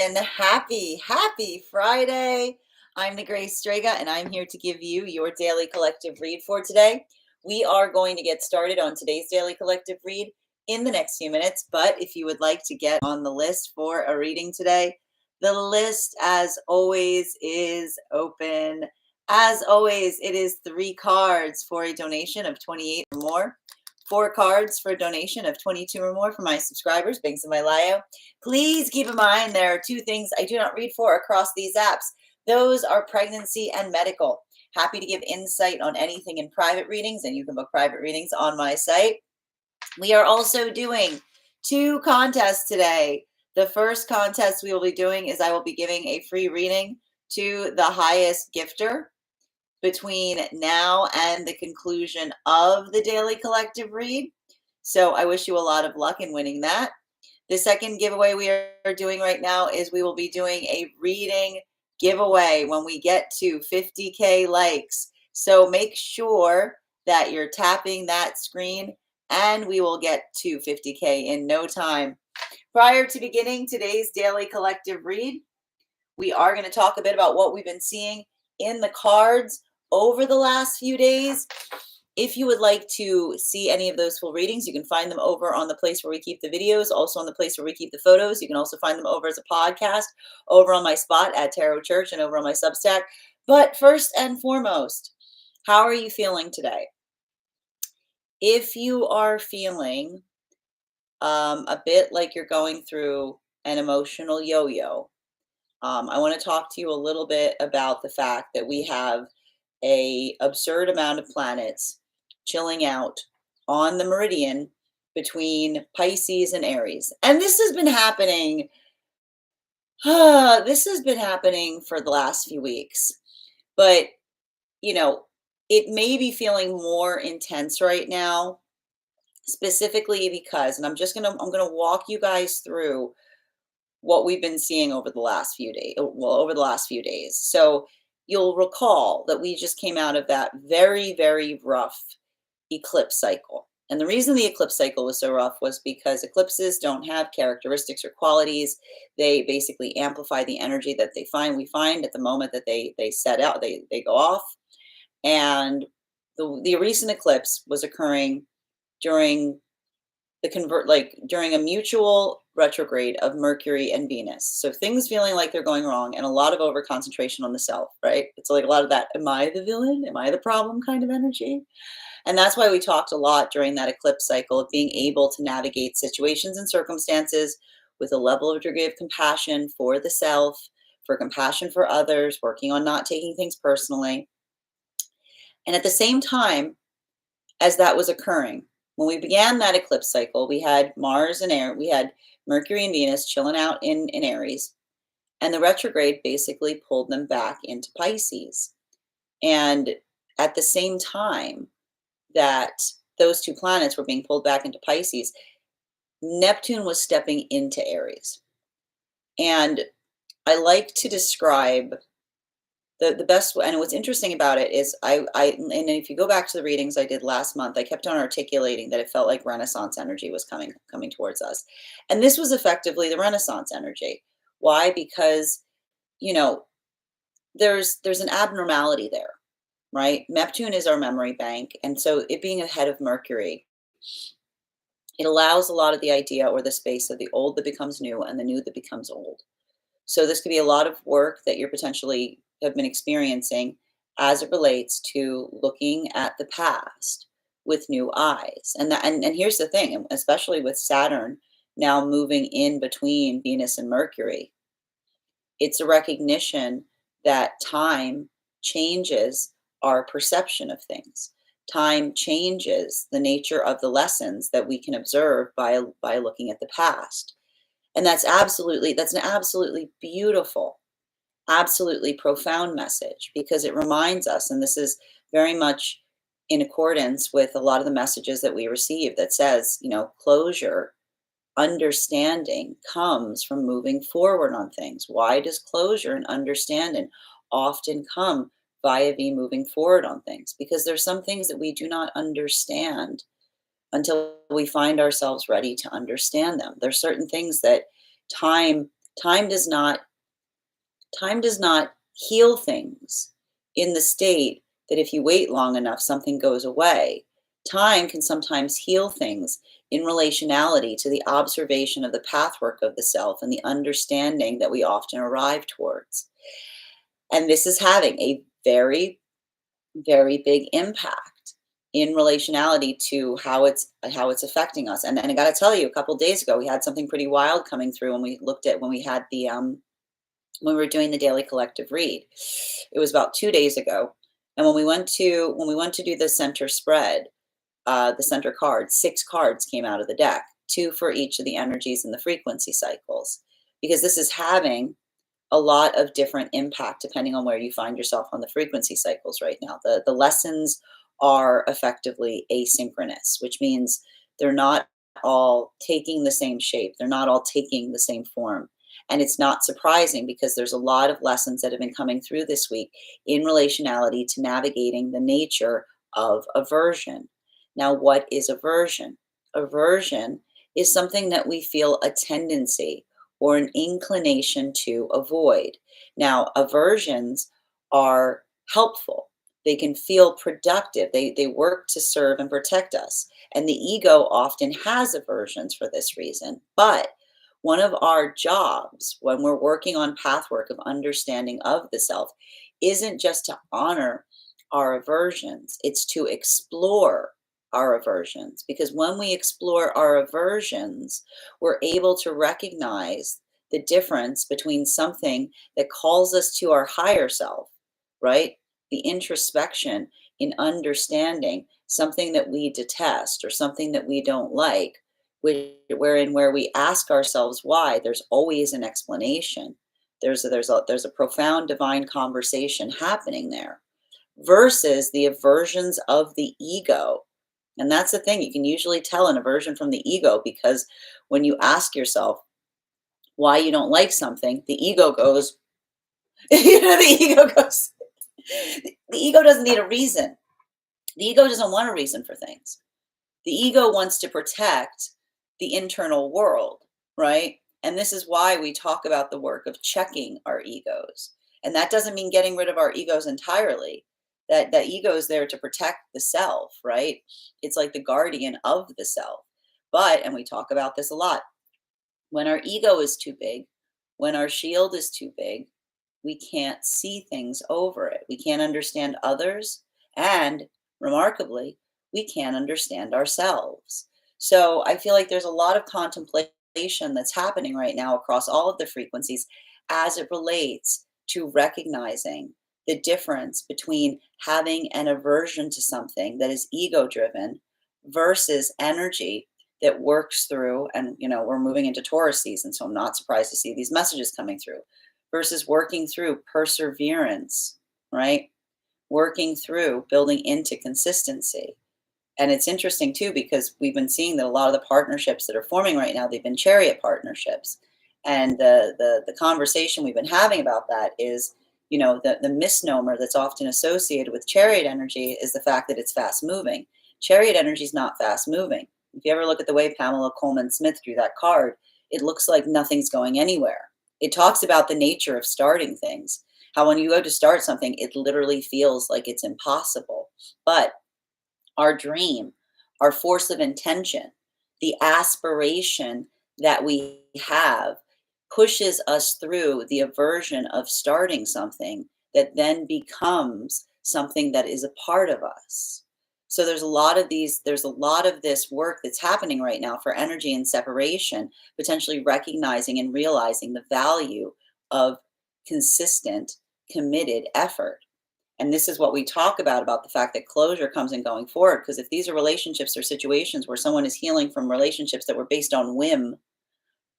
And happy Friday. I'm the Grace Strega, and I'm here to give you your daily collective read for today. We are going to get started on today's daily collective read in the next few minutes. But if you would like to get on the list for a reading today, the list, as always, is open. As always, it is 3 cards for a donation of 28 or more. 4 cards for a donation of 22 or more for my subscribers, Binks in my Lio. Please keep in mind there are 2 things I do not read for across these apps. Those are pregnancy and medical. Happy to give insight on anything in private readings, and you can book private readings on my site. We are also doing 2 contests today. The first contest we will be doing is I will be giving a free reading to the highest gifter between now and the conclusion of the daily collective read. So I wish you a lot of luck in winning that. The second giveaway we are doing right now is we will be doing a reading giveaway when we get to 50K likes. So make sure that you're tapping that screen and we will get to 50K in no time. Prior to beginning today's daily collective read, we are going to talk a bit about what we've been seeing in the cards over the last few days. If you would like to see any of those full readings, you can find them over on the place where we keep the videos, also on the place where we keep the photos. You can also find them over as a podcast, over on my spot at Tarot Church and over on my Substack. But first and foremost, how are you feeling today? If you are feeling a bit like you're going through an emotional yo-yo, I want to talk to you a little bit about the fact that we have an absurd amount of planets chilling out on the meridian between Pisces and Aries. And this has been happening. This has been happening for the last few weeks. But, you know, it may be feeling more intense right now, specifically because, and I'm going to walk you guys through what we've been seeing over the last few days. Well, over the last few days. So you'll recall that we just came out of that very, very rough eclipse cycle. And the reason the eclipse cycle was so rough was because eclipses don't have characteristics or qualities. They basically amplify the energy that we find at the moment that they set out, they go off. And the recent eclipse was occurring during during a mutual retrograde of Mercury and Venus. So things feeling like they're going wrong and a lot of over concentration on the self, right? It's like a lot of that, am I the villain? Am I the problem kind of energy? And that's why we talked a lot during that eclipse cycle of being able to navigate situations and circumstances with a level of degree of compassion for the self, for compassion for others, working on not taking things personally. And at the same time as that was occurring, when we began that eclipse cycle, we had Mars and Air, we had Mercury and Venus chilling out in Aries, and the retrograde basically pulled them back into Pisces. And at the same time that those 2 planets were being pulled back into Pisces, Neptune was stepping into Aries. And I like to describe the best way, and what's interesting about it is and if you go back to the readings I did last month, I kept on articulating that it felt like Renaissance energy was coming towards us. And this was effectively the Renaissance energy. Why? Because, you know, there's an abnormality there, right? Neptune is our memory bank. And so it being ahead of Mercury, it allows a lot of the idea or the space of the old that becomes new and the new that becomes old. So this could be a lot of work that you're potentially have been experiencing as it relates to looking at the past with new eyes. And here's the thing, especially with Saturn now moving in between Venus and Mercury, it's a recognition that time changes our perception of things. Time changes the nature of the lessons that we can observe by looking at the past. And that's an absolutely beautiful, absolutely profound message, because it reminds us, and this is very much in accordance with a lot of the messages that we receive that says, you know, closure, understanding comes from moving forward on things. Why does closure and understanding often come via moving forward on things? Because there's some things that we do not understand until we find ourselves ready to understand them. There's certain things that time Time does not time does not heal things in the state that if you wait long enough, something goes away. Time can sometimes heal things in relationality to the observation of the pathwork of the self and the understanding that we often arrive towards. And this is having a very, very big impact in relationality to how it's affecting us. And I got to tell you, a couple days ago, we had something pretty wild coming through when we looked at when we had the when we were doing the daily collective read. It was about 2 days ago, and when we went to do the center spread, the center cards, 6 cards came out of the deck, two for each of the energies and the frequency cycles, because this is having a lot of different impact depending on where you find yourself on the frequency cycles right now. The lessons are effectively asynchronous, which means they're not all taking the same shape. They're not all taking the same form. And it's not surprising because there's a lot of lessons that have been coming through this week in relationality to navigating the nature of aversion. Now, what is aversion? Aversion is something that we feel a tendency or an inclination to avoid. Now, aversions are helpful. They can feel productive. They work to serve and protect us. And the ego often has aversions for this reason. But one of our jobs when we're working on pathwork of understanding of the self isn't just to honor our aversions, it's to explore our aversions. Because when we explore our aversions, we're able to recognize the difference between something that calls us to our higher self, right? The introspection in understanding something that we detest or something that we don't like, where we ask ourselves why, there's always an explanation. There's a profound divine conversation happening there versus the aversions of the ego. And that's the thing, you can usually tell an aversion from the ego because when you ask yourself why you don't like something, the ego goes, the ego goes, the ego doesn't need a reason. The ego doesn't want a reason for things. The ego wants to protect the internal world, right? And this is why we talk about the work of checking our egos. And that doesn't mean getting rid of our egos entirely. That ego is there to protect the self, right? It's like the guardian of the self. But, and we talk about this a lot, when our ego is too big, when our shield is too big, we can't see things over it. We can't understand others. And remarkably, we can't understand ourselves. So I feel like there's a lot of contemplation that's happening right now across all of the frequencies as it relates to recognizing the difference between having an aversion to something that is ego driven versus energy that works through. And we're moving into Taurus season, so I'm not surprised to see these messages coming through versus working through perseverance, right? Working through building into consistency. And it's interesting too, because we've been seeing that a lot of the partnerships that are forming right now, they've been chariot partnerships. And the conversation we've been having about that is, the misnomer that's often associated with chariot energy is the fact that it's fast moving. Chariot energy is not fast moving. If you ever look at the way Pamela Coleman Smith drew that card, it looks like nothing's going anywhere. It talks about the nature of starting things, how when you go to start something, it literally feels like it's impossible. But our dream, our force of intention, the aspiration that we have pushes us through the aversion of starting something that then becomes something that is a part of us. So there's a lot of this work that's happening right now for energy and separation, potentially recognizing and realizing the value of consistent, committed effort. And this is what we talk about the fact that closure comes in going forward. Because if these are relationships or situations where someone is healing from relationships that were based on whim,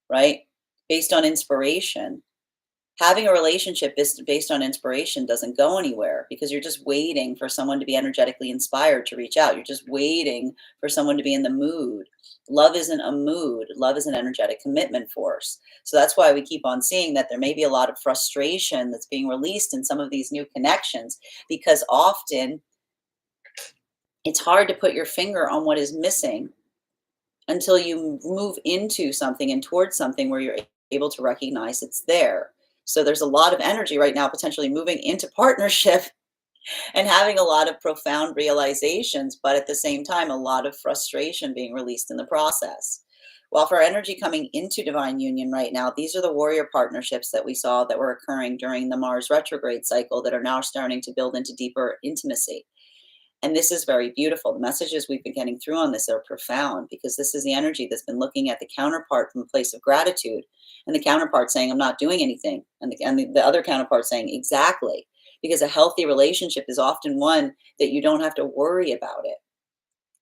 right? Based on inspiration, having a relationship based on inspiration doesn't go anywhere because you're just waiting for someone to be energetically inspired to reach out. You're just waiting for someone to be in the mood. Love isn't a mood. Love is an energetic commitment force. So that's why we keep on seeing that there may be a lot of frustration that's being released in some of these new connections, because often it's hard to put your finger on what is missing until you move into something and towards something where you're able to recognize it's there. So there's a lot of energy right now potentially moving into partnership and having a lot of profound realizations, but at the same time, a lot of frustration being released in the process. While for energy coming into divine union right now, these are the warrior partnerships that we saw that were occurring during the Mars retrograde cycle that are now starting to build into deeper intimacy. And this is very beautiful. The messages we've been getting through on this are profound because this is the energy that's been looking at the counterpart from a place of gratitude, and the counterpart saying, I'm not doing anything. And the other counterpart saying, exactly. Because a healthy relationship is often one that you don't have to worry about it.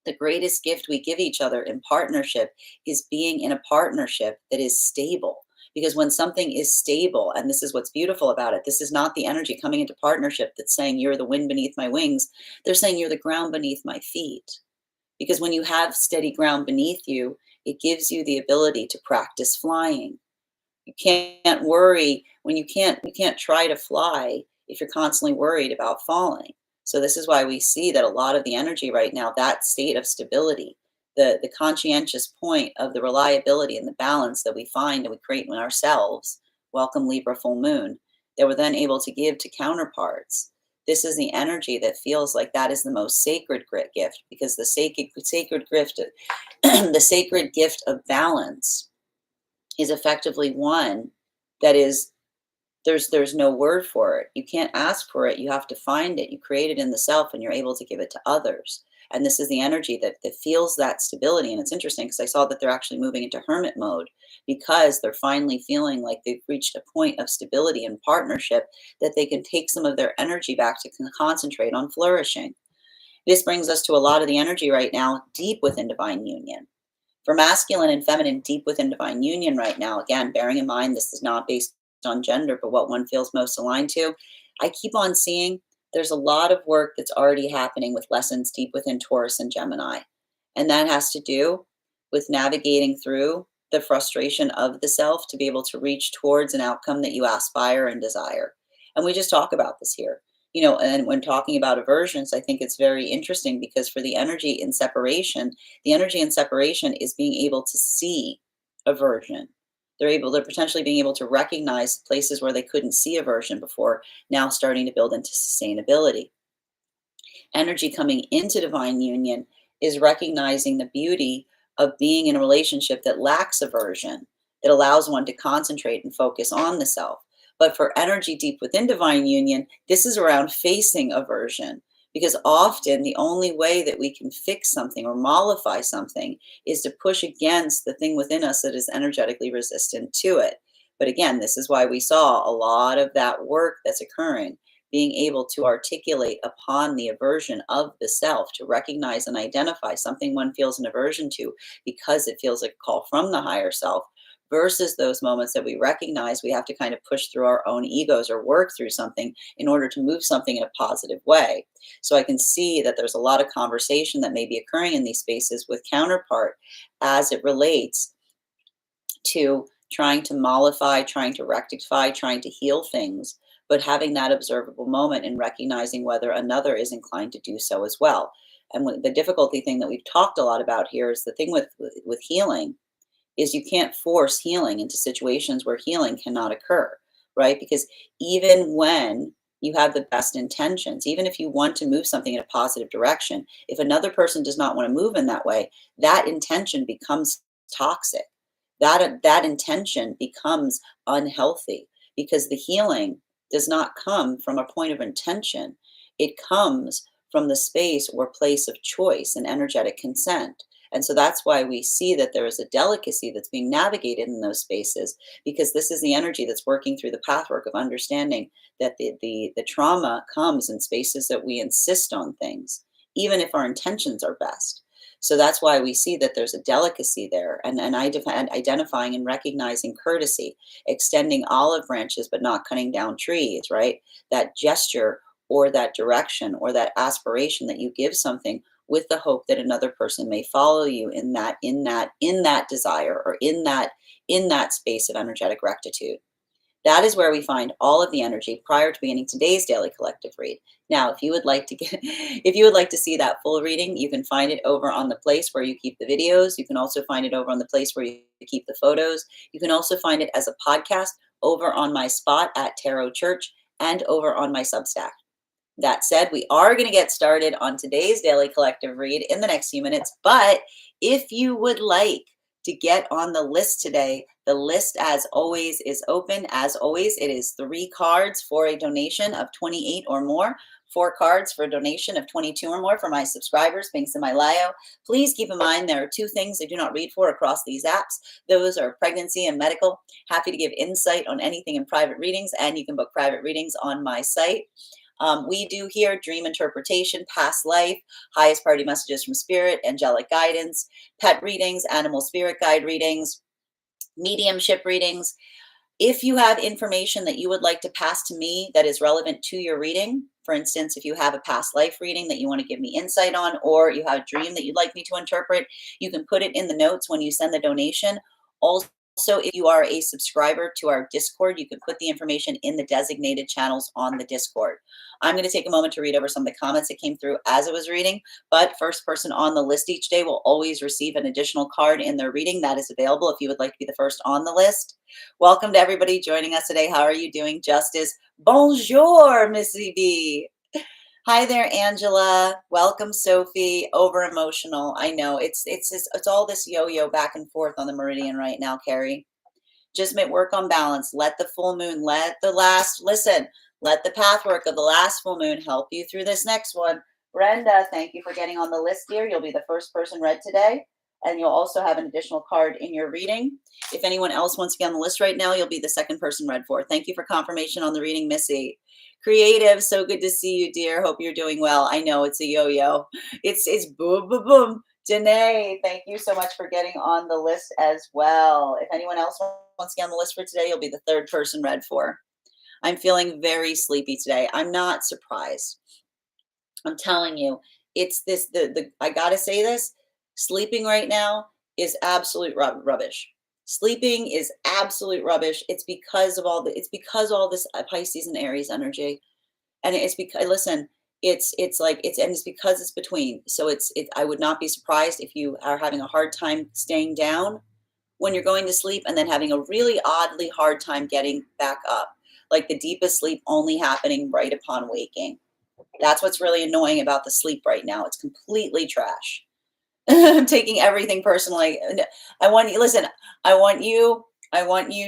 The greatest gift we give each other in partnership is being in a partnership that is stable. Because when something is stable, and this is what's beautiful about it, this is not the energy coming into partnership that's saying you're the wind beneath my wings. They're saying you're the ground beneath my feet. Because when you have steady ground beneath you, it gives you the ability to practice flying. You can't worry when you can't try to fly if you're constantly worried about falling. So this is why we see that a lot of the energy right now, that state of stability, the conscientious point of the reliability and the balance that we find and we create in ourselves, welcome Libra full moon, that we're then able to give to counterparts. This is the energy that feels like that is the most sacred gift, because the sacred gift, the sacred gift of balance is effectively one that is, there's no word for it. You can't ask for it. You have to find it. You create it in the self and you're able to give it to others. And this is the energy that feels that stability. And it's interesting because I saw that they're actually moving into hermit mode because they're finally feeling like they've reached a point of stability and partnership that they can take some of their energy back to concentrate on flourishing. This brings us to a lot of the energy right now deep within divine union. For masculine and feminine deep within divine union right now, again, bearing in mind this is not based on gender, but what one feels most aligned to, I keep on seeing there's a lot of work that's already happening with lessons deep within Taurus and Gemini. And that has to do with navigating through the frustration of the self to be able to reach towards an outcome that you aspire and desire. And we just talk about this here. And when talking about aversions, I think it's very interesting because for the energy in separation, the energy in separation is being able to see aversion. They're potentially being able to recognize places where they couldn't see aversion before, now starting to build into sustainability. Energy coming into divine union is recognizing the beauty of being in a relationship that lacks aversion, that allows one to concentrate and focus on the self. But for energy deep within divine union, this is around facing aversion. Because often the only way that we can fix something or mollify something is to push against the thing within us that is energetically resistant to it. But again, this is why we saw a lot of that work that's occurring, being able to articulate upon the aversion of the self, to recognize and identify something one feels an aversion to because it feels like a call from the higher self, versus those moments that we recognize we have to kind of push through our own egos or work through something in order to move something in a positive way. So I can see that there's a lot of conversation that may be occurring in these spaces with counterpart as it relates to trying to mollify, trying to rectify, trying to heal things, but having that observable moment and recognizing whether another is inclined to do so as well. And the difficulty thing that we've talked a lot about here is the thing with healing is you can't force healing into situations where healing cannot occur, right? Because even when you have the best intentions, even if you want to move something in a positive direction, if another person does not want to move in that way, that intention becomes toxic. That intention becomes unhealthy because the healing does not come from a point of intention. It comes from the space or place of choice and energetic consent. And so that's why we see that there is a delicacy that's being navigated in those spaces, because this is the energy that's working through the pathwork of understanding that the trauma comes in spaces that we insist on things, even if our intentions are best. So that's why we see that there's a delicacy there, and identifying and recognizing courtesy, extending olive branches but not cutting down trees, right? That gesture or that direction or that aspiration that you give something with the hope that another person may follow you in that desire or in that space of energetic rectitude. That is where we find all of the energy prior to beginning today's daily collective read. Now, if you would like to if you would like to see that full reading, you can find it over on the place where you keep the videos. You can also find it over on the place where you keep the photos. You can also find it as a podcast over on my spot at Tarot Church and over on my Substack. That said, we are going to get started on today's daily collective read in the next few minutes. But if you would like to get on the list today, the list, as always, is open. As always, it is 3 cards for a donation of 28 or more, 4 cards for a donation of 22 or more for my subscribers, links in my bio. Please keep in mind there are 2 things I do not read for across these apps. Those are pregnancy and medical. Happy to give insight on anything in private readings, and you can book private readings on my site. We do here dream interpretation, past life, highest priority messages from spirit, angelic guidance, pet readings, animal spirit guide readings, mediumship readings. If you have information that you would like to pass to me that is relevant to your reading, for instance, if you have a past life reading that you want to give me insight on, or you have a dream that you'd like me to interpret, you can put it in the notes when you send the donation. Also, if you are a subscriber to our Discord, you can put the information in the designated channels on the Discord. I'm going to take a moment to read over some of the comments that came through as I was reading, but first person on the list each day will always receive an additional card in their reading that is available if you would like to be the first on the list. Welcome to everybody joining us today. How are you doing, Justice? Bonjour, Missy B. Hi there, Angela. Welcome, Sophie. Over emotional. I know it's all this yo-yo back and forth on the meridian right now, Carrie. Just work on balance. Let the full moon, let the path work of the last full moon help you through this next one. Brenda, thank you for getting on the list here. You'll be the first person read today, and you'll also have an additional card in your reading. If anyone else wants to get on the list right now, you'll be the second person read for. Thank you for confirmation on the reading, Missy. Creative, so good to see you, dear. Hope you're doing well. I know it's a yo-yo. It's boom, boom, boom. Janae, thank you so much for getting on the list as well. If anyone else wants to get on the list for today, you'll be the third person read for. I'm feeling very sleepy today. I'm not surprised. I'm telling you, it's this, I gotta say this, sleeping right now is absolute rubbish. Sleeping is absolute rubbish. It's because all this Pisces and Aries energy. And it's because, listen, it's because it's between. So I would not be surprised if you are having a hard time staying down when you're going to sleep and then having a really oddly hard time getting back up. Like the deepest sleep only happening right upon waking. That's what's really annoying about the sleep right now. It's completely trash. I'm taking everything personally. I want you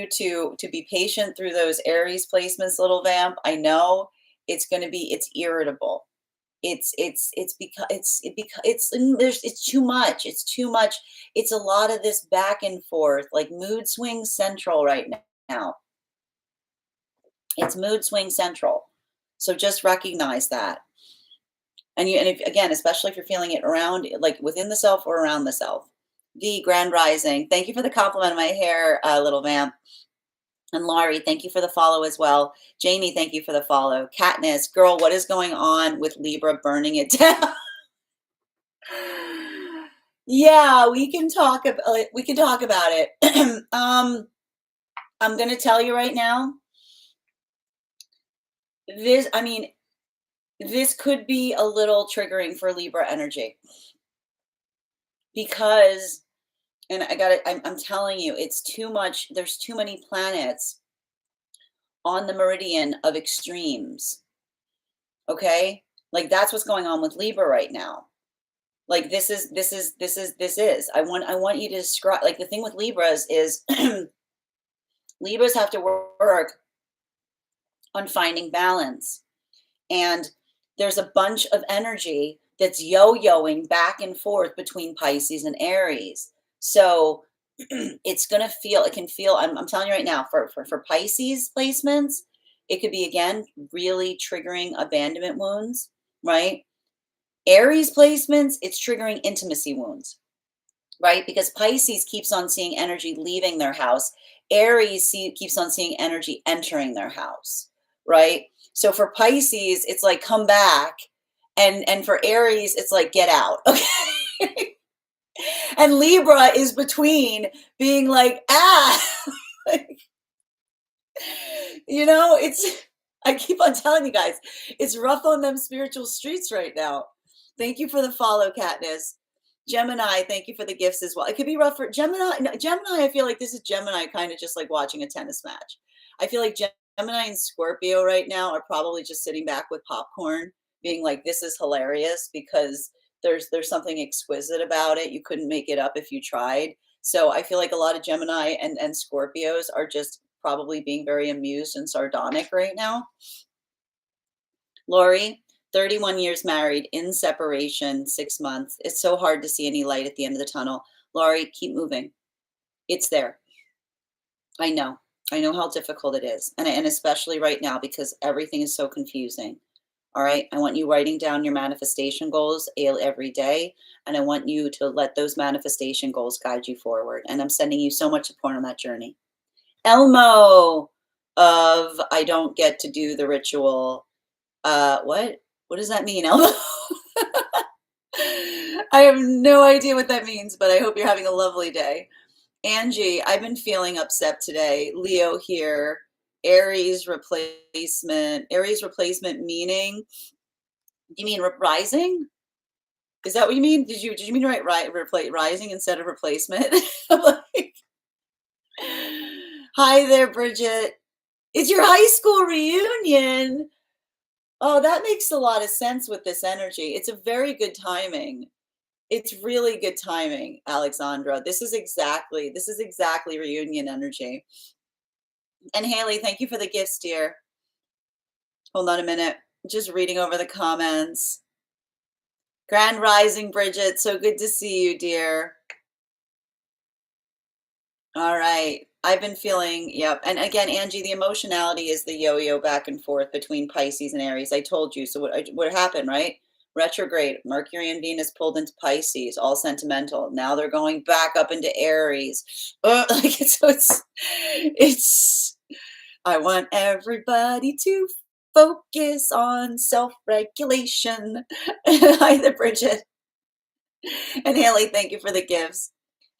to be patient through those Aries placements, little vamp. I know it's irritable. It's too much. It's too much. It's a lot of this back and forth, like mood swing central right now. It's mood swing central. So just recognize that. And especially if you're feeling it around, like within the self or around the self. The Grand Rising. Thank you for the compliment of my hair, little vamp. And Laurie, thank you for the follow as well. Jamie, thank you for the follow. Katniss, girl, what is going on with Libra burning it down? Yeah, we can talk about it. I'm going to tell you right now. This could be a little triggering for Libra energy because, and I'm telling you, it's too much. There's too many planets on the meridian of extremes. Okay. Like that's what's going on with Libra right now. Like this is, I want you to describe, like the thing with Libras is Libras have to work on finding balance. And there's a bunch of energy that's yo-yoing back and forth between Pisces and Aries. So it can feel, I'm telling you right now, for Pisces placements, it could be, again, really triggering abandonment wounds, right? Aries placements, it's triggering intimacy wounds, right? Because Pisces keeps on seeing energy leaving their house. Aries keeps on seeing energy entering their house, right? So for Pisces, it's like, come back. And for Aries, it's like, get out. Okay. And Libra is between being like, It's I keep on telling you guys, it's rough on them spiritual streets right now. Thank you for the follow, Katniss. Gemini, thank you for the gifts as well. It could be rough for Gemini. No, Gemini, I feel like this is Gemini kind of just like watching a tennis match. I feel like Gemini and Scorpio right now are probably just sitting back with popcorn, being like, this is hilarious because there's something exquisite about it. You couldn't make it up if you tried. So I feel like a lot of Gemini and Scorpios are just probably being very amused and sardonic right now. Lori, 31 years married, in separation, 6 months. It's so hard to see any light at the end of the tunnel. Lori, keep moving. It's there. I know. I know how difficult it is. And especially right now because everything is so confusing. All right. I want you writing down your manifestation goals every day. And I want you to let those manifestation goals guide you forward. And I'm sending you so much support on that journey. Elmo of I don't get to do the ritual. What? What does that mean, Elmo? I have no idea what that means, but I hope you're having a lovely day. Angie, I've been feeling upset today. Leo here. Aries replacement. Aries replacement meaning? You mean rising? Is that what you mean? Did you mean rising instead of replacement? Like, hi there, Bridget. It's your high school reunion. Oh, that makes a lot of sense with this energy. It's a very good timing. It's really good timing, Alexandra. This is exactly reunion energy. And Haley, thank you for the gifts, dear. Hold on a minute. Just reading over the comments. Grand Rising, Bridget. So good to see you, dear. All right. I've been feeling, yep. And again, Angie, the emotionality is the yo-yo back and forth between Pisces and Aries. I told you. So what happened, right? Retrograde, Mercury and Venus pulled into Pisces, all sentimental. Now they're going back up into Aries. It's I want everybody to focus on self-regulation. Hi there, Bridget. And Haley, thank you for the gifts.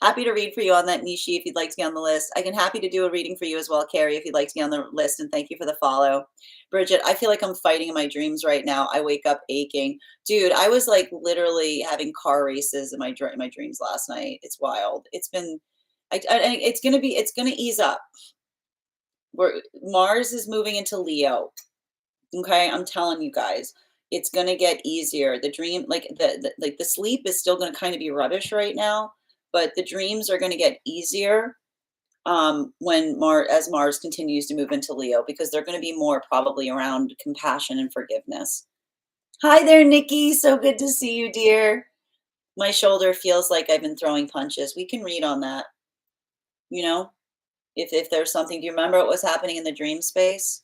Happy to read for you on that, Nishi, if you'd like to be on the list. I can happy to do a reading for you as well, Carrie, if you'd like to be on the list. And thank you for the follow. Bridget, I feel like I'm fighting in my dreams right now. I wake up aching. Dude, I was like literally having car races in my dreams last night. It's wild. It's been, it's going to ease up. Mars is moving into Leo. Okay, I'm telling you guys, it's going to get easier. The dream, like the sleep is still going to kind of be rubbish right now, but the dreams are going to get easier when Mars continues to move into Leo, because they're going to be more probably around compassion and forgiveness. Hi there, Nikki. So good to see you, dear. My shoulder feels like I've been throwing punches. We can read on that. If there's something, do you remember what was happening in the dream space?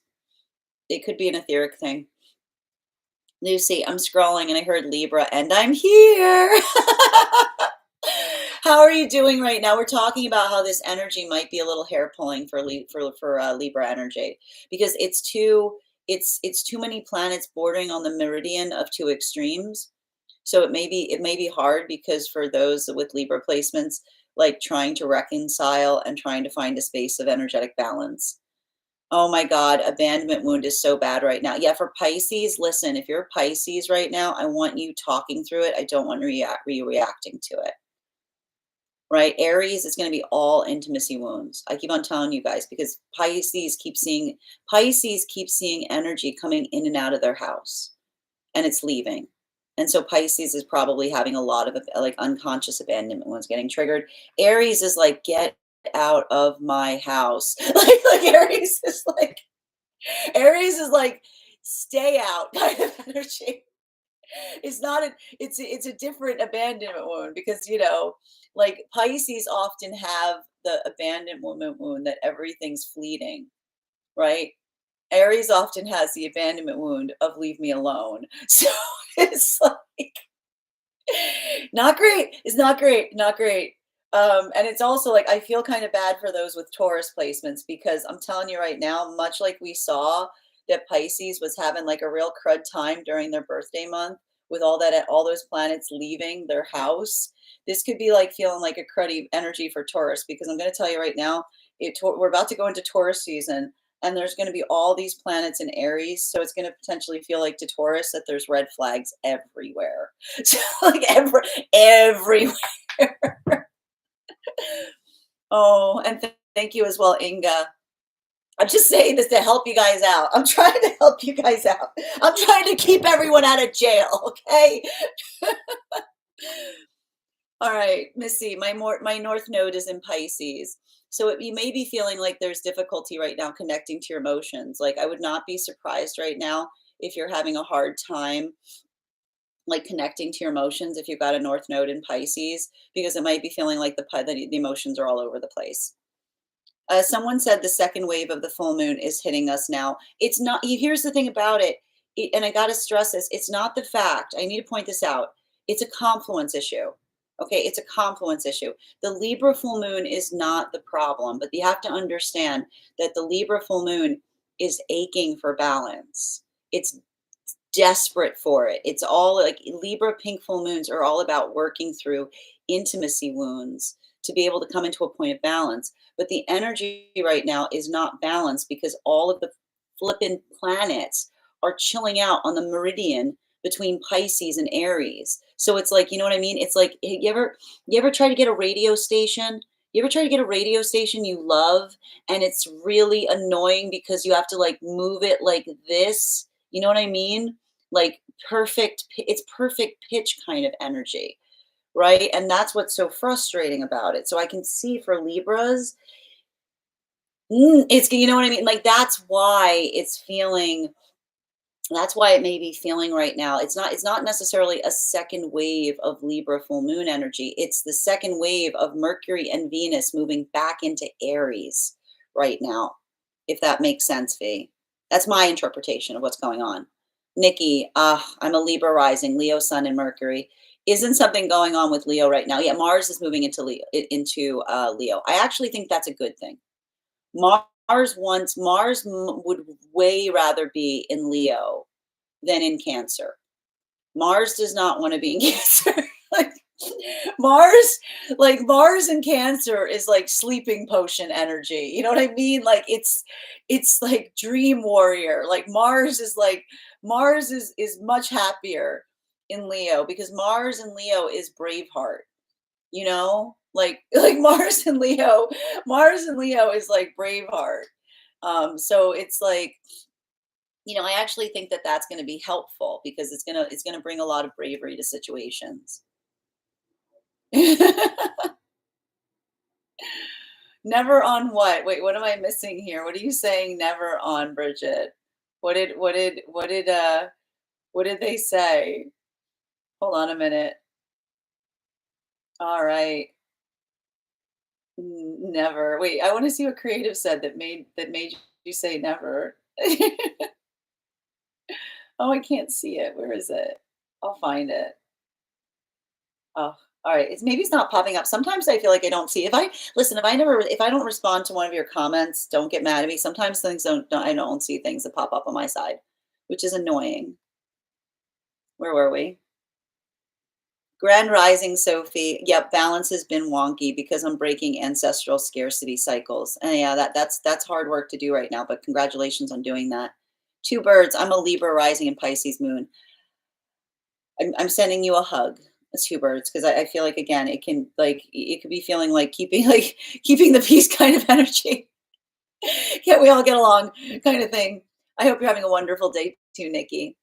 It could be an etheric thing. Lucy, I'm scrolling and I heard Libra and I'm here. How are you doing right now? We're talking about how this energy might be a little hair pulling for Libra energy, because it's too many planets bordering on the meridian of two extremes. So it may be hard, because for those with Libra placements, like trying to reconcile and trying to find a space of energetic balance. Oh my God, abandonment wound is so bad right now. Yeah, for Pisces, listen, if you're Pisces right now, I want you talking through it. I don't want you reacting to it. Right? Aries is going to be all intimacy wounds. I keep on telling you guys, because Pisces keep seeing energy coming in and out of their house, and it's leaving. And so Pisces is probably having a lot of like unconscious abandonment wounds getting triggered. Aries is like, get out of my house. like Aries is like stay out kind of energy. It's not it's a different abandonment wound, because like Pisces often have the abandonment wound that everything's fleeting, right? Aries often has the abandonment wound of leave me alone. So it's like not great. It's not great. Not great. And it's also like, I feel kind of bad for those with Taurus placements, because I'm telling you right now, much like we saw that Pisces was having like a real crud time during their birthday month with all those planets leaving their house. This could be like feeling like a cruddy energy for Taurus, because I'm going to tell you right now, we're about to go into Taurus season. and there's going to be all these planets in Aries, so it's going to potentially feel like to Taurus that there's red flags everywhere. So like everywhere. Oh, and thank you as well, Inga. I'm just saying this to help you guys out. I'm trying to help you guys out. I'm trying to keep everyone out of jail, okay? All right, Missy, my north node is in Pisces. So you may be feeling like there's difficulty right now connecting to your emotions. Like I would not be surprised right now if you're having a hard time like connecting to your emotions if you've got a north node in Pisces, because it might be feeling like the emotions are all over the place. Someone said the second wave of the full moon is hitting us now. It's not. Here's the thing about it, and I got to stress this. It's not the fact. I need to point this out. It's a confluence issue. Okay, it's a confluence issue. The Libra full moon is not the problem, but you have to understand that the Libra full moon is aching for balance. It's desperate for it. It's all like Libra pink full moons are all about working through intimacy wounds to be able to come into a point of balance. But the energy right now is not balanced because all of the flippin' planets are chilling out on the meridian between Pisces and Aries. So it's like, you know what I mean? It's like you ever try to get a radio station? You ever try to get a radio station you love and it's really annoying because you have to like move it like this? You know what I mean? Like it's perfect pitch kind of energy, right? And that's what's so frustrating about it. So I can see for Libras, it's, you know what I mean? Like that's why it may be feeling right now. It's not necessarily a second wave of Libra full moon energy. It's the second wave of Mercury and Venus moving back into Aries right now, if that makes sense, V. That's my interpretation of what's going on. Nikki, I'm a Libra rising, Leo sun and Mercury. Isn't something going on with Leo right now? Yeah, Mars is moving into Leo. I actually think that's a good thing. Mars would way rather be in Leo than in Cancer. Mars does not want to be in Cancer. like Mars, like Mars in Cancer is like sleeping potion energy. You know what I mean? Like it's like dream warrior. Like Mars is much happier in Leo because Mars in Leo is Braveheart, you know? Like Mars and Leo is like Braveheart. So it's like, I actually think that that's going to be helpful because it's going to bring a lot of bravery to situations. Never on what? Wait, what am I missing here? What are you saying never on, Bridget? What did they say? Hold on a minute. All right. Never. Wait, I want to see what creative said that made you say never. Oh, I can't see it. Where is it? I'll find it. Oh, all right. Maybe it's not popping up. Sometimes I feel like I don't see. If I don't respond to one of your comments, don't get mad at me. Sometimes things I don't see things that pop up on my side, which is annoying. Where were we? Grand Rising, Sophie. Yep, balance has been wonky because I'm breaking ancestral scarcity cycles. And yeah, that's hard work to do right now, but congratulations on doing that. Two birds. I'm a Libra rising and Pisces moon. I'm sending you a hug. Two birds, because I feel like again it could be feeling like keeping the peace kind of energy. Can't we all get along kind of thing. I hope you're having a wonderful day too, Nikki.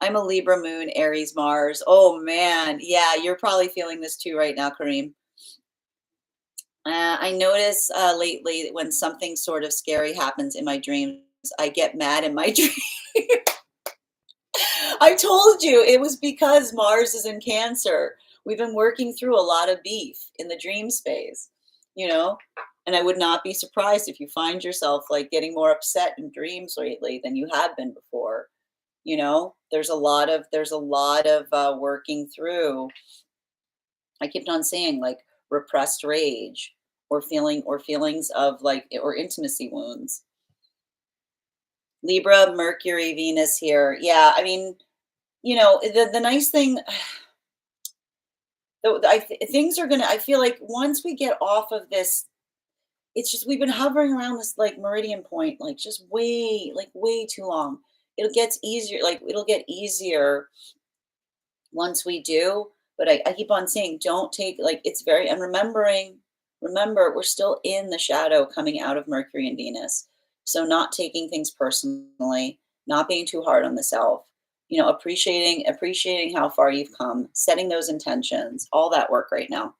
I'm a Libra moon, Aries, Mars. Oh man, yeah, you're probably feeling this too right now, Kareem. I notice lately that when something sort of scary happens in my dreams, I get mad in my dream. I told you it was because Mars is in Cancer. We've been working through a lot of beef in the dream space, you know? And I would not be surprised if you find yourself like getting more upset in dreams lately than you have been before. There's a lot of working through. I kept on saying like repressed rage or feelings of like or intimacy wounds. Libra, Mercury, Venus here. Yeah, I mean, the nice thing, things are gonna. I feel like once we get off of this It's just we've been hovering around this like meridian point, like way too long. It'll gets easier, like it'll get easier once we do, but I keep on saying, don't take like it's very and remember, we're still in the shadow coming out of Mercury and Venus. So not taking things personally, not being too hard on the self, appreciating how far you've come, setting those intentions, all that work right now.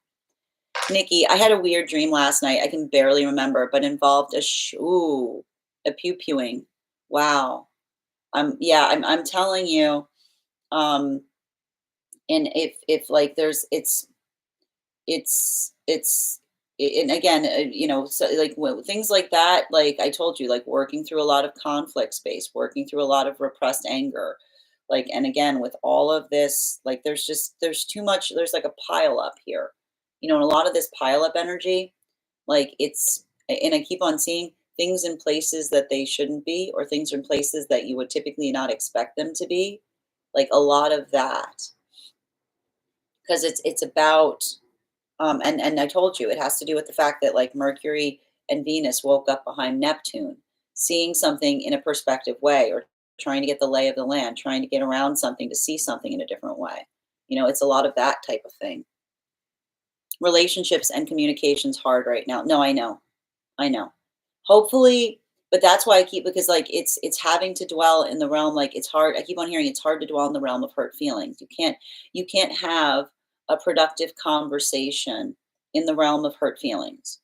Nikki, I had a weird dream last night. I can barely remember, but involved a pew pewing. Wow. Yeah, I'm telling you. Um, and if like there's it's and again, so like things like that, like I told you, like working through a lot of conflict space, working through a lot of repressed anger, like, and again with all of this, like there's too much, there's like a pile up here, and a lot of this pile up energy, like and I keep on seeing things in places that they shouldn't be, or things in places that you would typically not expect them to be, like a lot of that, because it's about and I told you it has to do with the fact that like Mercury and Venus woke up behind Neptune, seeing something in a perspective way, or trying to get the lay of the land, trying to get around something to see something in a different way. It's a lot of that type of thing. Relationships and communications hard right now. No, I know. Hopefully, but that's why I keep, because like it's having to dwell in the realm, like it's hard. I keep on hearing it's hard to dwell in the realm of hurt feelings. You can't have a productive conversation in the realm of hurt feelings,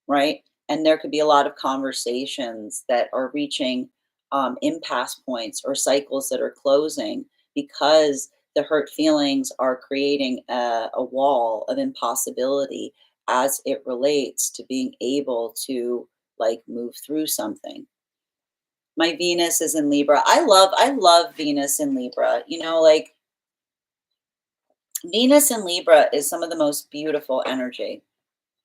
right? And there could be a lot of conversations that are reaching impasse points or cycles that are closing because the hurt feelings are creating a wall of impossibility as it relates to being able to like move through something. My Venus is in Libra. I love Venus in Libra. Like Venus in Libra is some of the most beautiful energy,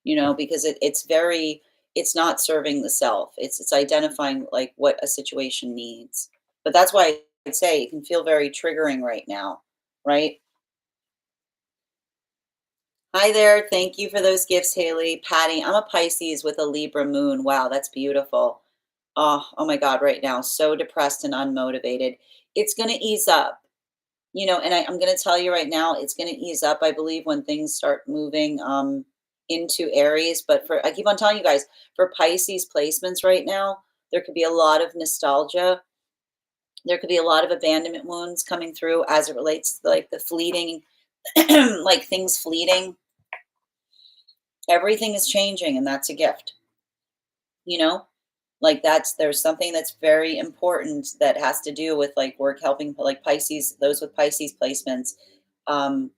because it's not serving the self. It's identifying like what a situation needs. But that's why I'd say it can feel very triggering right now, right? Hi there. Thank you for those gifts, Haley. Patty, I'm a Pisces with a Libra moon. Wow, that's beautiful. Oh my God, right now, so depressed and unmotivated. It's going to ease up, and I'm going to tell you right now, it's going to ease up, I believe, when things start moving into Aries. But I keep on telling you guys, for Pisces placements right now, there could be a lot of nostalgia. There could be a lot of abandonment wounds coming through as it relates to like the fleeting, like things fleeting. Everything is changing, and that's a gift, you know? Like there's something that's very important that has to do with like work helping like Pisces, those with Pisces placements, um,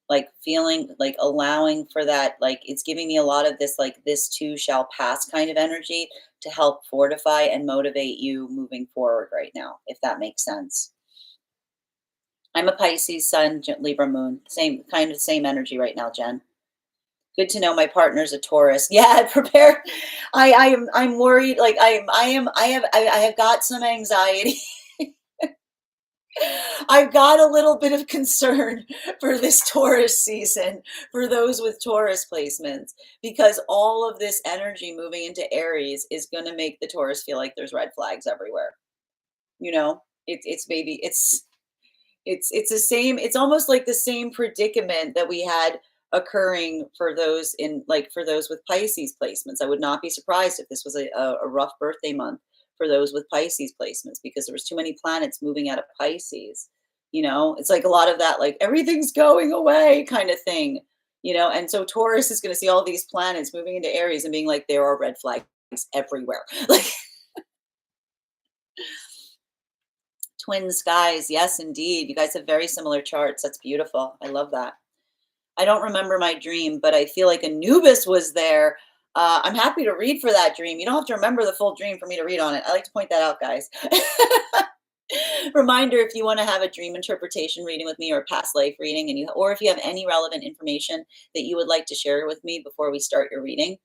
like feeling like allowing for that, like it's giving me a lot of this like this too shall pass kind of energy to help fortify and motivate you moving forward right now, if that makes sense. I'm a Pisces sun, Libra moon, same kind of same energy right now, Jen. Good to know my partner's a Taurus. Yeah, prepare. I'm worried. Like I have got some anxiety. I've got a little bit of concern for this Taurus season for those with Taurus placements, because all of this energy moving into Aries is going to make the Taurus feel like there's red flags everywhere. It's the same, it's almost like the same predicament that we had occurring for those with Pisces placements. I would not be surprised if this was a rough birthday month for those with Pisces placements, because there was too many planets moving out of Pisces. It's like a lot of that, like everything's going away kind of thing. And so Taurus is going to see all these planets moving into Aries and being like, there are red flags everywhere. Like twin skies. Yes, indeed. You guys have very similar charts. That's beautiful. I love that. I don't remember my dream, but I feel like Anubis was there. I'm happy to read for that dream. You don't have to remember the full dream for me to read on it. I like to point that out, guys. Reminder, if you want to have a dream interpretation reading with me, or a past life reading, or if you have any relevant information that you would like to share with me before we start your reading,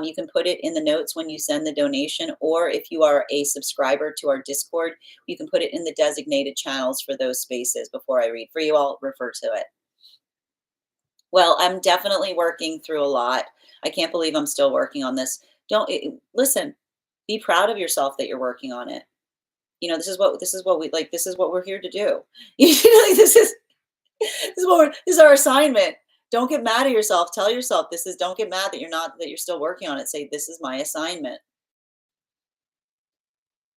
you can put it in the notes when you send the donation, or if you are a subscriber to our Discord, you can put it in the designated channels for those spaces before I read for you. I'll refer to it. Well, I'm definitely working through a lot. I can't believe I'm still working on this. Listen, be proud of yourself that you're working on it. This is what we're here to do. This is our assignment. Don't get mad at yourself. Tell yourself don't get mad that you're still working on it. Say, this is my assignment.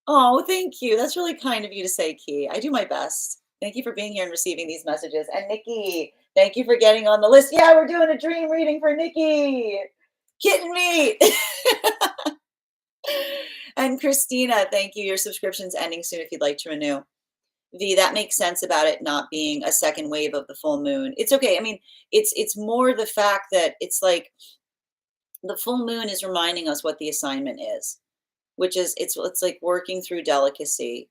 Oh, thank you. That's really kind of you to say, Key. I do my best. Thank you for being here and receiving these messages. And Nikki, thank you for getting on the list. Yeah, we're doing a dream reading for Nikki. Kitten meat. And Christina, thank you. Your subscription's ending soon if you'd like to renew. V, that makes sense about it not being a second wave of the full moon. It's okay. I mean, it's more the fact that it's like the full moon is reminding us what the assignment is, which is it's like working through delicacy,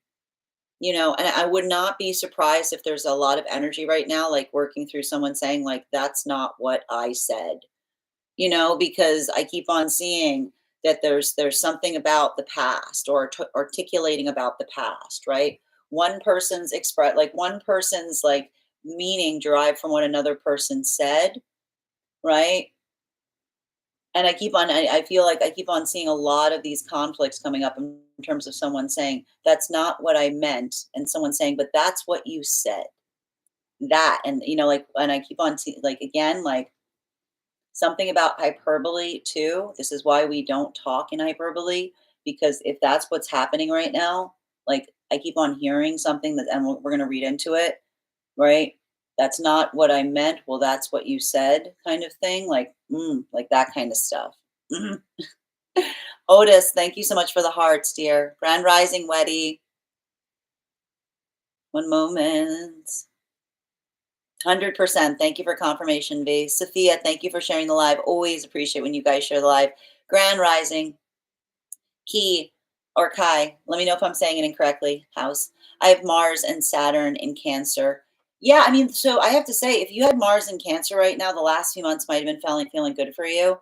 and I would not be surprised if there's a lot of energy right now, like working through someone saying like, that's not what I said, because I keep on seeing that there's something about the past or articulating about the past, right? One person's like meaning derived from what another person said, right? And I feel like I keep on seeing a lot of these conflicts coming up in terms of someone saying, that's not what I meant. And someone saying, but that's what you said. That, and and I keep on like, again, like something about hyperbole too. This is why we don't talk in hyperbole, because if that's what's happening right now, like I keep on hearing something and we're going to read into it, right? That's not what I meant. Well, that's what you said, kind of thing. Like that kind of stuff. Mhm. Otis, thank you so much for the hearts, dear. Grand Rising, Weddy. One moment. 100%. Thank you for confirmation, V. Sophia, thank you for sharing the live. Always appreciate when you guys share the live. Grand Rising. Key or Kai, let me know if I'm saying it incorrectly. House. I have Mars and Saturn in Cancer. Yeah, I mean, so I have to say, if you had Mars in Cancer right now, the last few months might have been feeling good for you.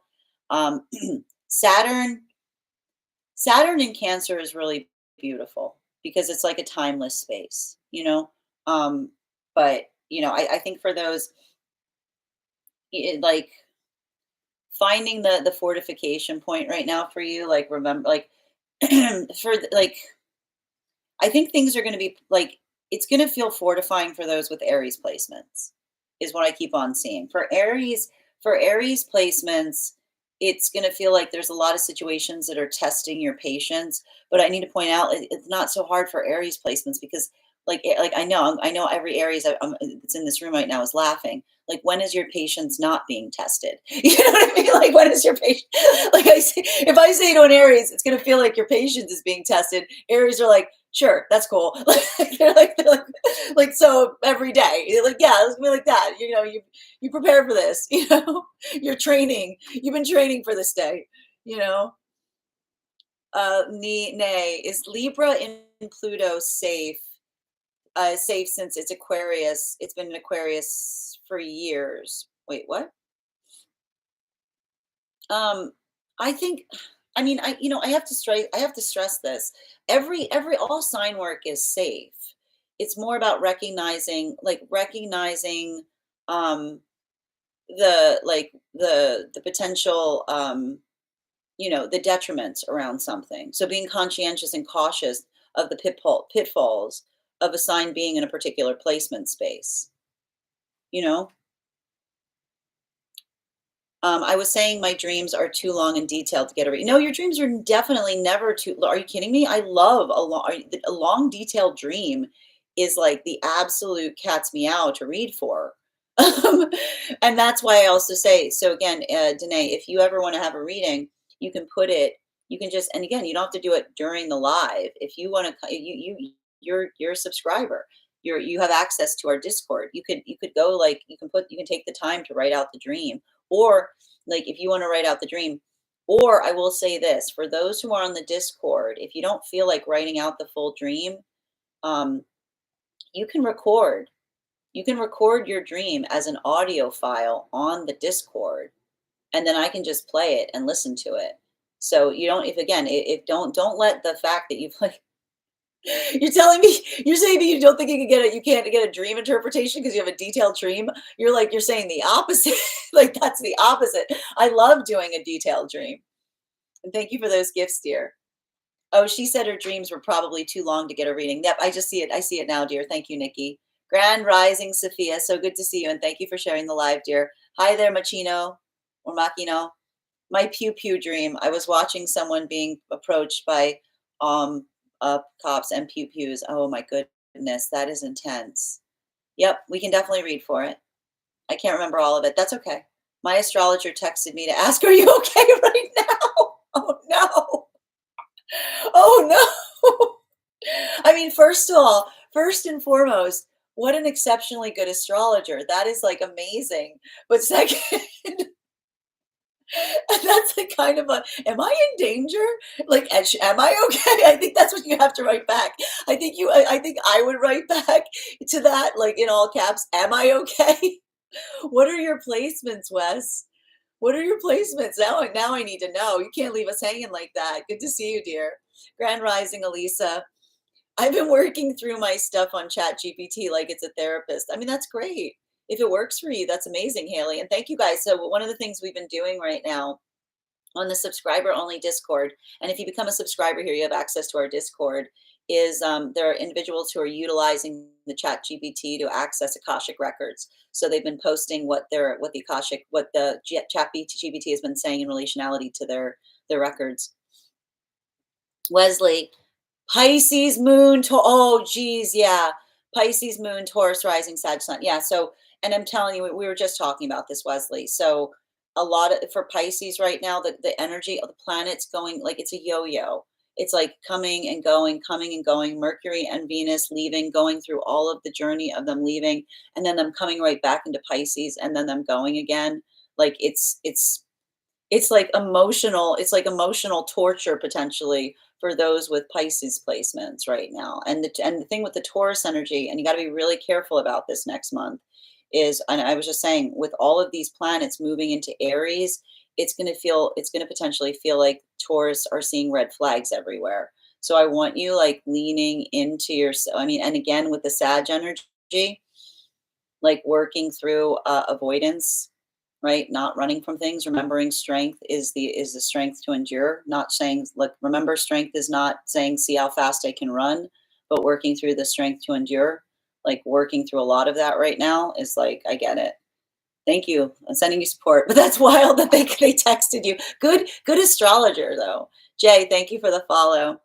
Um, Saturn, Saturn in Cancer is really beautiful because it's like a timeless space, But I think for those, like finding the fortification point right now for you, like remember, like like I think things are going to be like, it's going to feel fortifying for those with Aries placements, is what I keep on seeing. For Aries placements, it's going to feel like there's a lot of situations that are testing your patience. But I need to point out it's not so hard for Aries placements because, like I know every Aries that's in this room right now is laughing. Like, when is your patience not being tested? You know what I mean? Like, when is your patience? Like, if I say to an Aries, it's going to feel like your patience is being tested. Aries are like, sure, that's cool. they're like, so every day, you're like, yeah, let's be like that. You prepare for this. You're training. You've been training for this day. You know. Nay, is Libra in Pluto safe? Safe since it's Aquarius. It's been in Aquarius for years. Wait, what? Um, I think, I mean, I have to stress this. All sign work is safe. It's more about recognizing, um, the potential, the detriments around something. So being conscientious and cautious of the pitfalls of a sign being in a particular placement space, you know? I was saying my dreams are too long and detailed to get a read. No, your dreams are definitely never too. Are you kidding me? I love a long detailed dream is like the absolute cat's meow to read for. And that's why I also say, so again, Danae, if you ever want to have a reading, you can put it, you can just, and again, you don't have to do it during the live. If you want to, you're a subscriber. You have access to our Discord. You could go, like, you can take the time to write out the dream, or like if you want to write out the dream. Or I will say this, for those who are on the Discord, if you don't feel like writing out the full dream, um, you can record your dream as an audio file on the Discord, and then I can just play it and listen to it. So you don't, if don't let the fact that you've like, you're saying that you don't think you can't get a dream interpretation because you have a detailed dream. You're saying the opposite. Like, that's the opposite. I love doing a detailed dream. And thank you for those gifts, dear. Oh, she said her dreams were probably too long to get a reading. Yep, I just see it. I see it now, dear. Thank you, Nikki. Grand Rising, Sophia. So good to see you, and thank you for sharing the live, dear. Hi there, Machino or Machino. My pew pew dream. I was watching someone being approached by um cops and pew pews. Oh my goodness, that is intense. Yep, we can definitely read for it. I can't remember all of it. That's okay. My astrologer texted me to ask, "Are you okay right now?" Oh no. Oh no. I mean, first of all, first and foremost, what an exceptionally good astrologer. That is like amazing. But second, that's like kind of a, am I in danger? Like, am I okay? I think that's what you have to write back. I think I would write back to that, like in all caps, am I okay? What are your placements, Wes? What are your placements? Now I need to know. You can't leave us hanging like that. Good to see you, dear. Grand Rising, Elisa. I've been working through my stuff on Chat GPT like it's a therapist. I mean, that's great. If it works for you, that's amazing, Haley. And thank you guys. So one of the things we've been doing right now on the subscriber only Discord, and if you become a subscriber here, you have access to our Discord, is there are individuals who are utilizing the Chat GPT to access Akashic records. So they've been posting what the Chat GPT has been saying in relationality to their records. Wesley, Pisces moon to oh geez, yeah. Pisces moon, Taurus rising, Sag sun. Yeah, so and I'm telling you, we were just talking about this, Wesley. So a lot of for Pisces right now, the energy of the planets going like it's a yo-yo. It's like coming and going, coming and going. Mercury and Venus leaving, going through all of the journey of them leaving, and then them coming right back into Pisces, and then them going again. Like it's like emotional torture potentially for those with Pisces placements right now. And the thing with the Taurus energy, and you got to be really careful about this next month, is, and I was just saying, with all of these planets moving into Aries, it's going to potentially feel like Taurus are seeing red flags everywhere. So I want you like leaning into your, I mean, and again with the Sag energy, like working through avoidance, right? Not running from things. Remembering strength is the strength to endure. Not saying, look, remember, strength is not saying see how fast I can run, but working through the strength to endure. Like working through a lot of that right now is like, I get it. Thank you. I'm sending you support. But that's wild that they texted you. Good astrologer though. Jay, thank you for the follow.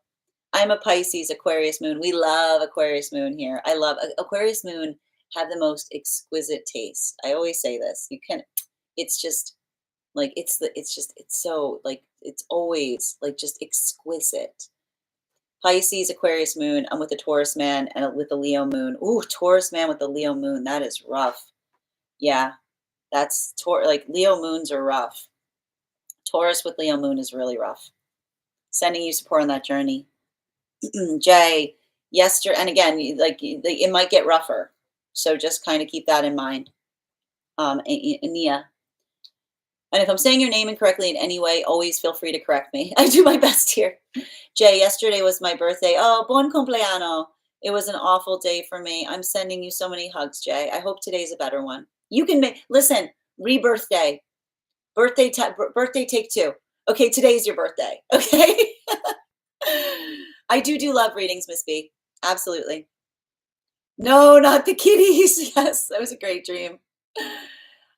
I'm a Pisces Aquarius moon. We love Aquarius moon here. I love Aquarius moon have the most exquisite taste. I always say this. You can it's just like it's so like it's always like just exquisite. Pisces Aquarius moon. I'm with the Taurus man and with the Leo moon. Ooh, Taurus man with the Leo moon. That is rough. Yeah, like Leo moons are rough. Taurus with Leo moon is really rough. Sending you support on that journey. Jay, yesterday, and again, it might get rougher, so just kind of keep that in mind. Ania, and if I'm saying your name incorrectly in any way, always feel free to correct me. I do my best here. Jay, yesterday was my birthday. Oh, bon cumpleaños. It was an awful day for me. I'm sending you so many hugs, Jay. I hope today's a better one. You can listen, rebirth day, birthday take two. Okay, today's your birthday. Okay. I do love readings, Miss B. Absolutely. No, not the kitties. Yes, that was a great dream.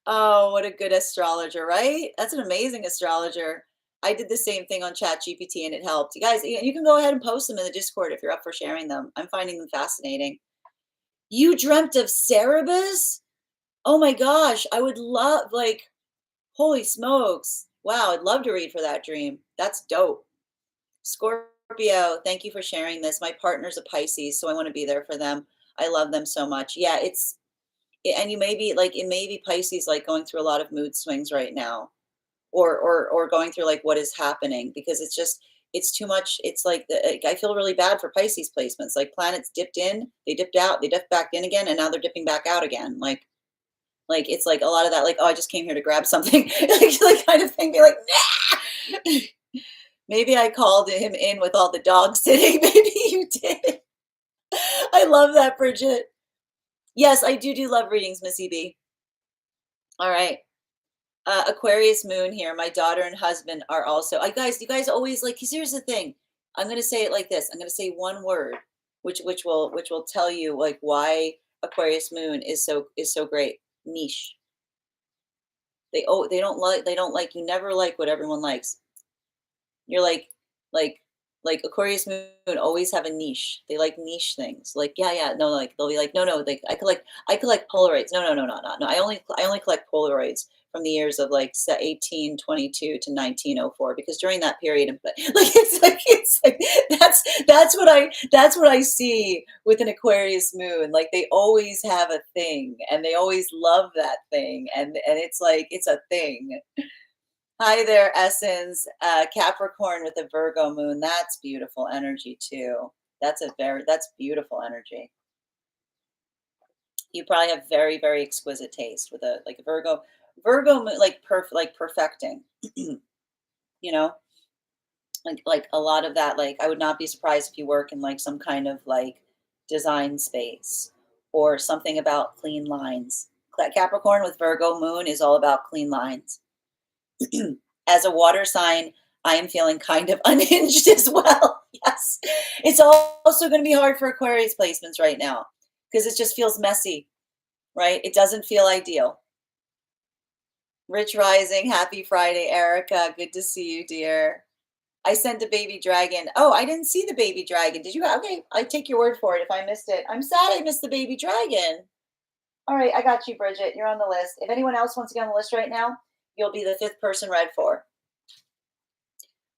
Oh, what a good astrologer, right? That's an amazing astrologer. I did the same thing on Chat GPT and it helped. You guys, you can go ahead and post them in the Discord if you're up for sharing them. I'm finding them fascinating. You dreamt of Cerebus? Oh my gosh, I would love, like, holy smokes. Wow, I'd love to read for that dream. That's dope. Scorpio, thank you for sharing this. My partner's a Pisces, so I want to be there for them. I love them so much. Yeah, and you may be like, it may be Pisces, like going through a lot of mood swings right now, or going through like what is happening, because it's too much. It's like I feel really bad for Pisces placements. Like planets dipped in, they dipped out, they dipped back in again, and now they're dipping back out again. Like it's like a lot of that, like, oh, I just came here to grab something, like kind of thing. Be like, nah! Maybe I called him in with all the dogs sitting. Maybe you did. I love that, Bridget. Yes, I do love readings, Missy B. All right. Aquarius moon here. My daughter and husband are also. I guys, you guys always like. 'Cause here's the thing. I'm gonna say it like this. I'm gonna say one word, which will tell you like why Aquarius moon is so great. Niche. They don't like you. Never like what everyone likes. You're like Aquarius moon always have a niche. They like niche things. Like, yeah, yeah, no, like they'll be like, no, no, like I collect Polaroids. No, no, no, no, no, no. I only collect Polaroids from the years of like 1822 to 1904 because during that period like it's like that's what I see with an Aquarius moon. Like they always have a thing and they always love that thing and it's like it's a thing. Hi there, Essence. Capricorn with a Virgo moon. That's beautiful energy too. That's beautiful energy. You probably have very, very exquisite taste with a like a Virgo moon, like perfecting. You know, like a lot of that. Like I would not be surprised if you work in like some kind of like design space or something about clean lines. Capricorn with Virgo moon is all about clean lines. As a water sign, I am feeling kind of unhinged as well. Yes. It's also going to be hard for Aquarius placements right now because it just feels messy, right? It doesn't feel ideal. Rich Rising, happy Friday, Erica. Good to see you, dear. I sent a baby dragon. Oh, I didn't see the baby dragon. Did you? Okay, I take your word for it if I missed it. I'm sad I missed the baby dragon. All right, I got you, Bridget. You're on the list. If anyone else wants to get on the list right now, you'll be the fifth person read for.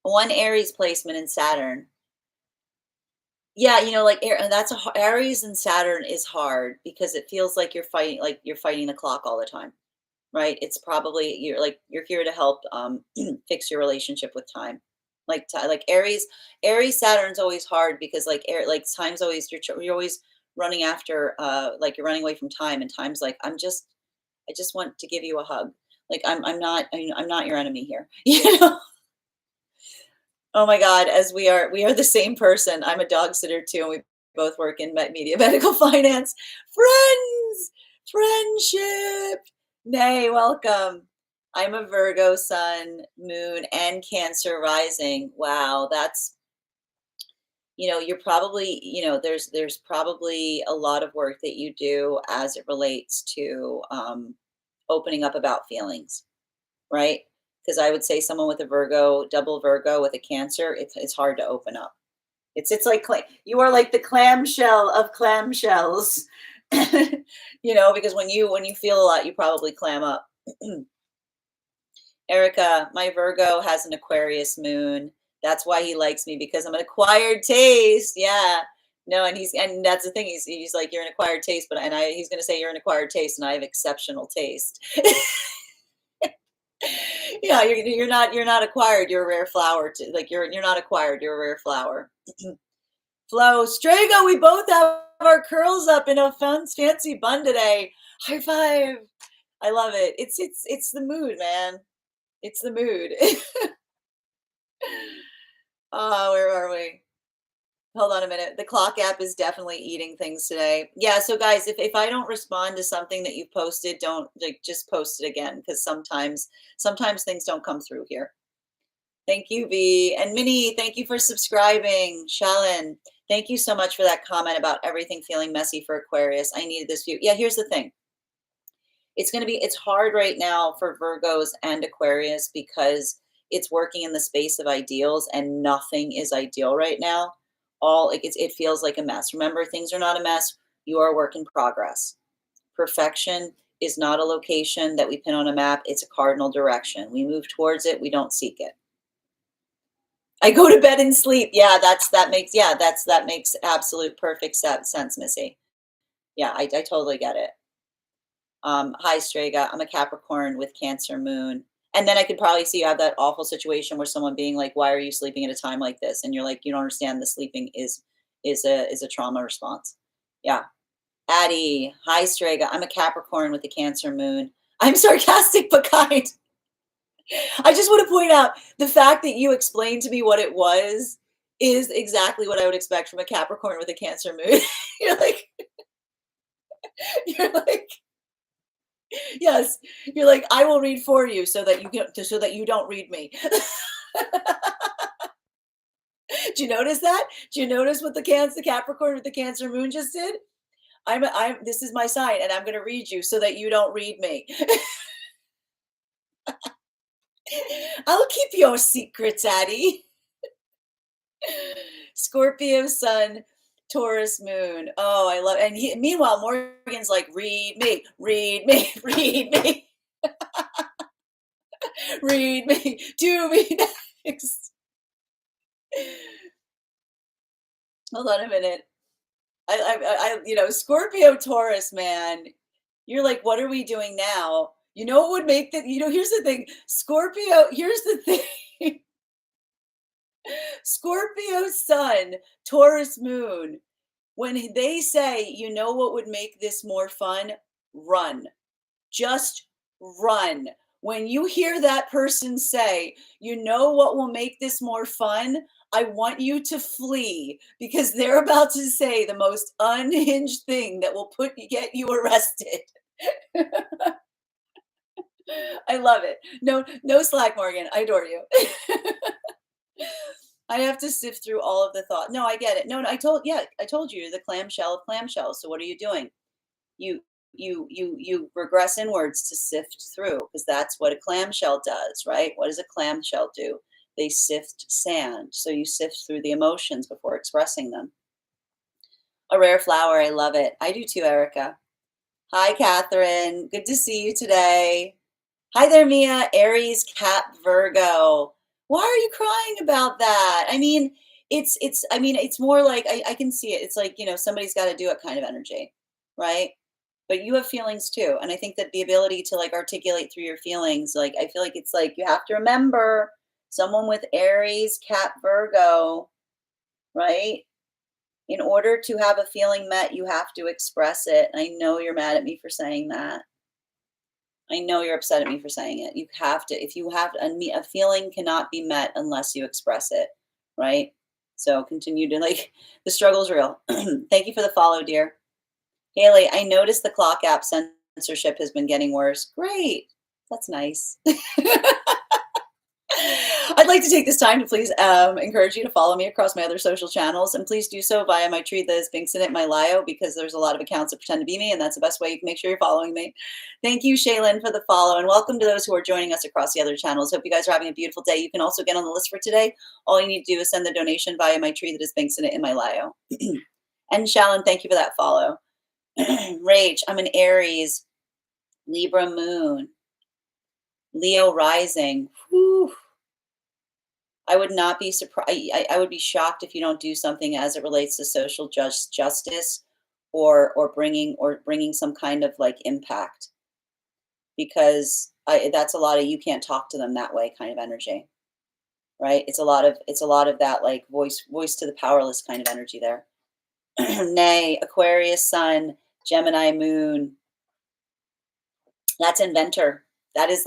One Aries placement in Saturn. Yeah, like that's Aries and Saturn is hard because it feels like you're fighting the clock all the time, right? It's probably you're here to help fix your relationship with time. Like Aries Saturn's always hard because like time's always you're always running after like you're running away from time and time's like I just want to give you a hug. Like I'm not your enemy here. You know? Oh my God, as we are the same person. I'm a dog sitter too, and we both work in media medical finance. Friends, friendship. Nay, welcome. I'm a Virgo sun, moon, and Cancer rising. Wow, that's you're probably there's probably a lot of work that you do as it relates to opening up about feelings, right? Because I would say someone with a Virgo, double Virgo with a Cancer, it's hard to open up. It's like you are like the clamshell of clamshells, because when you feel a lot, you probably clam up. Erica, my Virgo has an Aquarius moon. That's why he likes me because I'm an acquired taste. Yeah. No, and that's the thing. He's like you're an acquired taste, he's gonna say you're an acquired taste, and I have exceptional taste. Yeah, you're not acquired. You're a rare flower. Like you're not acquired. You're a rare flower. Flo, Strega, we both have our curls up in a fancy bun today. High five. I love it. It's the mood, man. It's the mood. Oh, where are we? Hold on a minute. The clock app is definitely eating things today. Yeah, so guys, if I don't respond to something that you posted, don't just post it again because sometimes things don't come through here. Thank you, V. And Minnie, thank you for subscribing. Shalyn, thank you so much for that comment about everything feeling messy for Aquarius. I needed this view. Yeah, here's the thing. It's hard right now for Virgos and Aquarius because it's working in the space of ideals and nothing is ideal right now. It feels like a mess. Remember, things are not a mess. You are a work in progress. Perfection is not a location that we pin on a map. It's a cardinal direction. We move towards it. We don't seek it. I go to bed and sleep. Yeah, that makes absolute perfect sense, Missy. Yeah, I totally get it. Hi, Strega. I'm a Capricorn with Cancer moon. And then I could probably see you have that awful situation where someone being like, "Why are you sleeping at a time like this?" And you're like, "You don't understand. The sleeping is a trauma response." Yeah. Addie, hi, Strega. I'm a Capricorn with a Cancer moon. I'm sarcastic but kind. I just want to point out the fact that you explained to me what it was is exactly what I would expect from a Capricorn with a Cancer moon. You're like, you're like, Yes, you're like, I will read for you so that you can, so that you don't read me. Do you notice that? Do you notice what the Capricorn with the Cancer moon just did? This is my sign, and I'm going to read you so that you don't read me. I'll keep your secrets, Addie. Scorpio sun, Taurus moon. Oh, I love. And meanwhile, Morgan's like, read me, read me, read me, do me next. Hold on a minute. Scorpio Taurus, man. You're like, what are we doing now? You know what would make that? Here's the thing. Scorpio. Here's the thing. Scorpio sun, Taurus moon. When they say, you know what would make this more fun? Run. Just run. When you hear that person say, you know what will make this more fun? I want you to flee because they're about to say the most unhinged thing that will get you arrested. I love it. No, no slack, Morgan. I adore you. I have to sift through all of the thought. No, I get it. No, I told you, you're the clamshell of clamshells. So what are you doing? You you regress inwards to sift through because that's what a clamshell does, right? What does a clamshell do? They sift sand. So you sift through the emotions before expressing them. A rare flower. I love it. I do too, Erica. Hi, Catherine. Good to see you today. Hi there, Mia. Aries, Cap, Virgo. Why are you crying about that? I mean, it's more like I can see it. It's like, somebody's got to do it kind of energy, right? But you have feelings too. And I think that the ability to like articulate through your feelings, like I feel like it's like you have to remember someone with Aries, Cap, Virgo, right? In order to have a feeling met, you have to express it. I know you're mad at me for saying that. I know you're upset at me for saying it. You have to, if you have a feeling cannot be met unless you express it, right? So continue to like, the struggle's real. Thank you for the follow, dear. Haley, I noticed the clock app censorship has been getting worse. Great. That's nice. I'd like to take this time to please encourage you to follow me across my other social channels, and please do so via my tree that is Binks in it, my Lio, because there's a lot of accounts that pretend to be me, and that's the best way you can make sure you're following me. Thank you, Shaylin, for the follow, and welcome to those who are joining us across the other channels. Hope you guys are having a beautiful day. You can also get on the list for today. All you need to do is send the donation via my tree that is Binks in it in my Lio. And Shalyn, thank you for that follow. Rach, I'm an Aries, Libra moon, Leo rising. Whew. I would not be surprised. I would be shocked if you don't do something as it relates to social justice or bringing some kind of like impact, because that's a lot of, you can't talk to them that way kind of energy, right? It's a lot of that like voice to the powerless kind of energy there. Nay, Aquarius sun, Gemini moon. That's inventor. That is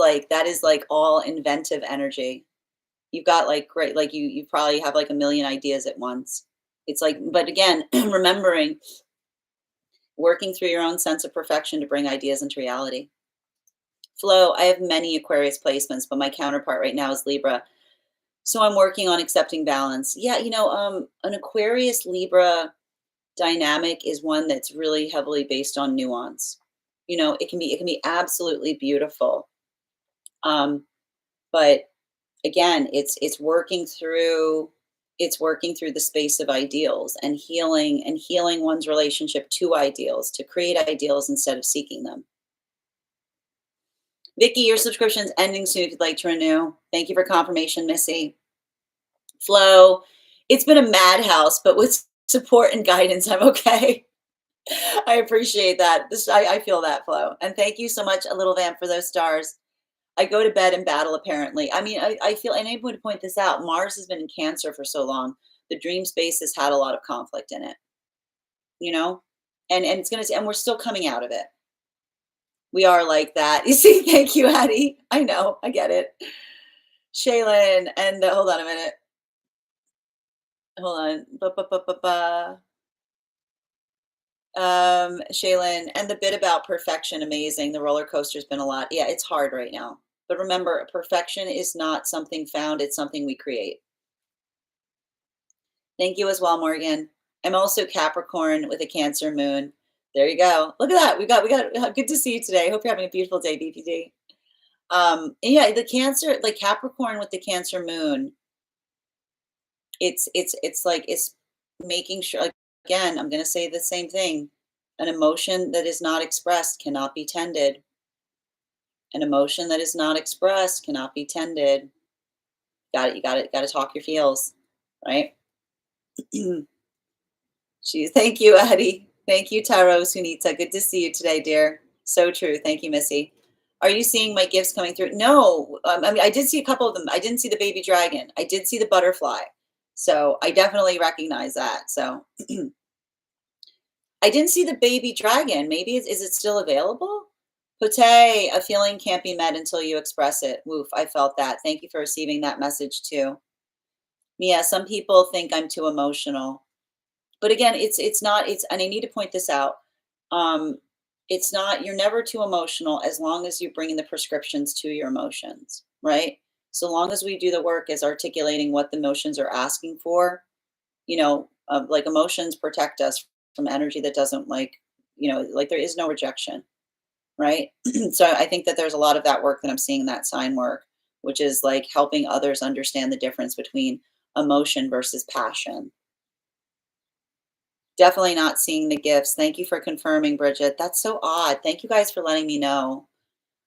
like all inventive energy. You've got like great, like you probably have like a million ideas at once. It's like, but again, remembering, working through your own sense of perfection to bring ideas into reality. Flow, I have many Aquarius placements, but my counterpart right now is Libra. So I'm working on accepting balance. Yeah, an Aquarius Libra dynamic is one that's really heavily based on nuance. It can be absolutely beautiful. But again, it's working through the space of ideals and healing one's relationship to ideals, to create ideals instead of seeking them. Vicky, your subscription's ending soon if you'd like to renew. Thank you for confirmation, Missy. Flo, it's been a madhouse, but with support and guidance, I'm okay. I appreciate that. I feel that, Flo. And thank you so much, a little vamp, for those stars. I go to bed in battle, apparently. I mean, I feel, and I'm going to point this out, Mars has been in Cancer for so long. The dream space has had a lot of conflict in it, and it's going to, and we're still coming out of it. We are like that. You see, thank you, Addie. I know, I get it. Shaylin, and hold on a minute. Hold on. Shaylin, and the bit about perfection, amazing. The roller coaster's been a lot. Yeah, it's hard right now. But remember, perfection is not something found, it's something we create. Thank you as well, Morgan. I'm also Capricorn with a Cancer moon. There you go. Look at that. We got good to see you today. Hope you're having a beautiful day, BPD. And yeah, the Cancer, like Capricorn with the Cancer moon, it's like it's making sure, like, again, I'm going to say the same thing. An emotion that is not expressed cannot be tended. An emotion that is not expressed cannot be tended. Got it. You got to talk your feels, right? Thank you, Addie. Thank you, Taro Sunita. Good to see you today, dear. So true. Thank you, Missy. Are you seeing my gifts coming through? No. I mean, I did see a couple of them. I didn't see the baby dragon. I did see the butterfly. So I definitely recognize that. So I didn't see the baby dragon. Maybe is it still available? Pote, a feeling can't be met until you express it. Woof, I felt that. Thank you for receiving that message too. Yeah, some people think I'm too emotional. But again, it's not, it's, and I need to point this out. Um, it's not, you're never too emotional as long as you're bringing the prescriptions to your emotions, right? So long as we do the work as articulating what the emotions are asking for, like emotions protect us from energy that doesn't like there is no rejection, right? So I think that there's a lot of that work that I'm seeing in that sign work, which is like helping others understand the difference between emotion versus passion. Definitely not seeing the gifts. Thank you for confirming, Bridget. That's so odd. Thank you guys for letting me know.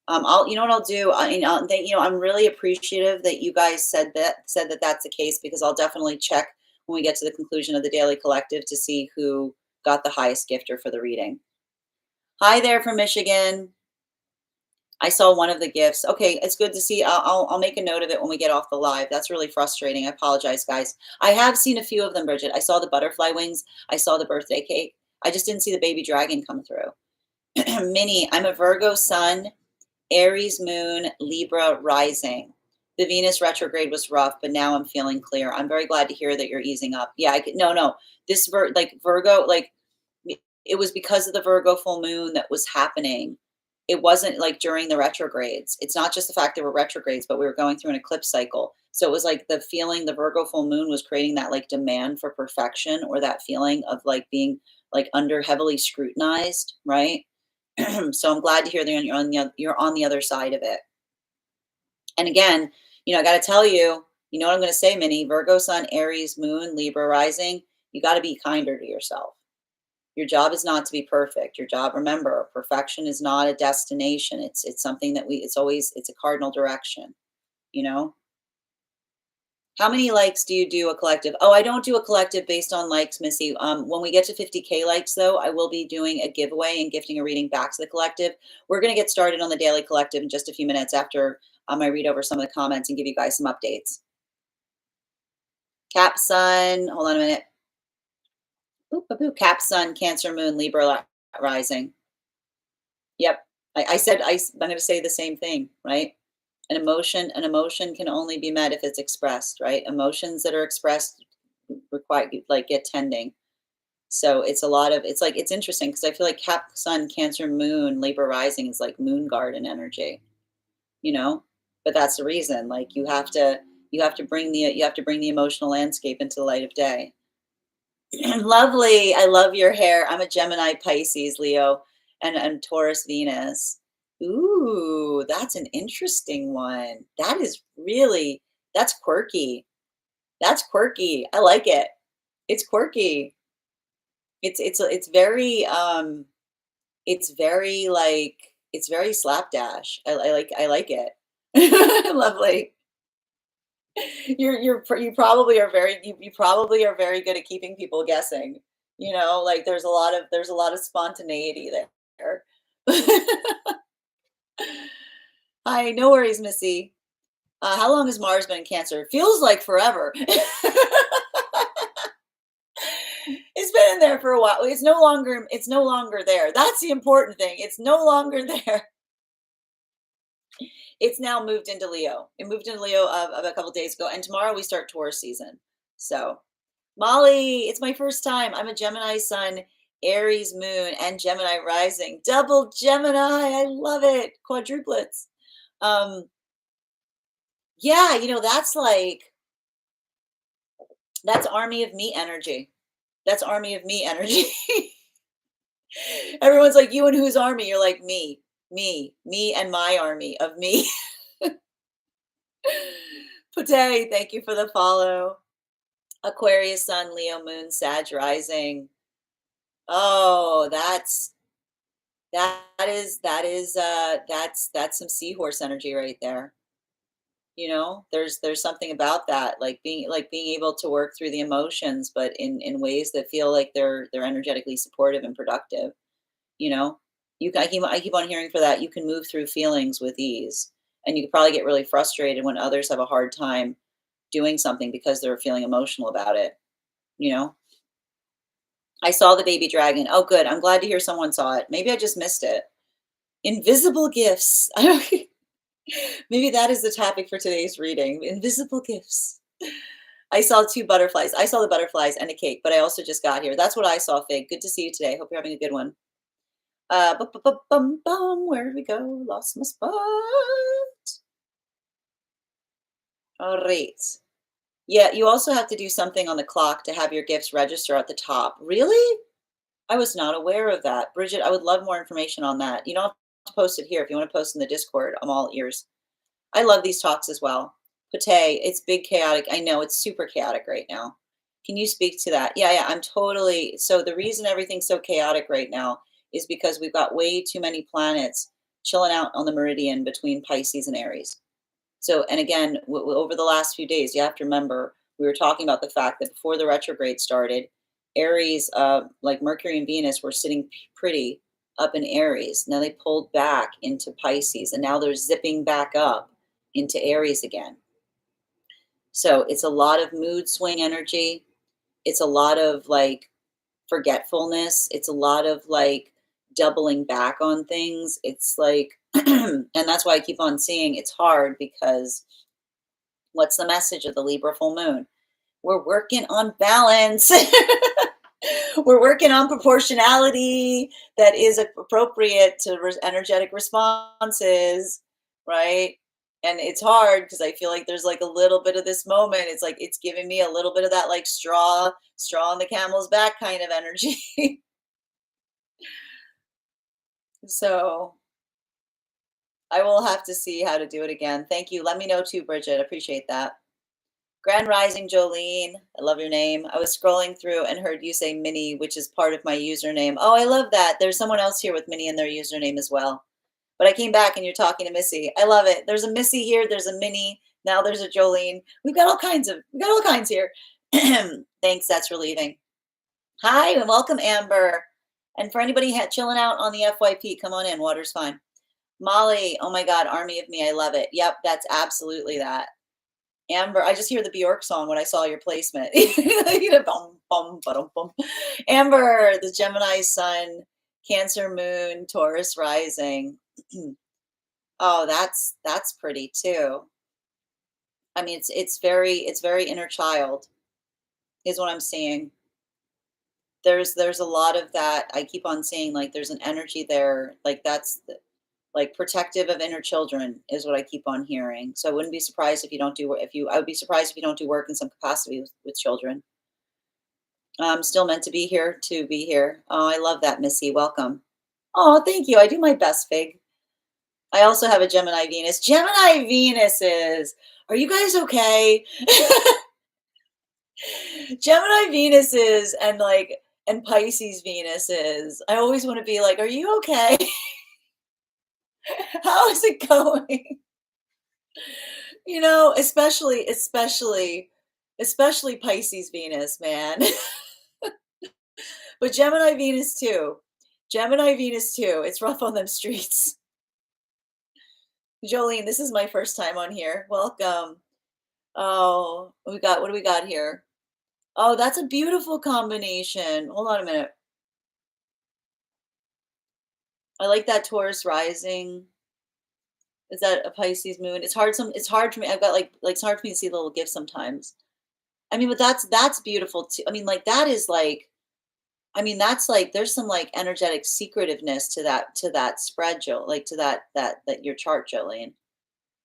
You know what I'll do. I'm really appreciative that you guys said that that's the case, because I'll definitely check when we get to the conclusion of the daily collective to see who got the highest gifter for the reading. Hi there from Michigan. I saw one of the gifts. Okay, it's good to see. I'll make a note of it when we get off the live. That's really frustrating. I apologize, guys. I have seen a few of them, Bridget. I saw the butterfly wings. I saw the birthday cake. I just didn't see the baby dragon come through. Minnie, I'm a Virgo sun, Aries moon, Libra rising. The Venus retrograde was rough, but now I'm feeling clear. I'm very glad to hear that you're easing up. Yeah, no. Virgo, like it was because of the Virgo full moon that was happening. It wasn't like during the retrogrades. It's not just the fact there were retrogrades, but we were going through an eclipse cycle. So it was like the feeling the Virgo full moon was creating that like demand for perfection, or that feeling of like being like under heavily scrutinized, right? So I'm glad to hear that you're on the other side of it. And again, I got to tell you, you know what I'm going to say, Minnie, Virgo sun, Aries moon, Libra rising, you got to be kinder to yourself. Your job is not to be perfect. Your job, remember, perfection is not a destination. It's something that it's a cardinal direction, you know? How many likes do you do a collective? Oh, I don't do a collective based on likes, Missy. When we get to 50K likes, though, I will be doing a giveaway and gifting a reading back to the collective. We're going to get started on the daily collective in just a few minutes after I read over some of the comments and give you guys some updates. Cap Sun, hold on a minute. Boop, boop, boop. Cap Sun, Cancer Moon, Libra rising. Yep. I'm going to say the same thing, right? An emotion can only be met if it's expressed, right? Emotions that are expressed require like get tending. So it's it's interesting because I feel like Cap Sun, Cancer Moon, Libra rising is like moon garden energy, but that's the reason. Like you have to bring the emotional landscape into the light of day. Lovely. I love your hair. I'm a Gemini, Pisces, Leo, and Taurus, Venus. Ooh, that's an interesting one. That's quirky. That's quirky. I like it. It's quirky. It's very like it's very slapdash. I like it. Lovely. You probably are very good at keeping people guessing. Like there's a lot of spontaneity there. Hi, no worries, Missy. How long has Mars been in Cancer? Feels like forever. It's been in there for a while. It's no longer there. That's the important thing. It's no longer there. It's now moved into Leo. It moved into Leo of a couple days ago, and tomorrow we start Taurus season. So, Molly, it's my first time. I'm a Gemini sun, Aries moon and Gemini rising. Double Gemini. I love it. Quadruplets. Um, yeah, that's army of me energy. That's army of me energy. Everyone's like, you and whose army? You're like, me and my army of me. Pute, thank you for the follow. Aquarius sun, Leo moon, Sag rising. Oh, that's some seahorse energy right there. There's something about that, like being able to work through the emotions, but in ways that feel like they're energetically supportive and productive. You know, I keep on hearing for that. You can move through feelings with ease, and you could probably get really frustrated when others have a hard time doing something because they're feeling emotional about it. You know, I saw the baby dragon. Oh, good. I'm glad to hear someone saw it. Maybe I just missed it. Invisible gifts. I don't. Maybe that is the topic for today's reading. Invisible gifts. I saw two butterflies. I saw the butterflies and a cake, but I also just got here. That's what I saw, Fig. Good to see you today. Hope you're having a good one. Where did we go? Lost my spot. All right. Yeah, you also have to do something on the clock to have your gifts register at the top. Really? I was not aware of that. Bridget, I would love more information on that. You don't have to post it here. If you want to post in the Discord, I'm all ears. I love these talks as well. Pate, it's big chaotic. I know it's super chaotic right now. Can you speak to that? Yeah, I'm totally. So the reason everything's so chaotic right now is because we've got way too many planets chilling out on the meridian between Pisces and Aries. So, and again, over the last few days, you have to remember we were talking about the fact that before the retrograde started, Aries, like Mercury and Venus, were sitting pretty up in Aries. Now they pulled back into Pisces, and now they're zipping back up into Aries again. So it's a lot of mood swing energy. It's a lot of like forgetfulness. It's a lot of like doubling back on things. It's like, and that's why I keep on seeing it's hard because what's the message of the Libra full moon? We're working on balance. We're working on proportionality that is appropriate to energetic responses, right? And it's hard because I feel like there's like a little bit of this moment. It's like it's giving me a little bit of that like straw on the camel's back kind of energy. So I will have to see how to do it again. Thank you. Let me know too, Bridget. Appreciate that. Grand Rising Jolene, I love your name. I was scrolling through and heard you say Minnie, which is part of my username. Oh, I love that. There's someone else here with Minnie in their username as well. But I came back and you're talking to Missy. I love it. There's a Missy here. There's a Minnie. Now there's a Jolene. We got all kinds here. Thanks. That's relieving. Hi and welcome, Amber. And for anybody chilling out on the FYP, come on in. Water's fine. Molly, oh my God, Army of Me. I love it. Yep, that's absolutely that. Amber, I just hear the Bjork song when I saw your placement. Amber, the Gemini sun, Cancer moon, Taurus rising. Oh, that's pretty too. I mean, it's very inner child, is what I'm seeing. There's a lot of that. I keep on seeing like there's an energy there, like that's like protective of inner children is what I keep on hearing. So I wouldn't be surprised if you don't do I would be surprised if you don't do work in some capacity with children. I'm still meant to be here to be here. Oh, I love that, Missy. Welcome. Oh, thank you. I do my best, Fig. I also have a Gemini Venus. Gemini Venuses. Are you guys okay? Gemini Venuses and Pisces Venuses. I always want to be like, are you okay? How is it going? Especially Pisces Venus, man. But Gemini Venus too. Gemini Venus too. It's rough on them streets. Jolene, this is my first time on here. Welcome. Oh, what do we got here? Oh, that's a beautiful combination. Hold on a minute. I like that Taurus rising. Is that a Pisces moon? It's hard for me. I've got like it's hard for me to see the little gifts sometimes. I mean, but that's beautiful too. I mean, like that is like I mean, that's like there's some like energetic secretiveness to that spread, Joe, like to that your chart, Jolene.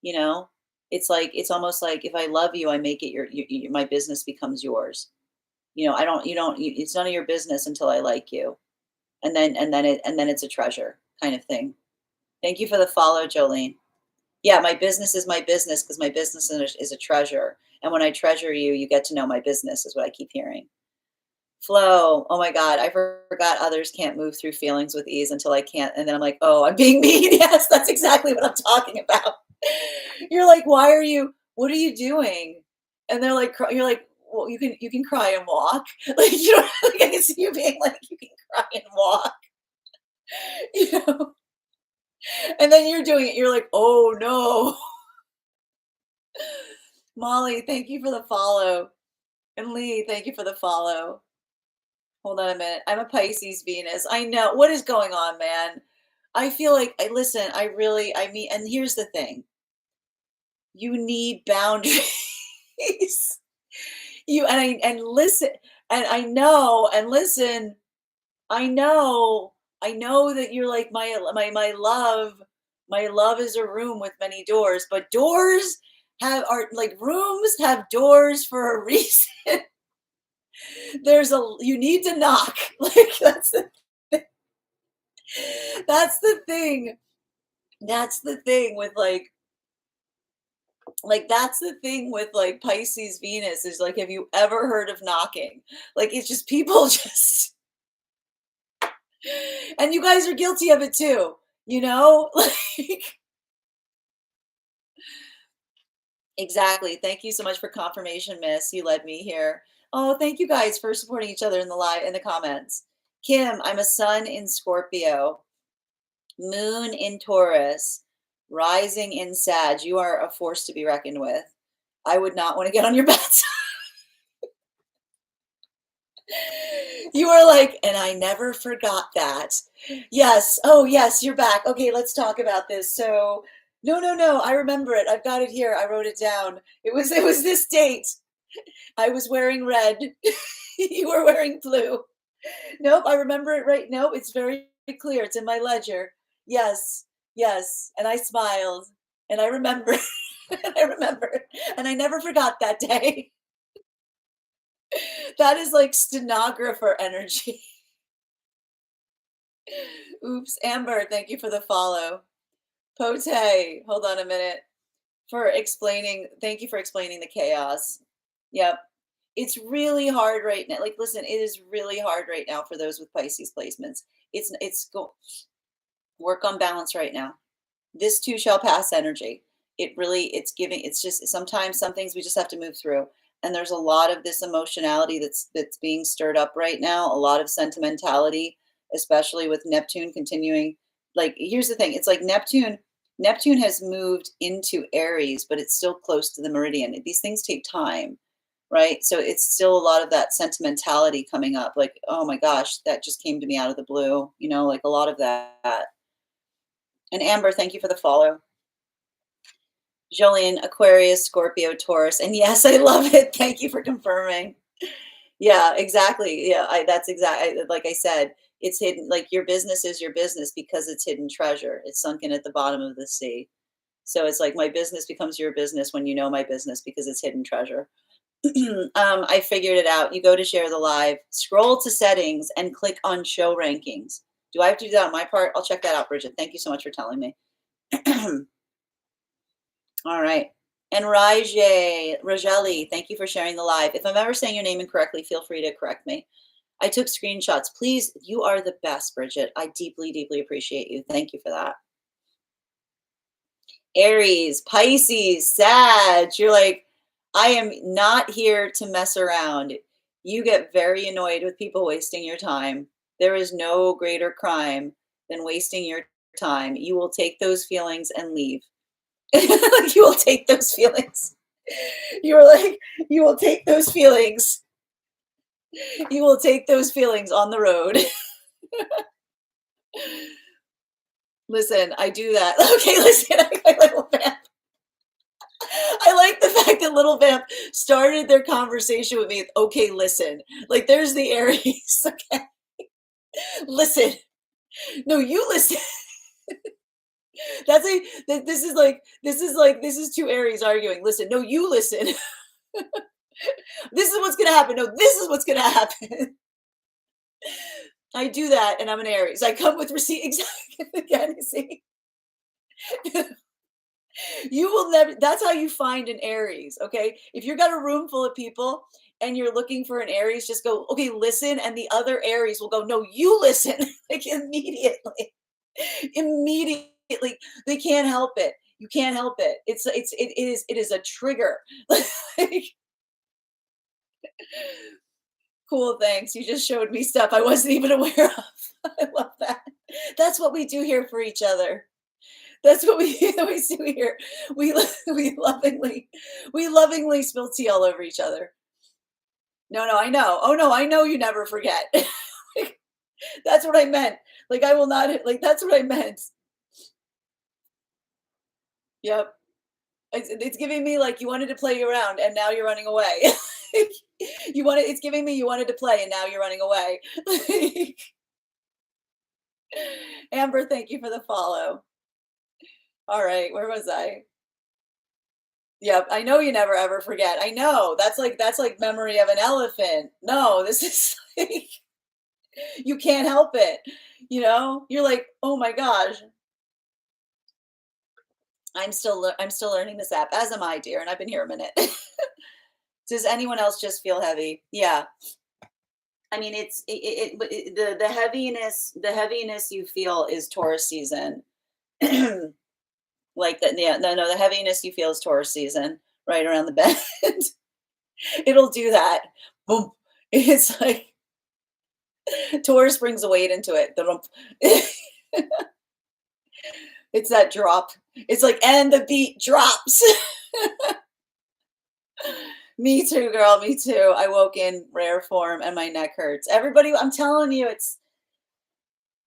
You know, it's like it's almost like if I love you, I make it my business becomes yours. You know, I don't you don't you, it's none of your business until I like you, and then it's a treasure kind of thing. Thank you for the follow, Jolene. Yeah, my business is my business because my business is a treasure, and when I treasure you, you get to know my business. Is what I keep hearing. Flow. Oh my God, I forgot others can't move through feelings with ease until I can't. And then I'm like, oh, I'm being mean. Yes, that's exactly what I'm talking about. You're like, why are you, what are you doing? And they're like, you're like, well, you can cry and walk. Like, you know, like I can see you being like, you can cry and walk, you know? And then you're doing it. You're like, oh no. Molly, thank you for the follow. And Lee, thank you for the follow. Hold on a minute. I'm a Pisces Venus. I know. What is going on, man? I feel like I listen, I mean, and here's the thing. You need boundaries. You and listen, and I know, and listen, I know that you're like my love is a room with many doors, but doors have are like rooms have doors for a reason. There's a you need to knock. Like that's the thing. That's the thing with that's the thing with like Pisces Venus is like, have you ever heard of knocking? Like it's just people just and you guys are guilty of it too, you know? Like exactly. Thank you so much for confirmation, Miss. You led me here. Oh, thank you guys for supporting each other in the live in the comments. Kim, I'm a sun in Scorpio, moon in Taurus, rising in Sag. You are a force to be reckoned with. I would not want to get on your bad side. You are like, and I never forgot that. Yes. Oh, yes, you're back. Okay, let's talk about this. So, no, no, no. I remember it. I've got it here. I wrote it down. It was this date. I was wearing red. You were wearing blue. Nope, I remember it right. Nope, it's very clear. It's in my ledger. Yes, yes. And I smiled. And I remember. And I remember. And I never forgot that day. That is like stenographer energy. Oops, Amber, thank you for the follow. Pote, hold on a minute. For explaining, thank you for explaining the chaos. Yep. It's really hard right now. Like, listen, it is really hard right now for those with Pisces placements. It's go work on balance right now. This too shall pass energy. It really, it's giving, it's just sometimes some things we just have to move through. And there's a lot of this emotionality that's being stirred up right now, a lot of sentimentality, especially with Neptune continuing. Like, here's the thing, it's like Neptune has moved into Aries, but it's still close to the meridian. These things take time, right? So it's still a lot of that sentimentality coming up. Like, oh my gosh, that just came to me out of the blue, you know, like a lot of that. And Amber, thank you for the follow. Jolene, Aquarius, Scorpio, Taurus. And yes, I love it. Thank you for confirming. Yeah, exactly. Yeah, that's exactly like I said, it's hidden. Like your business is your business because it's hidden treasure. It's sunken at the bottom of the sea. So it's like my business becomes your business when you know my business because it's hidden treasure. I figured it out. You go to share the live, scroll to settings, and click on show rankings. Do I have to do that on my part? I'll check that out, Bridget. Thank you so much for telling me. All right. And Rajeli, thank you for sharing the live. If I'm ever saying your name incorrectly, feel free to correct me. I took screenshots. Please, you are the best, Bridget. I deeply, deeply appreciate you. Thank you for that. Aries, Pisces, Sag. You're like, I am not here to mess around. You get very annoyed with people wasting your time. There is no greater crime than wasting your time. You will take those feelings and leave. You will take those feelings. You're like, you will take those feelings. You will take those feelings on the road. Listen, I do that. Okay, listen, I Little Vamp. I like the fact that Little Vamp started their conversation with me. Okay, listen. Like, there's the Aries. Okay. Listen. No, you listen. That's a this is two Aries arguing. Listen, no, you listen. This is what's gonna happen. No, this is what's gonna happen. I do that, and I'm an Aries. I come with receipt exactly again. You see, you will never. That's how you find an Aries. Okay, if you've got a room full of people and you're looking for an Aries, just go. Okay, listen, and the other Aries will go. No, you listen. Like immediately, immediately. They can't help it. You can't help it. It is a trigger. Like, cool, thanks. You just showed me stuff I wasn't even aware of. I love that. That's what we do here for each other. That's what we always do here. We lovingly spill tea all over each other. No, no, I know. Oh no, I know you never forget. Like, that's what I meant. Like I will not like that's what I meant. Yep. It's giving me like you wanted to play around and now you're running away. It's giving me you wanted to play and now you're running away. Amber, thank you for the follow. All right, where was I? Yep, I know you never ever forget. I know. That's like memory of an elephant. No, this is like you can't help it. You're like, "Oh my gosh, I'm still learning this app." As am I, dear, and I've been here a minute. Does anyone else just feel heavy? Yeah. I mean, the heaviness you feel is Taurus season. Like that, yeah, no, the heaviness you feel is Taurus season, right around the bend. It'll do that. Boom. It's like Taurus brings a weight into it. The rump. It's that drop. It's like, and the beat drops. Me too, girl. Me too. I woke in rare form and my neck hurts. Everybody, I'm telling you, it's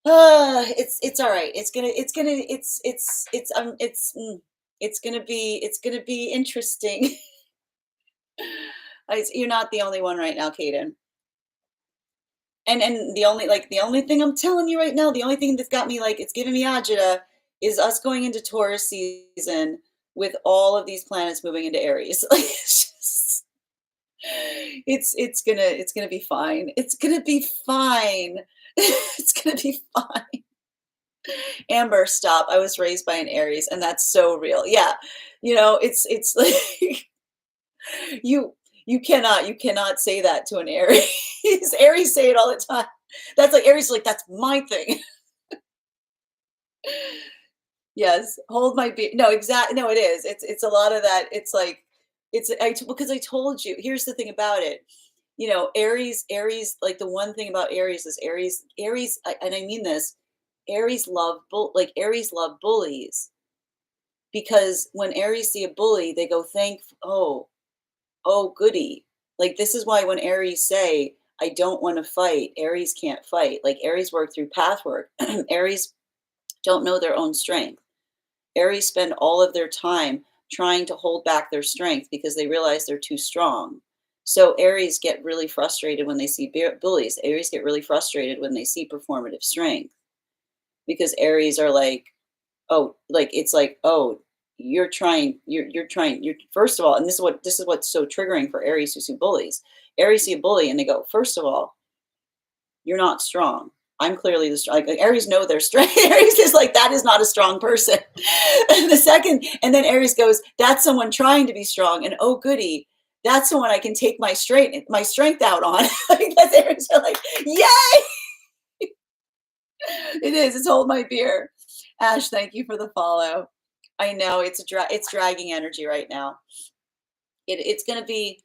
all right. It's gonna be interesting. You're not the only one right now, Kaden. And the only thing I'm telling you right now, the only thing that's got me like it's giving me agita is us going into Taurus season with all of these planets moving into Aries. Like it's gonna be fine. It's gonna be fine. It's gonna be fine. Amber, stop. I was raised by an Aries, and that's so real. Yeah. It's like you cannot say that to an Aries. Aries say it all the time. That's like Aries, like that's my thing. Yes, hold my beer. No, exactly. No, it is. It's a lot of that. It's like because I told you. Here's the thing about it. Aries. Like the one thing about Aries is Aries, and I mean this. Aries love bullies because when Aries see a bully, they go, oh, goody. Like this is why when Aries say, I don't want to fight, Aries can't fight. Like Aries work through path work. Aries don't know their own strength. Aries spend all of their time trying to hold back their strength because they realize they're too strong. So Aries get really frustrated when they see bullies. Aries get really frustrated when they see performative strength because Aries are like, oh, like it's like, oh, you're first of all, and this is what's so triggering for Aries who see bullies. Aries see a bully and they go, first of all, you're not strong. I'm clearly the strong. Like Aries know their strength. Aries is like, that is not a strong person. And the second, and then Aries goes, that's someone trying to be strong. And oh goody, that's someone I can take my strength out on. Like that's Aries are like, yay! It is. It's hold my beer. Ash, thank you for the follow. I know it's dragging energy right now. It's gonna be,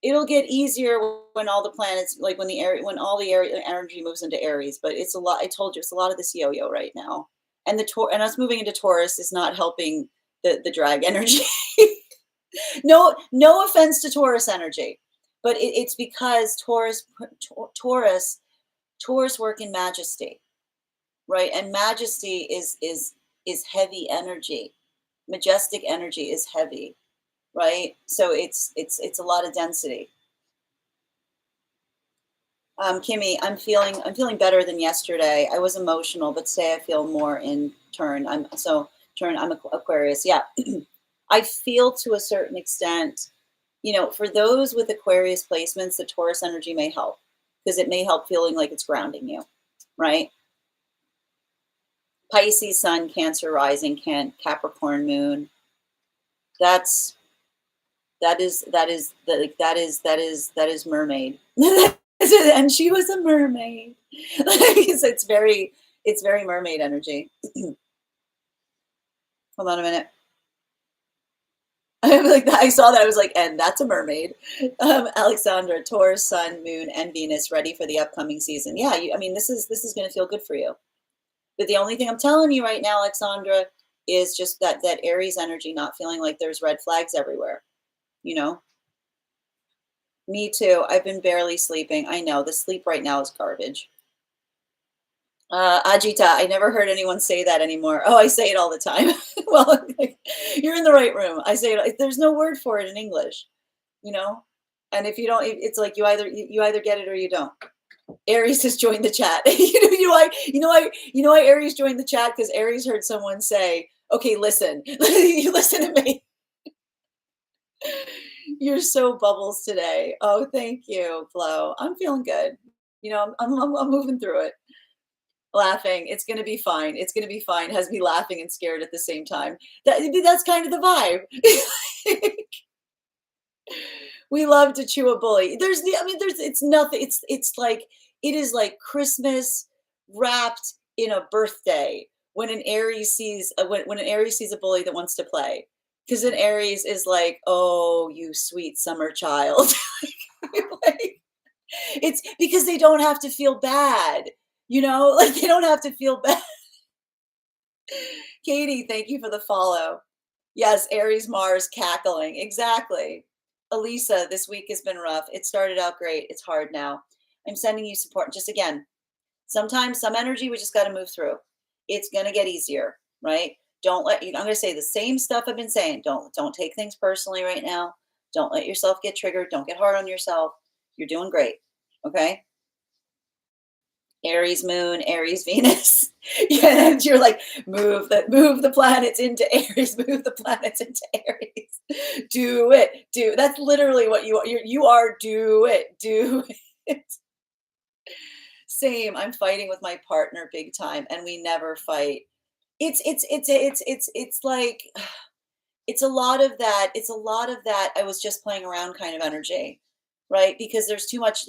it'll get easier when all the planets, like when all the energy moves into Aries. But it's a lot. I told you, it's a lot of this yo-yo right now, and and us moving into Taurus is not helping the drag energy. No offense to Taurus energy, but it's because Taurus work in majesty, right? And majesty is heavy energy. Majestic energy is heavy, right? So it's a lot of density. Kimmy, I'm feeling better than yesterday. I was emotional, but today I feel more in turn. I'm Aquarius. Yeah. I feel to a certain extent, for those with Aquarius placements, the Taurus energy may help because it may help feeling like it's grounding you, right? Pisces sun, Cancer rising, Capricorn moon. That is mermaid. And she was a mermaid. It's very mermaid energy. Hold on a minute. I saw that. I was like, and that's a mermaid. Alexandra, Taurus, Sun, Moon, and Venus ready for the upcoming season. Yeah, I mean, this is going to feel good for you. But the only thing I'm telling you right now, Alexandra, is just that Aries energy, not feeling like there's red flags everywhere. You know, me too. I've been barely sleeping. I know the sleep right now is garbage. Ajita, I never heard anyone say that anymore. Oh, I say it all the time. Well, you're in the right room. I say it. There's no word for it in English, you know. And if you don't, it's like you either get it or you don't. Aries has joined the chat. You know why Aries joined the chat, because Aries heard someone say, "Okay, listen, you listen to me." You're so bubbles today. Oh, thank you, Flo. I'm feeling good. I'm moving through it. Laughing. It's gonna be fine. It's gonna be fine. Has me laughing and scared at the same time. That's kind of the vibe. We love to chew a bully. It's nothing. It's like it is like Christmas wrapped in a birthday when an Aries sees when an Aries sees a bully that wants to play. Because an Aries is like, oh, you sweet summer child. Like, it's because they don't have to feel bad, like they don't have to feel bad. Katie, thank you for the follow. Yes, Aries Mars cackling. Exactly. Elisa, this week has been rough. It started out great. It's hard now. I'm sending you support. Just again, sometimes some energy we just got to move through. It's going to get easier, right? Don't let you I'm going to say the same stuff I've been saying. Don't take things personally right now. Don't let yourself get triggered. Don't get hard on yourself. You're doing great. Okay? Aries moon, Aries Venus. Yeah, and you're like, move the planets into Aries, move the planets into Aries. Do it. That's literally what you are. You are do it. Do it. Same. I'm fighting with my partner big time, and we never fight. It's like it's a lot of that I was just playing around kind of energy, right? Because there's too much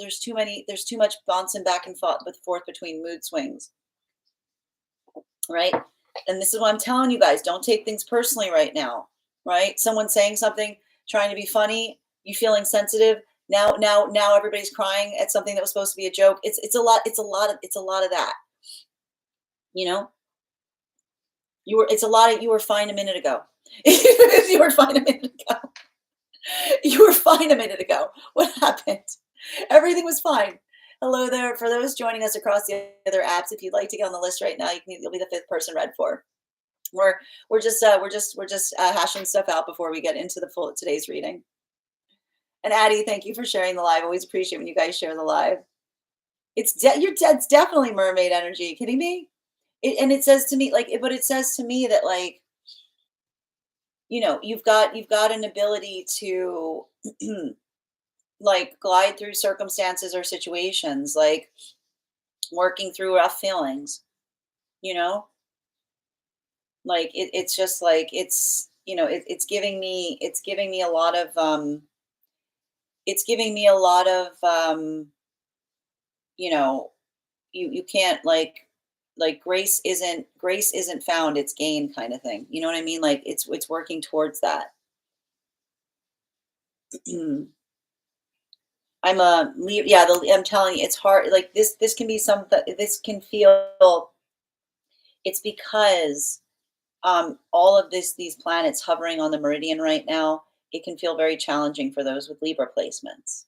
bouncing back and forth between mood swings, right? And this is what I'm telling you guys, don't take things personally right now, right? Someone saying something, trying to be funny, you feeling sensitive. Now everybody's crying at something that was supposed to be a joke. It's a lot of that, you know? You were fine a minute ago. You were fine a minute ago. You were fine a minute ago. What happened? Everything was fine. Hello there. For those joining us across the other apps, if you'd like to get on the list right now, you'll be the fifth person read for. We're just hashing stuff out before we get into the full today's reading. And Addie, thank you for sharing the live. Always appreciate when you guys share the live. It's definitely mermaid energy. Are you kidding me? It says to me that, like, you've got an ability to like glide through circumstances or situations, like working through rough feelings, you know like it's just like it's giving me a lot of you know you can't, like grace isn't found, it's gained, kind of thing. You know what I mean? Like it's working towards that. I'm telling you, it's hard. Like this can be something. This can feel. It's because all of these planets hovering on the meridian right now. It can feel very challenging for those with Libra placements,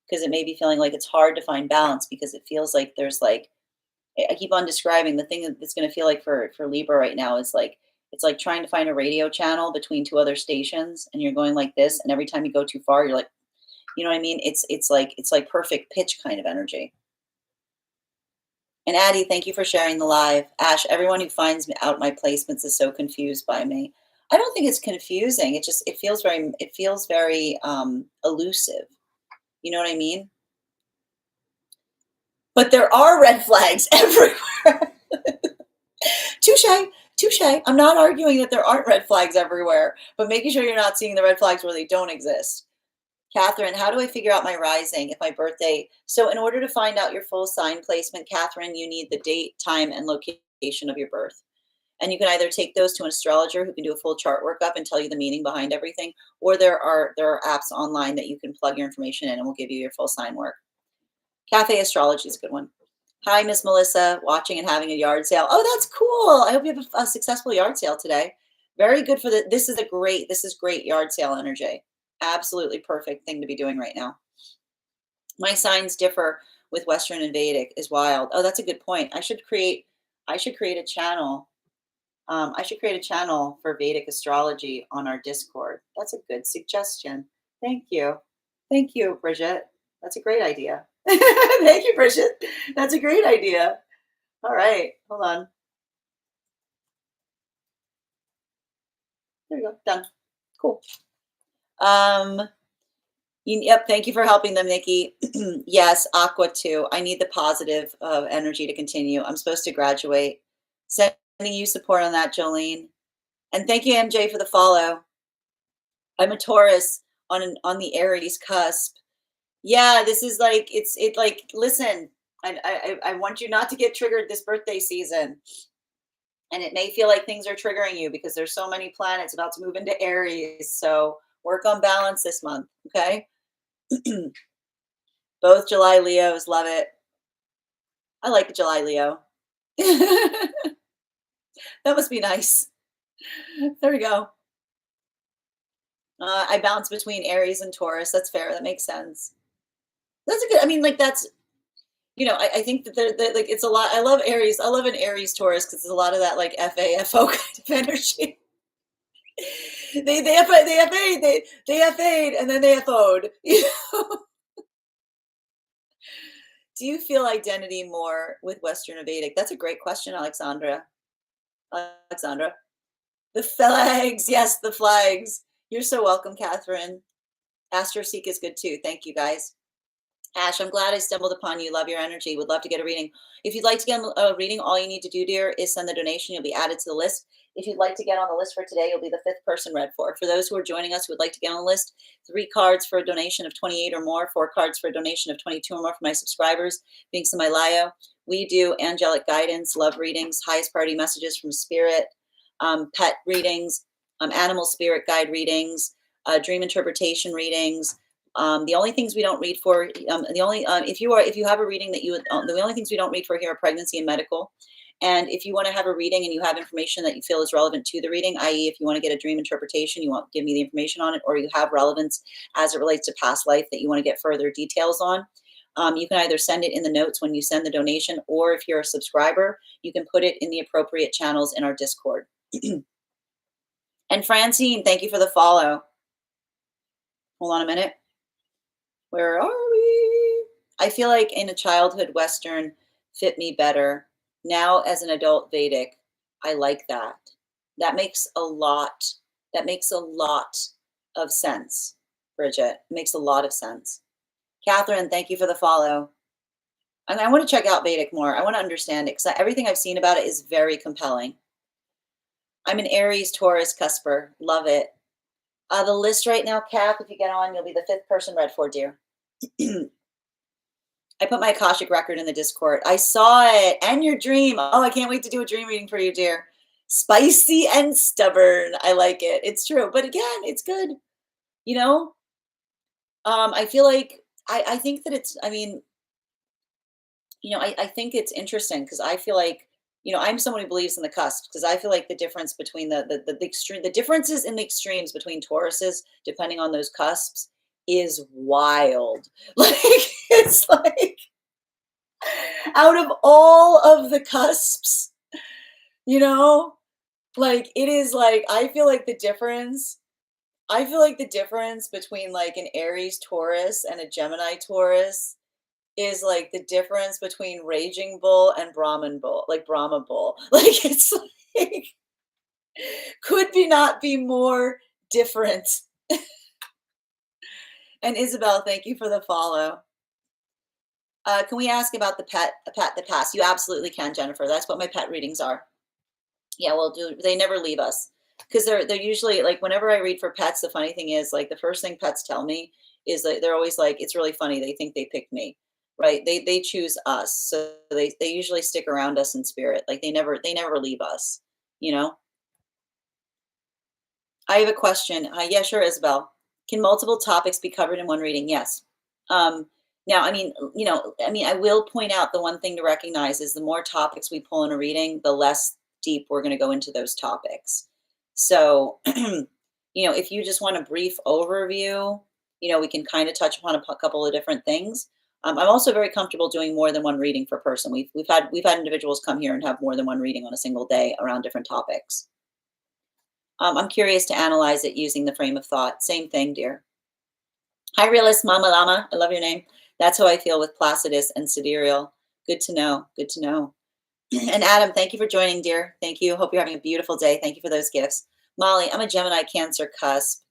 because it may be feeling like it's hard to find balance, because it feels like there's like, I keep on describing the thing that's going to feel like for Libra right now is like, it's like trying to find a radio channel between two other stations, and you're going like this, and every time you go too far, you're like, you know what I mean? It's like perfect pitch kind of energy. And Addie, thank you for sharing the live. Ash, everyone who finds out my placements is so confused by me. I don't think it's confusing. It feels very elusive. You know what I mean? But there are red flags everywhere. Touche, touche. I'm not arguing that there aren't red flags everywhere, but making sure you're not seeing the red flags where they don't exist. Catherine, how do I figure out my rising if my birthday? So in order to find out your full sign placement, Catherine, you need the date, time, and location of your birth. And you can either take those to an astrologer who can do a full chart workup and tell you the meaning behind everything, or there are apps online that you can plug your information in and will give you your full sign work. Cafe Astrology is a good one. Hi, Miss Melissa, watching and having a yard sale. Oh, that's cool. I hope you have a successful yard sale today. Very good for this is great yard sale energy. Absolutely perfect thing to be doing right now. My signs differ with Western and Vedic is wild. Oh, that's a good point. I should create a channel. I should create a channel for Vedic astrology on our Discord. That's a good suggestion. Thank you. Thank you, Bridget. That's a great idea. Thank you, Bridget. That's a great idea. All right, hold on. There you go. Done. Cool. Yep. Thank you for helping them, Nikki. Yes, Aqua too. I need the positive energy to continue. I'm supposed to graduate. Sending you support on that, Jolene. And thank you, MJ, for the follow. I'm a Taurus on the Aries cusp. Yeah, this is like listen, I want you not to get triggered this birthday season. And it may feel like things are triggering you because there's so many planets about to move into Aries. So work on balance this month, okay? Both July Leos, love it. I like July Leo. That must be nice. There we go. I bounce between Aries and Taurus. That's fair. That makes sense. That's a good, I mean, like that's, I think that like it's a lot. I love Aries. I love an Aries Taurus because there's a lot of that like FAFO kind of energy. they FA'd and then they FO'd. Do you feel identity more with Western or Vedic? That's a great question, Alexandra. The flags, yes, the flags. You're so welcome, Catherine. AstroSeek is good too. Thank you, guys. Ash, I'm glad I stumbled upon you. Love your energy. Would love to get a reading. If you'd like to get a reading, all you need to do, dear, is send the donation. You'll be added to the list. If you'd like to get on the list for today, you'll be the 5th person read for. For those who are joining us who would like to get on the list, 3 cards for a donation of 28 or more, 4 cards for a donation of 22 or more for my subscribers, being my Lio. We do angelic guidance, love readings, highest priority messages from spirit, pet readings, animal spirit guide readings, dream interpretation readings. The only things we don't read for, if you have a reading that the only things we don't read for here are pregnancy and medical. And if you want to have a reading and you have information that you feel is relevant to the reading, i.e. if you want to get a dream interpretation, you want to give me the information on it, or you have relevance as it relates to past life that you want to get further details on, you can either send it in the notes when you send the donation, or if you're a subscriber, you can put it in the appropriate channels in our Discord. And Francine, thank you for the follow. Hold on a minute. Where are we? I feel like in a childhood Western fit me better. Now as an adult Vedic, I like that. That makes a lot of sense, Bridget. It makes a lot of sense. Catherine, thank you for the follow. And I want to check out Vedic more. I want to understand it because everything I've seen about it is very compelling. I'm an Aries Taurus cusper. Love it. The list right now, Kath, if you get on, you'll be the 5th person read for, dear. I put my Akashic record in the Discord. I saw it. And your dream. Oh, I can't wait to do a dream reading for you, dear. Spicy and stubborn. I like it. It's true. But again, it's good. I feel like, I think that it's, I think it's interesting because I feel like, I'm someone who believes in the cusp because I feel like the difference between the extreme, the differences in the extremes between Tauruses, depending on those cusps, is wild. Like, it's like out of all of the cusps, like it is like, I feel like the difference between like an Aries Taurus and a Gemini Taurus is like the difference between Raging Bull and Brahman Bull, like Brahma Bull. Like it's like could be not be more different. And Isabel, thank you for the follow. Can we ask about the pet that passed? You absolutely can, Jennifer. That's what my pet readings are. Yeah, well, they never leave us because they're usually like whenever I read for pets. The funny thing is, like the first thing pets tell me is that they're always like, it's really funny. They think they picked me, right? They choose us, so they usually stick around us in spirit. Like they never leave us. You know. I have a question. Yeah, sure, Isabel. Can multiple topics be covered in one reading? Yes. Now, I mean, I will point out the one thing to recognize is the more topics we pull in a reading, the less deep we're going to go into those topics. So, if you just want a brief overview, we can kind of touch upon a couple of different things. I'm also very comfortable doing more than one reading per person. We've had individuals come here and have more than one reading on a single day around different topics. I'm curious to analyze it using the frame of thought. Same thing, dear. Hi, realist Mama Llama. I love your name. That's how I feel with Placidus and Sidereal. Good to know. Good to know. And Adam, thank you for joining, dear. Thank you. Hope you're having a beautiful day. Thank you for those gifts. Molly, I'm a Gemini Cancer cusp.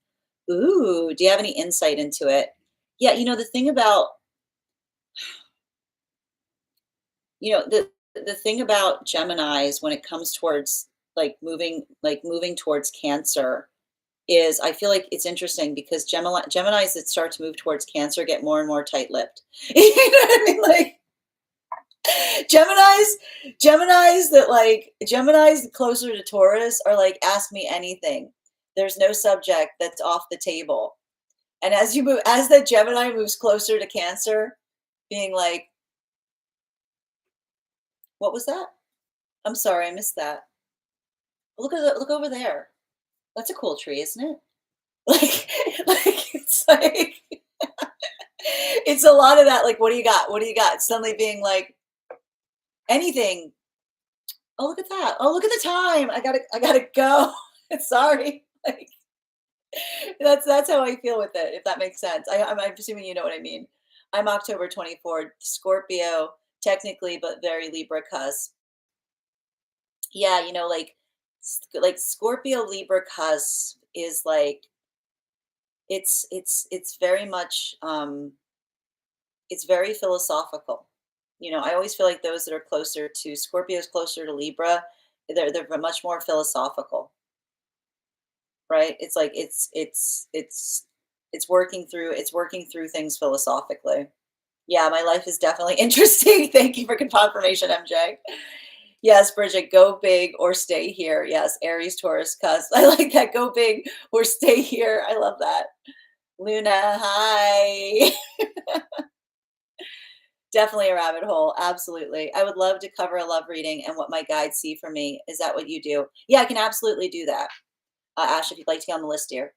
Ooh, do you have any insight into it? Yeah, the thing about, the thing about Geminis when it comes towards moving towards Cancer is I feel like it's interesting because Geminis that start to move towards Cancer get more and more tight-lipped. You know what I mean? Like Geminis, Geminis closer to Taurus are like, ask me anything. There's no subject that's off the table. And as the Gemini moves closer to Cancer, being like, what was that? I'm sorry, I missed that. Look over there. That's a cool tree, isn't it? Like, it's like it's a lot of that. Like, what do you got? What do you got? Suddenly being like anything. Oh, look at that. Oh, look at the time. I gotta go. Sorry. Like that's how I feel with it, if that makes sense. I'm assuming you know what I mean. I'm October 24th, Scorpio, technically, but very Libra cusp. Yeah, like Scorpio Libra cusp is like it's very much it's very philosophical. I always feel like those that are closer to Scorpios, closer to Libra, they're much more philosophical, right? It's like it's working through things philosophically. Yeah, my life is definitely interesting. Thank you for confirmation, MJ. Yes, Bridget, go big or stay here. Yes, Aries, Taurus, cusp. I like that. Go big or stay here. I love that. Luna, hi. Definitely a rabbit hole. Absolutely. I would love to cover a love reading and what my guides see for me. Is that what you do? Yeah, I can absolutely do that. Ash, if you'd like to get on the list here.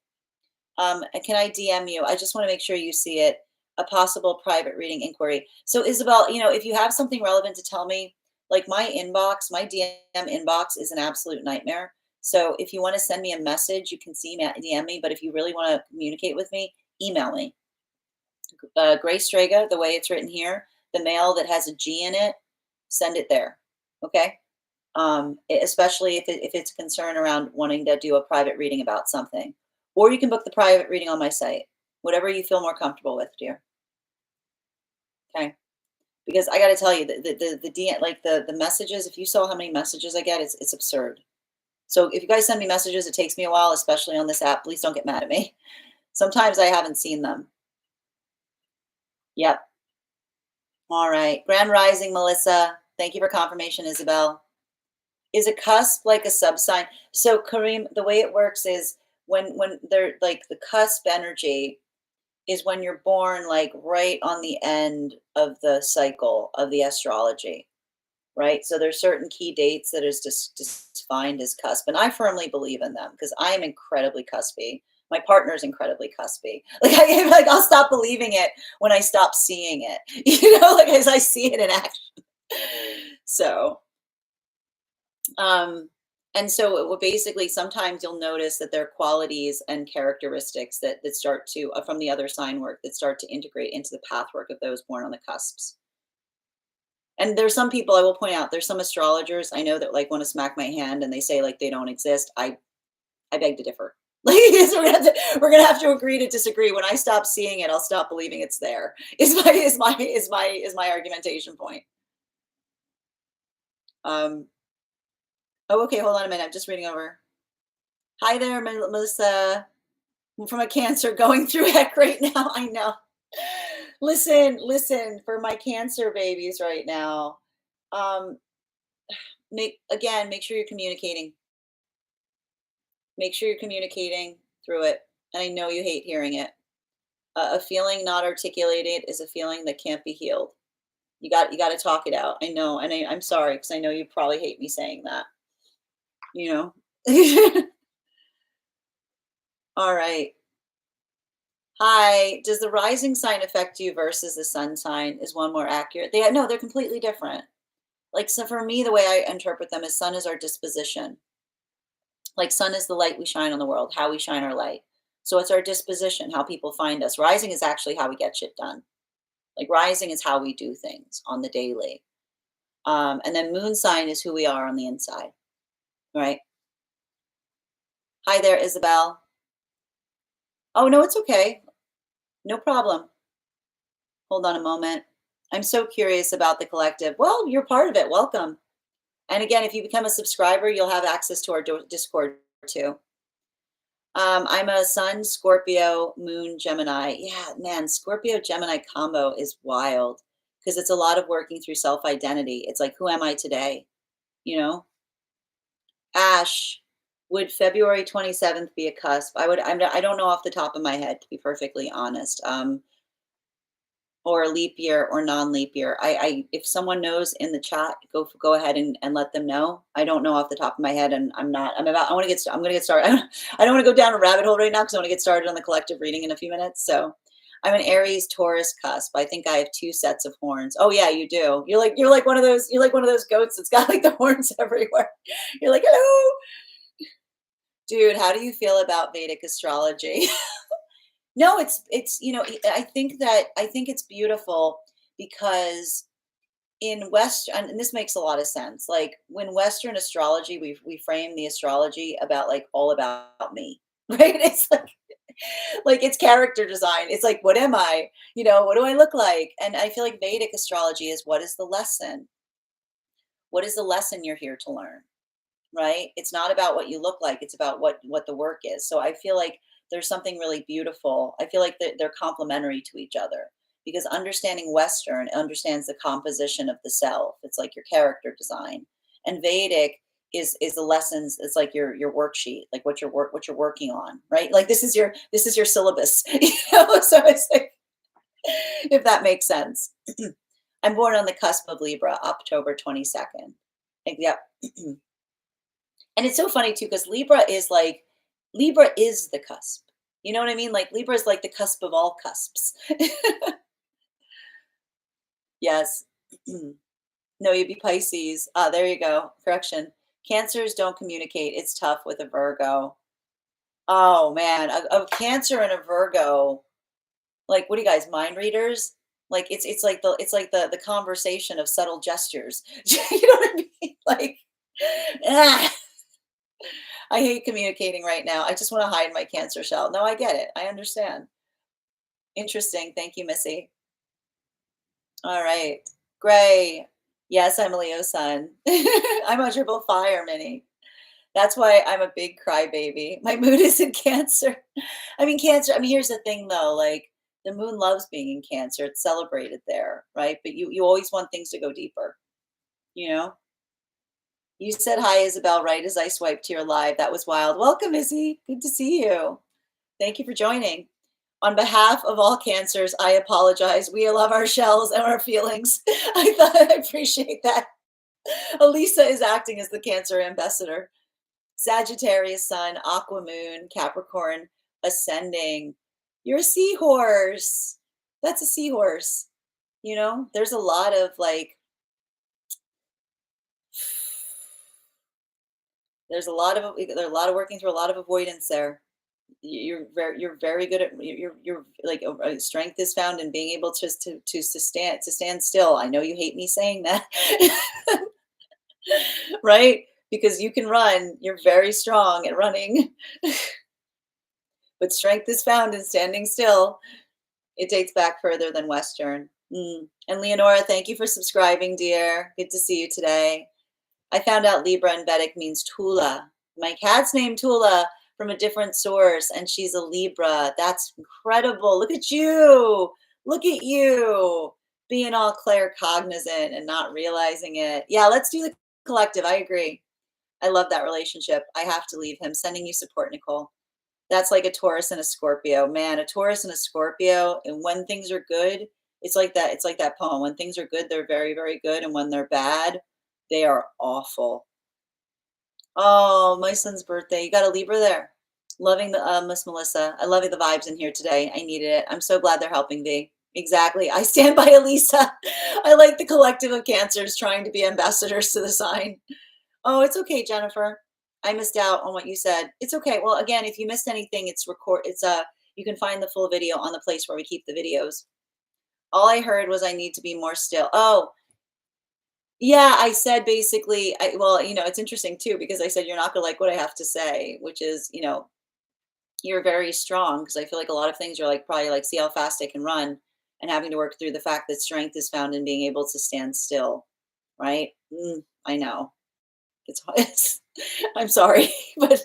Can I DM you? I just want to make sure you see it. A possible private reading inquiry. So Isabel, if you have something relevant to tell me, like my inbox, my DM inbox is an absolute nightmare. So if you want to send me a message, you can DM me. But if you really want to communicate with me, email me. Gray Strega, the way it's written here, the mail that has a G in it, send it there. Okay. Especially if it's a concern around wanting to do a private reading about something, or you can book the private reading on my site, whatever you feel more comfortable with, dear. Okay. Because I got to tell you, the messages. If you saw how many messages I get, it's absurd. So if you guys send me messages, it takes me a while, especially on this app. Please don't get mad at me. Sometimes I haven't seen them. Yep. All right. Grand Rising, Melissa. Thank you for confirmation, Isabel. Is a cusp like a subsign? So Kareem, the way it works is when they're like the cusp energy is when you're born like right on the end of the cycle of the astrology, right? So there's certain key dates that is just defined as cusp, and I firmly believe in them because I am incredibly cuspy. My partner is incredibly cuspy. I'll stop believing it when I stop seeing it. Like as I see it in action. So, And so it will basically sometimes you'll notice that there are qualities and characteristics that start to from the other sign work that start to integrate into the path work of those born on the cusps. And there's some people I will point out, there's some astrologers I know that like want to smack my hand and they say like they don't exist. I beg to differ. Like we're gonna have to agree to disagree. When I stop seeing it, I'll stop believing it's there. Is my argumentation point. Um, oh, okay, hold on a minute. I'm just reading over. Hi there, Melissa. I'm from a Cancer going through heck right now. I know. Listen, for my Cancer babies right now. Um, make sure you're communicating. Make sure you're communicating through it. And I know you hate hearing it. A feeling not articulated is a feeling that can't be healed. You got to talk it out. I know, and I'm sorry because I know you probably hate me saying that. You know. All right. Hi. Does the rising sign affect you versus the sun sign? Is one more accurate? They no, they're completely different. Like so, for me, the way I interpret them is sun is our disposition. Like sun is the light we shine on the world, how we shine our light. So it's our disposition, how people find us. Rising is actually how we get shit done. Like rising is how we do things on the daily. And then moon sign is who we are on the inside, right? Hi there, Isabel. Oh, no, it's okay. No problem. Hold on a moment. I'm so curious about the collective. Well, you're part of it. Welcome. And again, if you become a subscriber, you'll have access to our Discord too. I'm a Sun, Scorpio, Moon, Gemini. Yeah, man, Scorpio Gemini combo is wild because it's a lot of working through self identity. It's like, who am I today? You know, Ash, would February 27th be a cusp? I don't know off the top of my head, to be perfectly honest. Or a leap year or non-leap year. If someone knows in the chat, go ahead and let them know. I don't know off the top of my head, and I'm going to get started. I don't want to go down a rabbit hole right now because I want to get started on the collective reading in a few minutes. So I'm an Aries Taurus cusp. I think I have two sets of horns. Oh yeah, you do. You're like one of those goats that's got like the horns everywhere. You're like, hello, dude. How do you feel about Vedic astrology? No, it's I think it's beautiful because in West and this makes a lot of sense. Like when Western astrology, we frame the astrology about like all about me, right? It's like it's character design. It's like, what am I? What do I look like? And I feel like Vedic astrology is what is the lesson? What is the lesson you're here to learn? Right? It's not about what you look like, it's about what the work is. So I feel like there's something really beautiful. I feel like they're complementary to each other because understanding Western understands the composition of the self. It's like your character design. And Vedic is the lessons, it's like your worksheet, like what you're working on, right? Like this is your syllabus. So it's like if that makes sense. I'm born on the cusp of Libra, October 22nd. Like, yep. And it's so funny too, because Libra is the cusp. You know what I mean? Like Libra is like the cusp of all cusps. Yes. No, you'd be Pisces. Ah, there you go. Correction. Cancers don't communicate. It's tough with a Virgo. Oh man, a Cancer and a Virgo. Like, what are you guys, mind readers? Like it's like the conversation of subtle gestures. You know what I mean? Like, ah. I hate communicating right now. I just want to hide my Cancer shell. No, I get it. I understand. Interesting. Thank you, Missy. All right. Gray. Yes, I'm a Leo sun. I'm a triple fire, Minnie. That's why I'm a big crybaby. My moon is in Cancer. I mean, Cancer. I mean, here's the thing, though. Like, the moon loves being in Cancer. It's celebrated there, right? But you always want things to go deeper. You know. You said hi, Isabel, right as I swiped to your live. That was wild. Welcome, Izzy. Good to see you. Thank you for joining. On behalf of all cancers, I apologize. We love our shells and our feelings. I appreciate that. Elisa is acting as the Cancer ambassador. Sagittarius sun, Aqua moon, Capricorn ascending. You're a seahorse. That's a seahorse. There's a lot of like There's working through a lot of avoidance there. You're very good at you're like strength is found in being able to stand still. I know you hate me saying that. Right? Because you can run. You're very strong at running, but strength is found in standing still. It dates back further than Western. And Leonora, thank you for subscribing, dear. Good to see you today. I found out Libra in Vedic means Tula. My cat's named Tula from a different source, and she's a Libra. That's incredible. Look at you. Look at you being all claircognizant and not realizing it. Yeah, let's do the collective. I agree. I love that relationship. I have to leave him. Sending you support, Nicole. That's like a Taurus and a Scorpio. Man, a Taurus and a Scorpio, and when things are good, it's like that poem. When things are good, they're very, very good, and when they're bad, they are awful. Oh, my son's birthday. You got a Libra there. Loving the Miss Melissa. I love the vibes in here today. I needed it. I'm so glad they're helping me. Exactly. I stand by Elisa. I like the collective of cancers trying to be ambassadors to the sign. Oh, it's okay, Jennifer. I missed out on what you said. It's okay. Well, again, if you missed anything, you can find the full video on the place where we keep the videos. All I heard was I need to be more still. Oh, yeah, I said basically, well, it's interesting too, because I said you're not gonna like what I have to say, which is, you're very strong, because I feel like a lot of things are like probably like see how fast I can run, and having to work through the fact that strength is found in being able to stand still, right? I know. It's I'm sorry, but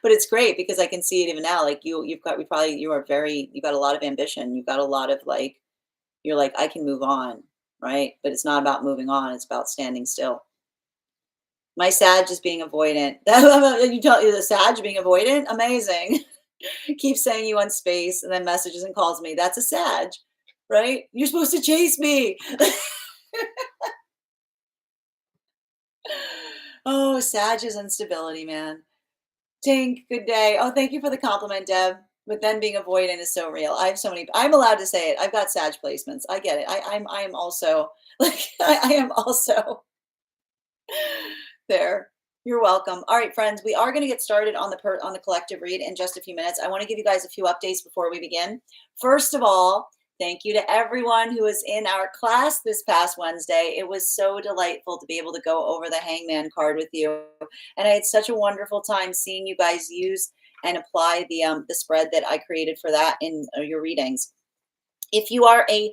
it's great because I can see it even now. Like you got a lot of ambition. You've got a lot of like, you're like, I can move on, right? But it's not about moving on. It's about standing still. My Sag is being avoidant. You tell you the Sag being avoidant? Amazing. Keep saying you want space and then messages and calls me. That's a Sag, right? You're supposed to chase me. Oh, Sag is instability, man. Tink, good day. Oh, thank you for the compliment, Deb. But then being avoidant is so real. I have so many. I'm allowed to say it. I've got Sag placements. I get it. I am also like I am also there. You're welcome. All right, friends, we are going to get started on the collective read in just a few minutes. I want to give you guys a few updates before we begin. First of all, thank you to everyone who was in our class this past Wednesday. It was so delightful to be able to go over the Hangman card with you, and I had such a wonderful time seeing you guys use and apply the spread that I created for that in your readings. If you are a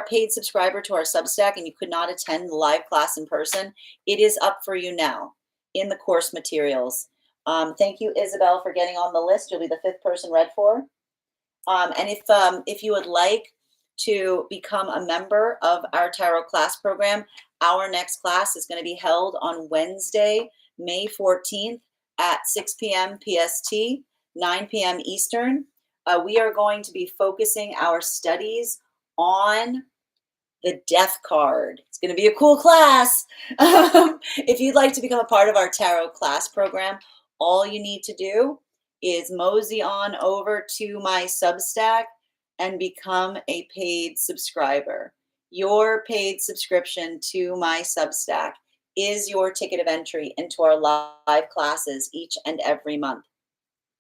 paid subscriber to our Substack and you could not attend the live class in person, it is up for you now in the course materials. Thank you, Isabel, for getting on the list. You'll be the 5th person read for. And if you would like to become a member of our tarot class program, our next class is going to be held on Wednesday, May 14th at 6 p.m. PST, 9 p.m. Eastern. We are going to be focusing our studies on the death card. It's going to be a cool class. If you'd like to become a part of our tarot class program, all you need to do is mosey on over to my Substack and become a paid subscriber. Your paid subscription to my Substack is your ticket of entry into our live classes each and every month.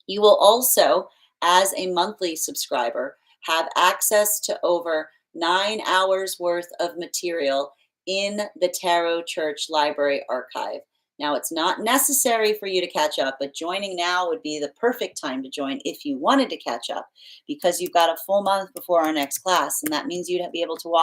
You will also, as a monthly subscriber, have access to over 9 hours worth of material in the Tarot Church Library Archive. Now, it's not necessary for you to catch up, but joining now would be the perfect time to join if you wanted to catch up, because you've got a full month before our next class, and that means you'd be able to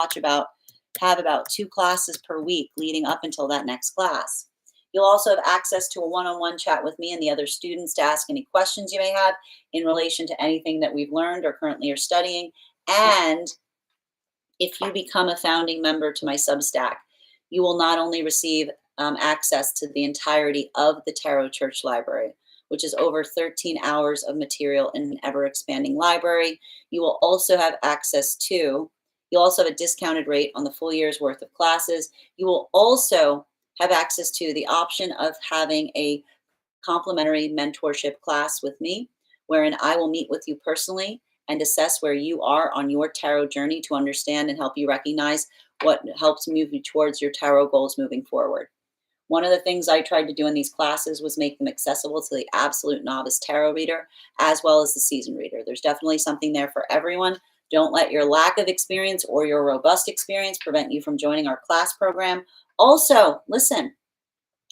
have about 2 classes per week leading up until that next class. You'll also have access to a one-on-one chat with me and the other students to ask any questions you may have in relation to anything that we've learned or currently are studying. And if you become a founding member to my Substack, you will not only receive access to the entirety of the Tarot Church Library, which is over 13 hours of material in an ever-expanding library. You'll also have a discounted rate on the full year's worth of classes. You will also have access to the option of having a complimentary mentorship class with me, wherein I will meet with you personally and assess where you are on your tarot journey to understand and help you recognize what helps move you towards your tarot goals moving forward. One of the things I tried to do in these classes was make them accessible to the absolute novice tarot reader as well as the seasoned reader. There's definitely something there for everyone. Don't let your lack of experience or your robust experience prevent you from joining our class program. Also, listen,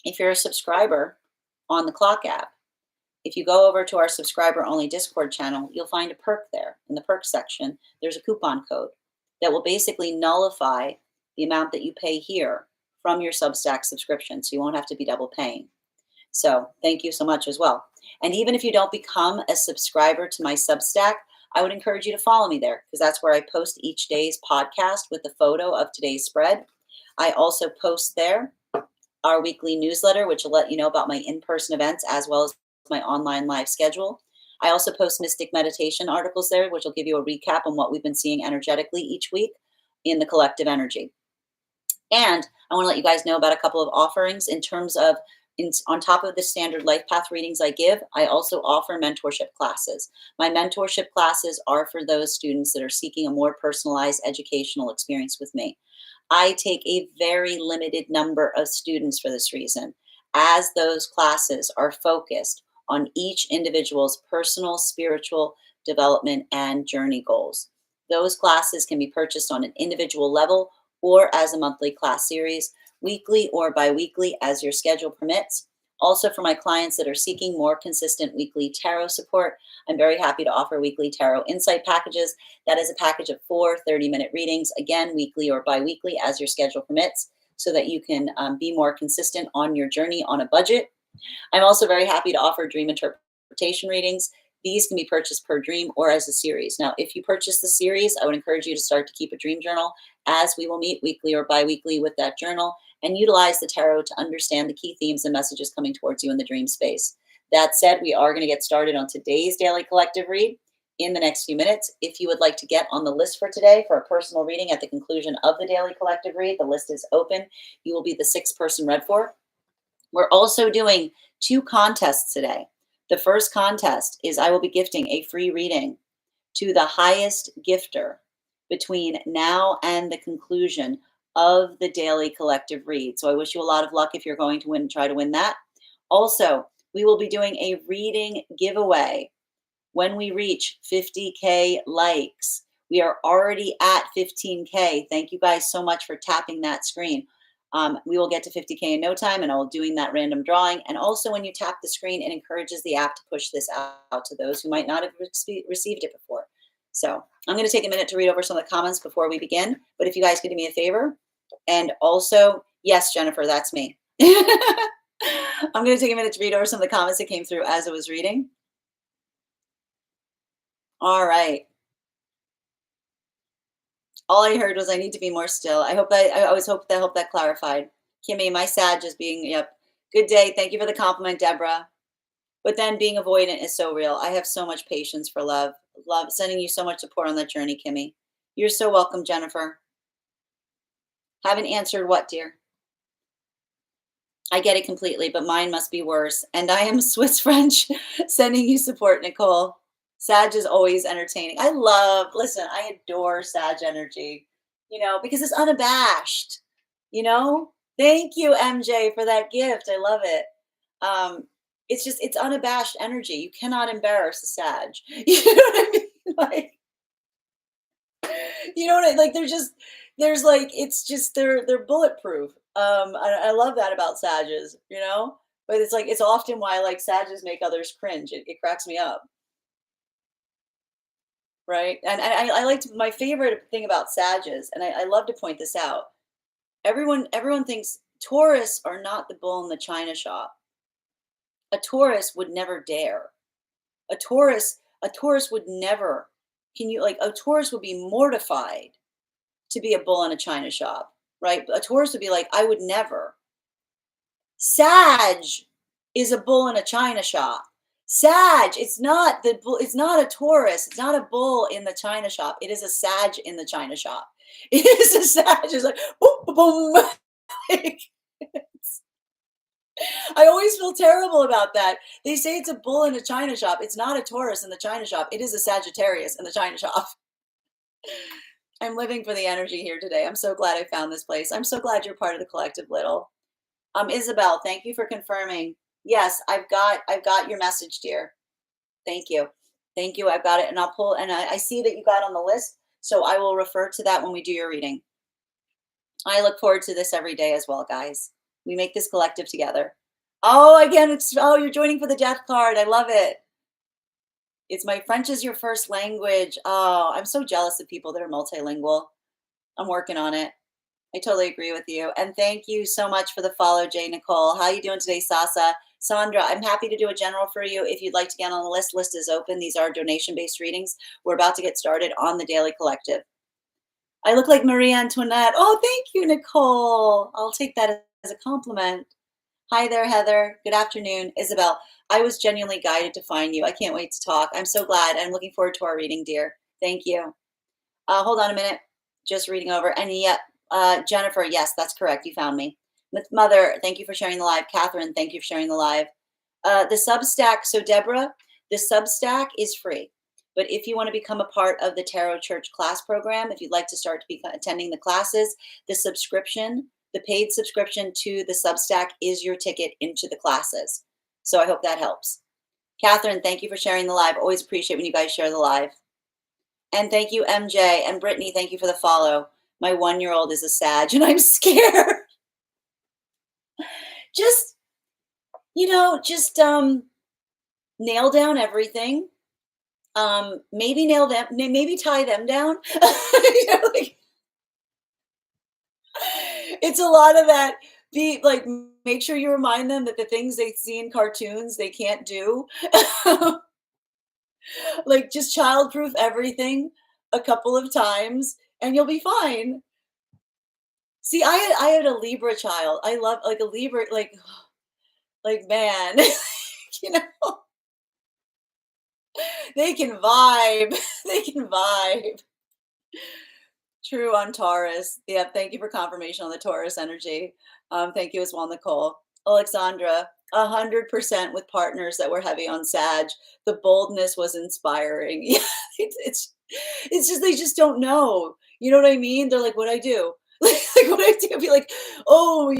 if you're a subscriber on the Clock app, if you go over to our subscriber only Discord channel, you'll find a perk there. In the perk section, there's a coupon code that will basically nullify the amount that you pay here from your Substack subscription. So you won't have to be double paying. So thank you so much as well. And even if you don't become a subscriber to my Substack, I would encourage you to follow me there because that's where I post each day's podcast with the photo of today's spread. I also post there our weekly newsletter, which will let you know about my in-person events as well as my online live schedule. I also post mystic meditation articles there, which will give you a recap on what we've been seeing energetically each week in the collective energy. And I want to let you guys know about a couple of offerings in terms of on top of the standard life path readings I give, I also offer mentorship classes. My mentorship classes are for those students that are seeking a more personalized educational experience with me. I take a very limited number of students for this reason, as those classes are focused on each individual's personal, spiritual development and journey goals. Those classes can be purchased on an individual level or as a monthly class series, weekly or bi-weekly as your schedule permits. Also, for my clients that are seeking more consistent weekly tarot support, I'm very happy to offer weekly tarot insight packages. That is a package of 4 30-minute readings, again, weekly or bi-weekly as your schedule permits, so that you can be more consistent on your journey on a budget. I'm also very happy to offer dream interpretation readings. These can be purchased per dream or as a series. Now, if you purchase the series, I would encourage you to start to keep a dream journal, as we will meet weekly or bi-weekly with that journal and utilize the tarot to understand the key themes and messages coming towards you in the dream space. That said, we are going to get started on today's daily collective read in the next few minutes. If you would like to get on the list for today for a personal reading at the conclusion of the daily collective read, the list is open. You will be the 6th person read for. We're also doing 2 contests today. The first contest is I will be gifting a free reading to the highest gifter between now and the conclusion of the daily collective read. So I wish you a lot of luck if you're going to try to win that. Also, we will be doing a reading giveaway when we reach 50K likes. We are already at 15K. Thank you guys so much for tapping that screen. We will get to 50K in no time, and I will be doing that random drawing. And also, when you tap the screen, it encourages the app to push this out to those who might not have received it before. So I'm going to take a minute to read over some of the comments before we begin. But if you guys could do me a favor, and also, yes, Jennifer, that's me. I'm going to take a minute to read over some of the comments that came through as I was reading. All right. All I heard was I need to be more still. I always hope that clarified. Kimmy, my sad just being, yep. Good day. Thank you for the compliment, Deborah. But then being avoidant is so real. I have so much patience for love. Love, sending you so much support on that journey, Kimmy. You're so welcome, Jennifer. Haven't answered what, dear? I get it completely, but mine must be worse. And I am Swiss French, sending you support, Nicole. Sag is always entertaining. Listen, I adore Sag energy, because it's unabashed, Thank you, MJ, for that gift. I love it. It's unabashed energy. You cannot embarrass a Sag. You know what I mean? Like, they're bulletproof. I love that about Sages, but it's often why Sages make others cringe. It cracks me up. Right. And I liked my favorite thing about Sages, and I love to point this out. Everyone thinks Taurus are not the bull in the china shop. A Taurus would never dare. A Taurus would never. A Taurus would be mortified to be a bull in a china shop, right? A Taurus would be like, I would never. Sag is a bull in a china shop. Sag, it's not a Taurus. It's not a bull in the china shop. It is a Sag in the china shop. It is a Sag. It's like, boom, boom. I always feel terrible about that. They say it's a bull in a china shop. It's not a Taurus in the china shop. It is a Sagittarius in the china shop. I'm living for the energy here today. I'm so glad I found this place. I'm so glad you're part of the collective, Little. Isabel, thank you for confirming. Yes, I've got your message, dear. Thank you. Thank you. I've got it, and I'll pull. And I see that you got on the list, so I will refer to that when we do your reading. I look forward to this every day as well, guys. We make this collective together. Oh, again, you're joining for the death card. I love it. It's my French is your first language. Oh, I'm so jealous of people that are multilingual. I'm working on it. I totally agree with you. And thank you so much for the follow, Jay Nicole. How you doing today, Sasa? Sandra, I'm happy to do a general for you. If you'd like to get on the list, list is open. These are donation-based readings. We're about to get started on the Daily Collective. I look like Marie Antoinette. Oh, thank you, Nicole. I'll take that as a compliment. Hi there, Heather. Good afternoon. Isabel, I was genuinely guided to find you. I can't wait to talk. I'm so glad. I'm looking forward to our reading, dear. Thank you. Hold on a minute. Just reading over. And yet, Jennifer, yes, that's correct. You found me. Mother, thank you for sharing the live. Catherine, thank you for sharing the live. The Substack. So, Deborah, the Substack is free. But if you want to become a part of the Tarot Church class program, if you'd like to start to be attending the classes, the subscription, the paid subscription to the Substack is your ticket into the classes. So I hope that helps. Catherine, thank you for sharing the live. Always appreciate when you guys share the live. And thank you, MJ. And Brittany, thank you for the follow. My 1-year-old is a Sag, and I'm scared. Just, nail down everything. Maybe nail them, maybe tie them down. It's a lot of that. Be like, make sure you remind them that the things they see in cartoons they can't do. Like, just childproof everything a couple of times, and you'll be fine. See, I had a Libra child. I love like a Libra, like man, you know, they can vibe. They can vibe. True on Taurus. Yeah, thank you for confirmation on the Taurus energy. Thank you as well, Nicole. Alexandra, 100% with partners that were heavy on Sag. The boldness was inspiring. Yeah, it's just they just don't know. You know what I mean? They're like, what I do? Like what I do? Be like, oh,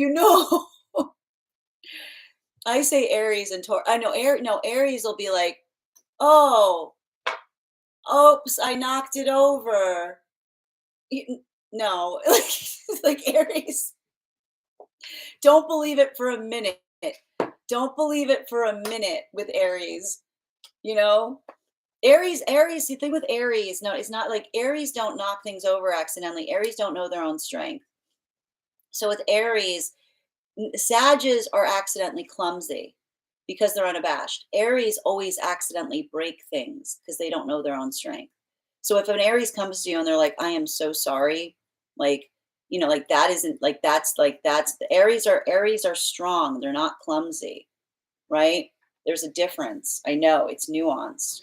I say Aries and Taurus. I know Aries will be like, oh, oops, I knocked it over. No, like Aries. Don't believe it for a minute. Don't believe it for a minute with Aries. Aries, the thing with Aries, no, it's not like Aries don't knock things over accidentally. Aries don't know their own strength. So with Aries, Sages are accidentally clumsy because they're unabashed. Aries always accidentally break things because they don't know their own strength. So if an Aries comes to you and they're like, I am so sorry, like, like that isn't like that's the Aries are strong. They're not clumsy, right? There's a difference. I know it's nuanced.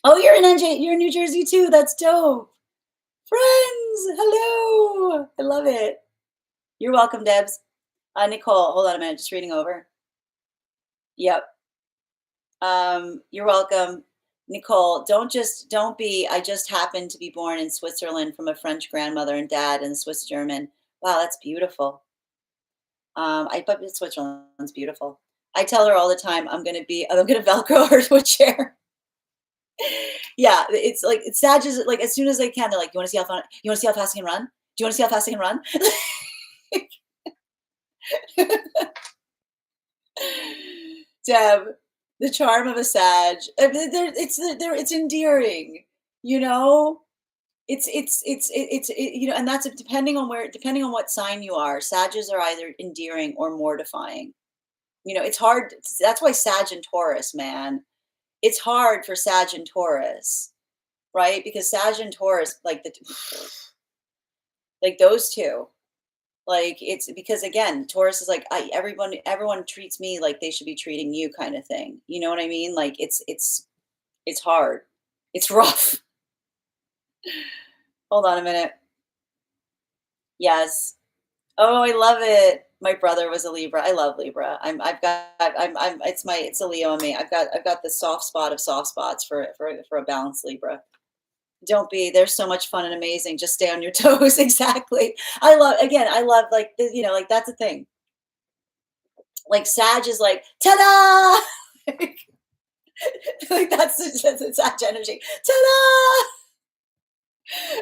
Oh, you're in New Jersey too. That's dope. Friends, hello. I love it. You're welcome, Debs. Nicole, hold on a minute. Just reading over. Yep. You're welcome. Nicole, don't be, I just happened to be born in Switzerland from a French grandmother and dad and Swiss German. Wow, that's beautiful. I bet Switzerland's beautiful. I tell her all the time, I'm going to Velcro her to a chair. Yeah, it's like, it's sad. Like, as soon as they can, they're like, you want to see how fast I can run? Do you want to see how fast I can run? Deb, the charm of a Sag. It's endearing, and that's depending on what sign you are. Sages are either endearing or mortifying. It's hard. That's why Sag and Taurus, man. It's hard for Sag and Taurus, right? Because Sag and Taurus, like those two. Like, it's because, again, Taurus is like, everyone treats me like they should be treating you, kind of thing. You know what I mean? Like, it's hard. It's rough. Hold on a minute. Yes. Oh, I love it. My brother was a Libra. I love Libra. It's a Leo in me. I've got the soft spot of soft spots for a balanced Libra. Don't be. There's so much fun and amazing. Just stay on your toes. Exactly. I love like, like that's the thing. Like Sag is like, ta-da! Like that's Sag energy. Ta-da!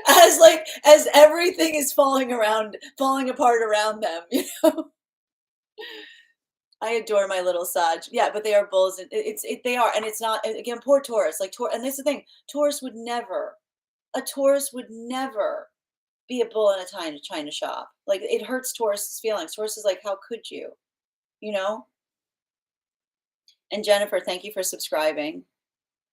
As like as everything is falling apart around them, you know. I adore my little Sag. Yeah, but they are bulls. They are, and it's not again poor Taurus. Like and this is the thing. A Taurus would never be a bull in a China shop. Like it hurts Taurus's feelings. Taurus is like, how could you? You know. And Jennifer, thank you for subscribing.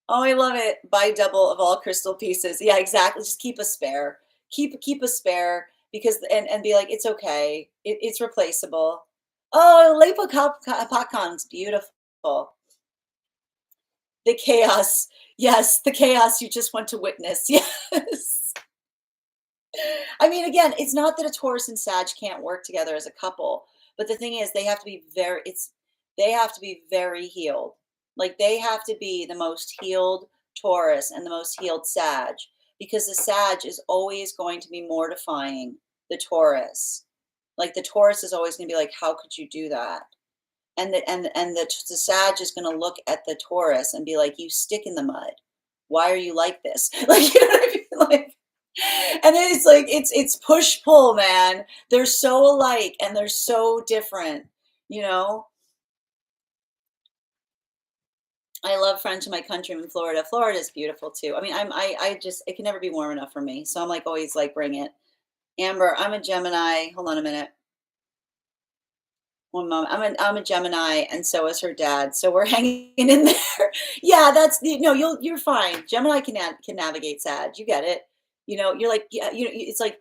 Oh, I love it. Buy double of all crystal pieces. Yeah, exactly. Just keep a spare. Keep a spare because and be like, it's okay. It's replaceable. Oh, Popcorn's beautiful. The chaos. Yes, the chaos you just want to witness. Yes. I mean, again, it's not that a Taurus and Sag can't work together as a couple, but the thing is, they have to be very healed. Like they have to be the most healed Taurus and the most healed Sag, because the Sag is always going to be mortifying the Taurus. Like the Taurus is always going to be like, how could you do that? And the Sag is going to look at the Taurus and be like, you stick in the mud. Why are you like this? Like, you know what I mean? Like, and then it's like it's push pull, man. They're so alike and they're so different, you know. I love French in my country. I'm in Florida. Florida is beautiful too. I mean, I just it can never be warm enough for me. So I'm like always like bring it. Amber, I'm a Gemini. Hold on a minute. One moment. I'm a Gemini, and so is her dad. So we're hanging in there. Yeah, that's the no. You're fine. Gemini can navigate Sag. You get it. You know, you're like yeah. It's like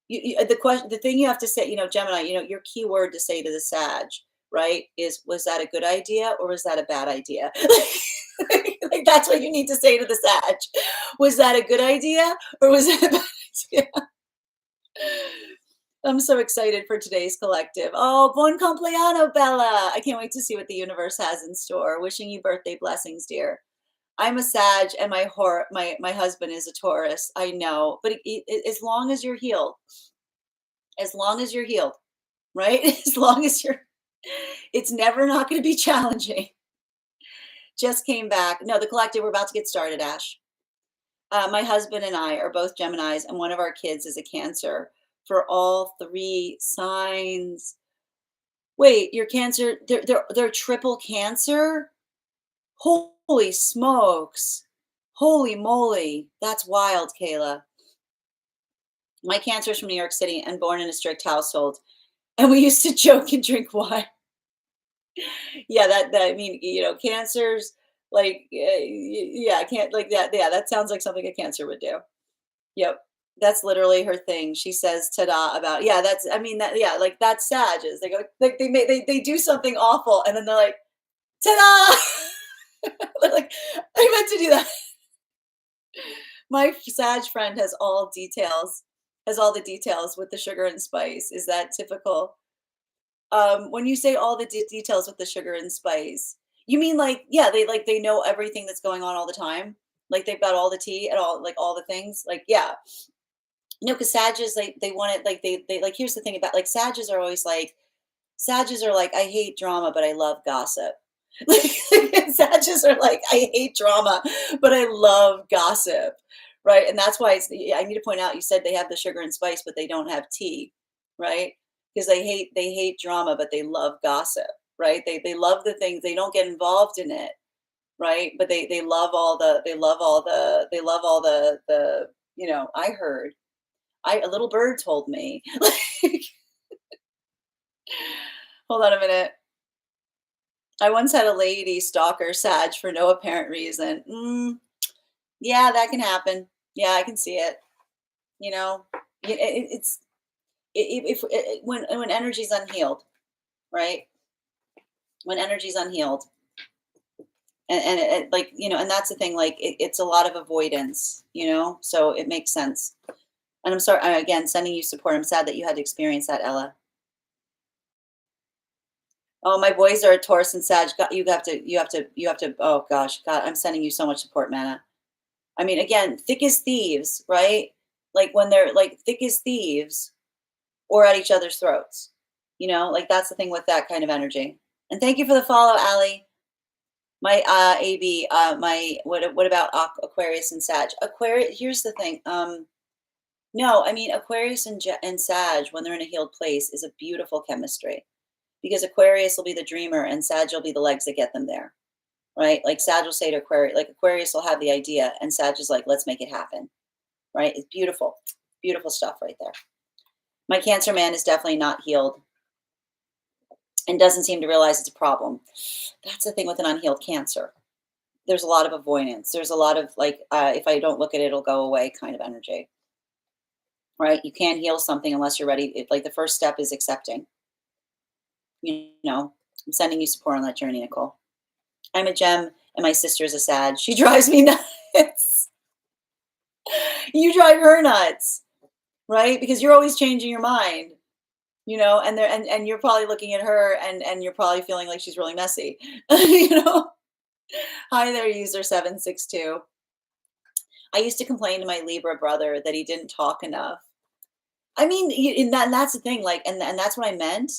the thing you have to say. You know, Gemini. You know, your key word to say to the Sag, right? Is was that a good idea or was that a bad idea? Like that's what you need to say to the Sag. Was that a good idea or was it a bad idea? I'm so excited for today's collective. Oh, buon compleanno, Bella. I can't wait to see what the universe has in store. Wishing you birthday blessings, dear. I'm a Sag and my husband is a Taurus. I know, but as long as you're healed, as long as you're healed, right? As long as you're it's never not going to be challenging. Just came back. No, the collective, we're about to get started, Ash. My husband and I are both Geminis, and one of our kids is a Cancer. For all three signs. Wait, your Cancer, they're triple Cancer? Holy smokes. Holy moly. That's wild, Kayla. My Cancer's from New York City and born in a strict household. And we used to joke and drink wine. Yeah, that I mean, you know, Cancers, like, yeah, can't like that. Yeah, that sounds like something a Cancer would do. Yep. That's literally her thing. She says ta-da about yeah, that's I mean that yeah, like that's Sag is they go like they do something awful and then they're like, ta-da! They're like, I meant to do that. My Sag friend has all the details with the sugar and spice. Is that typical? When you say all the details with the sugar and spice, you mean like yeah, they know everything that's going on all the time? Like they've got all the tea and all like all the things? Like yeah. No, because Sages, they want it like they like. Here's the thing about like Sages are like I hate drama, but I love gossip. Like Sages are like I hate drama, but I love gossip, right? And that's why I need to point out. You said they have the sugar and spice, but they don't have tea, right? Because they hate drama, but they love gossip, right? They love the things they don't get involved in it, right? But they love all the you know. I heard a little bird told me. Like, hold on a minute. I once had a lady stalker Sag for no apparent reason. Yeah, that can happen. Yeah, I can see it. You know, it's if when energy's unhealed, right? When energy's unhealed, and like you know, and that's the thing. Like it's a lot of avoidance. You know, so it makes sense. And I'm sorry again, sending you support. I'm sad that you had to experience that, Ella. Oh, my boys are a Taurus and Sag. You have to. Oh gosh, God, I'm sending you so much support, Mana. I mean, again, thick as thieves, right? Like when they're like thick as thieves or at each other's throats. You know, like that's the thing with that kind of energy. And thank you for the follow, Allie. My AB, my what about Aquarius and Sag? Aquarius, here's the thing. No, I mean Aquarius and Sag when they're in a healed place is a beautiful chemistry because Aquarius will be the dreamer and Sag will be the legs that get them there, right? Like Sag will say to Aquarius, like Aquarius will have the idea and Sag is like, let's make it happen, right? It's beautiful, beautiful stuff right there. My Cancer man is definitely not healed and doesn't seem to realize it's a problem. That's the thing with an unhealed Cancer. There's a lot of avoidance. There's a lot of like, if I don't look at it, it'll go away kind of energy, right? You can't heal something unless you're ready. Like the first step is accepting. I'm sending you support on that journey, Nicole. I'm a gem and my sister is a Sag. She drives me nuts. You drive her nuts, right? Because you're always changing your mind, and you're probably looking at her and you're probably feeling like she's really messy, you know? Hi there, user 762. I used to complain to my Libra brother that he didn't talk enough. I mean, and that's the thing, like, and that's what I meant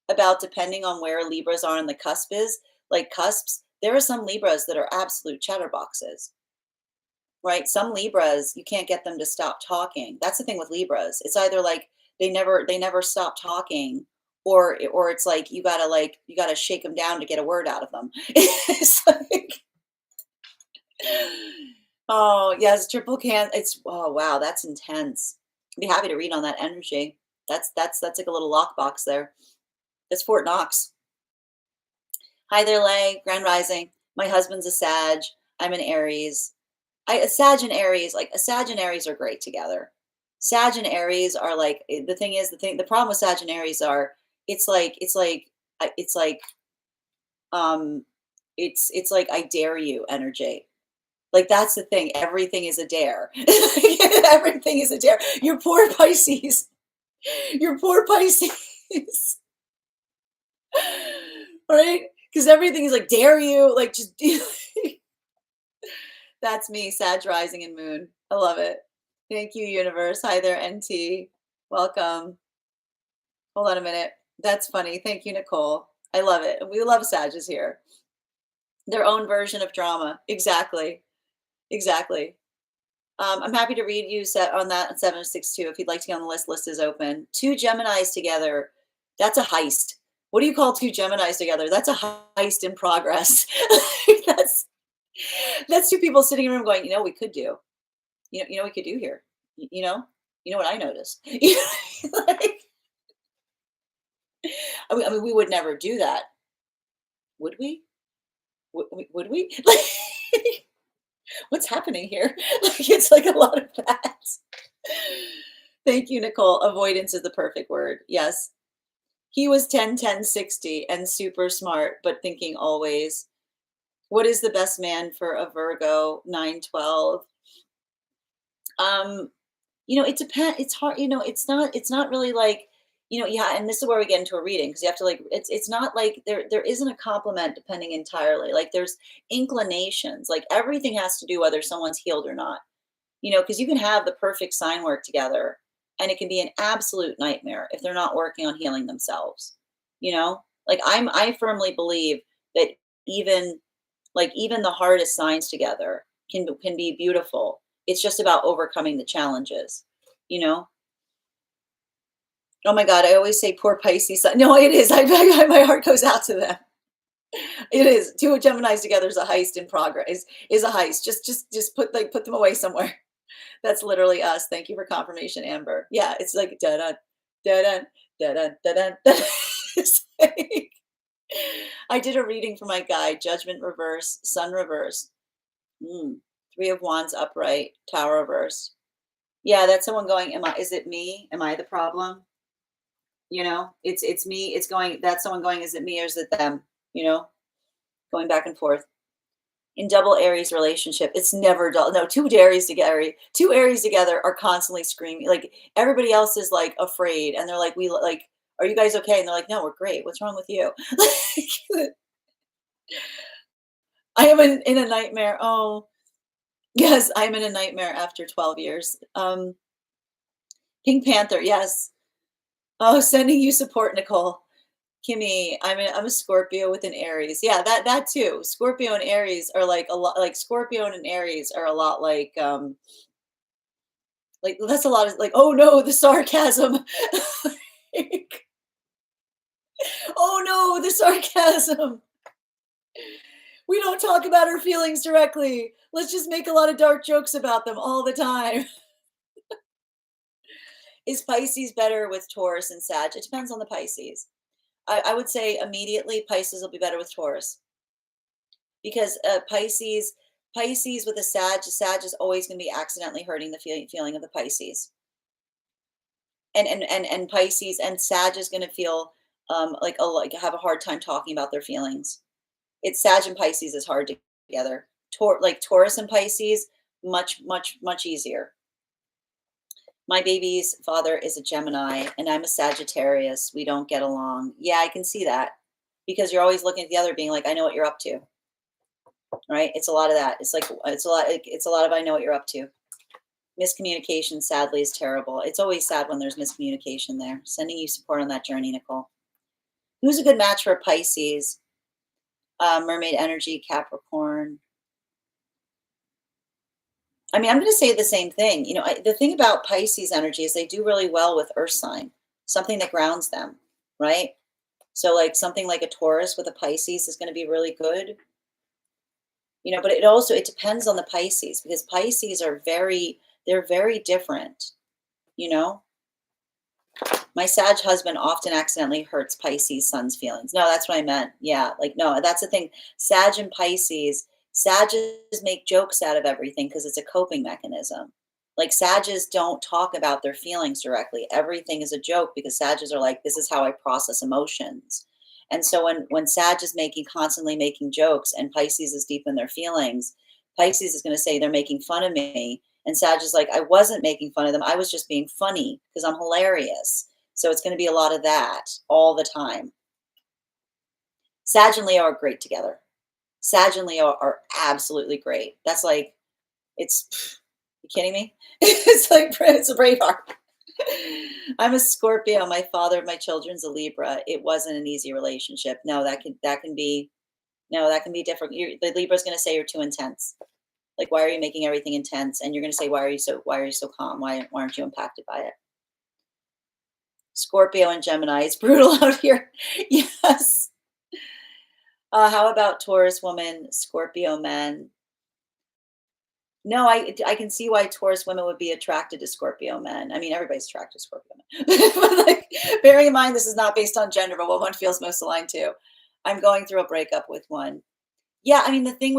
about depending on where Libras are in the cusp is, like cusps. There are some Libras that are absolute chatterboxes, right? Some Libras, you can't get them to stop talking. That's the thing with Libras. It's either like they never stop talking, or it's like you gotta shake them down to get a word out of them. It's like, oh yes, triple can. It's oh wow, that's intense. I'd be happy to read on that energy. That's like a little lockbox there. It's Fort Knox. Hi there, Lay. Grand Rising. My husband's a Sag. I'm an Aries. A Sag and Aries, like a Sag and Aries are great together. Sag and Aries are like the problem with Sag and Aries are it's like um it's like I dare you energy. Like that's the thing. Everything is a dare. Everything is a dare. Your poor Pisces. Your poor Pisces. Right? Because everything is like dare you, like just that's me, Sag rising and moon. I love it. Thank you, universe. Hi there, NT. Welcome. Hold on a minute. That's funny. Thank you, Nicole. I love it. We love Sages here. Their own version of drama. Exactly. Exactly. I'm happy to read you set on that 762. If you'd like to get on the list, list is open. Two Geminis together. That's a heist. What do you call two Geminis together? That's a heist in progress. that's that's two people sitting in a room going, we could do. We could do here. You know what I noticed. Like, I mean, we would never do that, would we? Would we? Like, what's happening here? Like, it's like a lot of that. Thank you, Nicole. Avoidance is the perfect word. Yes. He was 10, 10, 60 and super smart, but thinking always. What is the best man for a Virgo 912? It depends. It's hard, it's not really like, yeah, and this is where we get into a reading because you have to like it's not like there isn't a compliment depending entirely. Like there's inclinations, like everything has to do whether someone's healed or not. Because you can have the perfect sign work together and it can be an absolute nightmare if they're not working on healing themselves. Like I firmly believe that even even the hardest signs together can be beautiful. It's just about overcoming the challenges, you know? Oh my God, I always say poor Pisces. No, it is. My heart goes out to them. It is. Two Geminis together is a heist in progress. Is a heist. Just put them away somewhere. That's literally us. Thank you for confirmation, Amber. Yeah, it's like da da da da da da da da. It's like, I did a reading for my guy, Judgment reverse, Sun reverse. Three of Wands upright, Tower reverse. Yeah, that's someone going, is it me? Am I the problem? It's me. It's going, that's someone going, is it me or is it them? Going back and forth. In double Aries relationship, it's never dull. No, two Aries together are constantly screaming. Like everybody else is like afraid, and they're like, "We like, are you guys okay?" And they're like, "No, we're great. What's wrong with you?" Like, I am in a nightmare. Oh, yes, I'm in a nightmare after 12 years. Pink Panther, yes. Oh, sending you support, Nicole. Kimmy, I'm a Scorpio with an Aries. Yeah, that too. Scorpio and Aries are like a lot like Scorpio and an Aries are a lot like that's a lot of like, oh no, the sarcasm. Like, oh no, the sarcasm. We don't talk about our feelings directly. Let's just make a lot of dark jokes about them all the time. Is Pisces better with Taurus and Sag? It depends on the Pisces. I would say immediately Pisces will be better with Taurus because Pisces with a Sag is always going to be accidentally hurting the feeling of the Pisces, and Pisces and Sag is going to feel like have a hard time talking about their feelings. It's Sag and Pisces is hard together. Like Taurus and Pisces, much easier. My baby's father is a Gemini and I'm a Sagittarius. We don't get along. Yeah, I can see that because you're always looking at the other being like, I know what you're up to, right? It's a lot of that. It's a lot of I know what you're up to. Miscommunication, sadly, is terrible. It's always sad when there's miscommunication there. Sending you support on that journey, Nicole. Who's a good match for Pisces? Mermaid energy, Capricorn. I mean, I'm going to say the same thing. The thing about Pisces energy is they do really well with Earth sign, something that grounds them, right? So, like something like a Taurus with a Pisces is going to be really good. But it depends on the Pisces because Pisces they're very different. You know, my Sag husband often accidentally hurts Pisces sun's feelings. No, that's what I meant. Yeah, like no, that's the thing. Sag and Pisces, Sages make jokes out of everything because it's a coping mechanism. Like Sages don't talk about their feelings directly. Everything is a joke because Sages are like, this is how I process emotions. And so when Sag is constantly making jokes and Pisces is deep in their feelings, Pisces is going to say they're making fun of me. And Sag is like, I wasn't making fun of them. I was just being funny because I'm hilarious. So it's going to be a lot of that all the time. Sag and Leo are great together. Sag and Leo are absolutely great. That's like, you kidding me? It's a Braveheart. I'm a Scorpio. My father of my children's a Libra. It wasn't an easy relationship. No, that can be different. The Libra's going to say you're too intense. Like, why are you making everything intense? And you're going to say, why are you so calm? Why aren't you impacted by it? Scorpio and Gemini. It's brutal out here. Yes. How about Taurus woman, Scorpio men? No, I can see why Taurus women would be attracted to Scorpio men. I mean, everybody's attracted to Scorpio men. But like, bearing in mind this is not based on gender, but what one feels most aligned to. I'm going through a breakup with one. Yeah, I mean the thing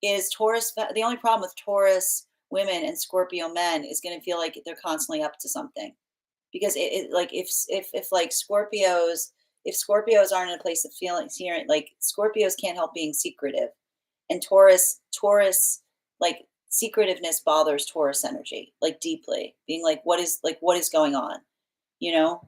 is Taurus. The only problem with Taurus women and Scorpio men is going to feel like they're constantly up to something because like if like Scorpios aren't in a place of feelings here, like Scorpios can't help being secretive, and Taurus like secretiveness bothers Taurus energy like deeply, being like what is going on, you know.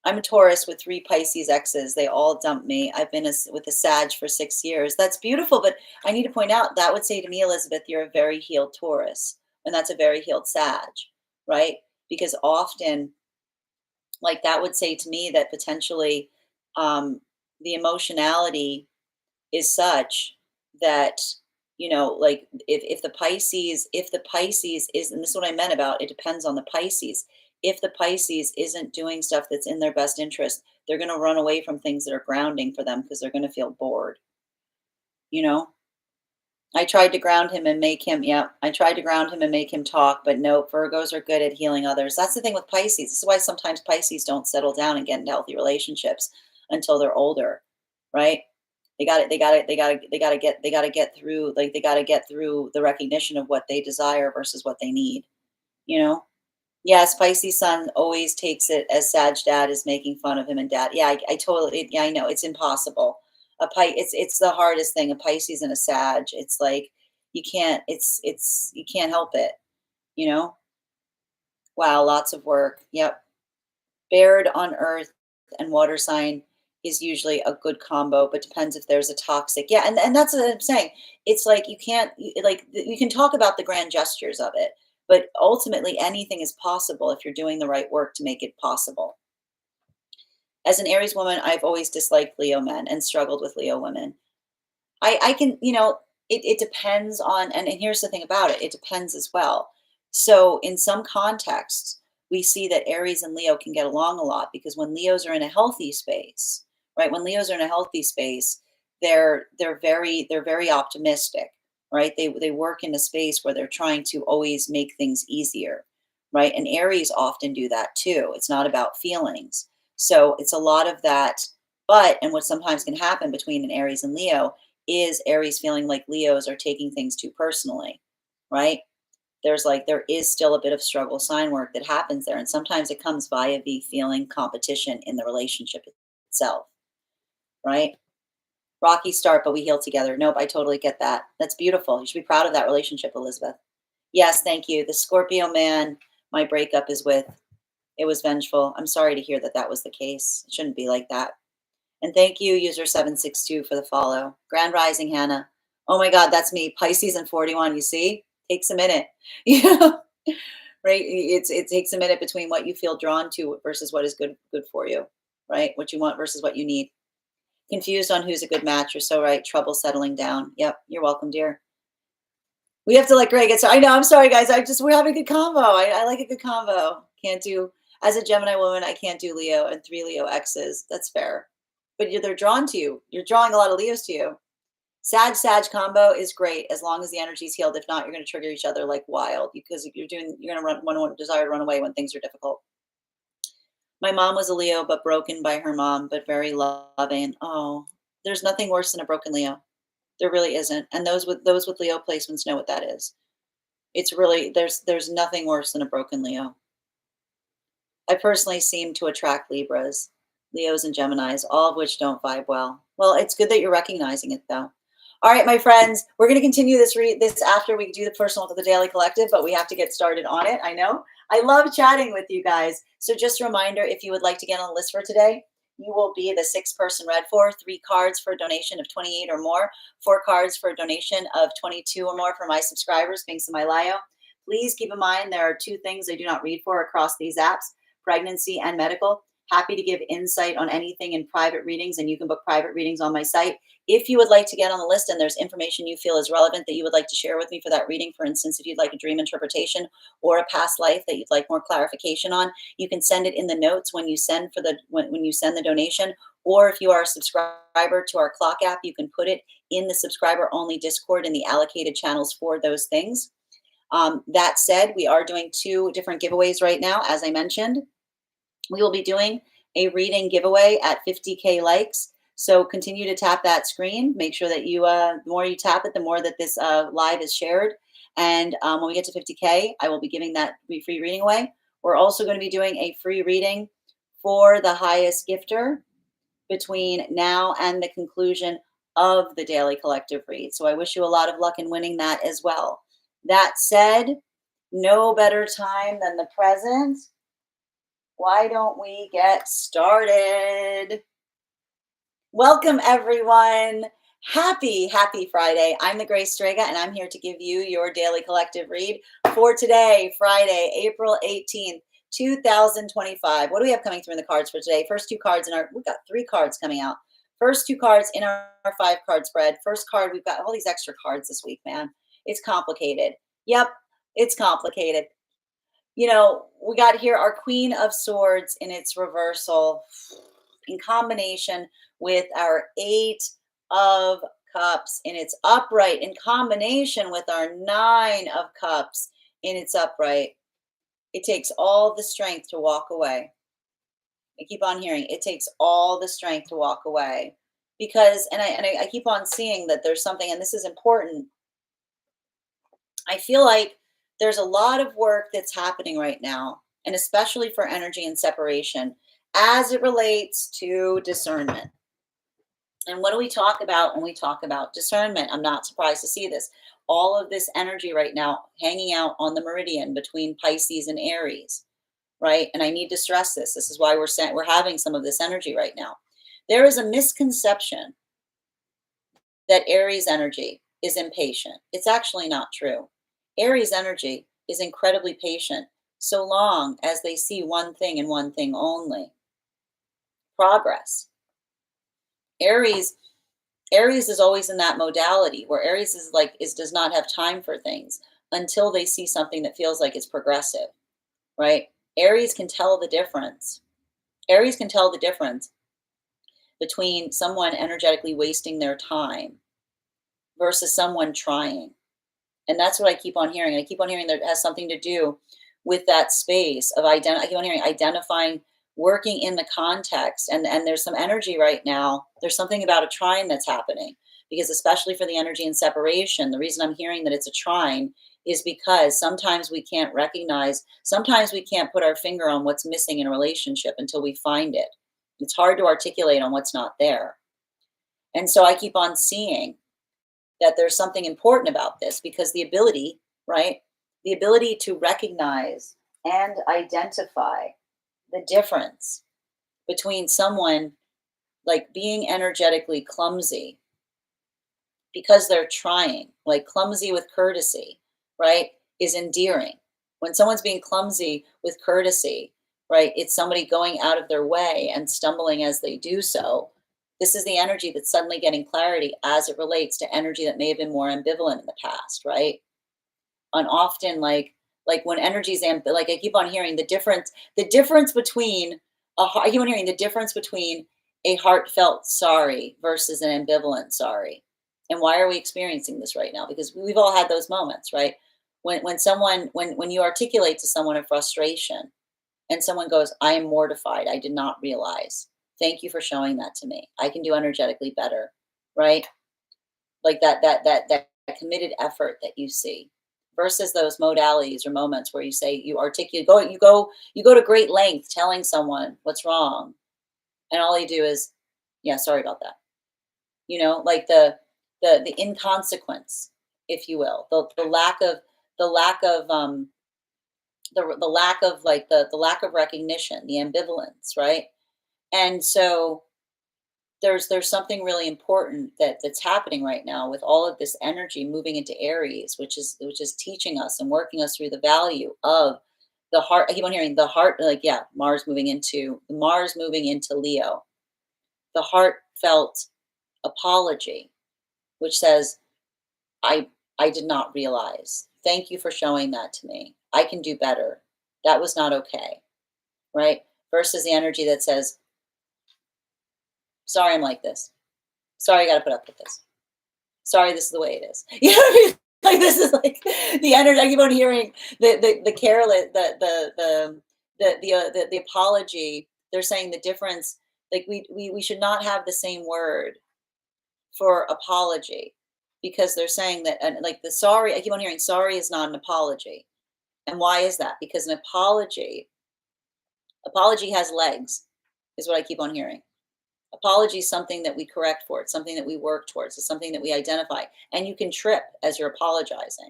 I'm a Taurus with 3 Pisces exes. They all dumped me. I've been with a Sag for 6 years. That's beautiful, but I need to point out that would say to me, Elizabeth, you're a very healed Taurus, and that's a very healed Sag, right? Because often, like that would say to me that potentially the emotionality is such that like if the Pisces is, and this is what I meant about it depends on the Pisces. If the Pisces isn't doing stuff that's in their best interest, they're going to run away from things that are grounding for them because they're going to feel bored. you know I tried to ground him and make him, yeah, I tried to ground him and make him talk, but no, Virgos are good at healing others. That's the thing with Pisces. This is why sometimes Pisces don't settle down and get into healthy relationships until they're older, right? They got to get through, like they got to get through the recognition of what they desire versus what they need, you know? Yes, Pisces son always takes it as Sag dad is making fun of him and dad. Yeah, I totally, yeah, I know it's impossible. It's the hardest thing. A Pisces and a Sag. It's like you can't help it. You know. Wow, lots of work. Yep. Bared on Earth and water sign is usually a good combo, but depends if there's a toxic. Yeah, and that's what I'm saying. It's like you can talk about the grand gestures of it, but ultimately anything is possible if you're doing the right work to make it possible. As an Aries woman, I've always disliked Leo men and struggled with Leo women. I can, it depends on, and here's the thing about it, it depends as well. So in some contexts, we see that Aries and Leo can get along a lot because when Leos are in a healthy space, right? When Leos are in a healthy space, they're very optimistic, right? They work in a space where they're trying to always make things easier, right? And Aries often do that too. It's not about feelings. So it's a lot of that. But, and what sometimes can happen between an Aries and Leo is Aries feeling like Leos are taking things too personally, right? There is still a bit of struggle sign work that happens there. And sometimes it comes via the feeling competition in the relationship itself, right? Rocky start, but we heal together. Nope, I totally get that. That's beautiful. You should be proud of that relationship, Elizabeth. Yes, thank you. The Scorpio man my breakup is with, it was vengeful. I'm sorry to hear that that was the case. It shouldn't be like that. And thank you, user 762, for the follow. Grand Rising, Hannah. Oh my God, that's me. Pisces and 41. You see, takes a minute. Yeah, right. It takes a minute between what you feel drawn to versus what is good for you, right? What you want versus what you need. Confused on who's a good match. You're so right. Trouble settling down. Yep. You're welcome, dear. We have to let Greg get started. I know. I'm sorry, guys. We're having a good combo. I like a good combo. Can't do, as a Gemini woman, I can't do Leo and 3 Leo X's. That's fair. But they're drawn to you. You're drawing a lot of Leos to you. Sag combo is great as long as the energy is healed. If not, you're going to trigger each other like wild because you're going to desire to run away when things are difficult. My mom was a Leo, but broken by her mom, but very loving. Oh, there's nothing worse than a broken Leo. There really isn't. And those with Leo placements know what that is. It's really, there's nothing worse than a broken Leo. I personally seem to attract Libras, Leos, and Geminis, all of which don't vibe well. Well, it's good that you're recognizing it, though. All right, my friends, we're going to continue this after we do the personal to the Daily Collective, but we have to get started on it. I know. I love chatting with you guys. So just a reminder, if you would like to get on the list for today, you will be the 6th person read for, 3 cards for a donation of 28 or more, 4 cards for a donation of 22 or more for my subscribers, thanks to my Lio. Please keep in mind there are 2 things I do not read for across these apps: pregnancy and medical. Happy to give insight on anything in private readings, and you can book private readings on my site. If you would like to get on the list and there's information you feel is relevant that you would like to share with me for that reading, for instance, if you'd like a dream interpretation or a past life that you'd like more clarification on, you can send it in the notes when you send when you send the donation. Or if you are a subscriber to our clock app, you can put it in the subscriber only Discord in the allocated channels for those things. That said, we are doing 2 different giveaways right now, as I mentioned. We will be doing a reading giveaway at 50K likes. So continue to tap that screen. Make sure that the more you tap it, the more that this live is shared. And when we get to 50K, I will be giving that free reading away. We're also going to be doing a free reading for the highest gifter between now and the conclusion of the Daily Collective read. So I wish you a lot of luck in winning that as well. That said, no better time than the present. Why don't we get started? Welcome, everyone. Happy Friday. I'm the Grace Strega, and I'm here to give you your Daily Collective read for today, Friday, April 18th, 2025. What do we have coming through in the cards for today? First 2 cards we've got 3 cards coming out. First 2 cards in our 5-card spread. First card, we've got all these extra cards this week, man. It's complicated. Yep, it's complicated. We got here our Queen of Swords in its reversal in combination with our 8 of Cups in its upright, in combination with our 9 of Cups in its upright. It takes all the strength to walk away. I keep on hearing it takes all the strength to walk away because, and I keep on seeing that there's something, and this is important. I feel like there's a lot of work that's happening right now, and especially for energy and separation as it relates to discernment. And what do we talk about when we talk about discernment? I'm not surprised to see this. All of this energy right now hanging out on the meridian between Pisces and Aries, right? And I need to stress this. This is why we're having some of this energy right now. There is a misconception that Aries energy is impatient. It's actually not true. Aries energy is incredibly patient so long as they see one thing and one thing only. progress. Aries is always in that modality where Aries does not have time for things until they see something that feels like it's progressive, right? Aries can tell the difference. Aries can tell the difference between someone energetically wasting their time versus someone trying. And that's what I keep on hearing. I keep on hearing that it has something to do with that space of I keep on hearing identifying, working in the context. And there's some energy right now. There's something about a trine that's happening, because especially for the energy in separation, the reason I'm hearing that it's a trine is because sometimes we can't recognize, sometimes we can't put our finger on what's missing in a relationship until we find it. It's hard to articulate on what's not there. And so I keep on seeing that there's something important about this, because the ability, right? The ability to recognize and identify the difference between someone like being energetically clumsy because they're trying, like clumsy with courtesy, right, is endearing. When someone's being clumsy with courtesy, right, it's somebody going out of their way and stumbling as they do so. This is the energy that's suddenly getting clarity as it relates to energy that may have been more ambivalent in the past, right? And often, like when energy's like I keep on hearing the difference between I keep on hearing the difference between a heartfelt sorry versus an ambivalent sorry. And why are we experiencing this right now? Because we've all had those moments, right? When you articulate to someone a frustration and someone goes, I am mortified, I did not realize. Thank you for showing that to me. I can do energetically better, right? Like that committed effort that you see versus those modalities or moments where you say you articulate you go to great length telling someone what's wrong, and all they do is, yeah, sorry about that. Like the inconsequence, if you will, the lack of the lack of the lack of like the lack of recognition, the ambivalence, right? And so there's something really important that's happening right now with all of this energy moving into Aries, which is teaching us and working us through the value of the heart. I keep on hearing the heart, like, yeah, Mars moving into Leo, the heartfelt apology, which says, I I did not realize. Thank you for showing that to me. I can do better. That was not okay, right? Versus the energy that says, sorry I'm like this. Sorry I got to put up with this. Sorry, this is the way it is. You know what I mean? Like, this is like the energy. I keep on hearing the careless, the apology. They're saying the difference. Like we should not have the same word for apology, because they're saying that, and like the sorry. I keep on hearing sorry is not an apology. And why is that? Because an apology has legs, is what I keep on hearing. Apology is something that we correct for. It's something that we work towards. It's something that we identify. And you can trip as you're apologizing,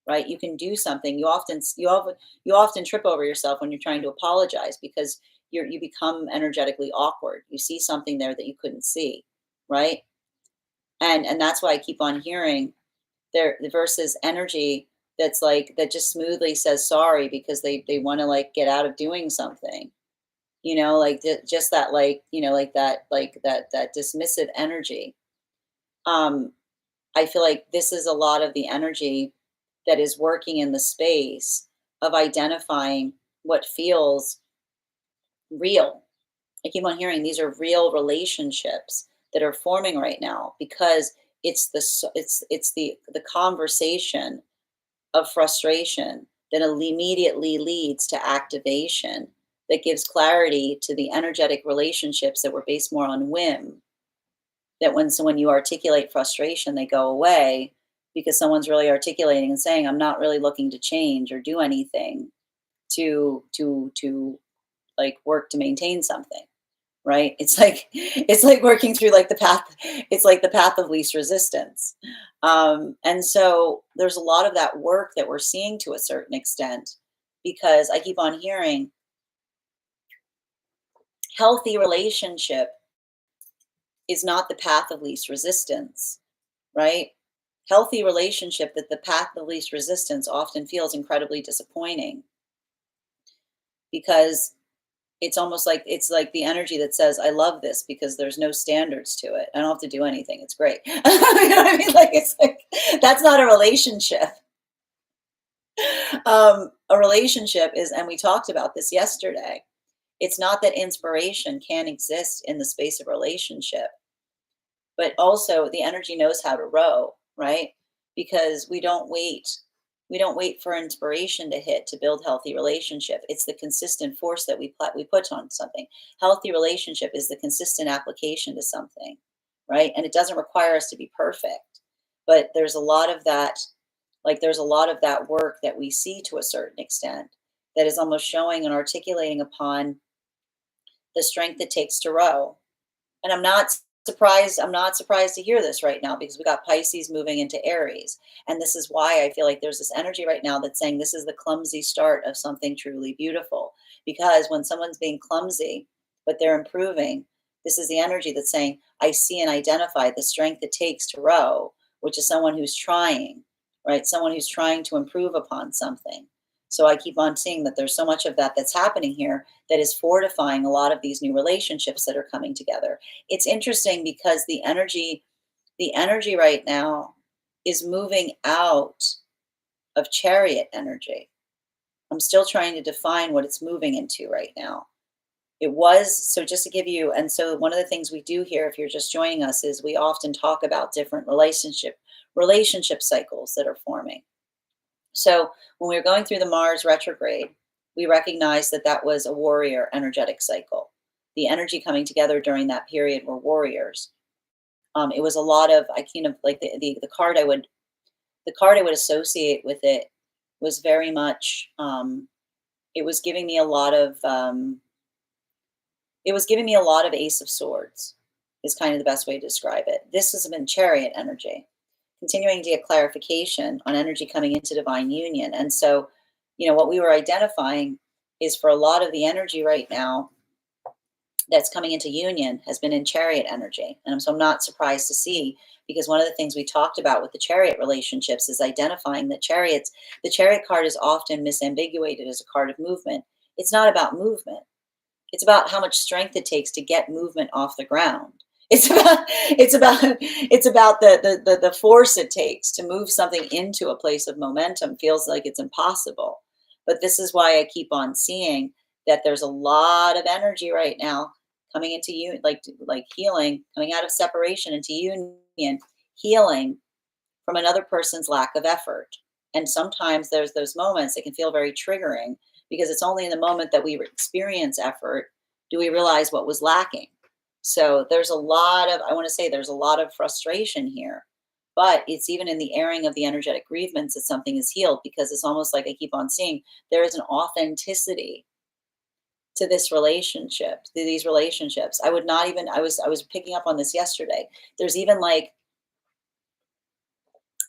right? You can do something. You often trip over yourself when you're trying to apologize, because you become energetically awkward. You see something there that you couldn't see, right? And that's why I keep on hearing there versus energy that just smoothly says sorry because they want to like get out of doing something, like just that, like, that dismissive energy. um I feel like this is a lot of the energy that is working in the space of identifying what feels real. I keep on hearing these are real relationships that are forming right now, because it's the conversation of frustration that immediately leads to activation, that gives clarity to the energetic relationships that were based more on whim. That when you articulate frustration, they go away because someone's really articulating and saying, "I'm not really looking to change or do anything to like work to maintain something." Right? It's like working through like the path. It's like the path of least resistance. And so there's a lot of that work that we're seeing to a certain extent, because I keep on hearing healthy relationship is not the path of least resistance, right? Healthy relationship, that the path of least resistance often feels incredibly disappointing, because It's almost like it's like the energy that says, "I love this because there's no standards to it. I don't have to do anything. It's great." You know what I mean? Like it's like that's not a relationship. A relationship is, and we talked about this yesterday. It's not that inspiration can't exist in the space of relationship, but also the energy knows how to row, right? Because we don't wait for inspiration to hit to build healthy relationship. It's the consistent force that we put on something. Healthy relationship is the consistent application to something, right? And it doesn't require us to be perfect, but there's a lot of that, like there's a lot of that work that we see to a certain extent that is almost showing and articulating upon the strength it takes to row. And I'm not surprised to hear this right now because we got Pisces moving into Aries. And this is why I feel like there's this energy right now that's saying this is the clumsy start of something truly beautiful. Because when someone's being clumsy, but they're improving, this is the energy that's saying, I see and identify the strength it takes to row, which is someone who's trying, right? Someone who's trying to improve upon something. So I keep on seeing that there's so much of that that's happening here that is fortifying a lot of these new relationships that are coming together. It's interesting because the energy right now is moving out of chariot energy. I'm still trying to define what it's moving into right now. It was, so just to give you, and so one of the things we do here if you're just joining us is we often talk about different relationship cycles that are forming. So when we were going through the Mars retrograde, we recognized that that was a warrior energetic cycle. The energy coming together during that period were warriors. It was a lot of, I kind of like the the card I would associate with it was very much it was giving me a lot of it was giving me a lot of Ace of Swords is kind of the best way to describe it. This has been chariot energy, continuing to get clarification on energy coming into divine union. And so, what we were identifying is for a lot of the energy right now that's coming into union has been in chariot energy. And so I'm not surprised to see, because one of the things we talked about with the chariot relationships is identifying that the chariot card is often misambiguated as a card of movement. It's not about movement. It's about how much strength it takes to get movement off the ground. It's about the force it takes to move something into a place of momentum feels like it's impossible. But this is why I keep on seeing that there's a lot of energy right now coming into you, like healing, coming out of separation into union, healing from another person's lack of effort. And sometimes there's those moments that can feel very triggering because it's only in the moment that we experience effort do we realize what was lacking. So there's a lot of, I want to say there's a lot of frustration here, but it's even in the airing of the energetic grievance that something is healed, because it's almost like I keep on seeing there is an authenticity to this relationship, to these relationships. I would not even, I was picking up on this yesterday. There's even like,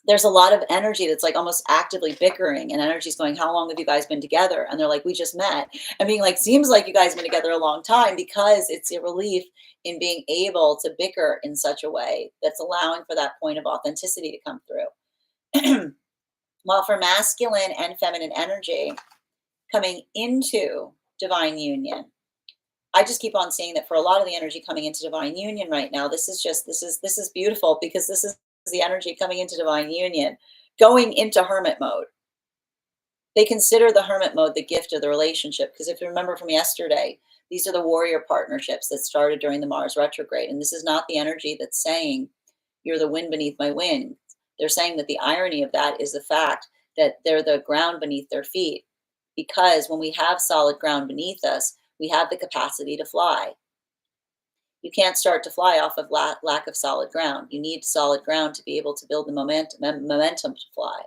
there's a lot of energy that's like almost actively bickering, and energy's going, how long have you guys been together? And they're like, we just met. I mean, like, seems like you guys have been together a long time, because it's a relief in being able to bicker in such a way that's allowing for that point of authenticity to come through. While for masculine and feminine energy coming into divine union, I just keep on saying that for a lot of the energy coming into divine union right now, this is beautiful, because this is the energy coming into divine union, going into hermit mode. They consider the hermit mode the gift of the relationship, because if you remember from yesterday, these are the warrior partnerships that started during the Mars retrograde. And this is not the energy that's saying you're the wind beneath my wings. They're saying that the irony of that is the fact that they're the ground beneath their feet. Because when we have solid ground beneath us, we have the capacity to fly. You can't start to fly off of lack of solid ground. You need solid ground to be able to build the momentum to fly.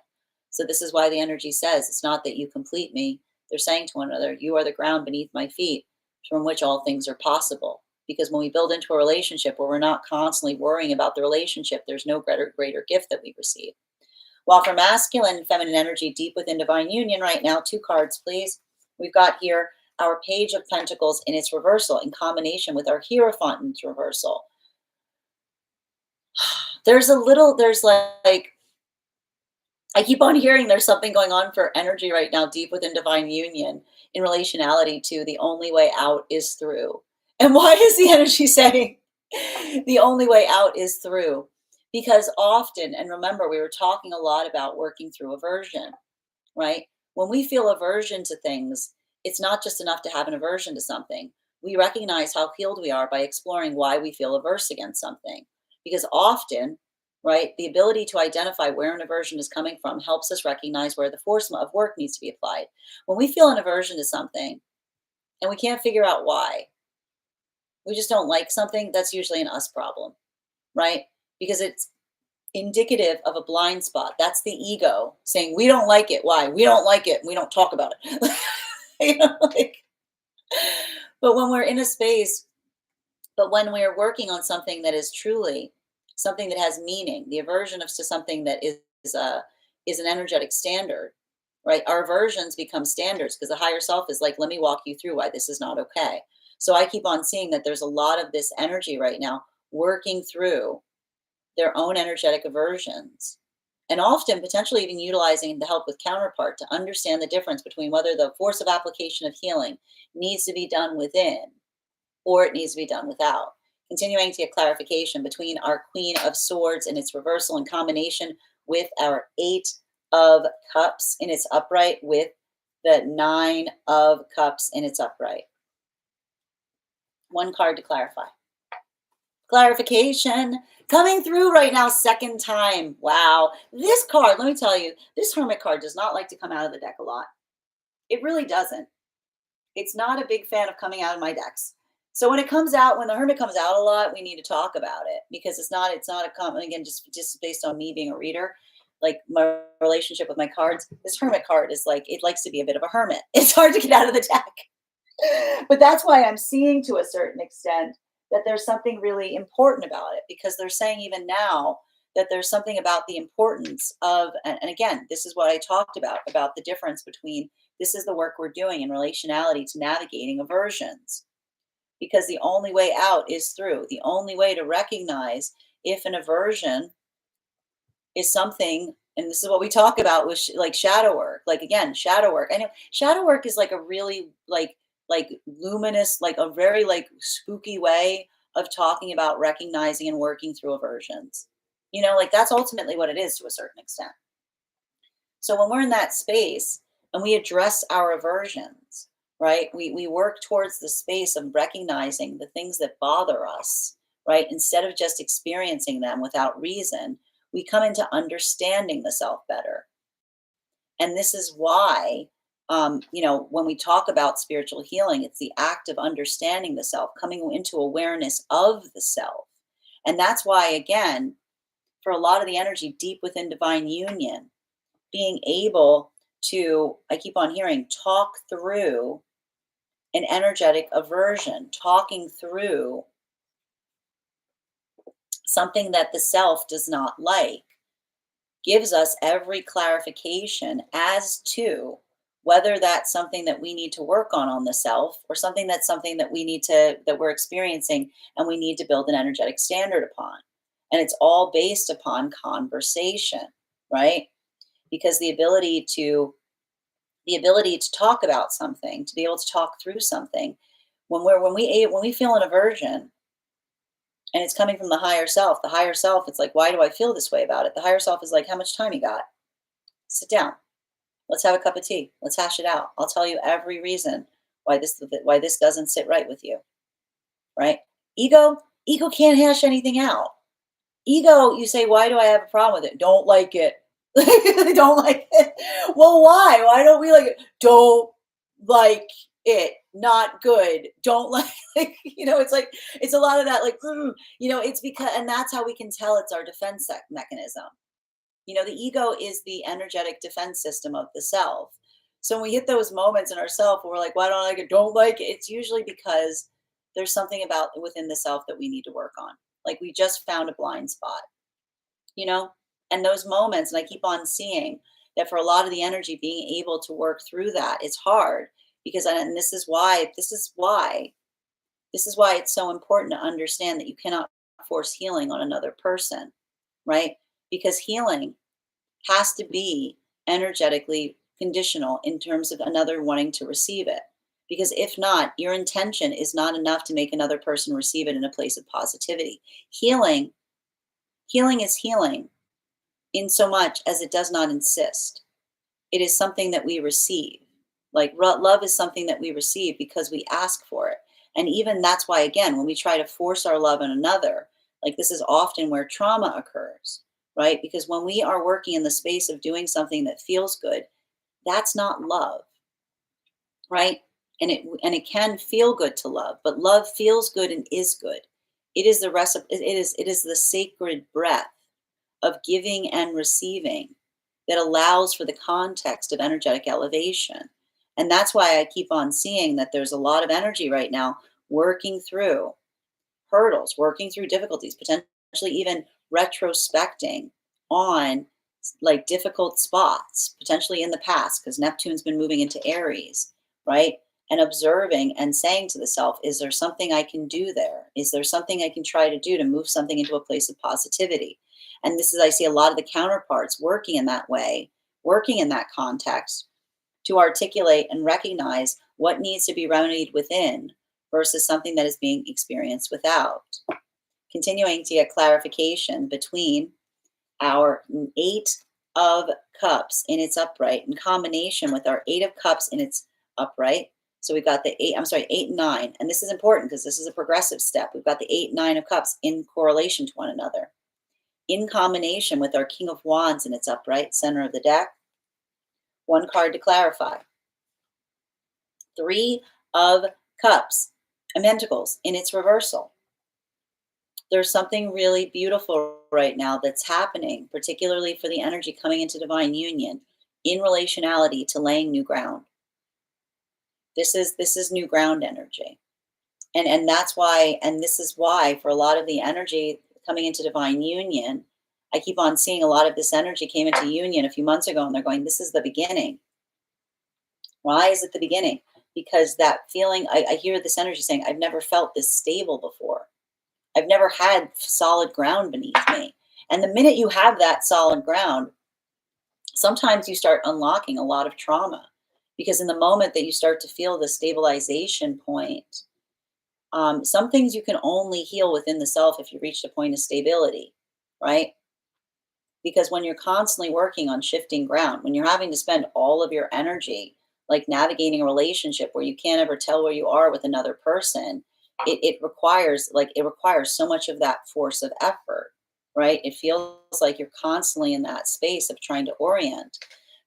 So this is why the energy says it's not that you complete me. They're saying to one another, you are the ground beneath my feet, from which all things are possible. Because when we build into a relationship where we're not constantly worrying about the relationship, there's no greater gift that we receive. While for masculine and feminine energy deep within divine union right now, 2 cards, please. We've got here our Page of Pentacles in its reversal in combination with our Hierophant in its reversal. There's like, I keep on hearing there's something going on for energy right now deep within divine union in relationality to the only way out is through. And why is the energy saying the only way out is through? Because often, and remember, we were talking a lot about working through aversion, right? When we feel aversion to things, it's not just enough to have an aversion to something. We recognize how healed we are by exploring why we feel averse against something. Because often, right, the ability to identify where an aversion is coming from helps us recognize where the force of work needs to be applied. When we feel an aversion to something and we can't figure out why, we just don't like something, that's usually an us problem, right? Because it's indicative of a blind spot. That's the ego saying, we don't like it. Why? We don't like it. We don't talk about it. Like, but when we're in a space, but when we're working on something that is truly something that has meaning, the aversion of to something that is an energetic standard, right? Our aversions become standards because the higher self is like, let me walk you through why this is not okay. So I keep on seeing that there's a lot of this energy right now working through their own energetic aversions, and often potentially even utilizing the help with counterpart to understand the difference between whether the force of application of healing needs to be done within or it needs to be done without. Continuing to get clarification between our Queen of Swords and its reversal in combination with our Eight of Cups in its upright with the Nine of Cups in its upright. One card to clarify. Clarification coming through right now, second time. Wow. This card, let me tell you, this Hermit card does not like to come out of the deck a lot. It really doesn't. It's not a big fan of coming out of my decks. So when it comes out, when the Hermit comes out a lot, we need to talk about it because it's not a comment, again, just based on me being a reader, like my relationship with my cards. This Hermit card is like, it likes to be a bit of a hermit. It's hard to get out of the deck. But that's why I'm seeing to a certain extent that there's something really important about it, because they're saying even now that there's something about the importance of, and again, this is what I talked about the difference between this is the work we're doing in relationality to navigating aversions, because the only way out is through. The only way to recognize if an aversion is something, and this is what we talk about with like shadow work, like again, shadow work. I know shadow work is like a really like luminous, like a very like spooky way of talking about recognizing and working through aversions. Like that's ultimately what it is to a certain extent. So when we're in that space and we address our aversions, right, we work towards the space of recognizing the things that bother us, right, instead of just experiencing them without reason, we come into understanding the self better. And this is why, when we talk about spiritual healing, it's the act of understanding the self, coming into awareness of the self. And that's why, again, for a lot of the energy deep within divine union, being able to, I keep on hearing, talk through an energetic aversion, talking through something that the self does not like, gives us every clarification as to whether that's something that we need to work on the self, or something that we need to, that we're experiencing and we need to build an energetic standard upon. And it's all based upon conversation, right? Because the ability to talk about something, to be able to talk through something, when we feel an aversion and it's coming from the higher self, it's like, why do I feel this way about it? The higher self is like, how much time you got? Sit down. Let's have a cup of tea. Let's hash it out. I'll tell you every reason why this doesn't sit right with you. Right? Ego can't hash anything out. Ego, you say, why do I have a problem with it? Don't like it. Don't like it. Well, why? Why don't we like it? Don't like it. Not good. Don't like, it's like, it's a lot of that, like, it's because, and that's how we can tell it's our defense mechanism. The ego is the energetic defense system of the self. So when we hit those moments in ourself where we're like, why don't I like it? Don't like it. It's usually because there's something about within the self that we need to work on. Like we just found a blind spot, and those moments, and I keep on seeing that for a lot of the energy, being able to work through that, it's hard because, and this is why it's so important to understand that you cannot force healing on another person, right? Because healing has to be energetically conditional in terms of another wanting to receive it. Because if not, your intention is not enough to make another person receive it in a place of positivity. Healing, healing is healing in so much as it does not insist. It is something that we receive. Like love is something that we receive because we ask for it. And even that's why, again, when we try to force our love on another, like this is often where trauma occurs, right? Because when we are working in the space of doing something that feels good, that's not love, right? And it can feel good to love, but love feels good and is good. It is the it is the sacred breath of giving and receiving that allows for the context of energetic elevation. And that's why I keep on seeing that there's a lot of energy right now working through hurdles, working through difficulties, potentially even retrospecting on like difficult spots, potentially in the past, because Neptune's been moving into Aries, right? And observing and saying to the self, is there something I can do there? Is there something I can try to do to move something into a place of positivity? And this is, I see a lot of the counterparts working in that way, working in that context to articulate and recognize what needs to be remedied within versus something that is being experienced without. Continuing to get clarification between our Eight of Cups in its upright in combination with our Eight of Cups in its upright. So we've got the eight and nine. And this is important because this is a progressive step. We've got the 8, 9 of Cups in correlation to one another. In combination with our King of Wands in its upright center of the deck. One card to clarify. 3 of Cups and Pentacles in its reversal. There's something really beautiful right now that's happening, particularly for the energy coming into divine union in relationality to laying new ground. This is new ground energy. And that's why, and this is why for a lot of the energy coming into divine union, I keep on seeing a lot of this energy came into union a few months ago and they're going, this is the beginning. Why is it the beginning? Because that feeling, I hear this energy saying, I've never felt this stable before. I've never had solid ground beneath me. And the minute you have that solid ground, sometimes you start unlocking a lot of trauma. Because in the moment that you start to feel the stabilization point, some things you can only heal within the self if you reach a point of stability, right? Because when you're constantly working on shifting ground, when you're having to spend all of your energy like navigating a relationship where you can't ever tell where you are with another person, it requires so much of that force of effort, right? It feels like you're constantly in that space of trying to orient.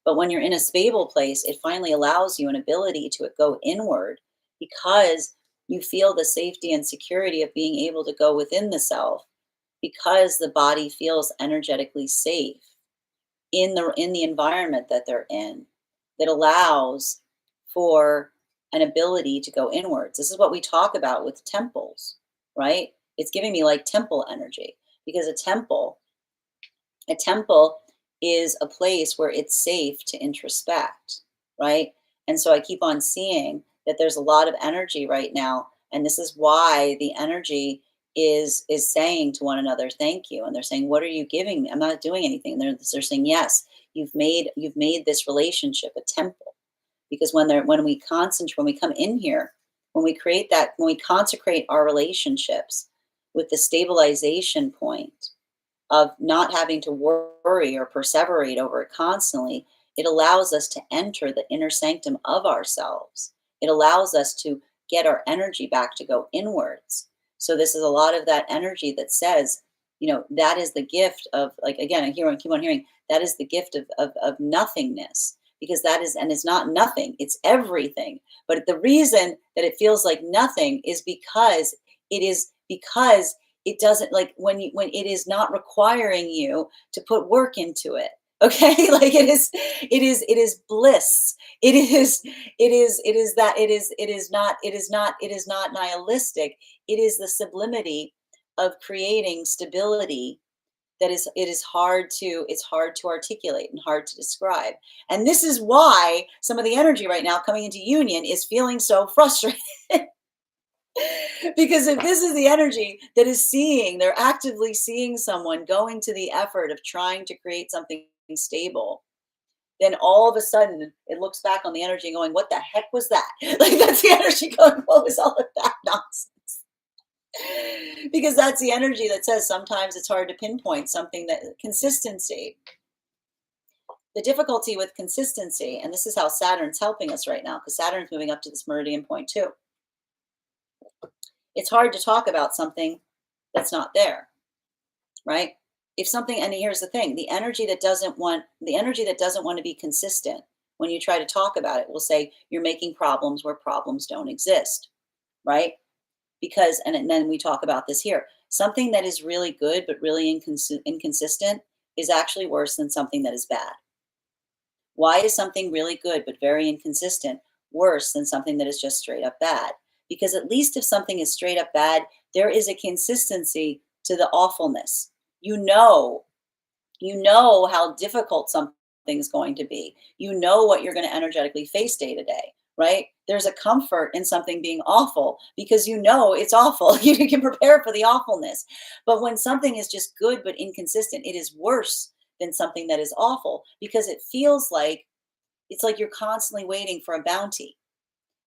But when you're in a stable place, it finally allows you an ability to go inward because you feel the safety and security of being able to go within the self because the body feels energetically safe in the environment that they're in that allows for an ability to go inwards. This is what we talk about with temples, right? It's giving me like temple energy because a temple is a place where it's safe to introspect, right? And so I keep on seeing that there's a lot of energy right now, and this is why the energy is saying to one another, thank you. And they're saying, what are you giving me? I'm not doing anything. They're saying, yes, you've made this relationship a temple. Because when we concentrate, when we come in here, when we consecrate our relationships with the stabilization point of not having to worry or perseverate over it constantly, it allows us to enter the inner sanctum of ourselves. It allows us to get our energy back to go inwards. So this is a lot of that energy that says, that is the gift of, like, again, I keep on hearing, that is the gift of nothingness, because that is, and it's not nothing, it's everything. But the reason that it feels like nothing is because it doesn't, like, when it is not requiring you to put work into it. Okay. Like it is bliss. It is not nihilistic. It is the sublimity of creating stability that it's hard to articulate and hard to describe. And this is why some of the energy right now coming into union is feeling so frustrated. Because if this is the energy that is they're actively seeing someone going to the effort of trying to create something stable, then all of a sudden it looks back on the energy going, what the heck was that? Like that's the energy going, what was all of that nonsense? Because that's the energy that says sometimes it's hard to pinpoint something that consistency. The difficulty with consistency, and this is how Saturn's helping us right now, because Saturn's moving up to this meridian point too. It's hard to talk about something that's not there, right? If something, and here's the thing, the energy that doesn't want to be consistent, when you try to talk about it, will say you're making problems where problems don't exist, right? Because, and then we talk about this here, something that is really good but really inconsistent is actually worse than something that is bad. Why is something really good but very inconsistent worse than something that is just straight up bad? Because at least if something is straight up bad, there is a consistency to the awfulness. You know how difficult something's going to be. You know what you're going to energetically face day to day, right? There's a comfort in something being awful because you know it's awful. You can prepare for the awfulness. But when something is just good but inconsistent, it is worse than something that is awful because it feels like it's like you're constantly waiting for a bounty.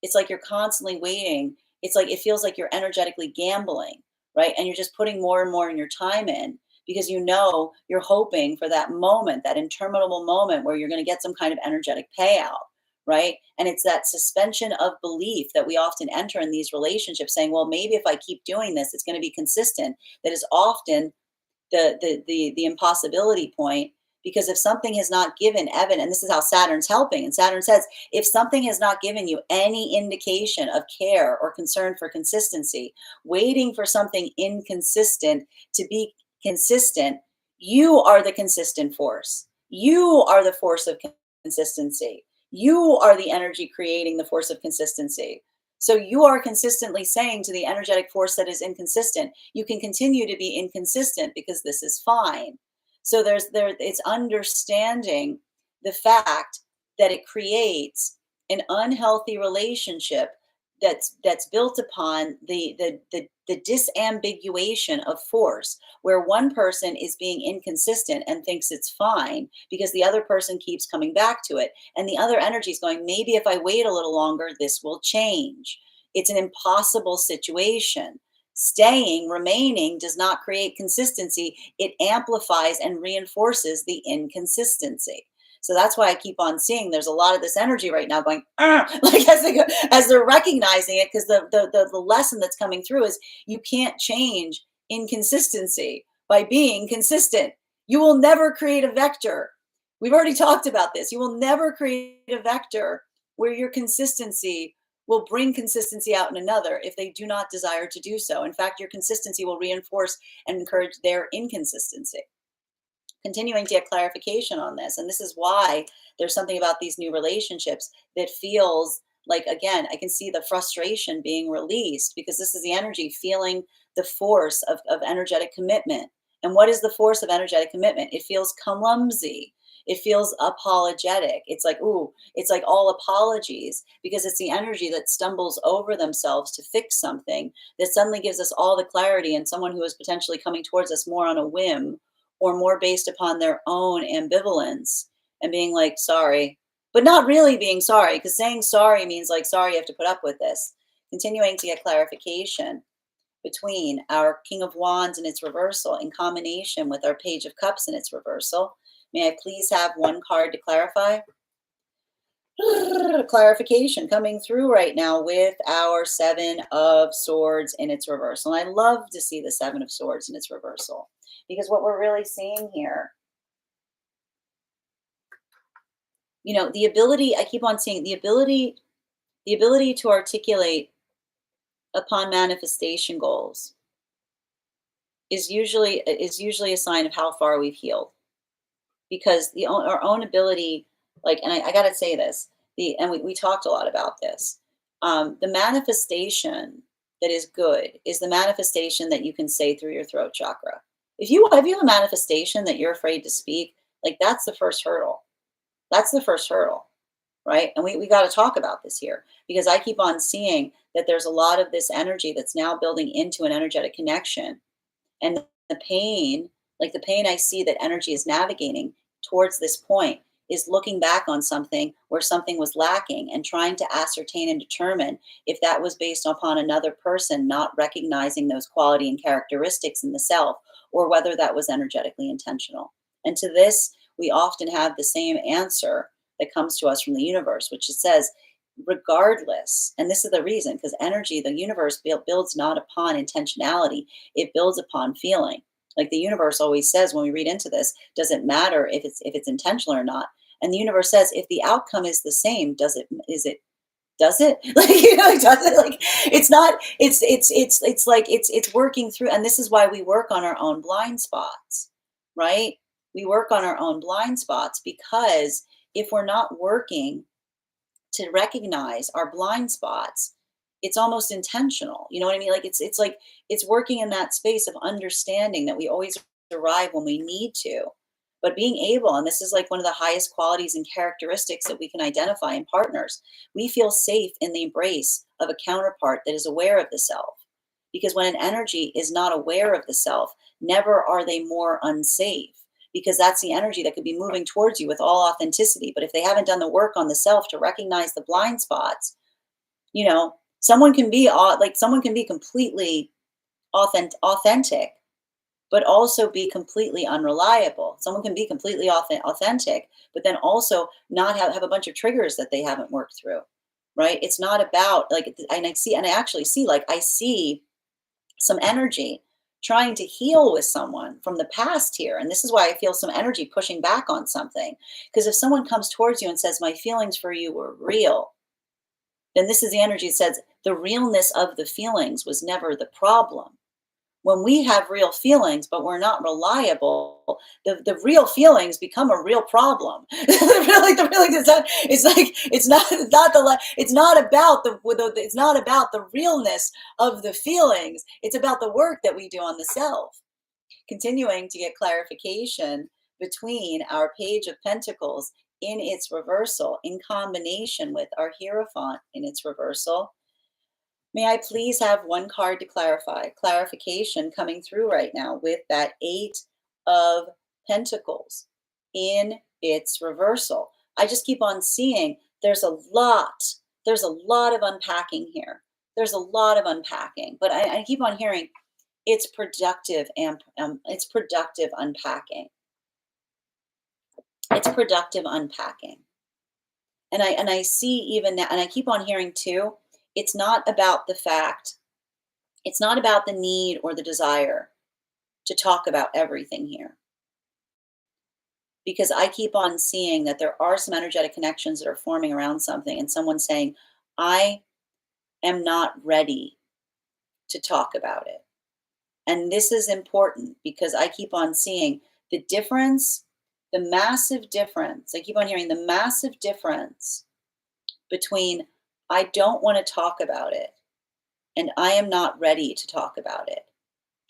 It's like you're constantly waiting. It's like it feels like you're energetically gambling, right? And you're just putting more and more in your time in because you know you're hoping for that moment, that interminable moment where you're going to get some kind of energetic payout, right? And it's that suspension of belief that we often enter in these relationships saying, well, maybe if I keep doing this, it's going to be consistent. That is often the impossibility point, because if something has not given evidence, and this is how Saturn's helping, and Saturn says if something has not given you any indication of care or concern for consistency, waiting for something inconsistent to be consistent, you are the consistent force. You are the force of consistency. You are the energy creating the force of consistency. So you are consistently saying to the energetic force that is inconsistent, you can continue to be inconsistent because this is fine. So it's understanding the fact that it creates an unhealthy relationship that's built upon the disambiguation of force, where one person is being inconsistent and thinks it's fine because the other person keeps coming back to it, and the other energy is going, maybe if I wait a little longer this will change. It's an impossible situation. Remaining does not create consistency. It amplifies and reinforces the inconsistency. So that's why I keep on seeing there's a lot of this energy right now going, like as they're recognizing it, because the lesson that's coming through is you can't change inconsistency by being consistent. You will never create a vector. We've already talked about this. You will never create a vector where your consistency will bring consistency out in another if they do not desire to do so. In fact, your consistency will reinforce and encourage their inconsistency. Continuing to get clarification on this. And this is why there's something about these new relationships that feels like, again, I can see the frustration being released because this is the energy feeling the force of energetic commitment. And what is the force of energetic commitment? It feels clumsy. It feels apologetic. It's like, ooh, it's like all apologies because it's the energy that stumbles over themselves to fix something that suddenly gives us all the clarity, and someone who is potentially coming towards us more on a whim or more based upon their own ambivalence and being like, sorry, but not really being sorry, because saying sorry means like, sorry, you have to put up with this. Continuing to get clarification between our King of Wands and its reversal in combination with our Page of Cups and its reversal. May I please have one card to clarify? Clarification coming through right now with our Seven of Swords in its reversal. And I love to see the Seven of Swords in its reversal because what we're really seeing here, you know, the ability, I keep on seeing the ability to articulate upon manifestation goals is usually a sign of how far we've healed. Because our own ability, like, and I got to say this, we talked a lot about this. The manifestation that is good is the manifestation that you can say through your throat chakra. If you have a manifestation that you're afraid to speak, like that's the first hurdle. That's the first hurdle, right? And we got to talk about this here because I keep on seeing that there's a lot of this energy that's now building into an energetic connection, and the pain, like the pain I see that energy is navigating towards this point is looking back on something where something was lacking and trying to ascertain and determine if that was based upon another person not recognizing those quality and characteristics in the self, or whether that was energetically intentional. And to this, we often have the same answer that comes to us from the universe, which it says, regardless, and this is the reason, because energy, the universe builds not upon intentionality, it builds upon feeling. Like the universe always says when we read into this, doesn't matter if it's intentional or not. And the universe says if the outcome is the same, does it like, does it, like, it's not, it's like it's working through. And this is why we work on our own blind spots, right? We work on our own blind spots, because if we're not working to recognize our blind spots, it's almost intentional. You know what I mean? Like it's like it's working in that space of understanding that we always arrive when we need to. But being able, and this is like one of the highest qualities and characteristics that we can identify in partners, we feel safe in the embrace of a counterpart that is aware of the self. Because when an energy is not aware of the self, never are they more unsafe, because that's the energy that could be moving towards you with all authenticity. But if they haven't done the work on the self to recognize the blind spots, someone can be someone can be completely authentic, but also be completely unreliable. Someone can be completely authentic, but then also not have a bunch of triggers that they haven't worked through, right? It's not about like, and I actually see, like, I see some energy trying to heal with someone from the past here. And this is why I feel some energy pushing back on something. Because if someone comes towards you and says, my feelings for you were real, then this is the energy that says the realness of the feelings was never the problem. When we have real feelings, but we're not reliable, the real feelings become a real problem. It's not about the realness of the feelings. It's about the work that we do on the self. Continuing to get clarification between our Page of Pentacles in its reversal, in combination with our Hierophant in its reversal. May I please have one card to clarify? Clarification coming through right now with that Eight of Pentacles in its reversal. I just keep on seeing there's a lot of unpacking here. There's a lot of unpacking, but I keep on hearing it's productive, and it's productive unpacking. It's productive unpacking. And I see even now, and I keep on hearing too, it's not about the fact, it's not about the need or the desire to talk about everything here. Because I keep on seeing that there are some energetic connections that are forming around something, and someone saying, I am not ready to talk about it. And this is important because I keep on seeing the difference, the massive difference. I keep on hearing the massive difference between I don't want to talk about it and I am not ready to talk about it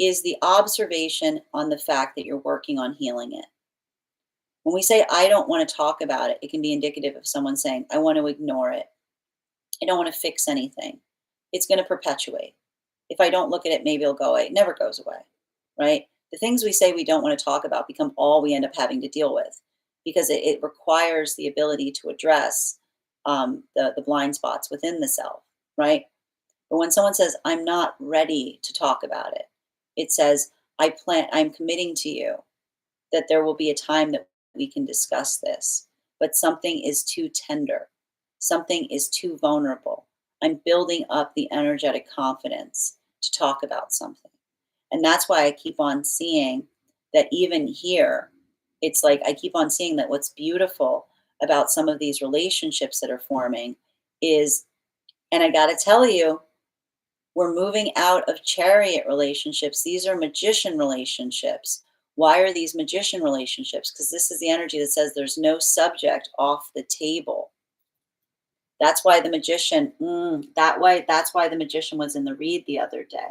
is the observation on the fact that you're working on healing it. When we say I don't want to talk about it, it can be indicative of someone saying, I want to ignore it. I don't want to fix anything. It's going to perpetuate. If I don't look at it, maybe it'll go away. It never goes away, right? The things we say we don't want to talk about become all we end up having to deal with, because it requires the ability to address the blind spots within the self, right? But when someone says, I'm not ready to talk about it, it says, I'm committing to you that there will be a time that we can discuss this, but something is too tender. Something is too vulnerable. I'm building up the energetic confidence to talk about something. And that's why I keep on seeing that even here, it's like I keep on seeing that what's beautiful about some of these relationships that are forming is, and I got to tell you, we're moving out of chariot relationships. These are magician relationships. Why are these magician relationships? Because this is the energy that says there's no subject off the table. That's why the magician, that's why the magician was in the read the other day,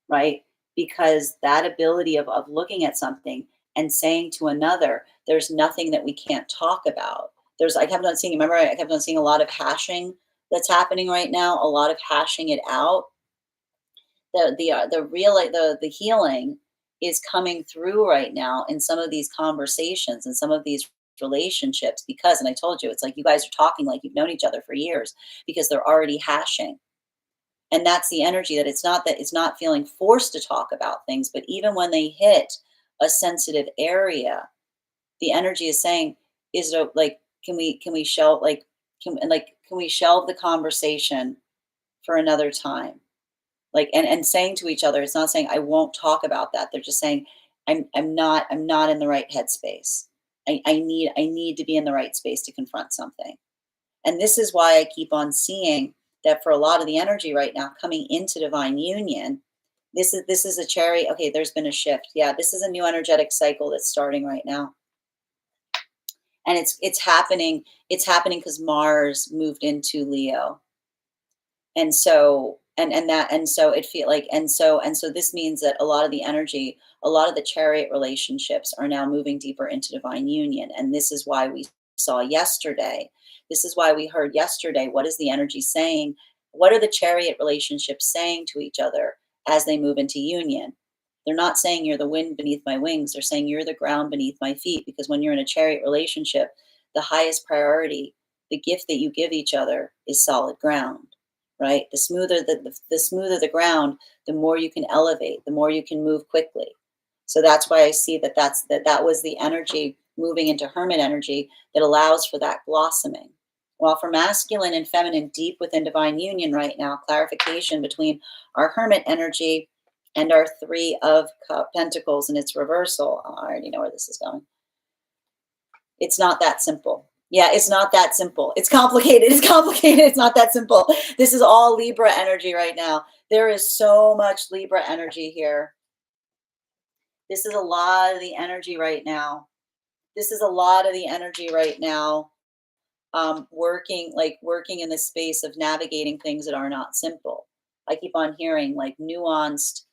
right? Because that ability of looking at something and saying to another, there's nothing that we can't talk about. I kept on seeing a lot of hashing that's happening right now, a lot of hashing it out. The healing is coming through right now in some of these conversations and some of these relationships because, and I told you, it's like you guys are talking like you've known each other for years because they're already hashing. And that's the energy, that it's not feeling forced to talk about things, but even when they hit a sensitive area, the energy is saying, is it like, can we shelve, like, can we shelve the conversation for another time? Like, and saying to each other, it's not saying I won't talk about that. They're just saying I'm not in the right headspace. I need to be in the right space to confront something. And this is why I keep on seeing that for a lot of the energy right now coming into divine union, this is a cherry. Okay, there's been a shift. Yeah, this is a new energetic cycle that's starting right now. And it's happening because Mars moved into Leo. And so and so it feel like and so this means that a lot of the energy, a lot of the chariot relationships are now moving deeper into divine union. And this is why we saw yesterday, this is why we heard yesterday, what is the energy saying, what are the chariot relationships saying to each other as they move into union? They're not saying you're the wind beneath my wings, they're saying you're the ground beneath my feet. Because when you're in a chariot relationship, the highest priority, the gift that you give each other, is solid ground. Right? The smoother the ground, the more you can elevate, the more you can move quickly. So that's why I see that was the energy moving into hermit energy that allows for that blossoming. While for masculine and feminine deep within divine union right now, clarification between our hermit energy and our three of pentacles and its reversal. Oh, I already know where this is going. It's not that simple. Yeah, it's not that simple. It's complicated. It's complicated. It's not that simple. This is all Libra energy right now. There is so much Libra energy here. This is a lot of the energy right now. This is a lot of the energy right now. Working in the space of navigating things that are not simple. I keep on hearing nuanced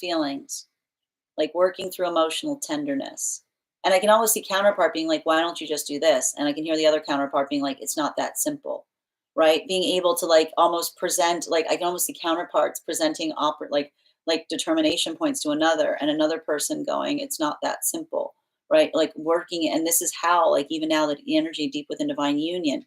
feelings, like working through emotional tenderness. And I can always see counterpart being like, why don't you just do this? And I can hear the other counterpart being like, it's not that simple, right? Being able to almost present, I can almost see counterparts presenting determination points to another, and another person going, it's not that simple, right? Like working, and this is how, even now that the energy deep within divine union,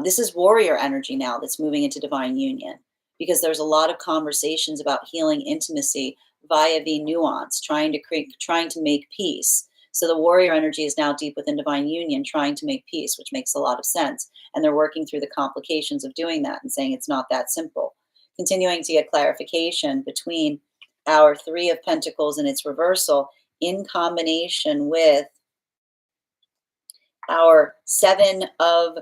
this is warrior energy now that's moving into divine union, because there's a lot of conversations about healing intimacy via the nuance, trying to make peace. So the warrior energy is now deep within divine union, trying to make peace, which makes a lot of sense. And they're working through the complications of doing that and saying it's not that simple. Continuing to get clarification between our three of pentacles and its reversal in combination with our seven of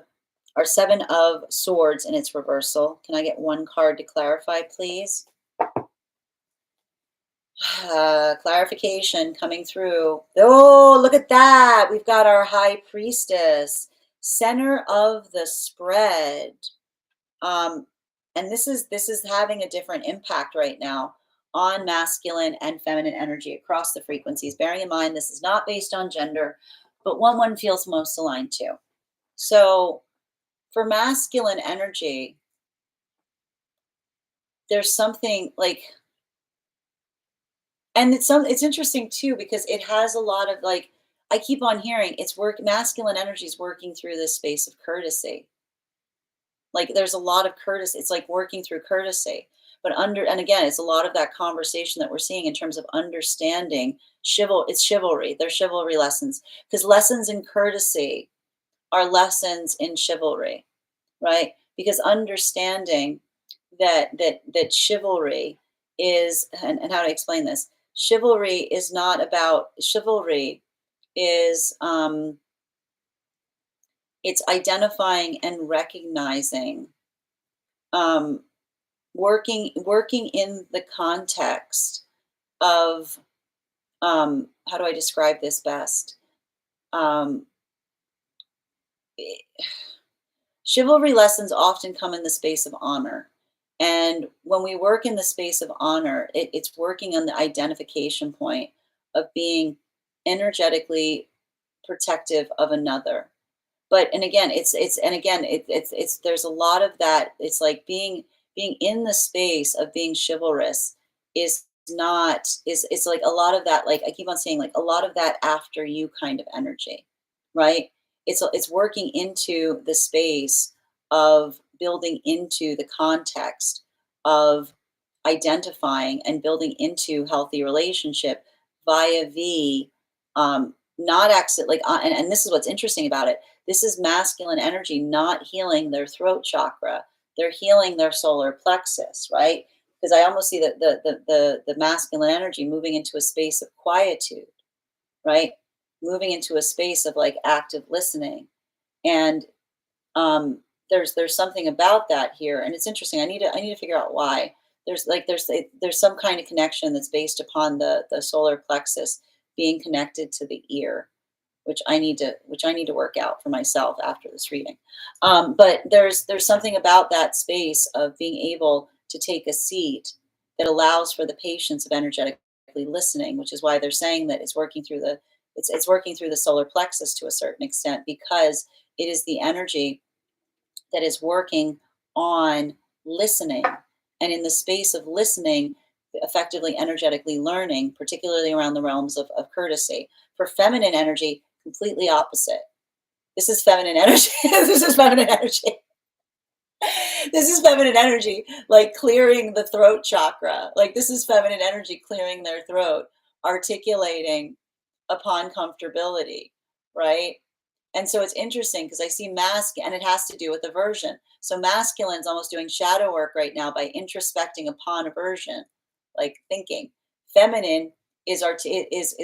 swords in its reversal. Can I get one card to clarify, please? Clarification coming through. Oh, look at that. We've got our high priestess, center of the spread. And this is having a different impact right now on masculine and feminine energy across the frequencies. Bearing in mind, this is not based on gender, but one feels most aligned to. So for masculine energy, there's something and it's interesting too, because it has a lot of I keep on hearing masculine energy is working through this space of courtesy. There's a lot of courtesy. It's like working through courtesy. And again, it's a lot of that conversation that we're seeing in terms of understanding it's chivalry. They're chivalry lessons, because lessons in courtesy are lessons in chivalry, right? Because understanding that chivalry is, and how to explain this, chivalry is it's identifying and recognizing, working in the context of, how do I describe this best? Chivalry lessons often come in the space of honor. And when we work in the space of honor, it's working on the identification point of being energetically protective of another. And again, it's there's a lot of that. It's like being in the space of being chivalrous is not is like a lot of that, like I keep on saying, like a lot of that after you kind of energy, right? It's working into the space of building into the context of identifying and building into healthy relationship via the not accident like and this is what's interesting about it. This is masculine energy not healing their throat chakra. They're healing their solar plexus, right? Because I almost see that the masculine energy moving into a space of quietude, right? Moving into a space of like active listening. And there's something about that here, and it's interesting. I need to figure out why. There's some kind of connection that's based upon the solar plexus being connected to the ear, which I need to work out for myself after this reading. But there's something about that space of being able to take a seat that allows for the patience of energetically listening, which is why they're saying that it's working through the solar plexus to a certain extent, because it is the energy that is working on listening. And in the space of listening, effectively energetically learning, particularly around the realms of courtesy. For feminine energy, completely opposite. This is feminine energy. This is feminine energy. This is feminine energy, like clearing the throat chakra. Like this is feminine energy clearing their throat, articulating upon comfortability, right? And so it's interesting because I see and it has to do with aversion. So masculine's almost doing shadow work right now by introspecting upon aversion, like thinking. Feminine is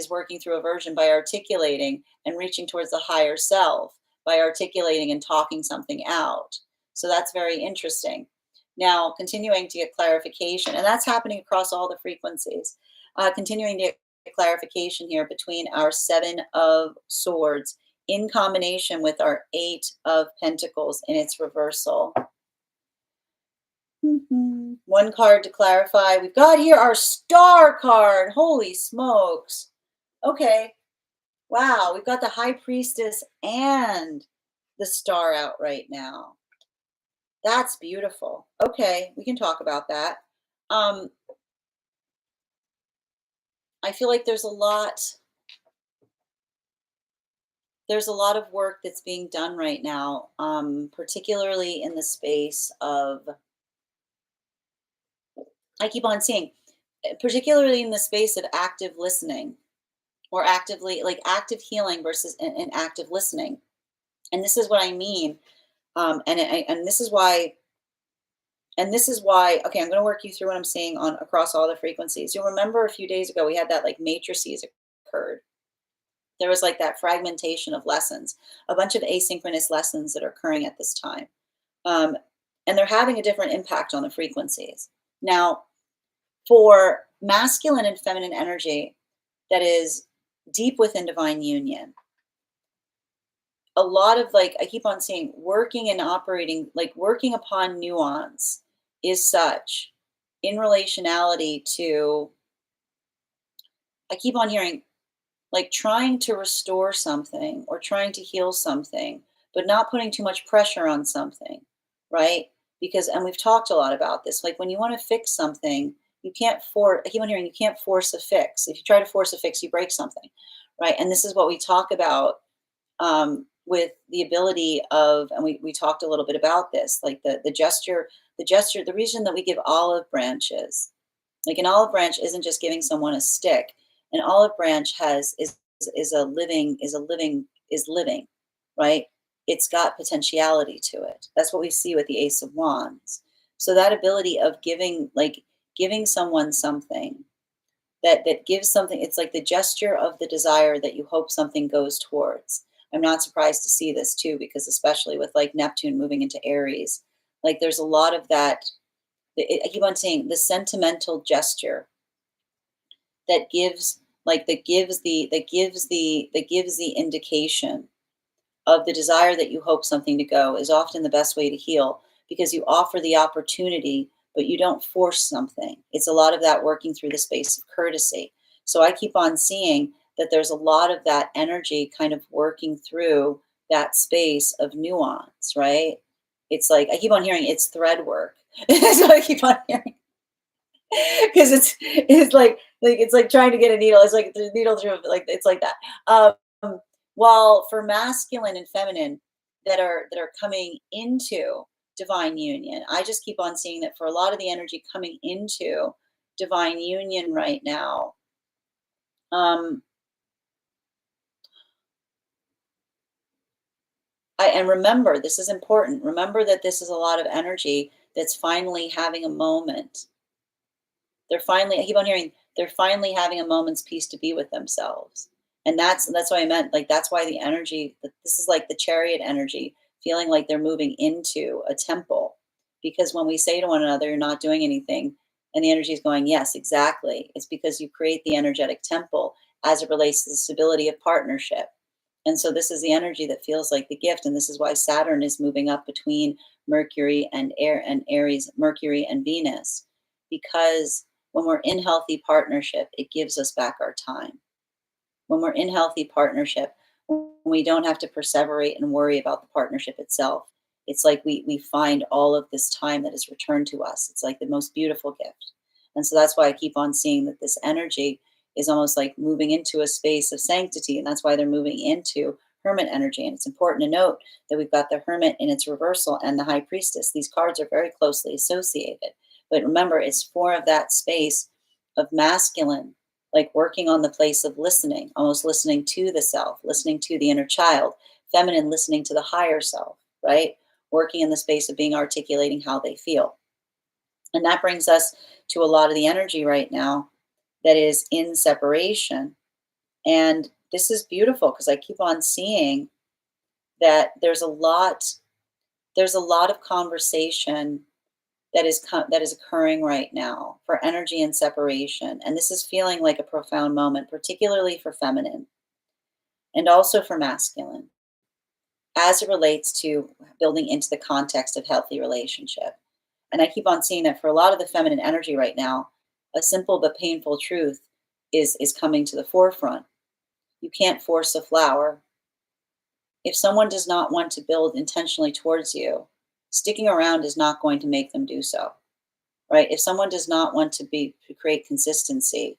working through aversion by articulating and reaching towards the higher self by articulating and talking something out. So that's very interesting. Now, continuing to get clarification, and that's happening across all the frequencies. Continuing to get clarification here between our Seven of Swords in combination with our Eight of Pentacles in its reversal. One card to clarify. We've got here our Star card. Holy smokes. Okay. Wow. We've got the High Priestess and the Star out right now. That's beautiful. Okay. We can talk about that. I feel like there's a lot of work that's being done right now, particularly in the space of, I keep on seeing, particularly in the space of active listening or actively, like active healing versus and active listening. And this is what I mean. And this is why, okay, I'm going to work you through what I'm saying on across all the frequencies. You'll remember a few days ago, we had that like matrices occurred. There was like that fragmentation of lessons, a bunch of asynchronous lessons that are occurring at this time. And they're having a different impact on the frequencies. Now, for masculine and feminine energy that is deep within divine union, a lot of like, I keep on saying, working and operating, like working upon nuance is such in relationality to, I keep on hearing, like trying to restore something or trying to heal something, but not putting too much pressure on something, right? Because, and we've talked a lot about this, like when you want to fix something, you can't force, I keep on hearing, you can't force a fix. If you try to force a fix, you break something, right? And this is what we talk about with the ability of, and we talked a little bit about this, like the gesture, the reason that we give olive branches, like an olive branch isn't just giving someone a stick. An olive branch is living, right? It's got potentiality to it. That's what we see with the Ace of Wands. So that ability of giving someone something that gives something, it's like the gesture of the desire that you hope something goes towards. I'm not surprised to see this too, because especially with like Neptune moving into Aries, like there's a lot of that. I keep on saying the sentimental gesture that gives the indication of the desire that you hope something to go is often the best way to heal, because you offer the opportunity but you don't force something. It's a lot of that working through the space of courtesy. So I keep on seeing that there's a lot of that energy kind of working through that space of nuance, right? It's like I keep on hearing it's thread work. So I keep on hearing because it's like trying to get a needle. It's like the needle through, like it's like that. While for masculine and feminine that are coming into divine union, I just keep on seeing that for a lot of the energy coming into divine union right now. Um, and remember, this is important. Remember that this is a lot of energy that's finally having a moment. They're finally, I keep on hearing, they're finally having a moment's peace to be with themselves. And that's why I meant, like, that's why the energy, this is like the chariot energy, feeling like they're moving into a temple. Because when we say to one another, you're not doing anything, and the energy is going, yes, exactly. It's because you create the energetic temple as it relates to the stability of partnership. And so this is the energy that feels like the gift. And this is why Saturn is moving up between Mercury and air and Aries, Mercury and Venus, because when we're in healthy partnership, it gives us back our time. When we're in healthy partnership, we don't have to perseverate and worry about the partnership itself. It's like we find all of this time that is returned to us. It's like the most beautiful gift. And so that's why I keep on seeing that this energy is almost like moving into a space of sanctity. And that's why they're moving into hermit energy. And it's important to note that we've got the hermit in its reversal and the high priestess. These cards are very closely associated. But remember, it's more of that space of masculine, like working on the place of listening, almost listening to the self, listening to the inner child, feminine, listening to the higher self, right? Working in the space of being articulating how they feel. And that brings us to a lot of the energy right now that is in separation. And this is beautiful because I keep on seeing that there's a lot of conversation that is occurring right now for energy and separation. And this is feeling like a profound moment, particularly for feminine and also for masculine, as it relates to building into the context of healthy relationship. And I keep on seeing that for a lot of the feminine energy right now, a simple but painful truth is coming to the forefront. You can't force a flower. If someone does not want to build intentionally towards you, sticking around is not going to make them do so, right? If someone does not want to create consistency,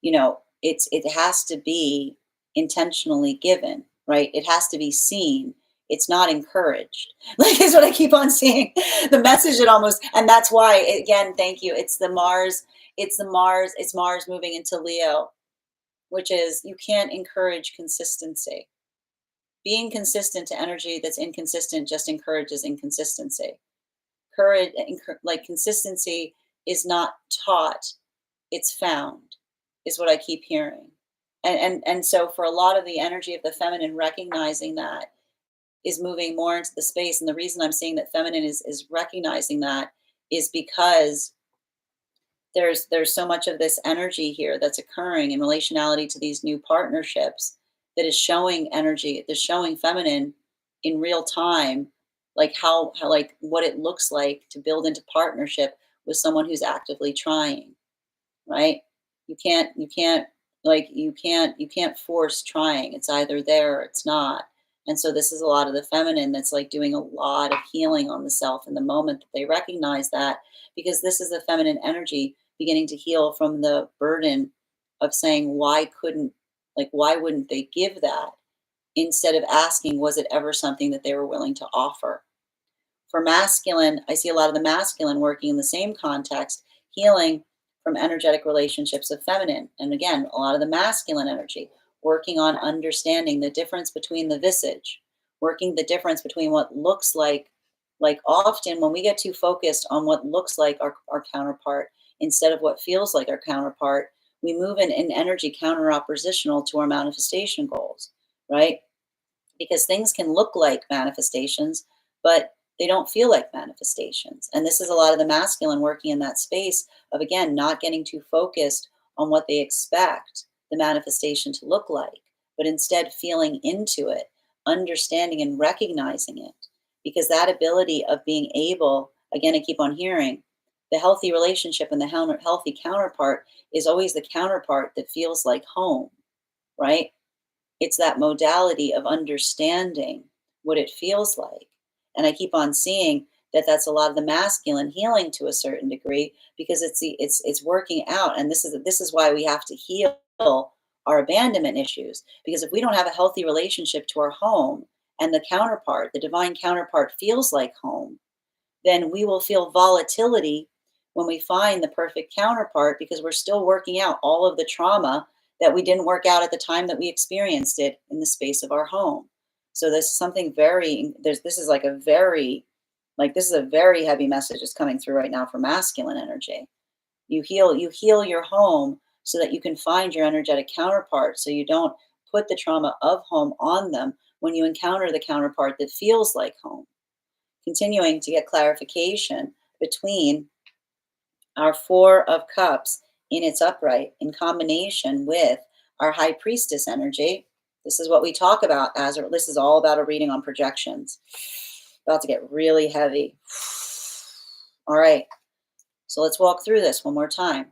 it has to be intentionally given, right? It has to be seen. It's not encouraged. Like is what I keep on seeing. The message it almost, and that's why again, thank you. It's Mars moving into Leo, which is you can't encourage consistency. Being consistent to energy that's inconsistent just encourages inconsistency. Like consistency is not taught, it's found, is what I keep hearing. And so for a lot of the energy of the feminine, recognizing that is moving more into the space. And the reason I'm saying that feminine is recognizing that is because there's so much of this energy here that's occurring in relationality to these new partnerships that is showing energy, that's showing feminine in real time, like how like what it looks like to build into partnership with someone who's actively trying, right? You can't force trying. It's either there or it's not. And so this is a lot of the feminine that's like doing a lot of healing on the self in the moment that they recognize that, because this is the feminine energy beginning to heal from the burden of saying, why wouldn't they give that, instead of asking, was it ever something that they were willing to offer? For masculine, I see a lot of the masculine working in the same context, healing from energetic relationships of feminine. And again, a lot of the masculine energy working on understanding the difference between the visage, working the difference between what looks like often when we get too focused on what looks like our counterpart instead of what feels like our counterpart, we move in energy counter oppositional to our manifestation goals, right? Because things can look like manifestations, but they don't feel like manifestations. And this is a lot of the masculine working in that space of, again, not getting too focused on what they expect the manifestation to look like, but instead feeling into it, understanding and recognizing it. Because that ability of being able, again, I keep on hearing, the healthy relationship and the healthy counterpart is always the counterpart that feels like home, right? It's that modality of understanding what it feels like. And I keep on seeing that that's a lot of the masculine healing to a certain degree, because it's working out. And this is why we have to heal our abandonment issues, because if we don't have a healthy relationship to our home, and the counterpart, the divine counterpart, feels like home, then we will feel volatility when we find the perfect counterpart, because we're still working out all of the trauma that we didn't work out at the time that we experienced it in the space of our home. So there's something very there's this is like a very like this is a very heavy message that's coming through right now for masculine energy. You heal your home so that you can find your energetic counterpart, so you don't put the trauma of home on them when you encounter the counterpart that feels like home. Continuing to get clarification between our Four of Cups in its upright in combination with our High Priestess energy. This is what we talk about this is all about a reading on projections. About to get really heavy. All right, so let's walk through this one more time.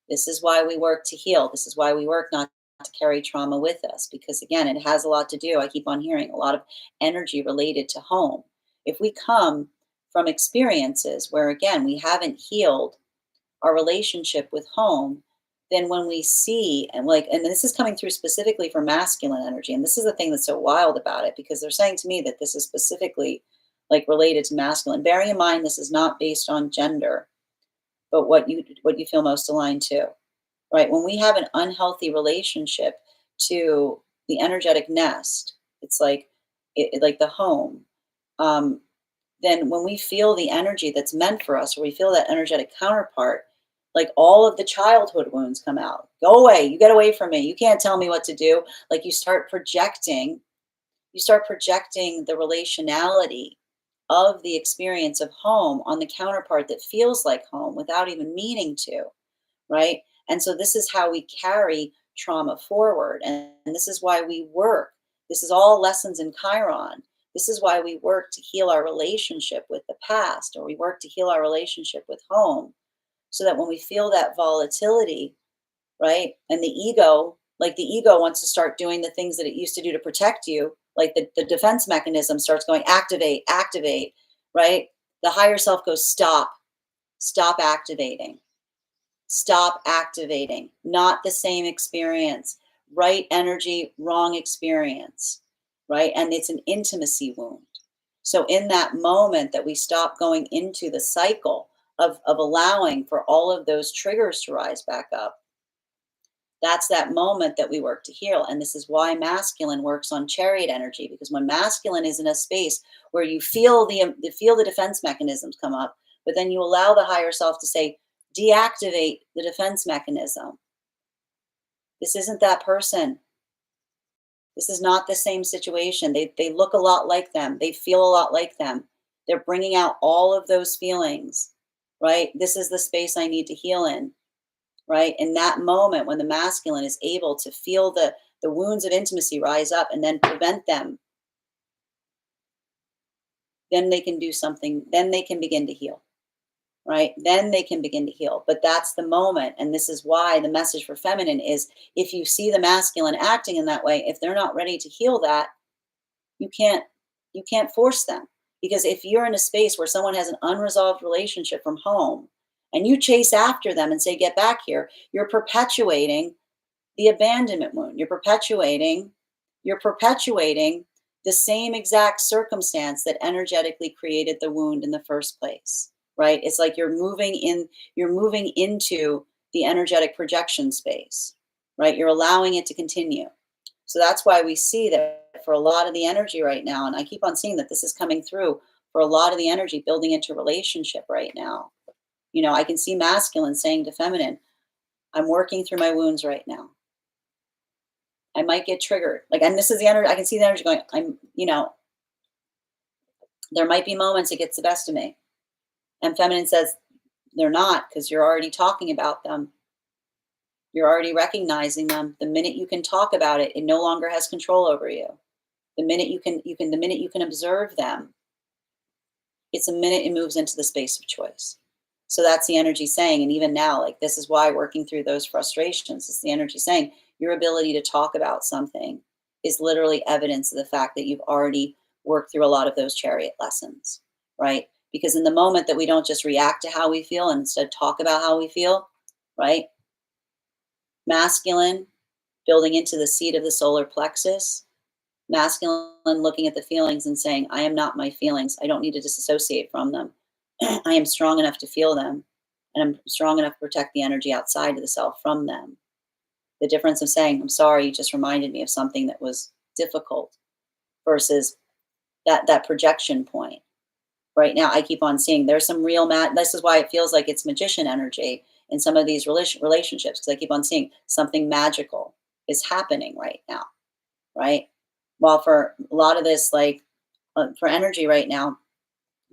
This is why we work to heal. This is why we work not to carry trauma with us, because again, it has a lot to do. I keep on hearing a lot of energy related to home. If we come from experiences where, again, we haven't healed our relationship with home, then when we see, and this is coming through specifically for masculine energy, and this is the thing that's so wild about it, because they're saying to me that this is specifically like related to masculine. Bearing in mind, this is not based on gender, but what you feel most aligned to, right? When we have an unhealthy relationship to the energetic nest, it's like like the home. Um, then when we feel the energy that's meant for us, or we feel that energetic counterpart, like all of the childhood wounds come out. Go away, you get away from me, you can't tell me what to do. Like you start projecting the relationality of the experience of home on the counterpart that feels like home without even meaning to, right? And so this is how we carry trauma forward. And this is why we work. This is all lessons in Chiron. This is why we work to heal our relationship with the past, or we work to heal our relationship with home, so that when we feel that volatility, right? And the ego wants to start doing the things that it used to do to protect you. Like the defense mechanism starts going, activate, activate, right? The higher self goes, stop activating. Stop activating. Not the same experience. Right energy, wrong experience, right? And it's an intimacy wound. So in that moment that we stop going into the cycle of allowing for all of those triggers to rise back up, that's that moment that we work to heal. And this is why masculine works on chariot energy, because when masculine is in a space where you feel the defense mechanisms come up, but then you allow the higher self to say, deactivate the defense mechanism. This isn't that person. This is not the same situation. They look a lot like them. They feel a lot like them. They're bringing out all of those feelings, right? This is the space I need to heal in, right? In that moment when the masculine is able to feel the wounds of intimacy rise up and then prevent them, then they can do something. Then they can begin to heal, right? Then they can begin to heal. But that's the moment. And this is why the message for feminine is, if you see the masculine acting in that way, if they're not ready to heal that, you can't force them. Because if you're in a space where someone has an unresolved relationship from home, and you chase after them and say, get back here, you're perpetuating the abandonment wound. You're perpetuating the same exact circumstance that energetically created the wound in the first place, right? It's like you're moving into the energetic projection space, right? You're allowing it to continue. So that's why we see that for a lot of the energy right now, and I keep on seeing that this is coming through for a lot of the energy building into relationship right now. I can see masculine saying to feminine, I'm working through my wounds right now. I might get triggered. And this is the energy, I can see the energy going, there might be moments it gets the best of me. And feminine says, they're not, because you're already talking about them. You're already recognizing them. The minute you can talk about it, it no longer has control over you. The minute you can observe them, it's a minute it moves into the space of choice. So that's the energy saying, and even now, this is why working through those frustrations is the energy saying, your ability to talk about something is literally evidence of the fact that you've already worked through a lot of those chariot lessons, right? Because in the moment that we don't just react to how we feel and instead talk about how we feel, right? Masculine, building into the seat of the solar plexus. Masculine, looking at the feelings and saying, I am not my feelings. I don't need to disassociate from them. I am strong enough to feel them, and I'm strong enough to protect the energy outside of the self from them. The difference of saying, I'm sorry, you just reminded me of something that was difficult, versus that projection point. Right now, I keep on seeing there's some real this is why it feels like it's magician energy in some of these relationships, because I keep on seeing something magical is happening right now, right? While for a lot of this, like for energy right now,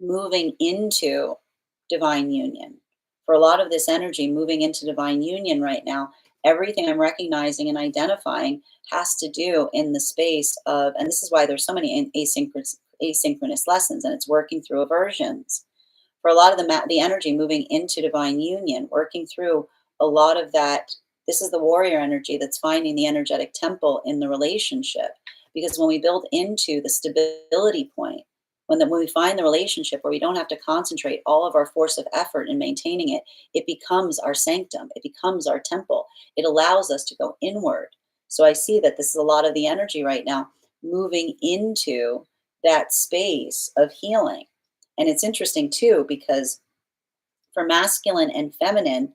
moving into divine union. For a lot of this energy moving into divine union right now, everything I'm recognizing and identifying has to do in the space of, and this is why there's so many asynchronous lessons, and it's working through aversions. For a lot of the energy moving into divine union, working through a lot of that. This is the warrior energy that's finding the energetic temple in the relationship. Because when we build into the stability point, when we find the relationship where we don't have to concentrate all of our force of effort in maintaining it, it becomes our sanctum. It becomes our temple. It allows us to go inward. So I see that this is a lot of the energy right now moving into that space of healing. And it's interesting too, because for masculine and feminine,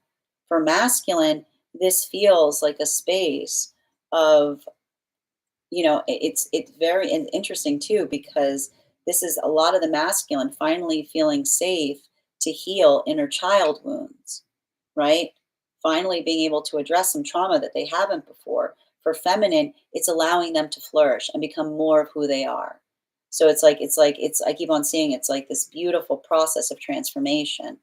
for masculine, this feels like a space of, it's very interesting too, because this is a lot of the masculine finally feeling safe to heal inner child wounds, right? Finally being able to address some trauma that they haven't before. For feminine, it's allowing them to flourish and become more of who they are. So it's I keep on seeing it's like this beautiful process of transformation.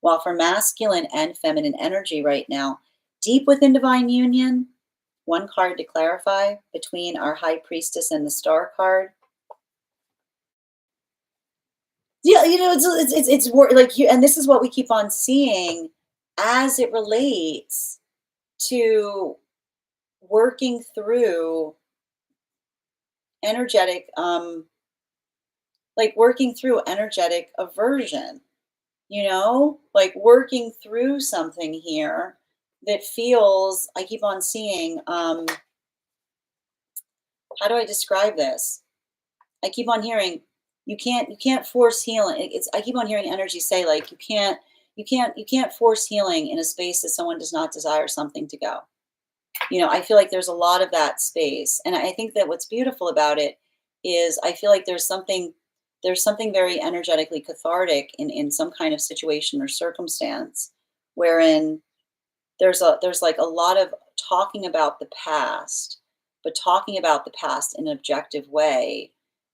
While for masculine and feminine energy right now, deep within divine union, one card to clarify between our high priestess and the star card. Yeah, like you, and this is what we keep on seeing as it relates to working through energetic, like working through energetic aversion, like working through something here that feels, I keep on seeing, how do I describe this? I keep on hearing you can't force healing. It's I keep on hearing energy say, like, you can't force healing in a space that someone does not desire something to go. I feel like there's a lot of that space, and I think that what's beautiful about it is I feel like there's something very energetically cathartic in some kind of situation or circumstance, wherein there's like a lot of talking about the past, but talking about the past in an objective way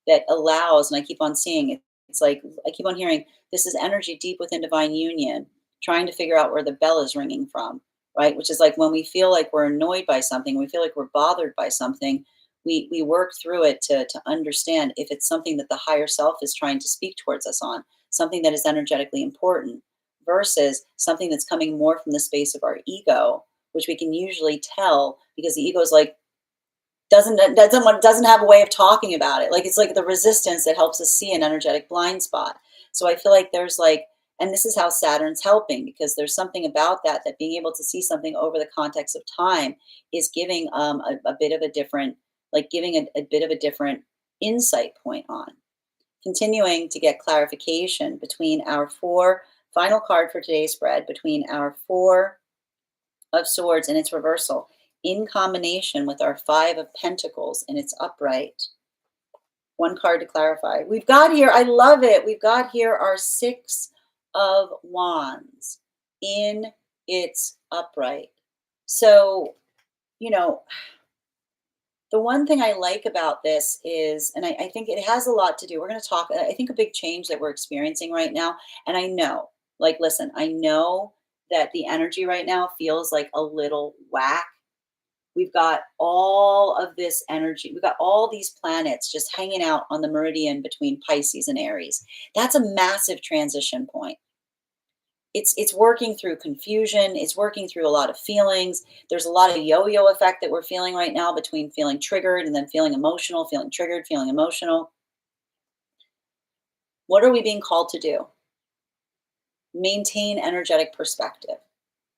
that allows, and I keep on seeing it, it's like I keep on hearing this is energy deep within divine union, trying to figure out where the bell is ringing from, right? Which is like when we feel like we're annoyed by something, we feel like we're bothered by something, we work through it to understand if it's something that the higher self is trying to speak towards us on, something that is energetically important, versus something that's coming more from the space of our ego, which we can usually tell because the ego is like doesn't have a way of talking about it. Like it's like the resistance that helps us see an energetic blind spot. So I feel like there's like, and this is how Saturn's helping, because there's something about that being able to see something over the context of time is giving a bit of a different, like giving a bit of a different insight point on. Continuing to get clarification between our four, final card for today's spread, between our Four of Swords in its reversal, in combination with our Five of Pentacles in its upright. One card to clarify. We've got here, I love it, we've got here our Six of Wands in its upright. So, the one thing I like about this is, and I think it has a lot to do, we're going to talk, I think a big change that we're experiencing right now. And I know, like, listen, I know that the energy right now feels like a little whack. We've got all of this energy. We've got all these planets just hanging out on the meridian between Pisces and Aries. That's a massive transition point. It's working through confusion. It's working through a lot of feelings. There's a lot of yo-yo effect that we're feeling right now between feeling triggered and then feeling emotional, feeling triggered, feeling emotional. What are we being called to do? maintain energetic perspective,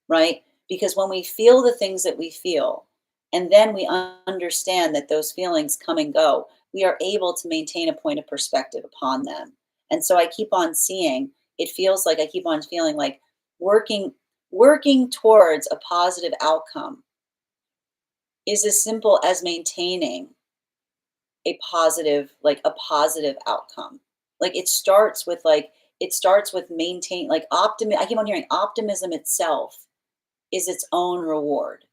right? Because when we feel the things that we feel, and then we understand that those feelings come and go, we are able to maintain a point of perspective upon them. And so I keep on seeing, it feels like I keep on feeling like working working towards a positive outcome is as simple as maintaining a positive outcome. Like it starts with maintain like I keep on hearing optimism itself is its own reward,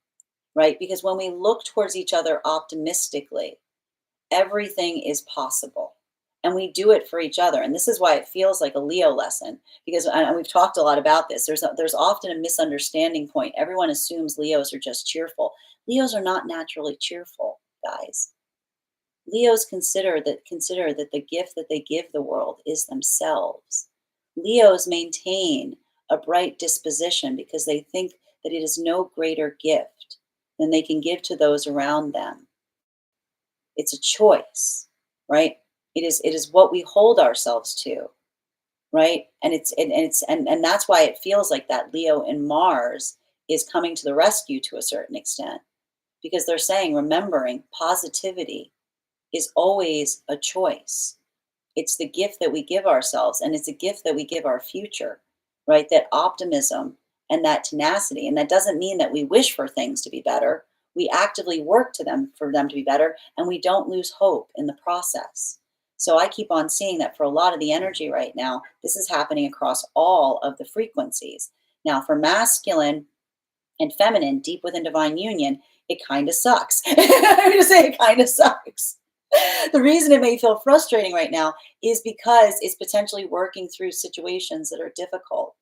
right? Because when we look towards each other optimistically, everything is possible. And we do it for each other. And this is why it feels like a Leo lesson, because and we've talked a lot about this. There's often a misunderstanding point. Everyone assumes Leos are just cheerful. Leos are not naturally cheerful, guys. Leos consider that the gift that they give the world is themselves. Leos maintain a bright disposition because they think that it is no greater gift than they can give to those around them. It's a choice, right? It is what we hold ourselves to, right? And that's why it feels like that Leo and Mars is coming to the rescue to a certain extent, because they're saying, remembering positivity is always a choice. It's the gift that we give ourselves, and it's a gift that we give our future, right? That optimism and that tenacity. And that doesn't mean that we wish for things to be better. We actively work to them for them to be better, and we don't lose hope in the process. So I keep on seeing that for a lot of the energy right now, this is happening across all of the frequencies. Now, for masculine and feminine, deep within divine union, it kind of sucks. I'm going to say it kind of sucks. The reason it may feel frustrating right now is because it's potentially working through situations that are difficult.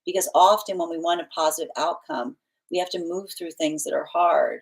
Because often when we want a positive outcome, we have to move through things that are hard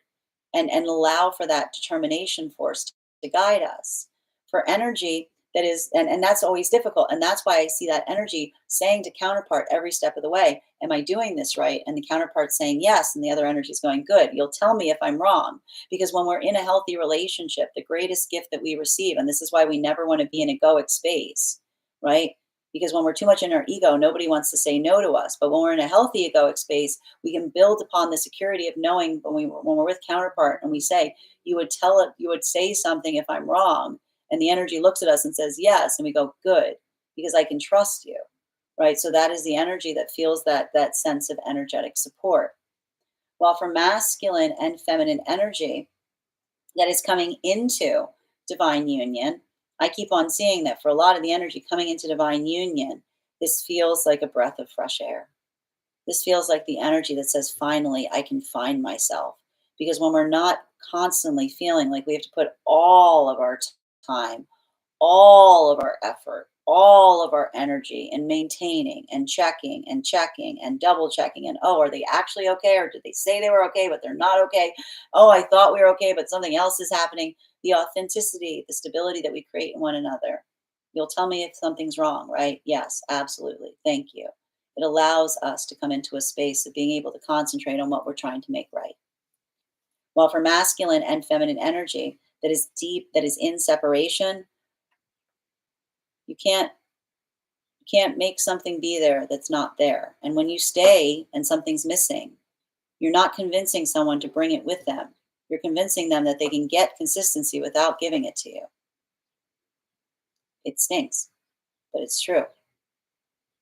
and allow for that determination force to guide us. For energy that is, and that's always difficult. And that's why I see that energy saying to counterpart every step of the way, am I doing this right? And the counterpart saying yes, and the other energy is going, good. You'll tell me if I'm wrong. Because when we're in a healthy relationship, the greatest gift that we receive, and this is why we never want to be in egoic space, right? Because when we're too much in our ego, nobody wants to say no to us. But when we're in a healthy egoic space, we can build upon the security of knowing when we're with counterpart and we say, you would say something if I'm wrong. And the energy looks at us and says, yes. And we go, good, because I can trust you, right? So that is the energy that feels that sense of energetic support. While for masculine and feminine energy that is coming into divine union, I keep on seeing that for a lot of the energy coming into divine union, this feels like a breath of fresh air. This feels like the energy that says, finally, I can find myself. Because when we're not constantly feeling like we have to put all of our time, all of our effort, all of our energy in maintaining and checking and double checking, and oh, are they actually okay? Or did they say they were okay, but they're not okay? Oh, I thought we were okay, but something else is happening. The authenticity, the stability that we create in one another. You'll tell me if something's wrong, right? Yes, absolutely. Thank you. It allows us to come into a space of being able to concentrate on what we're trying to make right. While for masculine and feminine energy that is deep, that is in separation, you can't make something be there that's not there. And when you stay and something's missing, you're not convincing someone to bring it with them. You're convincing them that they can get consistency without giving it to you. It stinks, but it's true.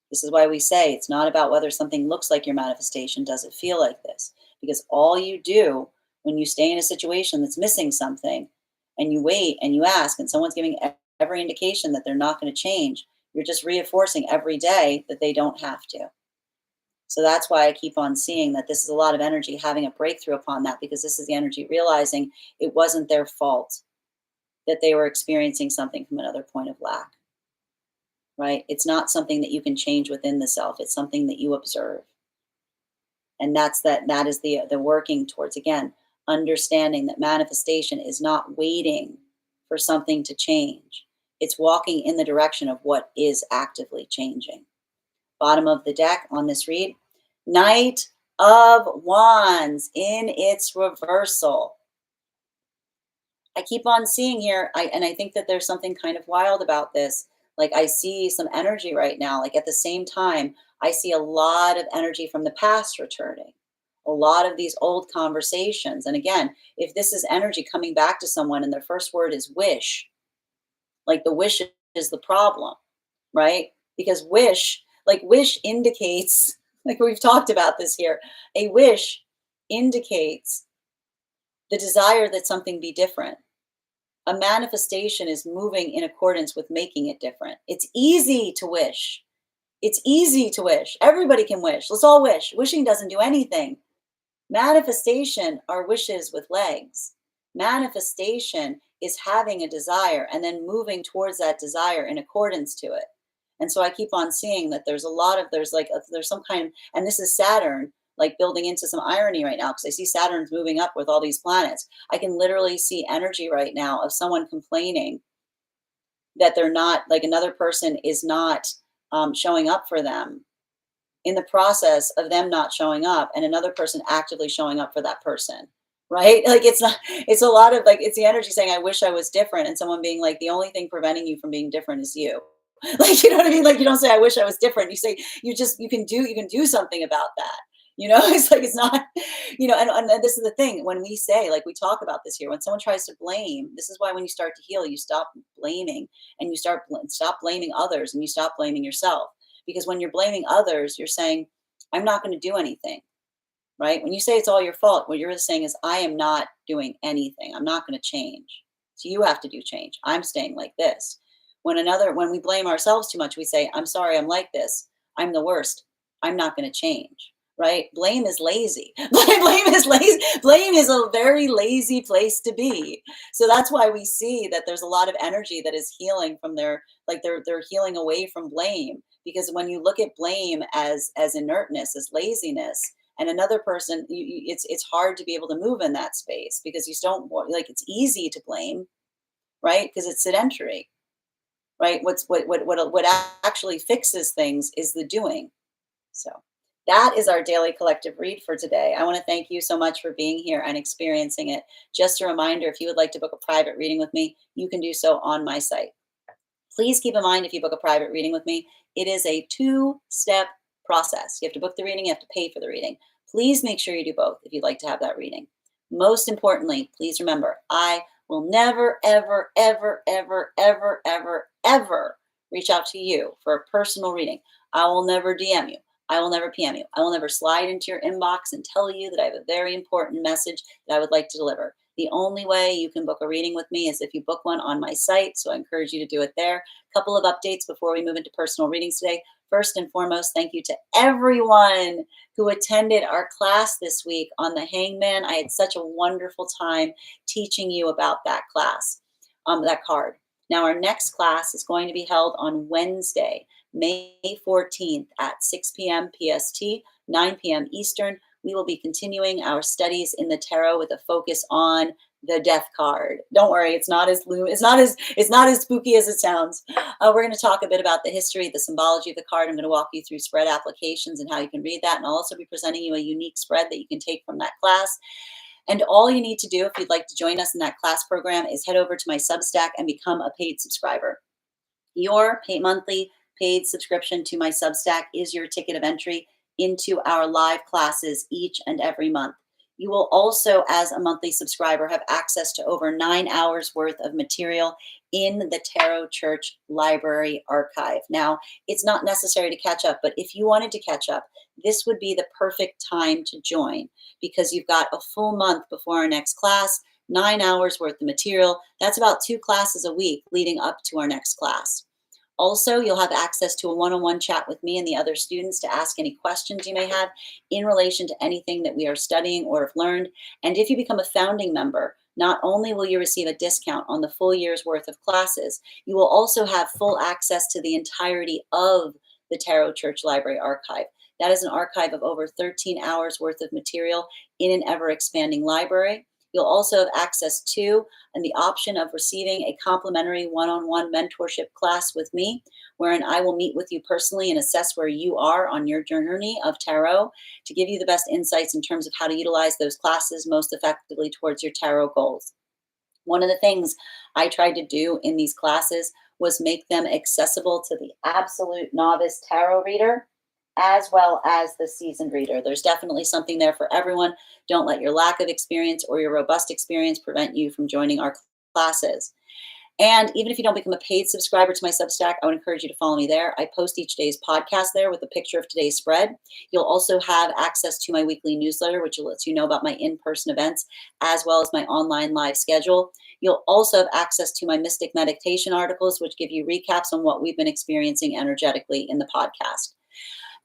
This is why we say it's not about whether something looks like your manifestation. Does it feel like this? Because all you do when you stay in a situation that's missing something and you wait and you ask and someone's giving every indication that they're not going to change, you're just reinforcing every day that they don't have to. So that's why I keep on seeing that this is a lot of energy having a breakthrough upon that, because this is the energy realizing it wasn't their fault that they were experiencing something from another point of lack, right? It's not something that you can change within the self. It's something that you observe. And that is the working towards, again, understanding that manifestation is not waiting for something to change. It's walking in the direction of what is actively changing. Bottom of the deck on this read, Knight of Wands in its reversal. I keep on seeing here, and I think that there's something kind of wild about this. Like I see some energy right now. Like at the same time, I see a lot of energy from the past returning, a lot of these old conversations. And again, if this is energy coming back to someone and their first word is wish, like the wish is the problem, right? Because wish indicates, like we've talked about this here, a wish indicates the desire that something be different. A manifestation is moving in accordance with making it different. It's easy to wish. It's easy to wish. Everybody can wish. Let's all wish. Wishing doesn't do anything. Manifestation are wishes with legs. Manifestation is having a desire and then moving towards that desire in accordance to it. And so I keep on seeing that there's a lot of, there's some kind of, and this is Saturn, like building into some irony right now, because I see Saturn's moving up with all these planets. I can literally see energy right now of someone complaining that they're not, like another person is not showing up for them in the process of them not showing up and another person actively showing up for that person, right? Like it's not, it's a lot of like, it's the energy saying, I wish I was different. And someone being like, the only thing preventing you from being different is you. Like, you know what I mean? Like you don't say, I wish I was different. You say, you can do something about that. It's like, it's not, and this is the thing when we say, like we talk about this here, when someone tries to blame, this is why when you start to heal, you stop blaming and you stop blaming others and you stop blaming yourself. Because when you're blaming others, you're saying, I'm not going to do anything, right? When you say it's all your fault, what you're really saying is, I am not doing anything. I'm not going to change. So you have to do change. I'm staying like this. When we blame ourselves too much, we say, I'm sorry, I'm like this. I'm the worst. I'm not going to change, right? Blame is lazy. Blame is lazy. Blame is a very lazy place to be. So that's why we see that there's a lot of energy that is healing from they're healing away from blame. Because when you look at blame as inertness, as laziness, and another person, it's hard to be able to move in that space because you don't like, it's easy to blame, right? Because it's sedentary, right? What actually fixes things is the doing. So that is our daily collective read for today. I want to thank you so much for being here and experiencing it. Just a reminder, if you would like to book a private reading with me, you can do so on my site. Please keep in mind, if you book a private reading with me, it is a 2-step process. You have to book the reading, you have to pay for the reading. Please make sure you do both if you'd like to have that reading. Most importantly, please remember, I will never, ever, ever, ever, ever, ever, ever reach out to you for a personal reading. I will never DM you. I will never PM you. I will never slide into your inbox and tell you that I have a very important message that I would like to deliver. The only way you can book a reading with me is if you book one on my site. So I encourage you to do it there. Couple of updates before we move into personal readings today. First and foremost, thank you to everyone who attended our class this week on the Hangman. I had such a wonderful time teaching you about that class, that card. Now, our next class is going to be held on Wednesday, May 14th at 6 p.m. PST, 9 p.m. Eastern. We will be continuing our studies in the tarot with a focus on the death card. Don't worry, it's not as spooky as it sounds. We're going to talk a bit about the history, the symbology of the card. I'm going to walk you through spread applications and how you can read that. And I'll also be presenting you a unique spread that you can take from that class. And all you need to do if you'd like to join us in that class program is head over to my Substack and become a paid subscriber. Your monthly paid subscription to my Substack is your ticket of entry into our live classes each and every month. You will also, as a monthly subscriber, have access to over 9 hours worth of material in the Tarot Church Library Archive. Now, it's not necessary to catch up, but if you wanted to catch up, this would be the perfect time to join because you've got a full month before our next class, 9 hours worth of material. That's about 2 classes a week leading up to our next class. Also, you'll have access to a one-on-one chat with me and the other students to ask any questions you may have in relation to anything that we are studying or have learned. And if you become a founding member, not only will you receive a discount on the full year's worth of classes, you will also have full access to the entirety of the Tarot Church Library Archive. That is an archive of over 13 hours worth of material in an ever-expanding library. You'll also have access to and the option of receiving a complimentary one-on-one mentorship class with me, wherein I will meet with you personally and assess where you are on your journey of tarot to give you the best insights in terms of how to utilize those classes most effectively towards your tarot goals. One of the things I tried to do in these classes was make them accessible to the absolute novice tarot reader as well as the seasoned reader. There's definitely something there for everyone. Don't let your lack of experience or your robust experience prevent you from joining our classes. And even if you don't become a paid subscriber to my Substack, I would encourage you to follow me there. I post each day's podcast there with a picture of today's spread. You'll also have access to my weekly newsletter, which lets you know about my in-person events, as well as my online live schedule. You'll also have access to my Mystic Meditation articles, which give you recaps on what we've been experiencing energetically in the podcast.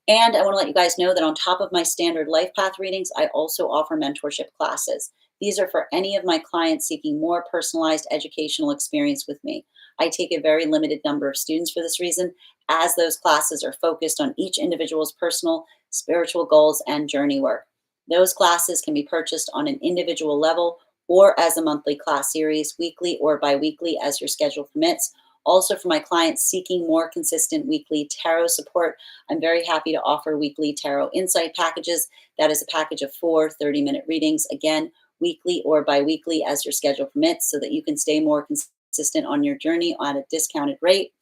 And I want to let you guys know that on top of my standard life path readings, I also offer mentorship classes. These are for any of my clients seeking more personalized educational experience with me. I take a very limited number of students for this reason, as those classes are focused on each individual's personal, spiritual goals and journey work. Those classes can be purchased on an individual level or as a monthly class series, weekly or bi-weekly as your schedule permits. Also, for my clients seeking more consistent weekly tarot support, I'm very happy to offer weekly tarot insight packages. That is a package of 4 30-minute readings, again, weekly or bi-weekly as your schedule permits, so that you can stay more consistent on your journey at a discounted rate.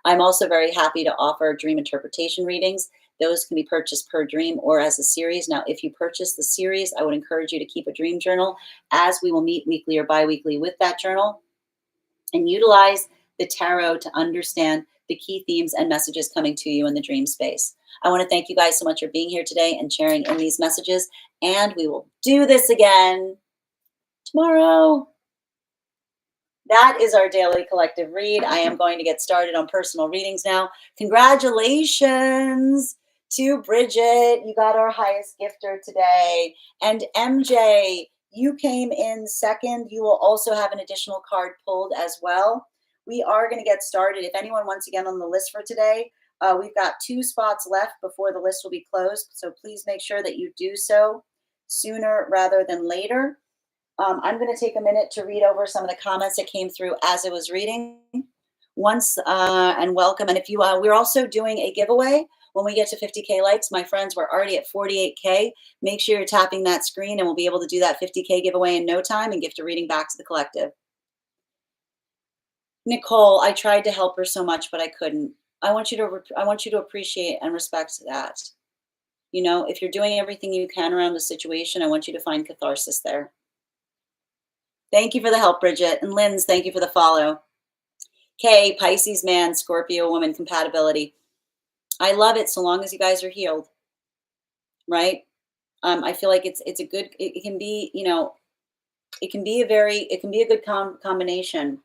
I'm also very happy to offer dream interpretation readings. Those can be purchased per dream or as a series. Now, if you purchase the series, I would encourage you to keep a dream journal, as we will meet weekly or bi-weekly with that journal and utilize the tarot to understand the key themes and messages coming to you in the dream space. I want to thank you guys so much for being here today and sharing in these messages. And we will do this again tomorrow. That is our daily collective read. I am going to get started on personal readings now. Congratulations to Bridget. You got our highest gifter today. And MJ, you came in second. You will also have an additional card pulled as well. We are going to get started. If anyone wants to get on the list for today, we've got 2 spots left before the list will be closed. So please make sure that you do so sooner rather than later. I'm going to take a minute to read over some of the comments that came through as I was reading. And welcome. And if you, we're also doing a giveaway when we get to 50K likes. My friends, we're already at 48K. Make sure you're tapping that screen and we'll be able to do that 50K giveaway in no time and gift a reading back to the collective. Nicole, I tried to help her so much, but I couldn't. I want you to appreciate and respect that. You know, if you're doing everything you can around the situation, I want you to find catharsis there. Thank you for the help, Bridget. And Lynn's, thank you for the follow. Kay, Pisces man, Scorpio woman compatibility. I love it so long as you guys are healed, right? I feel like it's a good, it can be, you know, it can be a good combination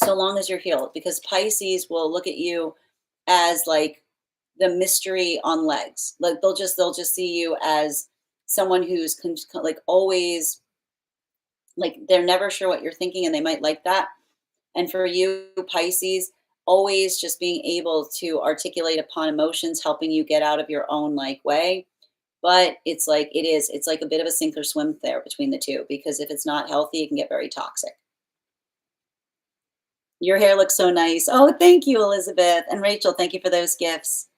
so long as you're healed, because Pisces will look at you as like the mystery on legs. Like they'll just see you as someone who's like always, like they're never sure what you're thinking and they might like that. And for you, Pisces, always just being able to articulate upon emotions, helping you get out of your own like way. But it's like it's like a bit of a sink or swim there between the two, because if it's not healthy, it can get very toxic. Your hair looks so nice. Oh, thank you, Elizabeth. And Rachel, thank you for those gifts.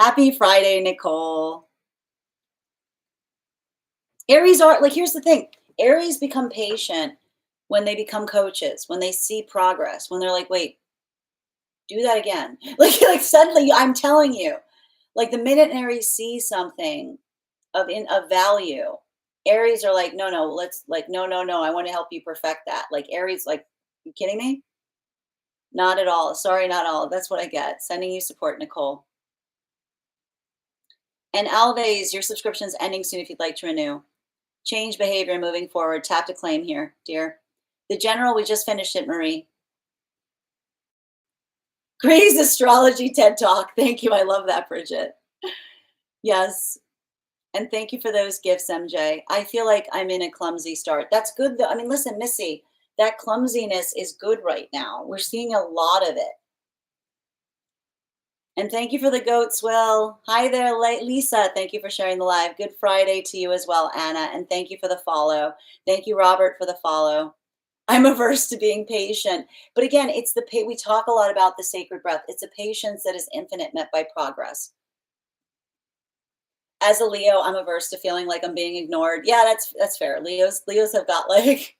Happy Friday, Nicole. Aries are like, here's the thing. Aries become patient when they become coaches, when they see progress, when they're like, wait, do that again. Like suddenly, I'm telling you, like the minute Aries sees something of value, Aries are like, no, let's like, no, I want to help you perfect that. Like Aries, like, you kidding me? Not at all. Sorry, not all. That's what I get. Sending you support, Nicole. And Alves, your subscription's ending soon if you'd like to renew. Change behavior moving forward. Tap to claim here, dear. The General, we just finished it, Marie. Gray's Astrology TED Talk. Thank you. I love that, Bridget. Yes. And thank you for those gifts, MJ. I feel like I'm in a clumsy start. That's good, though. I mean, listen, Missy, that clumsiness is good right now. We're seeing a lot of it. And thank you for the goats, Will. Hi there, Lisa. Thank you for sharing the live. Good Friday to you as well, Anna. And thank you for the follow. Thank you, Robert, for the follow. I'm averse to being patient. But again, it's we talk a lot about the sacred breath. It's a patience that is infinite met by progress. As a Leo, I'm averse to feeling like I'm being ignored. Yeah, that's fair. Leos have got like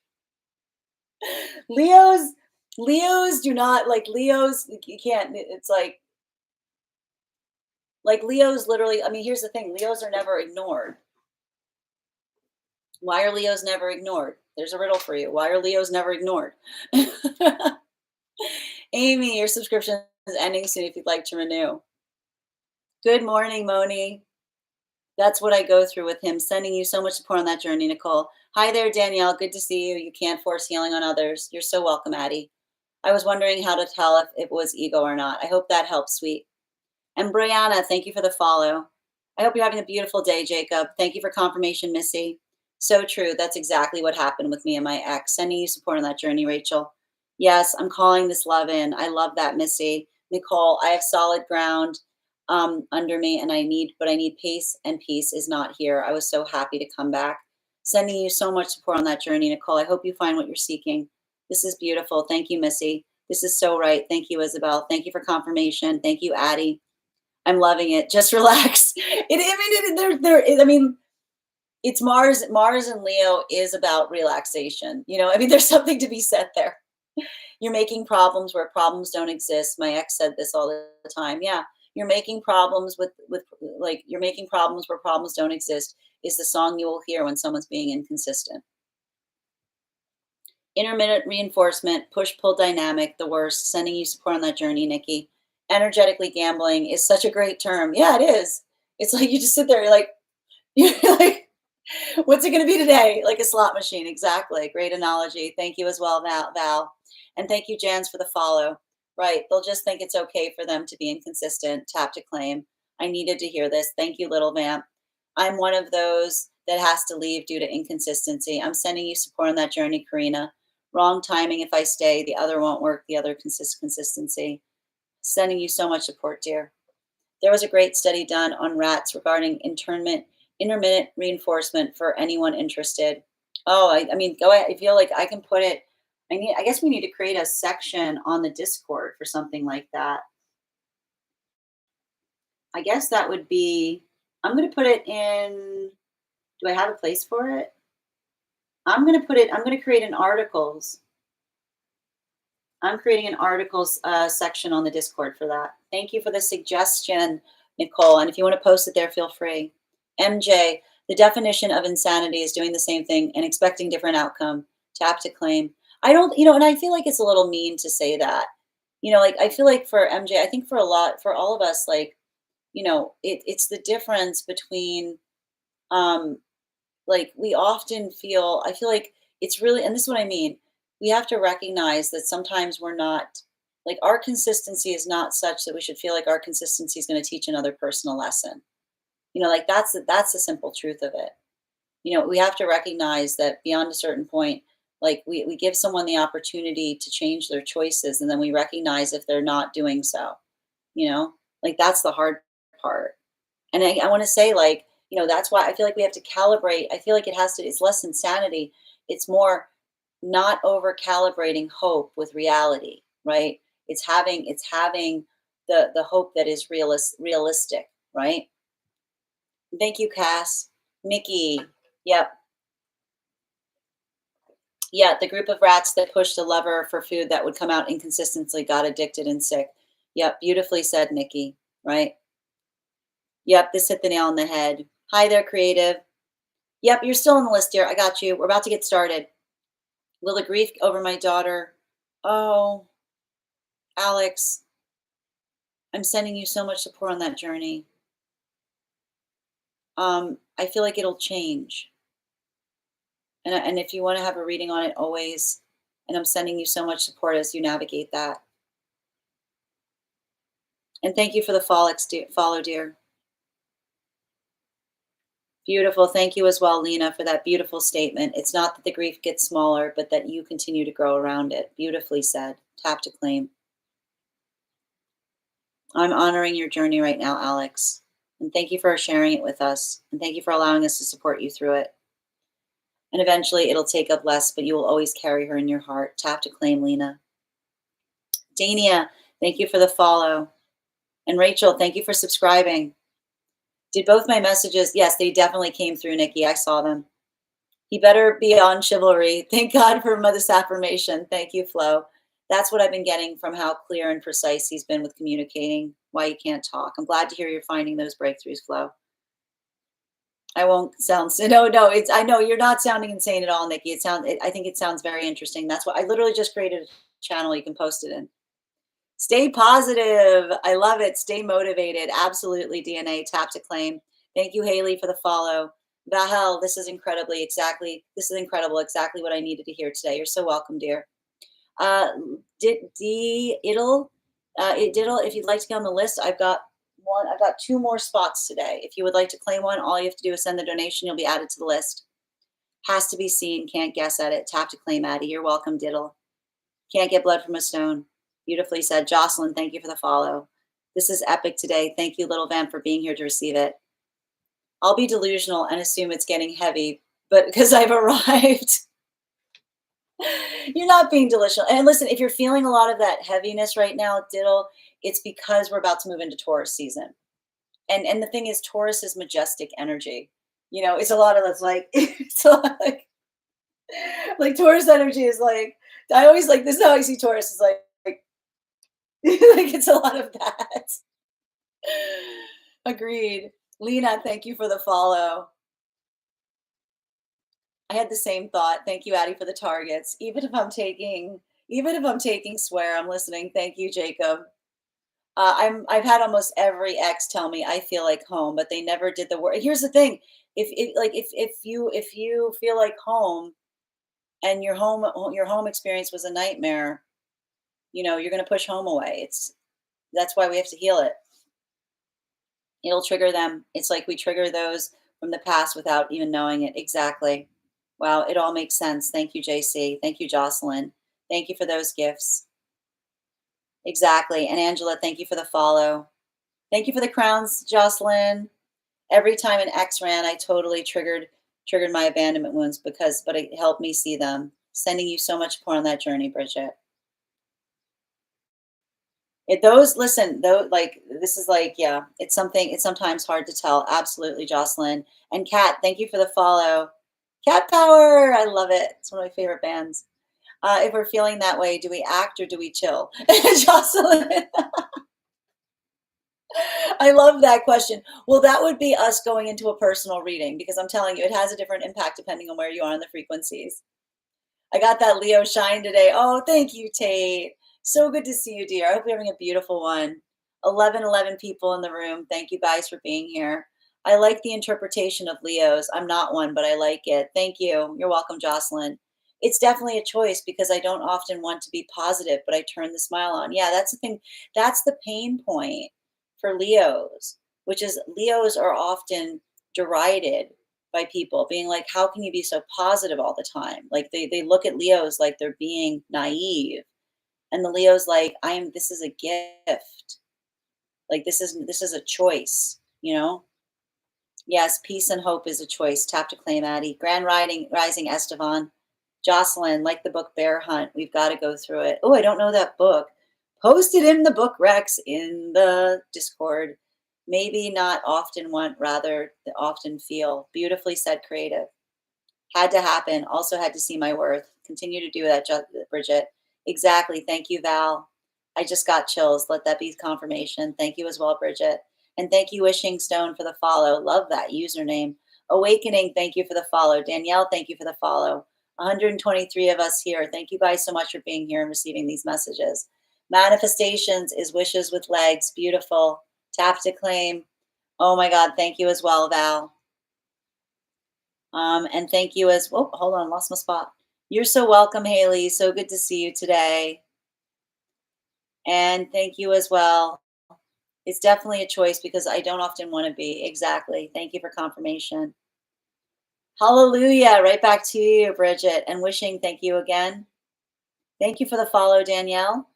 Leos do not like Leos. You can't. It's like Like Leo's literally, I mean, here's the thing, Leos are never ignored. Why are Leos never ignored? There's a riddle for you. Why are Leos never ignored? Amy, your subscription is ending soon if you'd like to renew. Good morning, Moni. That's what I go through with him. Sending you so much support on that journey, Nicole. Hi there, Danielle. Good to see you. You can't force healing on others. You're so welcome, Addie. I was wondering how to tell if it was ego or not. I hope that helps, sweet. And Brianna, thank you for the follow. I hope you're having a beautiful day, Jacob. Thank you for confirmation, Missy. So true. That's exactly what happened with me and my ex. Sending you support on that journey, Rachel. Yes, I'm calling this love in. I love that, Missy. Nicole, I have solid ground under me, and I need pace, and peace is not here. I was so happy to come back. Sending you so much support on that journey, Nicole. I hope you find what you're seeking. This is beautiful. Thank you, Missy. This is so right. Thank you, Isabel. Thank you for confirmation. Thank you, Addie. I'm loving it. Just relax. I mean, it's Mars. Mars and Leo is about relaxation. I mean, there's something to be said there. You're making problems where problems don't exist. My ex said this all the time. Yeah, you're making problems you're making problems where problems don't exist is the song you will hear when someone's being inconsistent. Intermittent reinforcement, push-pull dynamic, the worst. Sending you support on that journey, Nikki. Energetically gambling is such a great term. Yeah, it is. It's like you just sit there, you're like, what's it going to be today? Like a slot machine. Exactly. Great analogy. Thank you as well, Val. And thank you, Jans, for the follow. Right. They'll just think it's okay for them to be inconsistent. Tap to claim. I needed to hear this. Thank you, little vamp. I'm one of those that has to leave due to inconsistency. I'm sending you support on that journey, Karina. Wrong timing. If I stay, the other won't work. The other consistency. Sending you so much support, dear. There was a great study done on rats regarding intermittent reinforcement for anyone interested. Oh, I mean, go ahead. I feel like I can put it. I guess we need to create a section on the Discord for something like that. I guess that would be. I'm going to put it in. Do I have a place for it? I'm going to create an articles. I'm creating an articles section on the Discord for that. Thank you for the suggestion, Nicole. And if you want to post it there, feel free. MJ, the definition of insanity is doing the same thing and expecting different outcome. Tap to claim. I don't, and I feel like it's a little mean to say that. I feel like for MJ, I think for all of us, it's the difference between, we often I feel like it's really, and this is what I mean. We have to recognize that sometimes we're not, our consistency is not such that we should feel like our consistency is going to teach another person a lesson. That's the simple truth of it. We have to recognize that beyond a certain point, we give someone the opportunity to change their choices, and then we recognize if they're not doing so. That's the hard part. And I want to say, that's why I feel like we have to calibrate. I feel like it's less insanity. It's more not over calibrating hope with reality, right? It's having the hope that is realistic, right? Thank you, Cass. Mickey. Yep. Yeah, the group of rats that pushed a lever for food that would come out inconsistently got addicted and sick. Yep, beautifully said, Nikki, right? Yep, this hit the nail on the head. Hi there, creative. Yep, you're still on the list, dear. I got you. We're about to get started. Will the grief over my daughter? Oh, Alex, I'm sending you so much support on that journey. I feel like it'll change. And if you want to have a reading on it, always. And I'm sending you so much support as you navigate that. And thank you for the follow, dear. Beautiful. Thank you as well, Lena, for that beautiful statement. It's not that the grief gets smaller, but that you continue to grow around it. Beautifully said. Tap to claim. I'm honoring your journey right now, Alex. And thank you for sharing it with us. And thank you for allowing us to support you through it. And eventually it'll take up less, but you will always carry her in your heart. Tap to claim, Lena. Dania, thank you for the follow. And Rachel, thank you for subscribing. Did both my messages? Yes, they definitely came through, Nikki. I saw them. He better be on chivalry. Thank God for this affirmation. Thank you, Flo. That's what I've been getting from how clear and precise he's been with communicating. why you can't talk. I'm glad to hear you're finding those breakthroughs, Flo. I won't sound no. It's I know you're not sounding insane at all, Nikki. I think it sounds very interesting. That's what I literally just created a channel you can post it in. Stay positive. I love it. Stay motivated. Absolutely, DNA. Tap to claim. Thank you, Haley, for the follow. Vahel, this is incredible. Exactly what I needed to hear today. You're so welcome, dear. Diddle, if you'd like to get on the list, I've got two more spots today. If you would like to claim one, all you have to do is send the donation. You'll be added to the list. Has to be seen. Can't guess at it. Tap to claim, Addie. You're welcome, Diddle. Can't get blood from a stone. Beautifully said. Jocelyn, thank you for the follow. This is epic today. Thank you, Little Van, for being here to receive it. I'll be delusional and assume it's getting heavy, but because I've arrived. You're not being delusional. And listen, if you're feeling a lot of that heaviness right now, Diddle, it's because we're about to move into Taurus season. And the thing is, Taurus is majestic energy. You know, it's a lot of that's like, it's a lot like Taurus energy is like, I always like, this is how I see Taurus is like it's a lot of that. Agreed. Lena, thank you for the follow. I had the same thought. Thank you, Addie, for the targets. Even if I'm taking swear, I'm listening. Thank you, Jacob. I've had almost every ex tell me I feel like home, but they never did the work. Here's the thing: if you feel like home, and your home experience was a nightmare, you know you're going to push home away. That's why we have to heal it. It'll trigger them. It's like we trigger those from the past without even knowing it. Exactly. Wow, it all makes sense. Thank you, JC. Thank you, Jocelyn. Thank you for those gifts. Exactly. And Angela, thank you for the follow. Thank you for the crowns, Jocelyn. Every time an ex ran, I totally triggered my abandonment wounds but it helped me see them. Sending you so much support on that journey, Bridget. This is like, yeah, it's sometimes hard to tell. Absolutely, Jocelyn. And Kat, thank you for the follow. Cat Power, I love it. It's one of my favorite bands. If we're feeling that way, do we act or do we chill? Jocelyn. I love that question. Well, that would be us going into a personal reading because I'm telling you, it has a different impact depending on where you are on the frequencies. I got that Leo shine today. Oh, thank you, Tate. So good to see you, dear. I hope you're having a beautiful one. 11 people in the room. Thank you guys for being here. I like the interpretation of Leos. I'm not one, but I like it. Thank you. You're welcome, Jocelyn. It's definitely a choice because I don't often want to be positive, but I turn the smile on. Yeah, that's the thing. That's the pain point for Leos, which is Leos are often derided by people being like, how can you be so positive all the time? Like they look at Leos like they're being naive. And the Leo's like, this is a gift. Like this is a choice, you know? Yes, peace and hope is a choice. Tap to claim, Addie. Grand Rising, Estevan. Jocelyn, like the book Bear Hunt. We've got to go through it. Oh, I don't know that book. Post it in the book Rex in the Discord. Maybe not often want, rather often feel. Beautifully said, creative. Had to happen. Also had to see my worth. Continue to do that, Bridget. Exactly. Thank you, Val. I just got chills. Let that be confirmation. Thank you as well, Bridget. And thank you, Wishing Stone, for the follow. Love that username. Awakening, thank you for the follow. Danielle, thank you for the follow. 123 of us here. Thank you guys so much for being here and receiving these messages. Manifestations is wishes with legs. Beautiful. Tap to claim. Oh my God. Thank you as well, Val. And thank you as well. Hold on. Lost my spot. You're so welcome, Haley. So good to see you today. And thank you as well. It's definitely a choice because I don't often want to be. Exactly. Thank you for confirmation. Hallelujah. Right back to you, Bridget. And Wishing, thank you again. Thank you for the follow, Danielle.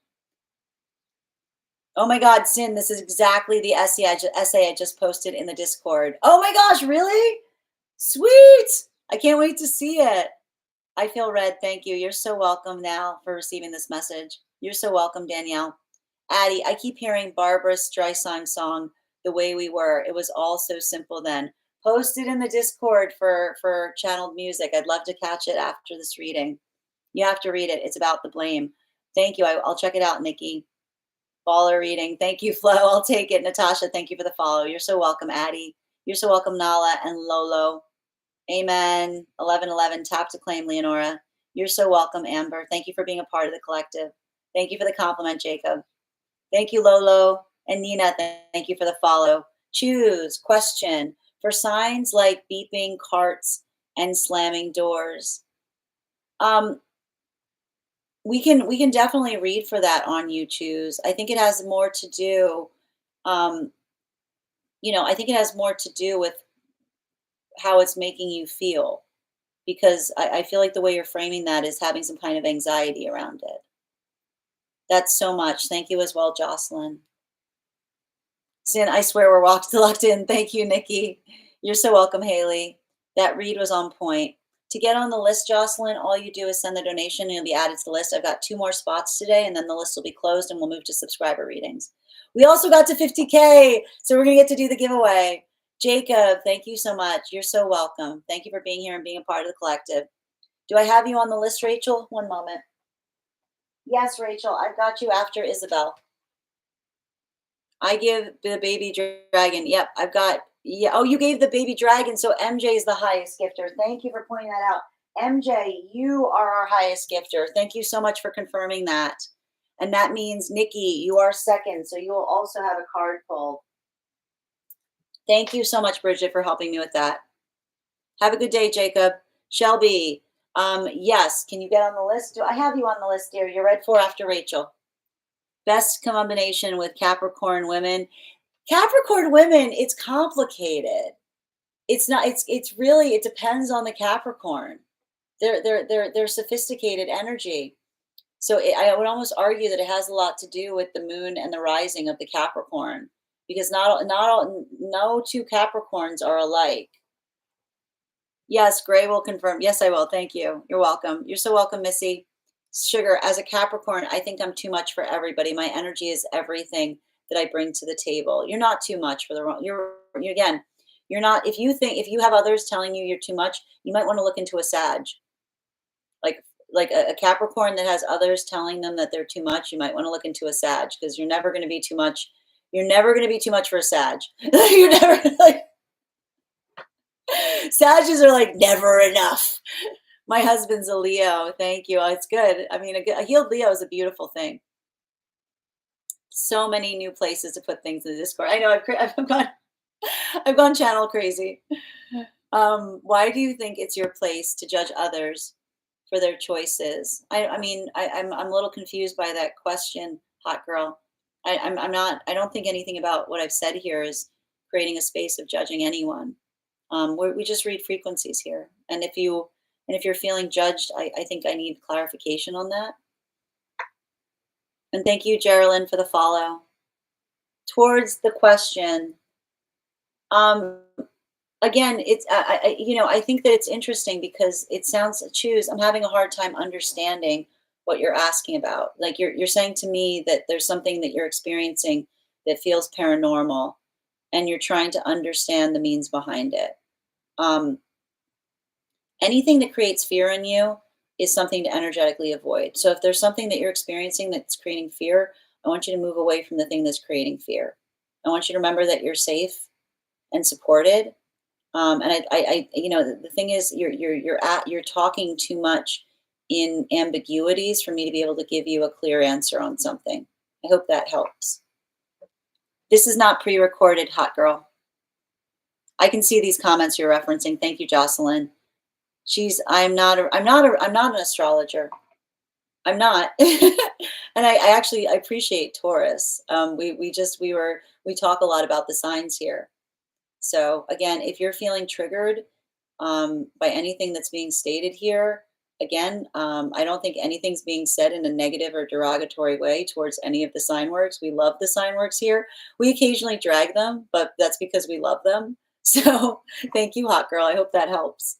Oh my God, Sin, this is exactly the essay I just posted in the Discord. Oh my gosh, really? Sweet. I can't wait to see it. I feel read. Thank you. You're so welcome now for receiving this message. You're so welcome, Danielle. Addie, I keep hearing Barbara Streisand's song, The Way We Were. It was all so simple then. Post it in the Discord for channeled music. I'd love to catch it after this reading. You have to read it. It's about the blame. Thank you. I'll check it out, Nikki. Follow reading. Thank you, Flo. I'll take it. Natasha, thank you for the follow. You're so welcome, Addie. You're so welcome, Nala and Lolo. Amen. 1111. Tap to claim, Leonora. You're so welcome, Amber. Thank you for being a part of the collective. Thank you for the compliment, Jacob. Thank you, Lolo. And Nina, thank you for the follow. Choose. Question. For signs like beeping carts and slamming doors, we can definitely read for that on You Choose. I think it has more to do, um, I think it has more to do with how it's making you feel, because I feel like the way you're framing that is having some kind of anxiety around it. That's so much. Thank you as well, Jocelyn. Sin, I swear we're locked in. Thank you, Nikki. You're so welcome, Haley. That read was on point. To get on the list, Jocelyn, all you do is send the donation and you'll be added to the list. I've got 2 more spots today, and then the list will be closed and we'll move to subscriber readings. We also got to 50K, so we're going to get to do the giveaway. Jacob, thank you so much. You're so welcome. Thank you for being here and being a part of the collective. Do I have you on the list, Rachel? One moment. Yes, Rachel, I've got you after Isabel. I give the baby dragon. Yep, I've got, yeah. Oh, you gave the baby dragon. So MJ is the highest gifter. Thank you for pointing that out. MJ, you are our highest gifter. Thank you so much for confirming that. And that means, Nikki, you are second. So you will also have a card pulled. Thank you so much, Bridget, for helping me with that. Have a good day, Jacob. Shelby, yes. Can you get on the list? Do I have you on the list, dear? You're read for after Rachel. Best combination with Capricorn women. Capricorn women, it's complicated. It's not, it's really, it depends on the Capricorn. They're sophisticated energy. So I would almost argue that it has a lot to do with the moon and the rising of the Capricorn, because no 2 Capricorns are alike. Yes, Gray will confirm. Yes, I will. Thank you. You're welcome. You're so welcome, Missy. Sugar, as a Capricorn, I think I'm too much for everybody. My energy is everything that I bring to the table. You're not too much for the wrong. Again, you're not. If you have others telling you you're too much, you might want to look into a Sag. Like a Capricorn that has others telling them that they're too much, you might want to look into a Sag, because you're never going to be too much. You're never going to be too much for a Sag. You're never like. Sages are like never enough. My husband's a Leo. Thank you. It's good. I mean, a healed Leo is a beautiful thing. So many new places to put things in the Discord. I know I've gone channel crazy. Why do you think it's your place to judge others for their choices? I'm a little confused by that question, hot girl. I'm not. I don't think anything about what I've said here is creating a space of judging anyone. We just read frequencies here, and if you're feeling judged, I think I need clarification on that. And thank you, Geraldine, for the follow. Towards the question, again, it's I think that it's interesting because it sounds choose. I'm having a hard time understanding what you're asking about. Like you're saying to me that there's something that you're experiencing that feels paranormal, and you're trying to understand the means behind it. Anything that creates fear in you is something to energetically avoid. So if there's something that you're experiencing that's creating fear, I want you to move away from the thing that's creating fear. I want you to remember that you're safe and supported. And the thing is, you're talking too much in ambiguities for me to be able to give you a clear answer on something. I hope that helps. This is not pre-recorded, hot girl. I can see these comments you're referencing. Thank you, Jocelyn. I'm not an astrologer. I'm not. And I actually appreciate Taurus. We talk a lot about the signs here. So again, if you're feeling triggered by anything that's being stated here, again, I don't think anything's being said in a negative or derogatory way towards any of the sign works. We love the sign works here. We occasionally drag them, but that's because we love them. So thank you, hot girl. I hope that helps.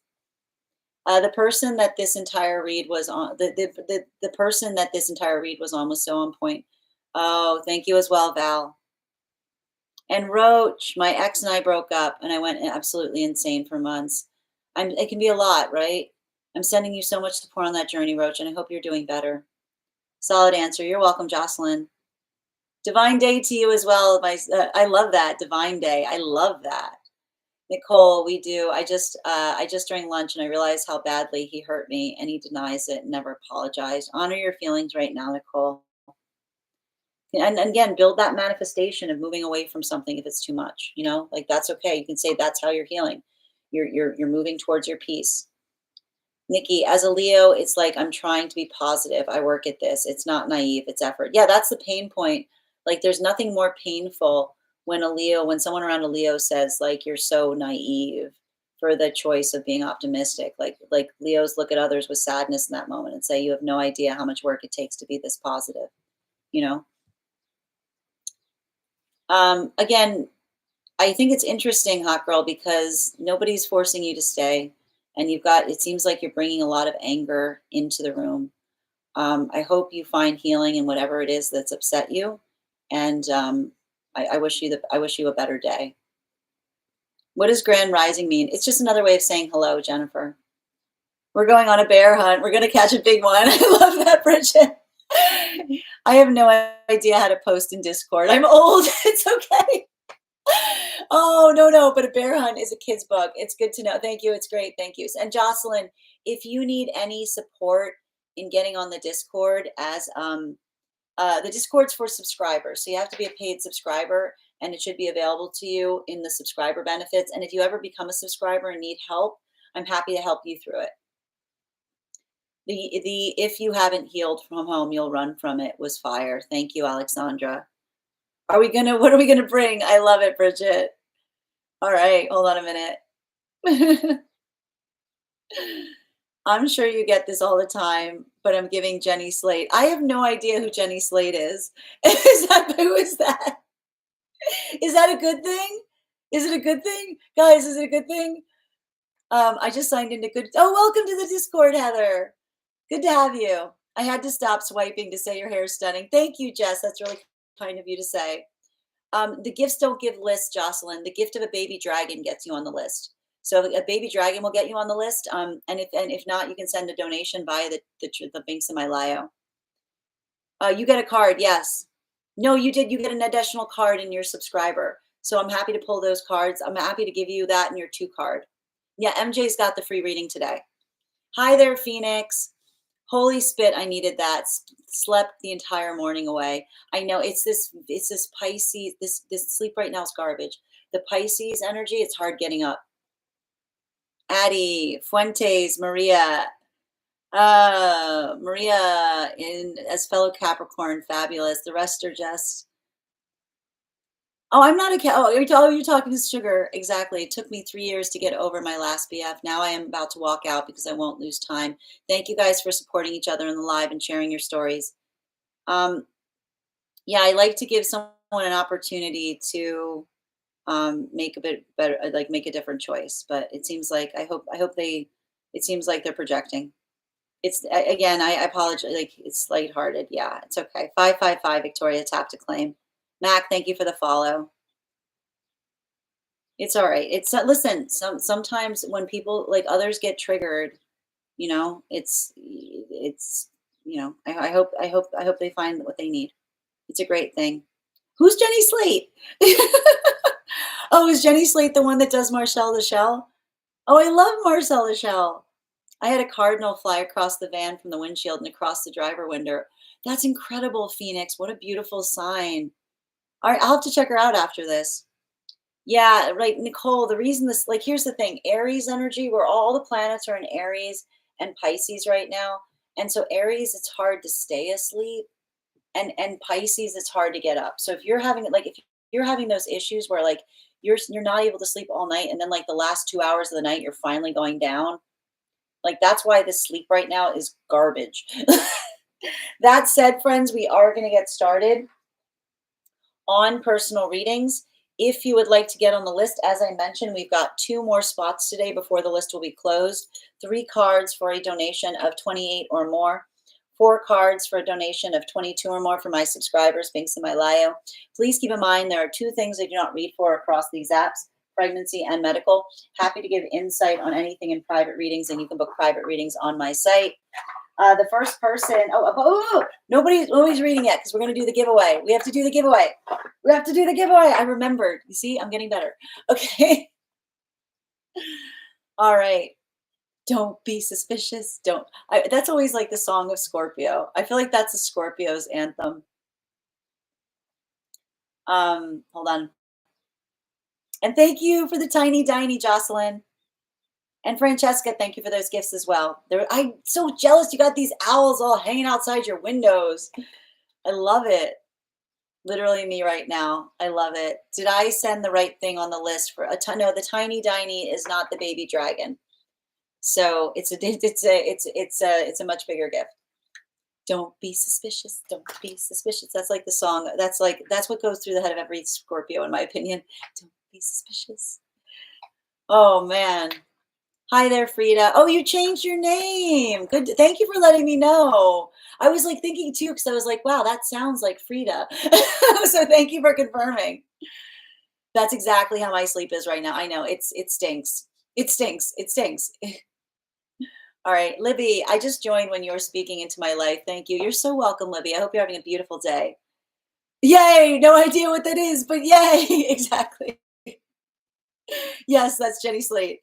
The person that this entire read was on, the person that this entire read was on was so on point. Oh, thank you as well, Val. And Roach, my ex and I broke up, and I went absolutely insane for months. It can be a lot, right? I'm sending you so much support on that journey, Roach, and I hope you're doing better. Solid answer. You're welcome, Jocelyn. Divine day to you as well. I love that divine day. I love that. Nicole, we do. I just during lunch and I realized how badly he hurt me and he denies it and never apologized. Honor your feelings right now, Nicole. And again, build that manifestation of moving away from something if it's too much, like that's okay. You can say that's how you're healing. You're moving towards your peace. Nikki, as a Leo, it's like I'm trying to be positive. I work at this. It's not naive, it's effort. Yeah, that's the pain point. Like there's nothing more painful when someone around a Leo says like you're so naive for the choice of being optimistic. Like Leos look at others with sadness in that moment and say you have no idea how much work it takes to be this positive, you know? Again, I think it's interesting, Hot Girl, because nobody's forcing you to stay. And it seems like you're bringing a lot of anger into the room. I hope you find healing in whatever it is that's upset you. And I wish you a better day. What does Grand Rising mean? It's just another way of saying hello, Jennifer. We're going on a bear hunt. We're going to catch a big one. I love that, Bridget. I have no idea how to post in Discord. I'm old. It's okay. Oh, no, but a bear hunt is a kid's book. It's good to know. Thank you. It's great. Thank you. And Jocelyn, if you need any support in getting on the Discord, as the Discord's for subscribers, so you have to be a paid subscriber, and it should be available to you in the subscriber benefits. And if you ever become a subscriber and need help, I'm happy to help you through it. The if you haven't healed from home, you'll run from it was fire. Thank you, Alexandra. What are we gonna bring? I love it, Bridget. All right, hold on a minute. I'm sure you get this all the time, but I'm giving Jenny Slate. I have no idea who Jenny Slate is. Who is that? Is that a good thing? Is it a good thing? Guys, is it a good thing? I just signed into good. Oh, welcome to the Discord, Heather. Good to have you. I had to stop swiping to say your hair is stunning. Thank you, Jess. That's really kind of you to say. The gifts don't give lists, Jocelyn. The gift of a baby dragon gets you on the list. So a baby dragon will get you on the list. And if not, you can send a donation via the Binks in my Lio. You get a card, yes. No, you did. You get an additional card in your subscriber. So I'm happy to pull those cards. I'm happy to give you that in your 2 card. Yeah, MJ's got the free reading today. Hi there, Phoenix. Holy spit, I needed that. Slept the entire morning away. I know it's this Pisces, this sleep right now is garbage. The Pisces energy, it's hard getting up. Addie, Fuentes, Maria, as fellow Capricorn, fabulous. The rest are just. Oh, I'm not a cat. Oh, you're talking to Sugar. Exactly. It took me 3 years to get over my last BF. Now I am about to walk out because I won't lose time. Thank you guys for supporting each other in the live and sharing your stories. Yeah, I like to give someone an opportunity to make a bit better, like make a different choice. But it seems like it seems like they're projecting. Again, I apologize. Like it's lighthearted. Yeah, it's okay. 555 Victoria, tap to claim. Mac, thank you for the follow. It's all right. Listen, sometimes when people like others get triggered, it's I hope they find what they need. It's a great thing. Who's Jenny Slate? Oh, is Jenny Slate the one that does Marcel the Shell? Oh, I love Marcel the Shell. I had a cardinal fly across the van from the windshield and across the driver window. That's incredible, Phoenix. What a beautiful sign. All right, I'll have to check her out after this. Yeah, right, Nicole, the reason this, like, here's the thing, Aries energy, where all the planets are in Aries and Pisces right now. And so Aries, it's hard to stay asleep. And Pisces, it's hard to get up. So if you're having those issues where like you're not able to sleep all night, and then like the last 2 hours of the night, you're finally going down. Like that's why the sleep right now is garbage. That said, friends, we are going to get started on personal readings. If you would like to get on the list, as I mentioned, we've got 2 more spots today before the list will be closed. 3 cards for a donation of 28 or more. 4 cards for a donation of 22 or more for my subscribers, Binks in my Lio. Please keep in mind there are 2 things I do not read for across these apps, pregnancy and medical. Happy to give insight on anything in private readings, and you can book private readings on my site. The first person, nobody's reading yet because we're going to do the giveaway. We have to do the giveaway. We have to do the giveaway. I remembered. You see, I'm getting better. Okay. All right. Don't be suspicious. That's always like the song of Scorpio. I feel like that's a Scorpio's anthem. Hold on. And thank you for the tiny diny, Jocelyn. And Francesca, thank you for those gifts as well. I'm so jealous you got these owls all hanging outside your windows. I love it. Literally me right now. I love it. Did I send the right thing on the list for a ton? No, the tiny diny is not the baby dragon. So it's a much bigger gift. Don't be suspicious. Don't be suspicious. That's like the song. That's what goes through the head of every Scorpio, in my opinion. Don't be suspicious. Oh man. Hi there, Frida. Oh, you changed your name. Good. Thank you for letting me know. I was like thinking too, because I was like, wow, that sounds like Frida. So thank you for confirming. That's exactly how my sleep is right now. I know it stinks. It stinks. It stinks. All right, Libby, I just joined when you were speaking into my life. Thank you. You're so welcome, Libby. I hope you're having a beautiful day. Yay! No idea what that is, but yay! Exactly. Yes, that's Jenny Slate.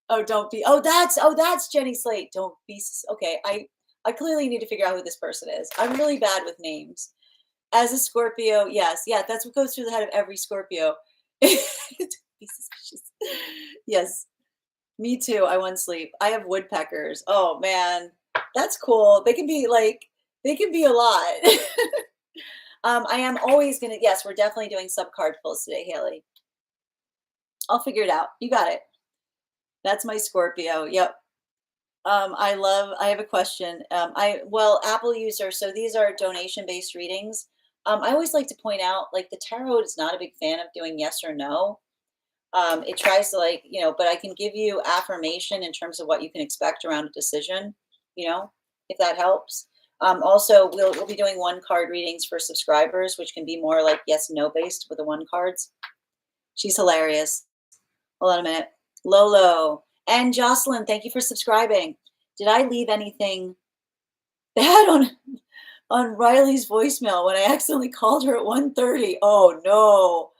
Oh, don't be. That's Jenny Slate. Don't be. Okay, I clearly need to figure out who this person is. I'm really bad with names. As a Scorpio, yes, yeah, that's what goes through the head of every Scorpio. Don't be suspicious. Yes. Me too. I want sleep. I have woodpeckers. Oh man, that's cool. They can be a lot. I am always gonna. Yes, we're definitely doing sub card pulls today, Haley. I'll figure it out. You got it. That's my Scorpio. Yep. I have a question. Apple user. So these are donation based readings. I always like to point out, like the tarot is not a big fan of doing yes or no. It tries to but I can give you affirmation in terms of what you can expect around a decision, if that helps. Also, we'll be doing one card readings for subscribers, which can be more like yes, no based with the one cards. She's hilarious. Hold on a minute. Lolo and Jocelyn, thank you for subscribing. Did I leave anything bad on Riley's voicemail when I accidentally called her at 1:30? Oh no.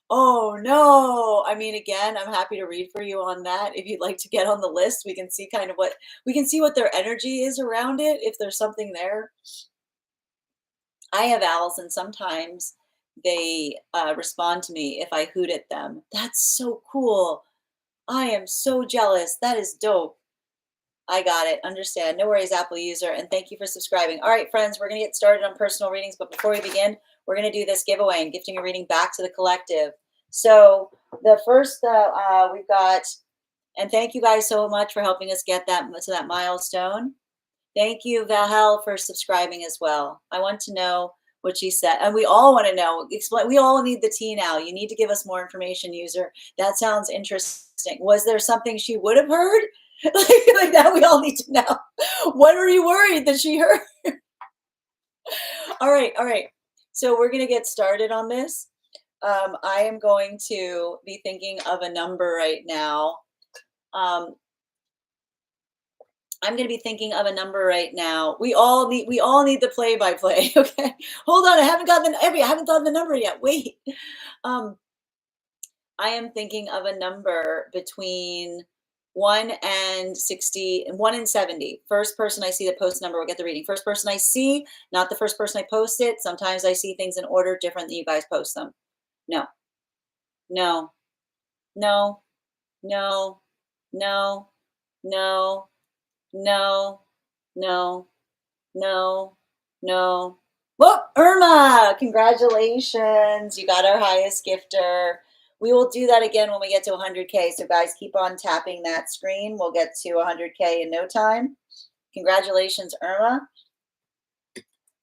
Oh no. I mean, again, I'm happy to read for you on that. If you'd like to get on the list, we can see what their energy is around it, if there's something there. I have owls, and sometimes they respond to me if I hoot at them. That's so cool. I am so jealous. That is dope. I got it. Understand. No worries, Apple user. And thank you for subscribing. All right, friends, we're going to get started on personal readings. But before we begin, we're going to do this giveaway and gifting a reading back to the collective. So the first we've got, and thank you guys so much for helping us get to that milestone. Thank you, Valhel, for subscribing as well. I want to know what she said. And we all want to know. We all need the tea now. You need to give us more information, user. That sounds interesting. Was there something she would have heard? like that we all need to know. What were you worried that she heard? All right. So we're going to get started on this. I am going to be thinking of a number right now. I'm going to be thinking of a number right now. We all need the play-by-play. Okay, hold on. I haven't thought of the number yet. Wait. I am thinking of a number between 1 and 60, 1 and 70. First person I see that posts a number will get the reading. First person I see, not the first person I post it. Sometimes I see things in order different than you guys post them. No. No. No. No. No. No. No. No. No. No. Whoop, Irma! Congratulations. You got our highest gifter. We will do that again when we get to 100K. So guys, keep on tapping that screen. We'll get to 100K in no time. Congratulations, Irma.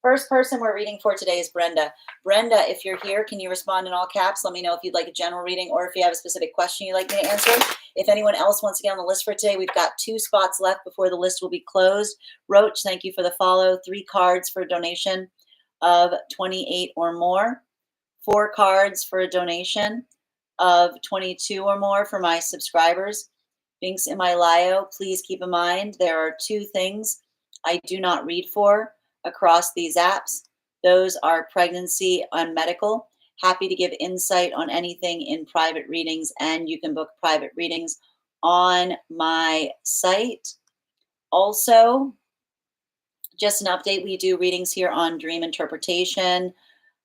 First person we're reading for today is Brenda. Brenda, if you're here, can you respond in all caps? Let me know if you'd like a general reading or if you have a specific question you'd like me to answer. If anyone else wants to get on the list for today, we've got 2 spots left before the list will be closed. Roach, thank you for the follow. 3 cards for a donation of 28 or more. 4 cards for a donation of 22 or more for my subscribers. Links in my bio. Please keep in mind there are 2 things I do not read for across these apps. Those are pregnancy and medical. Happy to give insight on anything in private readings, and you can book private readings on my site. Also, just an update, we do readings here on dream interpretation,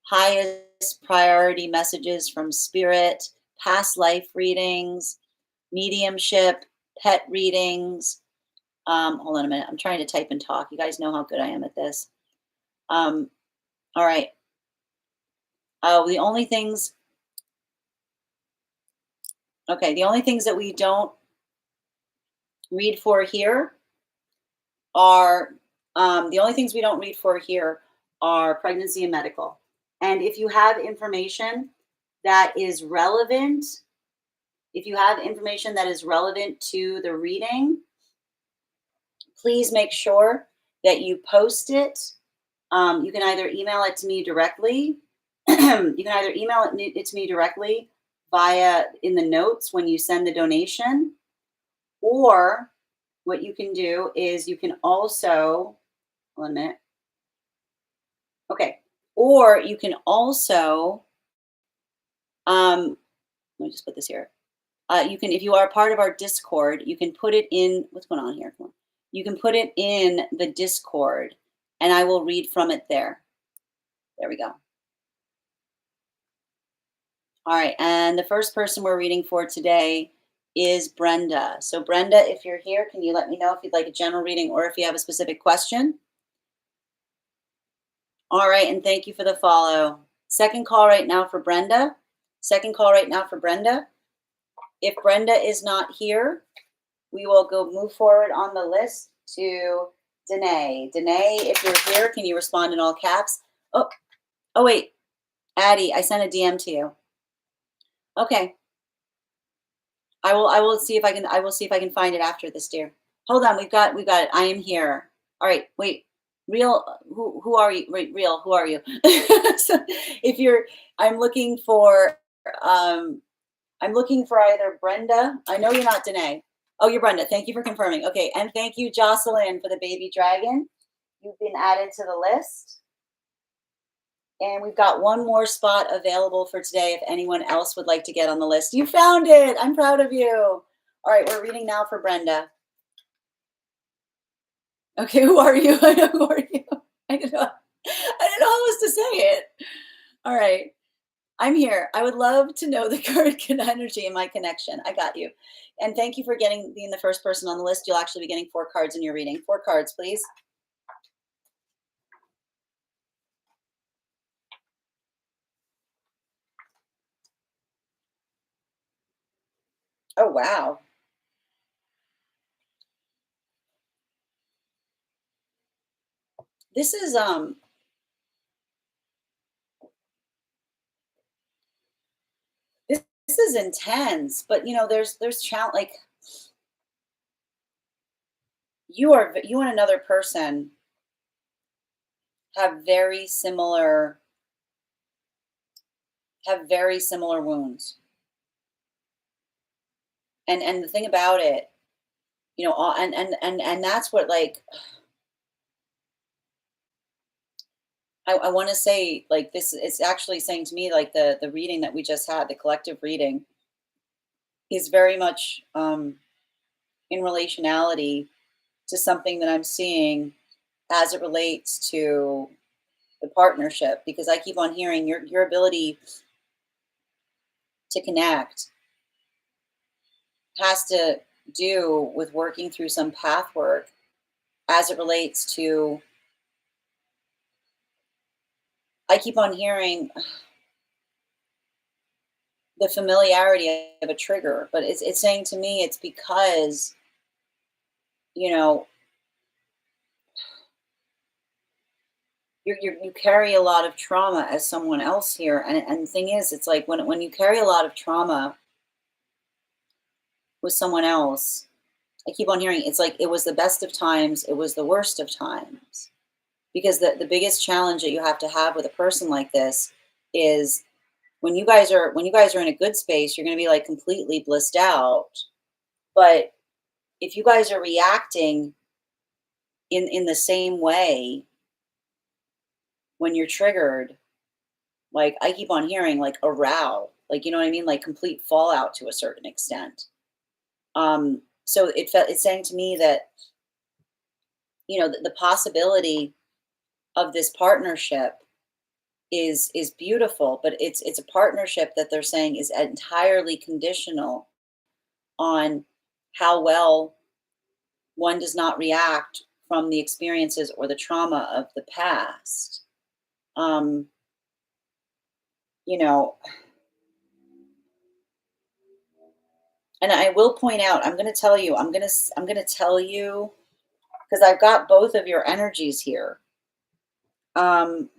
highest priority messages from spirit, past life readings, mediumship, pet readings. Hold on a minute. I'm trying to type and talk. You guys know how good I am at this. All right. Oh, the only things, okay, the only things that we don't read for here are, the only things we don't read for here are pregnancy and medical. And if you have information that is relevant, if you have information that is relevant to the reading, please make sure that you post it. You can either email it to me directly. You can either email it to me directly via in the notes when you send the donation, or what you can do is you can also, hold on a minute. Okay. Or you can also, let me just put this here. You can, if you are part of our Discord, you can put it in, what's going on here? Come on. You can put it in the Discord and I will read from it there. There we go. All right. And the first person we're reading for today is Brenda. So Brenda, if you're here, can you let me know if you'd like a general reading or if you have a specific question? All right. And thank you for the follow. Second call right now for Brenda. Second call right now for Brenda. If Brenda is not here, we will go move forward on the list to Danae. Danae, if you're here, can you respond in all caps? Oh wait, Addie, I sent a DM to you. Okay. I will see if I can find it after this, dear. Hold on, we've got it. I am here. All right, wait. Real, who are you? Wait, real, who are you? So if you're, I'm looking for either Brenda. I know you're not Danae. Oh, you're Brenda. Thank you for confirming. Okay, and thank you, Jocelyn, for the baby dragon. You've been added to the list. And we've got one more spot available for today if anyone else would like to get on the list. You found it. I'm proud of you. All right, we're reading now for Brenda. Okay, who are you? Who are you? I didn't know how else to say it. All right. I'm here. I would love to know the current energy in my connection. I got you. And thank you for being the first person on the list. You'll actually be getting 4 cards in your reading. 4 cards, please. Oh, wow. This is this is intense, but you know, there's challenge, like you and another person have very similar wounds. And the thing about it, you know, and that's what, like, I want to say, like, this, it's actually saying to me, like, the reading that we just had, the collective reading, is very much in relationality to something that I'm seeing as it relates to the partnership, because I keep on hearing your ability to connect has to do with working through some path work as it relates to, I keep on hearing the familiarity of a trigger, but it's saying to me it's because, you know, you carry a lot of trauma as someone else here, and the thing is, it's like when you carry a lot of trauma with someone else, I keep on hearing it's like it was the best of times, it was the worst of times, because the biggest challenge that you have to have with a person like this is when you guys are in a good space, you're going to be like completely blissed out, but if you guys are reacting in the same way, when you're triggered, like I keep on hearing like a row, like you know what I mean, like complete fallout to a certain extent. So it's saying to me that the possibility of this partnership is beautiful, but it's a partnership that they're saying is entirely conditional on how well one does not react from the experiences or the trauma of the past. Um, you know, and I will point out, I'm going to tell you, I'm going to tell you because I've got both of your energies here. Um,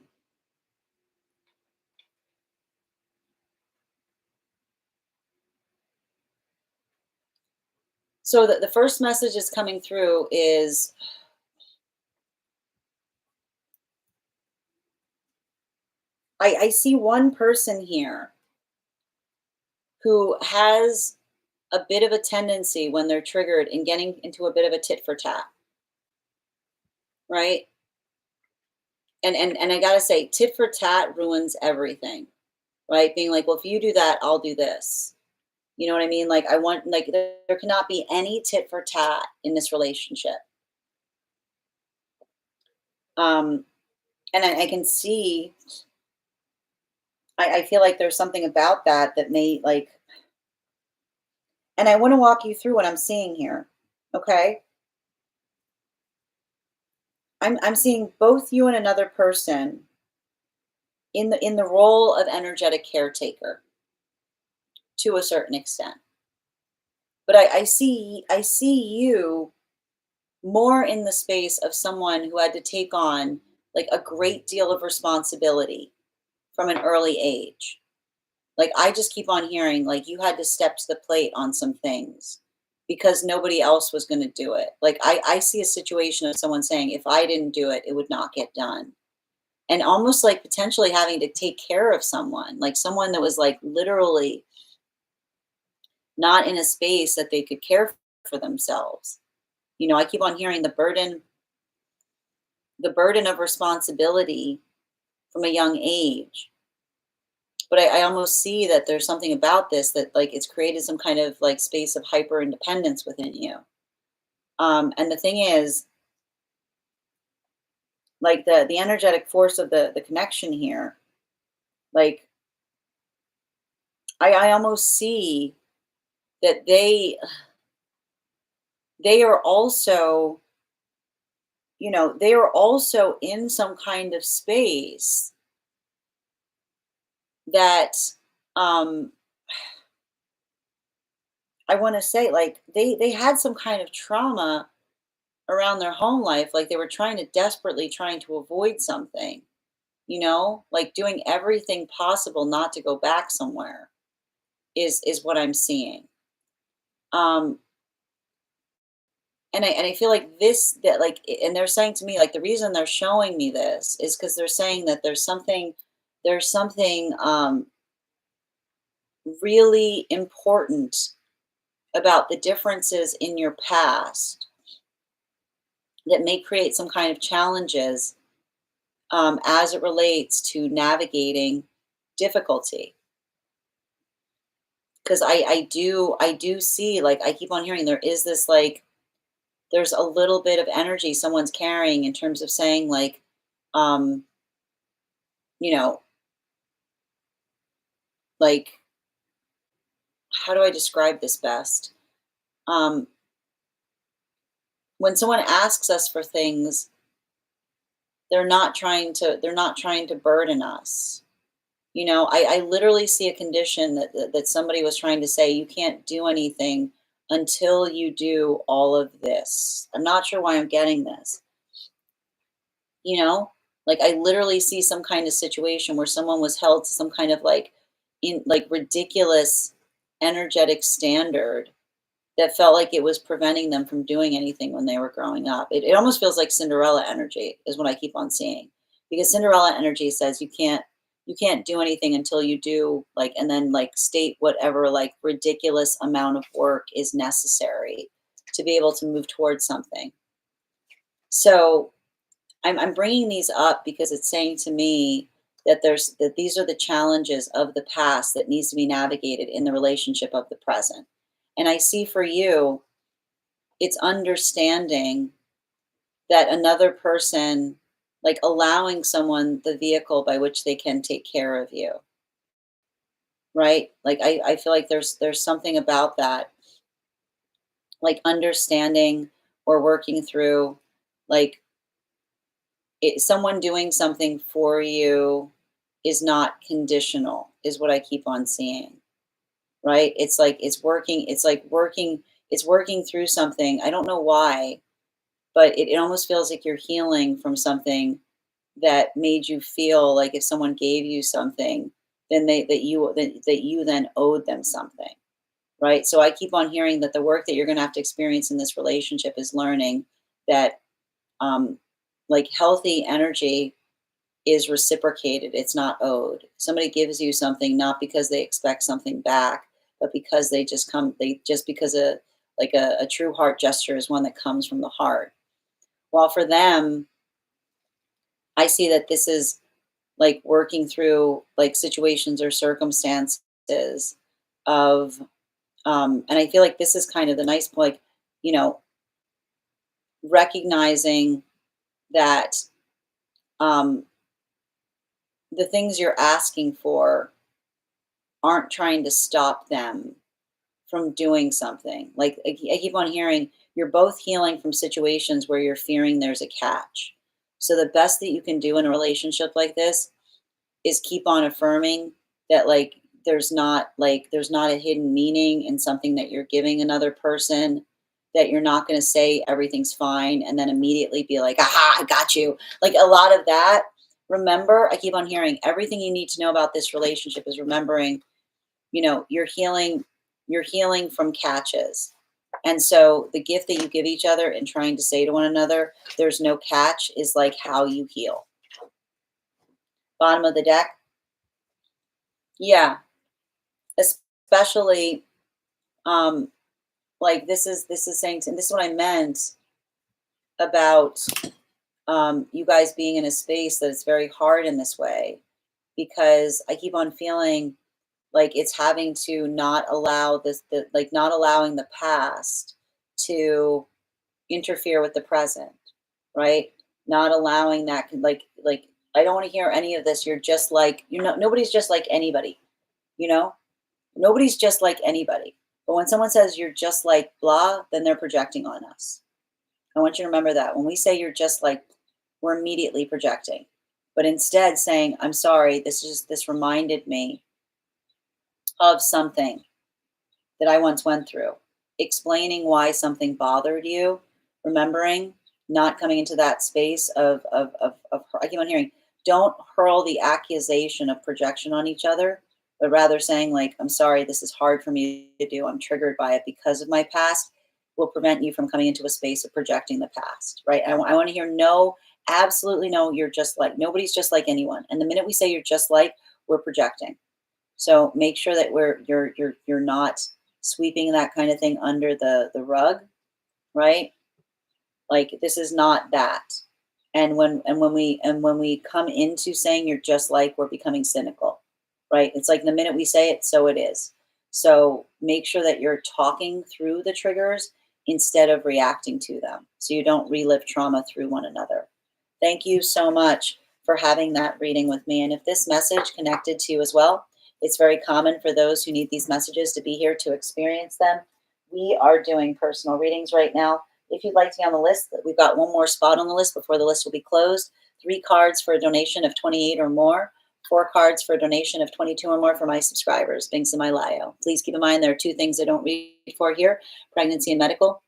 so the first message is coming through is I see one person here who has a bit of a tendency when they're triggered in getting into a bit of a tit for tat, right? And I gotta say, tit for tat ruins everything, right? Being like, well, if you do that, I'll do this. You know what I mean? Like I want like there cannot be any tit for tat in this relationship. Um, and I can see I feel like there's something about that that may like and I want to walk you through what I'm seeing here. Okay. I'm seeing both you and another person in the role of energetic caretaker to a certain extent. But I see you more in the space of someone who had to take on like a great deal of responsibility from an early age. Like I just keep on hearing like you had to step to the plate on some things because nobody else was going to do it. Like I see a situation of someone saying if I didn't do it, it would not get done. And almost like potentially having to take care of someone, like someone that was like literally not in a space that they could care for themselves. I keep on hearing the burden of responsibility from a young age. But I almost see that there's something about this that like it's created some kind of like space of hyper independence within you. And the thing is, like the energetic force of the connection here, like I almost see that they are also, they are also in some kind of space that um I want to say like they had some kind of trauma around their home life, like they were desperately trying to avoid something, like doing everything possible not to go back somewhere is what I'm seeing. Um and I feel like this that like and they're saying to me like the reason they're showing me this is because they're saying that there's something really important about the differences in your past that may create some kind of challenges as it relates to navigating difficulty. Because I do see like I keep on hearing there is this like there's a little bit of energy someone's carrying in terms of saying like um you know like how do I describe this best? um when someone asks us for things, they're not trying to burden us. I literally see a condition that somebody was trying to say, you can't do anything until you do all of this. I'm not sure why I'm getting this. You know, like I literally see some kind of situation where someone was held to some kind of like in like ridiculous energetic standard that felt like it was preventing them from doing anything when they were growing up. It almost feels like Cinderella energy is what I keep on seeing. Because Cinderella energy says you can't do anything until you do like and then like state whatever like ridiculous amount of work is necessary to be able to move towards something. So I'm bringing these up because it's saying to me that these are the challenges of the past that needs to be navigated in the relationship of the present. And I see for you, it's understanding that another person, like allowing someone the vehicle by which they can take care of you, right? Like I feel like there's something about that, like understanding or working through, like someone doing something for you is not conditional, is what I keep on seeing, right? It's like it's working through something. I don't know why, but it almost feels like you're healing from something that made you feel like if someone gave you something, then that you then owed them something, right? So I keep on hearing that the work that you're going to have to experience in this relationship is learning that um, like healthy energy is reciprocated. It's not owed. Somebody gives you something not because they expect something back, but because they just because a true heart gesture is one that comes from the heart. While for them, I see that this is like working through like situations or circumstances of and I feel like this is kind of the nice like, you know, recognizing that um the things you're asking for aren't trying to stop them from doing something. Like I keep on hearing you're both healing from situations where you're fearing there's a catch. So the best that you can do in a relationship like this is keep on affirming that there's not a hidden meaning in something that you're giving another person, that you're not going to say everything's fine and then immediately be like, aha, I got you. Like a lot of that. Remember, I keep on hearing everything you need to know about this relationship is remembering, you know, you're healing from catches. And so the gift that you give each other and trying to say to one another, there's no catch, is like how you heal. Bottom of the deck. Yeah. Especially um like this is saying to, this is what I meant about you guys being in a space that is very hard in this way, because I keep on feeling like it's having to not allow like not allowing the past to interfere with the present, right? Not allowing that like I don't want to hear any of this. You're just like, you're not, nobody's just like anybody, you know? Nobody's just like anybody. But when someone says you're just like blah, then they're projecting on us. I want you to remember that. When we say you're just like, we're immediately projecting. But instead saying, I'm sorry, this reminded me of something that I once went through. Explaining why something bothered you, remembering, not coming into that space of I keep on hearing, don't hurl the accusation of projection on each other, but rather saying, like, I'm sorry, this is hard for me to do. I'm triggered by it because of my past, will prevent you from coming into a space of projecting the past, right? I want to hear no, absolutely no, you're just like, nobody's just like anyone. And the minute we say you're just like, we're projecting. So make sure that you're not sweeping that kind of thing under the rug, right? Like this is not that. And when we come into saying you're just like, we're becoming cynical, right? It's like the minute we say it, so it is. So make sure that you're talking through the triggers instead of reacting to them, so you don't relive trauma through one another. Thank you so much for having that reading with me. And if this message connected to you as well, it's very common for those who need these messages to be here to experience them. We are doing personal readings right now. If you'd like to be on the list, we've got one more spot on the list before the list will be closed. 3 cards for a donation of 28 or more. 4 cards for a donation of 22 or more for my subscribers. Binks in my bio. Please keep in mind there are 2 things I don't read for here: pregnancy and medical.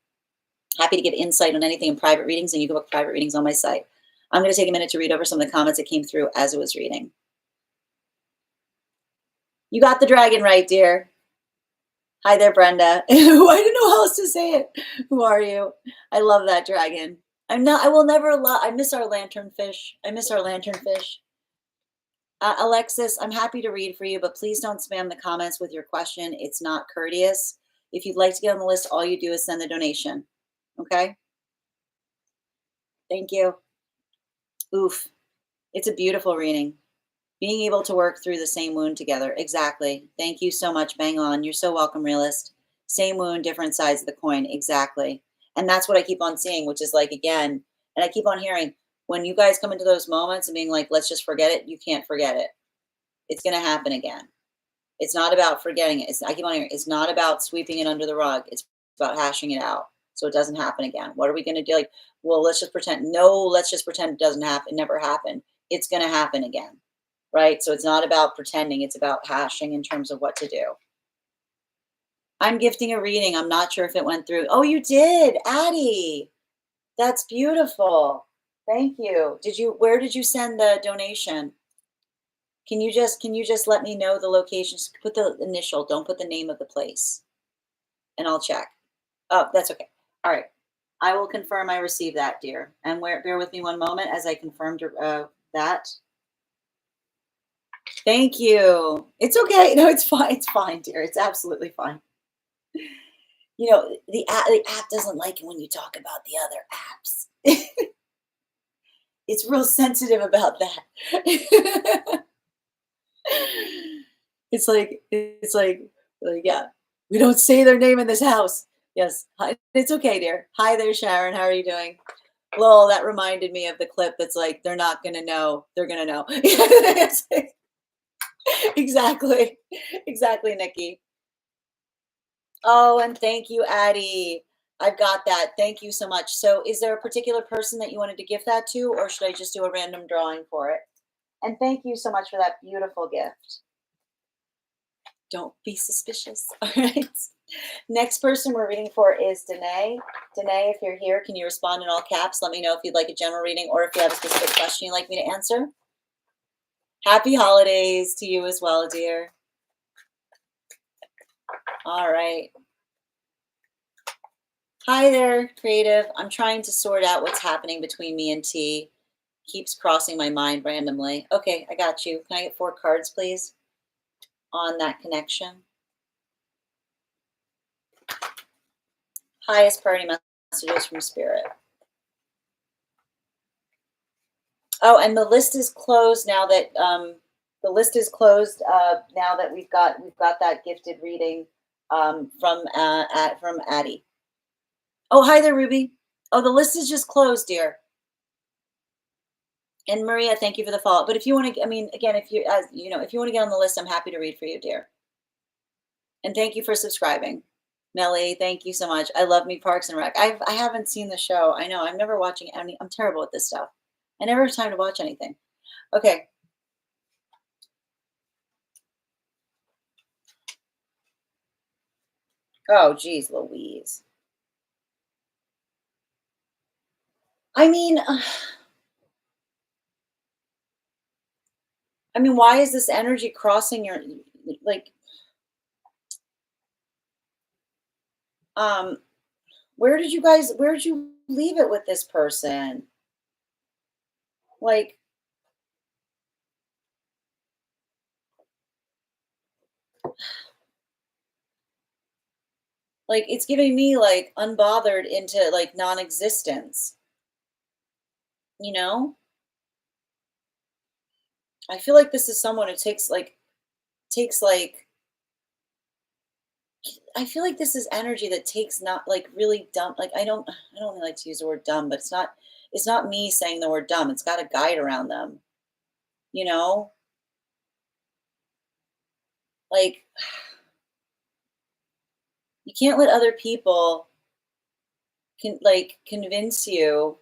Happy to give insight on anything in private readings, and you can book private readings on my site. I'm going to take a minute to read over some of the comments that came through as it was reading. You got the dragon right, dear. Hi there, Brenda. I didn't know how else to say it. Who are you? I love that dragon. I will never allow, I miss our lanternfish. I miss our lanternfish. Alexis, I'm happy to read for you, but please don't spam the comments with your question. It's not courteous. If you'd like to get on the list, all you do is send the donation. Okay? Thank you. Oof. It's a beautiful reading. Being able to work through the same wound together. Exactly. Thank you so much. Bang on. You're so welcome, realist. Same wound, different sides of the coin. Exactly. And that's what I keep on seeing, which is like, again, and I keep on hearing when you guys come into those moments and being like, let's just forget it, you can't forget it. It's going to happen again. It's not about forgetting it. I keep on hearing it's not about sweeping it under the rug. It's about hashing it out so it doesn't happen again. What are we going to do? Like, well, let's just pretend. No, let's just pretend it doesn't happen. It never happened. It's going to happen again, right? So it's not about pretending. It's about hashing in terms of what to do. I'm gifting a reading. I'm not sure if it went through. Oh, you did, Addie. That's beautiful. Thank you. Did you? Where did you send the donation? Can you just let me know the location? Just put the initial, don't put the name of the place, and I'll check. Oh, that's okay. All right. I will confirm I received that, dear. And bear with me one moment as I confirmed that. Thank you. It's okay. No, it's fine. It's fine, dear. It's absolutely fine. The app doesn't like it when you talk about the other apps. It's real sensitive about that. It's like, yeah, we don't say their name in this house. Yes. Hi, it's okay, dear. Hi there, Sharon. How are you doing? Lol, that reminded me of the clip that's like, they're not gonna know. They're gonna know. It's like- exactly. Exactly, Nikki. Oh, and thank you, Addie. I've got that. Thank you so much. So is there a particular person that you wanted to give that to, or should I just do a random drawing for it? And thank you so much for that beautiful gift. Don't be suspicious. All right. Next person we're reading for is Danae. Danae, if you're here, can you respond in all caps? Let me know if you'd like a general reading or if you have a specific question you'd like me to answer. Happy holidays to you as well, dear. All right. Hi there, creative. I'm trying to sort out what's happening between me and T. Keeps crossing my mind randomly. Okay, I got you. Can I get 4 cards, please, on that connection? Highest priority messages from Spirit. Oh, and the list is closed now that now that we've got that gifted reading from Addie. Oh, hi there, Ruby. Oh, the list is just closed, dear. And Maria, thank you for the follow-up. But if you want to, I mean, again, if you if you want to get on the list, I'm happy to read for you, dear. And thank you for subscribing. Melly, thank you so much. I love me Parks and Rec. I haven't seen the show. I know. I'm never watching any. I'm terrible at this stuff. I never have time to watch anything. Okay. Oh, geez, Louise. I mean, why is this energy crossing your like? Um, Where did you leave it with this person? Like, it's giving me like unbothered into like non-existence. You know, I feel like this is someone who takes like I feel like this is energy that takes not like really dumb. Like I don't like to use the word dumb, but it's not me saying the word dumb. It's got a guide around them. You know, like you can't let other people convince you.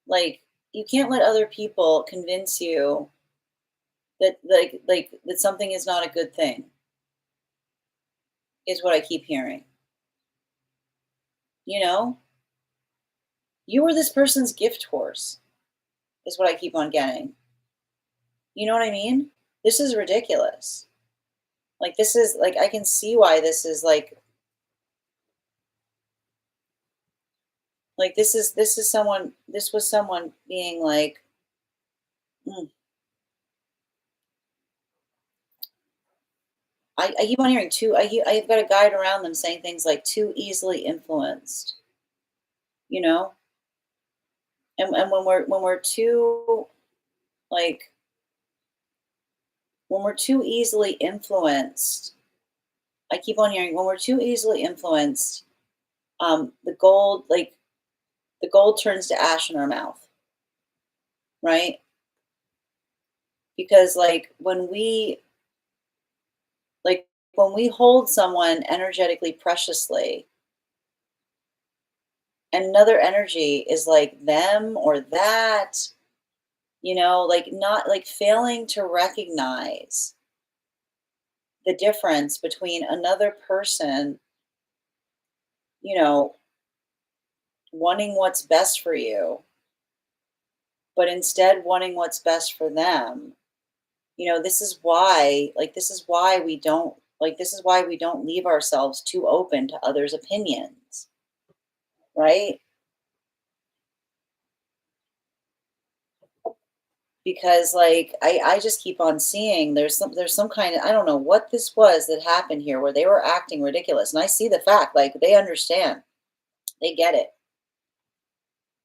Like you can't let other people convince you that that something is not a good thing. Is what I keep hearing. You know, you were this person's gift horse. Is what I keep on getting. You know what I mean? This is ridiculous. Like this is like I can see why this is like this was someone being like mm. I keep on hearing I've got a guide around them saying things like too easily influenced, you know? And when we're too, like, when we're too easily influenced, I keep on hearing when we're too easily influenced, the gold, like, the gold turns to ash in our mouth, right? Because, like, when we hold someone energetically preciously, and another energy is like them or that, like, not like failing to recognize the difference between another person, you know, wanting what's best for you, but instead wanting what's best for them. This is why we don't leave ourselves too open to others' opinions, right? Because, like, I just keep on seeing there's some kind of, I don't know what this was that happened here where they were acting ridiculous. And I see the fact, like, they understand. They get it.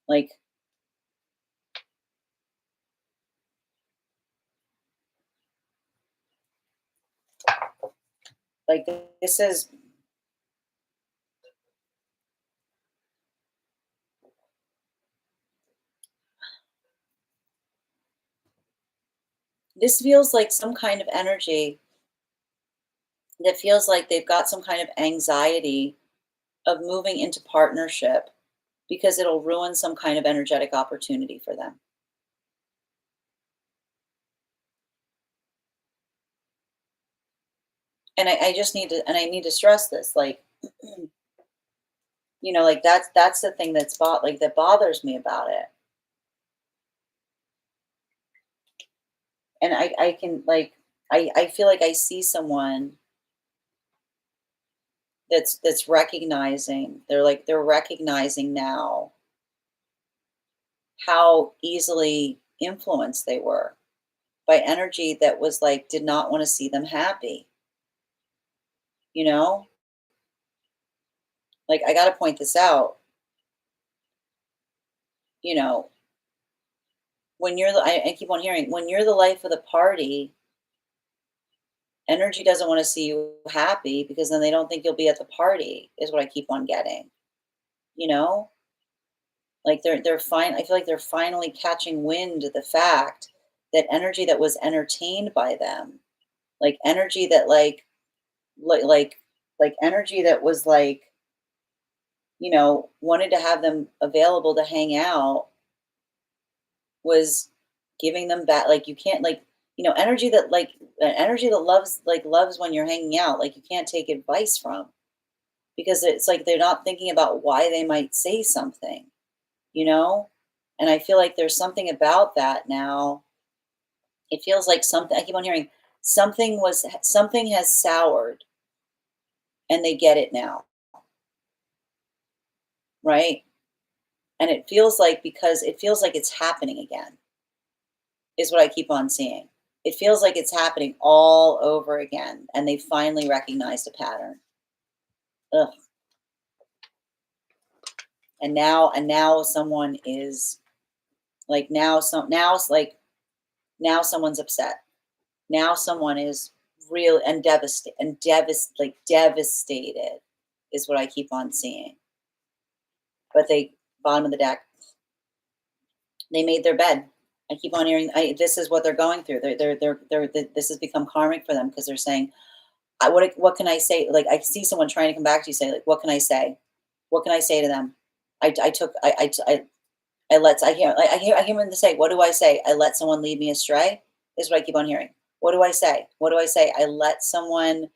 Like, like this feels like some kind of energy that feels like they've got some kind of anxiety of moving into partnership because it'll ruin some kind of energetic opportunity for them. And I need to stress this, like, like, that's the thing that bothers me about it. And I can, like, I feel like I see someone that's recognizing, they're recognizing now how easily influenced they were by energy that was like did not want to see them happy, you know? Like, I got to point this out, you know, I keep on hearing, when you're the life of the party, energy doesn't want to see you happy because then they don't think you'll be at the party, is what I keep on getting, you know? Like, they're fine. I feel like they're finally catching wind of the fact that energy that was entertained by them, like energy that like like like energy that was like, wanted to have them available to hang out, was giving them back. Like, you can't, like, energy that, like, energy that loves when you're hanging out, like, you can't take advice from, because it's like they're not thinking about why they might say something, you know? And I feel like there's something about that now. It feels like something, I keep on hearing, something has soured, and they get it now, right? And it feels like it's happening again, is what I keep on seeing. It feels like it's happening all over again, and they finally recognized a pattern. Ugh. And now someone is, like, now someone's upset. Now someone is real and devastated, is what I keep on seeing. But they, bottom of the deck, they made their bed. I keep on hearing, this is what they're going through. This has become karmic for them because they're saying, what can I say? Like, I see someone trying to come back to you, say, like, what can I say? What can I say to them? I took, I let, I hear them to say, what do I say? I let someone lead me astray, is what I keep on hearing. What do I say? What do I say? I let someone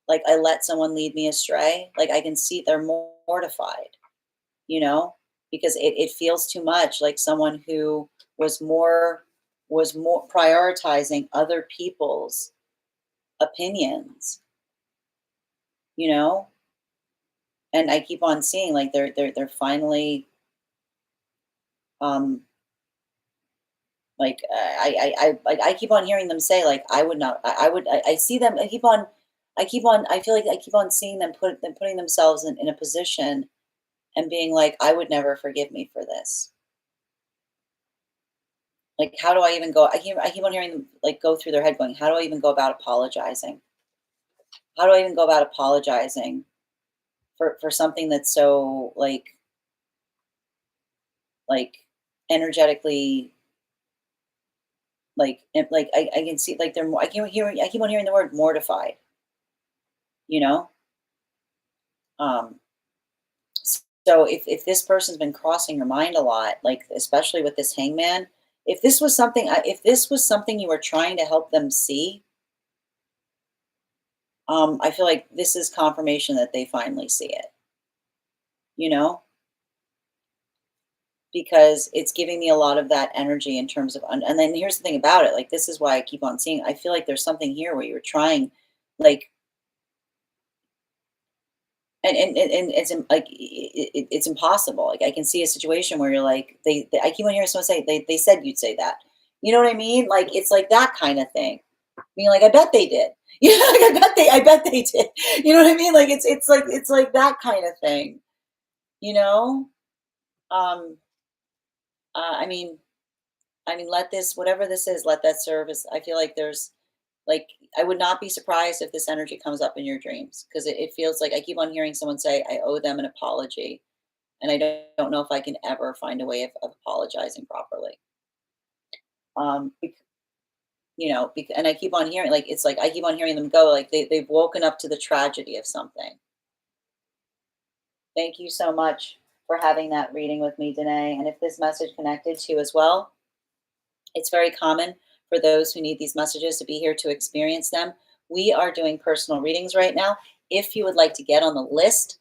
lead me astray. Like, I can see they're mortified, you know, because it feels too much like someone who was more, prioritizing other people's opinions, you know? And I keep on seeing, like, they're finally, um, I keep on hearing them say, like, I would not, I would, I see them, I feel like I keep on seeing them putting themselves in a position and being like, I would never forgive me for this. Like, how do I even go? I keep on hearing them like go through their head going, how do I even go about apologizing? How do I even go about apologizing for something that's so like energetically like I can see like they're I keep on hearing the word mortified, you know? Um so if this person's been crossing your mind a lot, like especially with this hangman, if this was something you were trying to help them see, I feel like this is confirmation that they finally see it, you know? Because it's giving me a lot of that energy in terms of and then here's the thing about it, like this is why I keep on seeing, I feel like there's something here where you're trying like and it's impossible. Like I can see a situation where you're like I keep on hearing someone say they said you'd say that. You know what I mean? Like it's like that kind of thing. Being like, I bet they did. You know, like I bet they did. You know what I mean? Like it's like that kind of thing. You know? Um I mean let this, whatever this is, let that serve as, I feel like there's like, I would not be surprised if this energy comes up in your dreams because it feels like I keep on hearing someone say, I owe them an apology. And I don't know if I can ever find a way of apologizing properly. Bec- and I keep on hearing, like, it's like I keep on hearing them go, like, they've woken up to the tragedy of something. Thank you so much for having that reading with me, Danae. And if this message connected to you as well, it's very common for those who need these messages to be here to experience them. We are doing personal readings right now. If you would like to get on the list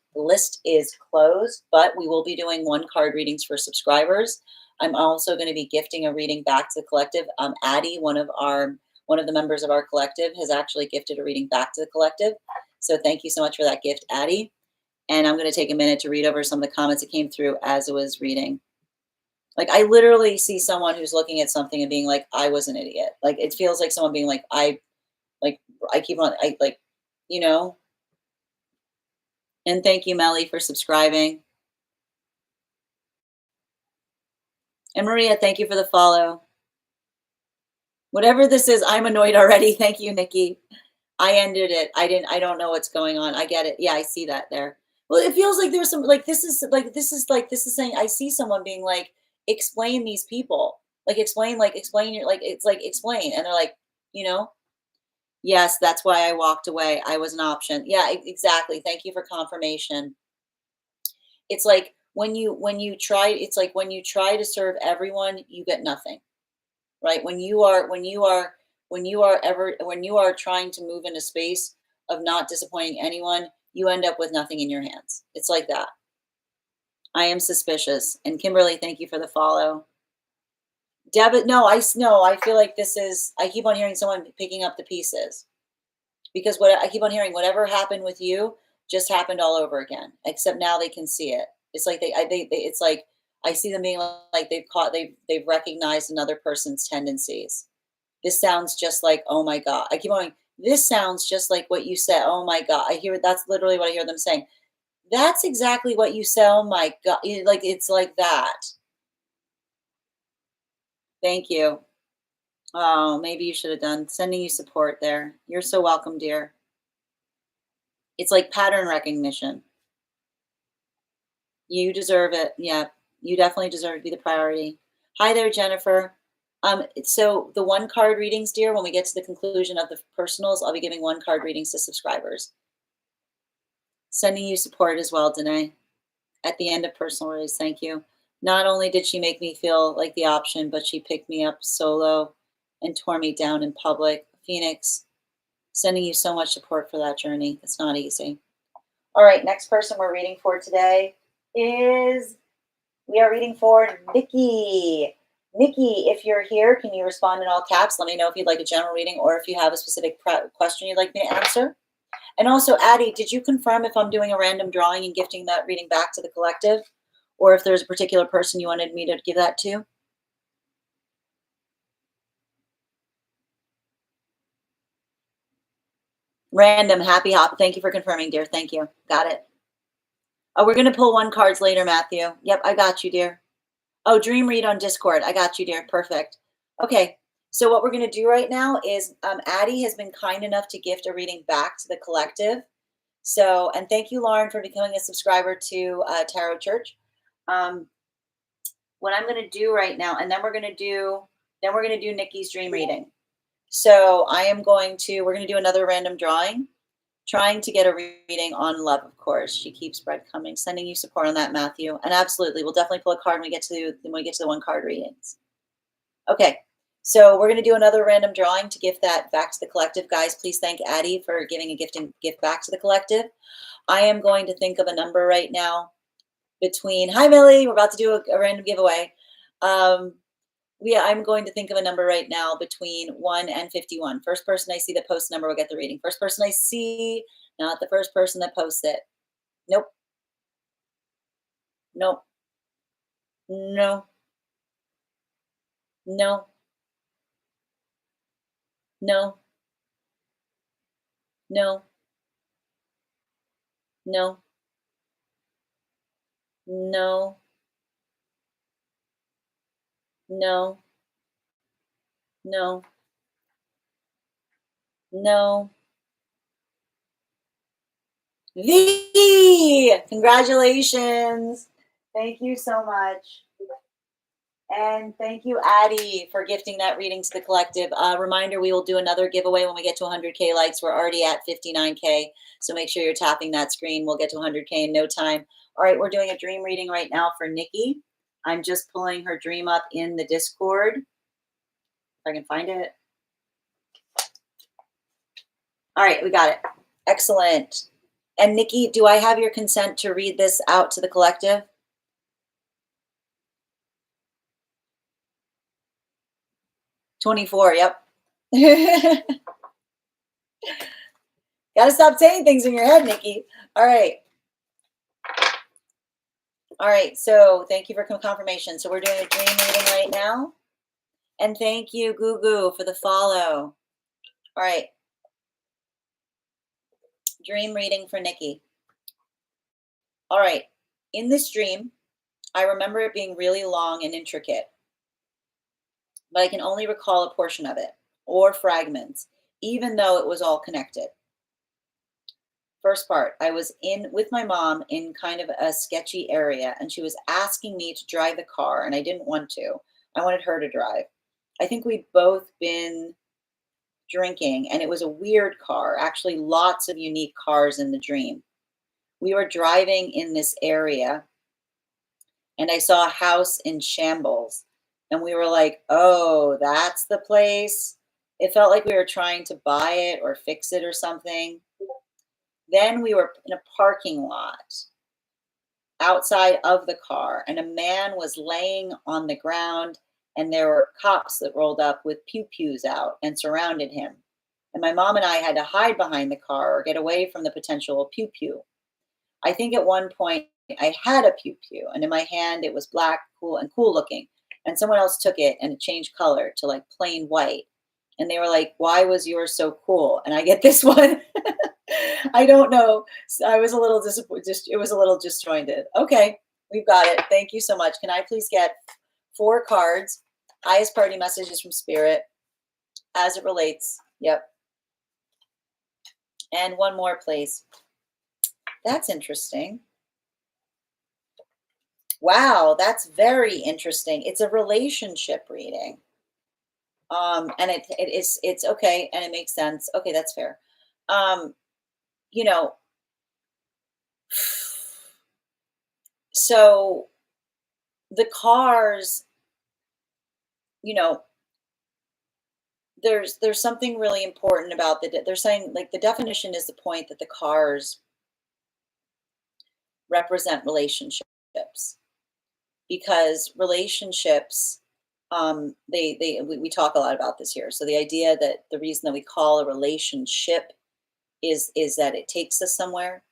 is closed, but we will be doing one card readings for subscribers. I'm also going to be gifting a reading back to the collective. Addie, one of the members of our collective, has actually gifted a reading back to the collective. So thank you so much for that gift, Addie. And I'm going to take a minute to read over some of the comments that came through as it was reading. Like I literally see someone who's looking at something and being like, I was an idiot. Like it feels like someone being like I keep on I like, you know. And thank you, Melly, for subscribing. And Maria, thank you for the follow. Whatever this is, I'm annoyed already. Thank you, Nikki. I ended it. I don't know what's going on. I get it. Yeah, I see that there. Well, it feels like there's some like this is saying I see someone being like, explain these people. Like explain your like it's like explain. And they're like, you know, yes, that's why I walked away. I was an option. Yeah, exactly. Thank you for confirmation. It's like it's like when you try to serve everyone, you get nothing, right? When you are trying to move in a space of not disappointing anyone, you end up with nothing in your hands. It's like that. I am suspicious. And Kimberly, thank you for the follow. Debit, no, I feel like this is, I keep on hearing someone picking up the pieces. Because what I keep on hearing, whatever happened with you just happened all over again. Except now they can see it. It's like it's like I see them being like they've recognized another person's tendencies. This sounds just like, oh my god. I keep on going. This sounds just like what you said. Oh my god. I hear that's literally what I hear them saying. That's exactly what you said. Oh my god. Like it's like that. Thank you. Oh, maybe you should have done sending you support there. You're so welcome, dear. It's like pattern recognition. You deserve it. Yeah, you definitely deserve to be the priority. Hi there, Jennifer. So the one card readings, dear, when we get to the conclusion of the personals, I'll be giving one card readings to subscribers. Sending you support as well, Danae. At the end of personal readings, thank you. Not only did she make me feel like the option, but she picked me up solo and tore me down in public. Phoenix, sending you so much support for that journey. It's not easy. All right, next person we're reading for today is we are reading for Nikki. Nikki, if you're here, can you respond in all caps? Let me know if you'd like a general reading or if you have a specific question you'd like me to answer. And also, Addie, did you confirm if I'm doing a random drawing and gifting that reading back to the collective? Or if there's a particular person you wanted me to give that to? Random, happy hop. Thank you for confirming, dear. Thank you. Got it. Oh, we're going to pull one cards later, Matthew. Yep, I got you, dear. Oh, dream read on Discord. I got you, dear. Perfect. Okay, so what we're going to do right now is Addie has been kind enough to gift a reading back to the collective. So, and thank you, Lauren, for becoming a subscriber to Tarot Church. Um, what I'm going to do right now, and then we're going to do Nikki's dream reading. So we're going to do another random drawing, trying to get a reading on love, of course. She keeps bread coming, sending you support on that, Matthew. And absolutely, we'll definitely pull a card when we get to the one card readings. Okay, so we're going to do another random drawing to gift that back to the collective. Guys, please thank Addie for giving a gift back to the collective. I am going to think of a number right now between, hi Millie, we're about to do a random giveaway. I'm going to think of a number right now between 1 and 51. First person I see that posts a number will get the reading. First person I see, not the first person that posts it. Nope. Nope. No. No. No. No. No. No. No. No. No. V! Congratulations. Thank you so much. And thank you, Addie, for gifting that reading to the collective. Reminder, we will do another giveaway when we get to 100K likes. We're already at 59K, so make sure you're tapping that screen. We'll get to 100K in no time. All right, we're doing a dream reading right now for Nikki. I'm just pulling her dream up in the Discord, if I can find it. All right, we got it. Excellent. And Nikki, do I have your consent to read this out to the collective? $24, yep. Gotta stop saying things in your head, Nikki. All right. All right, so thank you for confirmation. So we're doing a dream reading right now. And thank you, Goo Goo, for the follow. All right. Dream reading for Nikki. All right. In this dream, I remember it being really long and intricate, but I can only recall a portion of it or fragments, even though it was all connected. First part, I was in with my mom in kind of a sketchy area, and she was asking me to drive the car, and I didn't want to. I wanted her to drive. I think we'd both been drinking, and it was a weird car, actually lots of unique cars in the dream. We were driving in this area, and I saw a house in shambles, and we were like, oh, that's the place. It felt like we were trying to buy it or fix it or something. Then we were in a parking lot outside of the car, and a man was laying on the ground, and there were cops that rolled up with pew-pews out and surrounded him. And my mom and I had to hide behind the car or get away from the potential pew-pew. I think at one point I had a pew-pew, and in my hand it was black, cool looking. And someone else took it and it changed color to like plain white. And they were like, why was yours so cool? And I get this one. I don't know. I was a little disappointed. It was a little disjointed. Okay, we've got it. Thank you so much. Can I please get 4 cards? Highest party messages from Spirit as it relates. Yep. And one more, please. That's interesting. Wow, that's very interesting. It's a relationship reading. And it's okay, and it makes sense. Okay, that's fair. You know, so the cars, you know, there's something really important about they're saying, like, the definition is the point that the cars represent relationships, because relationships, we talk a lot about this here. So the idea that the reason that we call a relationship is that it takes us somewhere,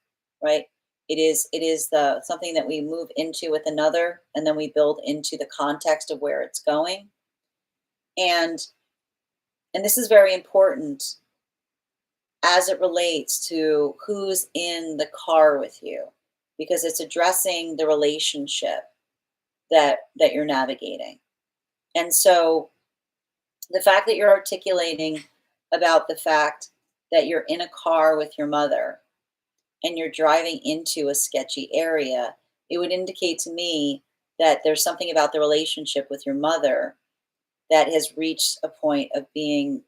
right? It is the something that we move into with another, and then we build into the context of where it's going. And this is very important as it relates to who's in the car with you, because it's addressing the relationship that you're navigating. And so The fact that you're articulating about the fact that you're in a car with your mother and you're driving into a sketchy area, it would indicate to me that there's something about the relationship with your mother that has reached a point of being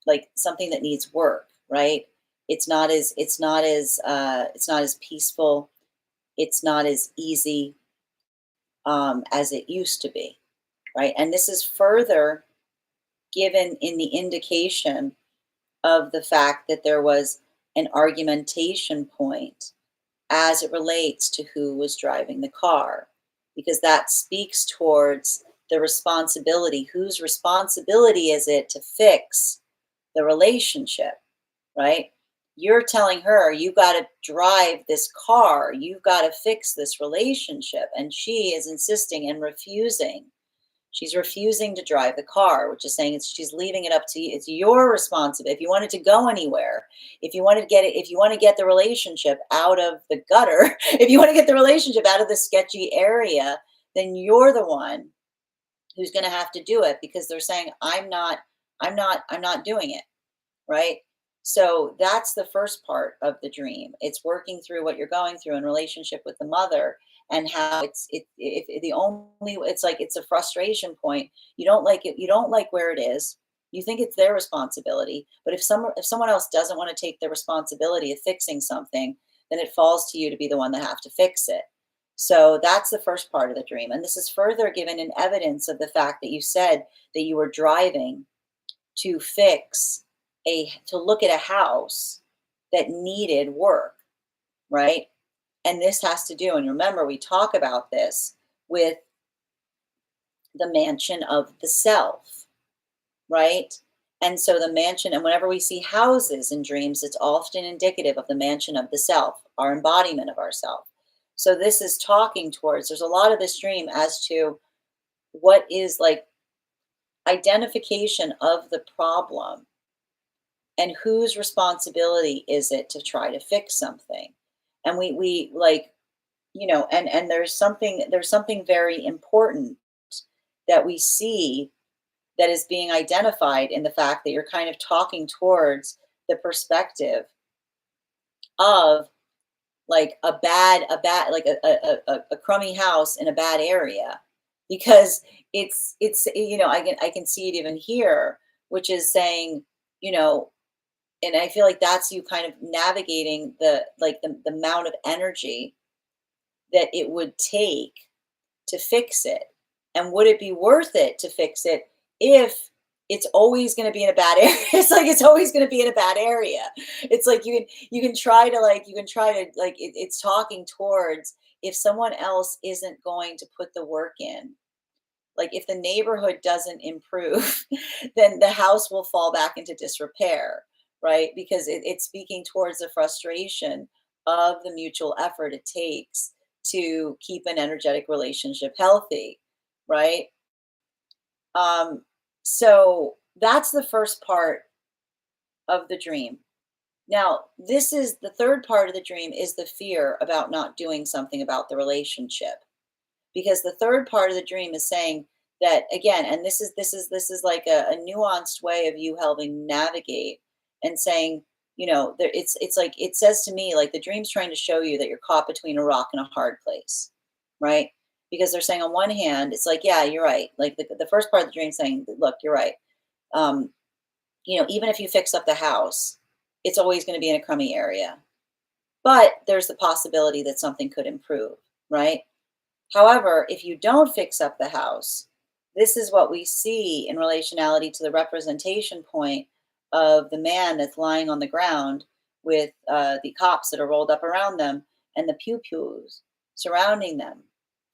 like something that needs work, right? It's not as peaceful, it's not as easy as it used to be, right? And this is further given in the indication of the fact that there was an argumentation point as it relates to who was driving the car, because that speaks towards the responsibility. Whose responsibility is it to fix the relationship, right? You're telling her, you got to drive this car, you've got to fix this relationship. And she is insisting and refusing. She's refusing to drive the car, which is saying she's leaving it up to you. It's your responsibility. If you want it to go anywhere, if you want to get it, if you want to get the relationship out of the gutter, if you want to get the relationship out of the sketchy area, then you're the one who's going to have to do it, because they're saying, I'm not doing it, right? So that's the first part of the dream. It's working through what you're going through in relationship with the mother, and how if the only, it's like it's a frustration point. You don't like it, you don't like where it is. You think it's their responsibility, but if someone else doesn't want to take the responsibility of fixing something, then it falls to you to be the one that have to fix it. So that's the first part of the dream. And this is further given in evidence of the fact that you said that you were driving to to look at a house that needed work, right? And this has to do, and remember, we talk about this with the mansion of the self, right? And so the mansion, and whenever we see houses in dreams, it's often indicative of the mansion of the self, our embodiment of ourself. So this is talking towards, there's a lot of this dream as to what is like identification of the problem, and whose responsibility is it to try to fix something. And we like, and there's something very important that we see that is being identified in the fact that you're kind of talking towards the perspective of like a bad like a crummy house in a bad area, because I can see it even here, which is saying, you know and I feel like that's you kind of navigating the amount of energy that it would take to fix it. And would it be worth it to fix it if it's always going to be in a bad area? It's like it's always going to be in a bad area. It's like you can try to it's talking towards, if someone else isn't going to put the work in, like if the neighborhood doesn't improve, then the house will fall back into disrepair, right? Because it's speaking towards the frustration of the mutual effort it takes to keep an energetic relationship healthy, right? Um, so that's the first part of the dream. Now, this is the third part of the dream, is the fear about not doing something about the relationship, because the third part of the dream is saying that again, and this is like a nuanced way of you helping navigate and saying, it's like it says to me, like the dream's trying to show you that you're caught between a rock and a hard place, right? Because they're saying on one hand, it's like, yeah, you're right. Like the first part of the dream saying, look, you're right. Um, even if you fix up the house, it's always going to be in a crummy area. But there's the possibility that something could improve, right? However, if you don't fix up the house, this is what we see in relationality to the representation point of the man that's lying on the ground with the cops that are rolled up around them, and the pew pews surrounding them,